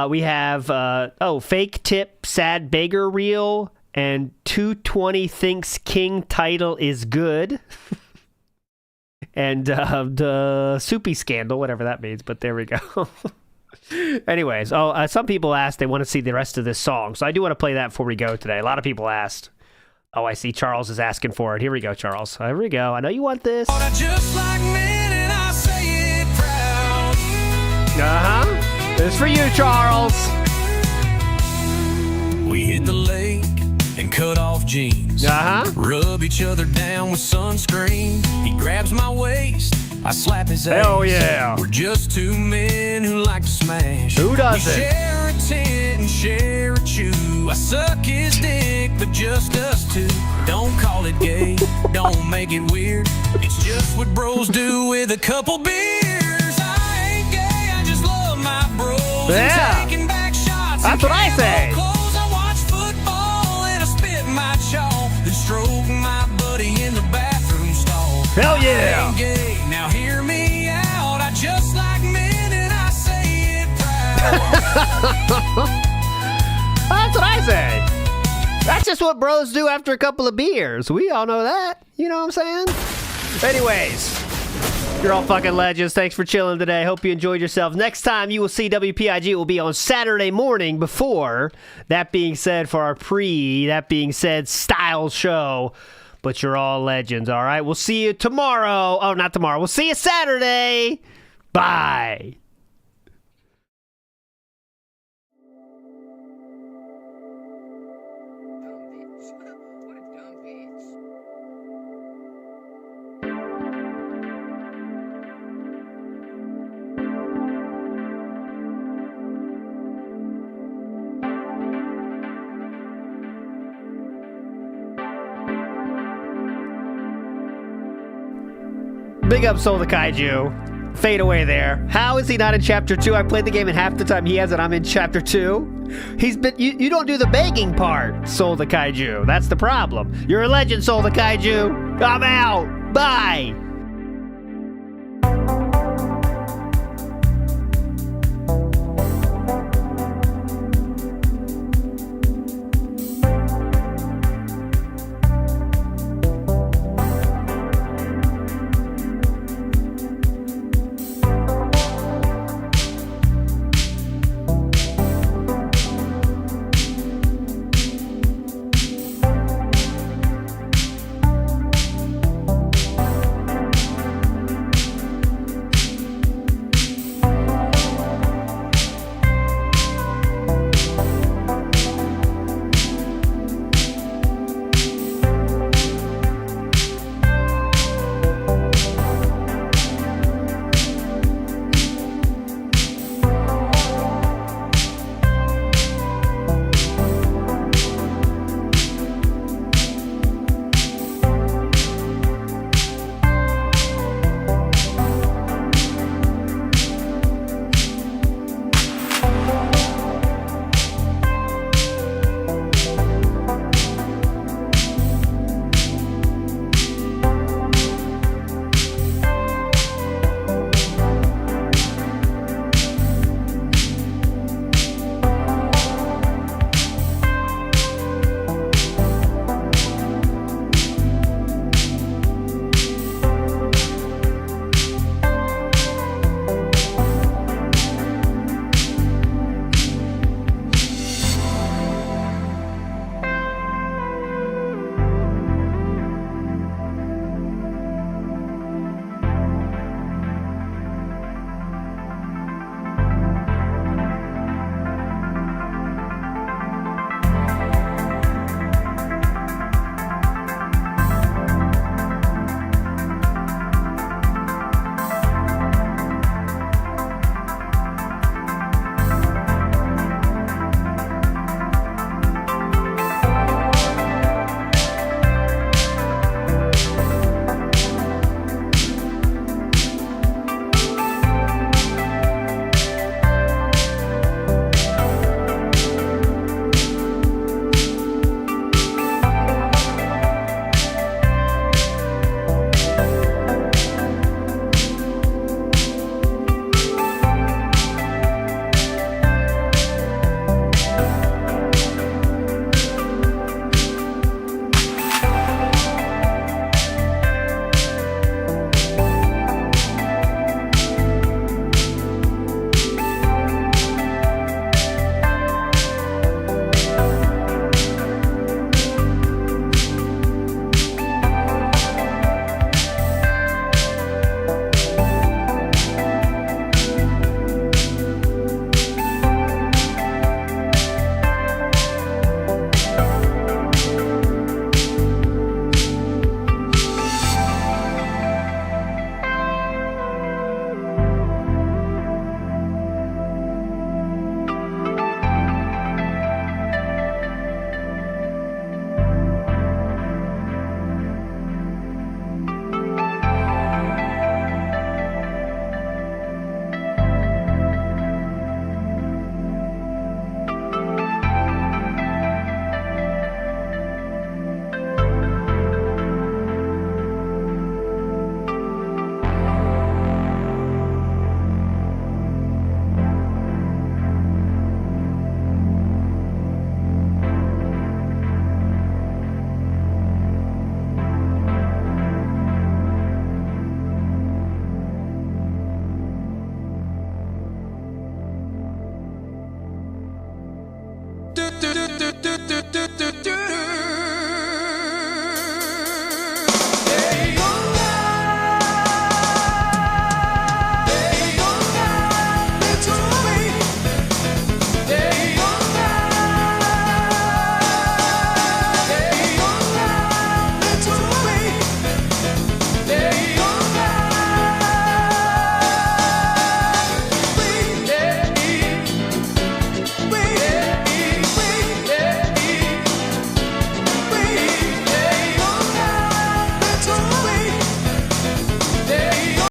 We have Fake Tip, Sad Beggar Reel, and 220 thinks King title is good. And the Soupy Scandal, whatever that means, but there we go. Anyways, some people asked they want to see the rest of this song, so I do want to play that before we go today. A lot of people asked. Oh, I see Charles is asking for it. Here we go, Charles. Here we go. I know you want this. This is for you, Charles. We hit the lake and cut off jeans. Rub each other down with sunscreen. He grabs my waist, I slap his ass. Hell yeah. We're just two men who like to smash. Who doesn't? We share a tent and share a chew. I suck his dick, but just us two. Don't call it gay, don't make it weird. It's just what bros do with a couple beers. I ain't gay, I just love my bros. Yeah. And taking back shots. That's what I say. Then stroke my buddy in the bathroom stall. Hell yeah! Gay. Now hear me out. I just like men and I say it proud. That's what I say. That's just what bros do after a couple of beers. We all know that. You know what I'm saying? Anyways, you're all fucking legends. Thanks for chilling today. Hope you enjoyed yourselves. Next time you will see WPIG will be on Saturday morning before, that being said, for our style show. But you're all legends, all right? We'll see you tomorrow. Oh, not tomorrow. We'll see you Saturday. Bye. Big up Soul the Kaiju. Fade away there. How is he not in Chapter 2? I played the game in half the time he has it. I'm in Chapter 2. He's been. You don't do the begging part, Soul the Kaiju. That's the problem. You're a legend, Soul the Kaiju. I'm out. Bye.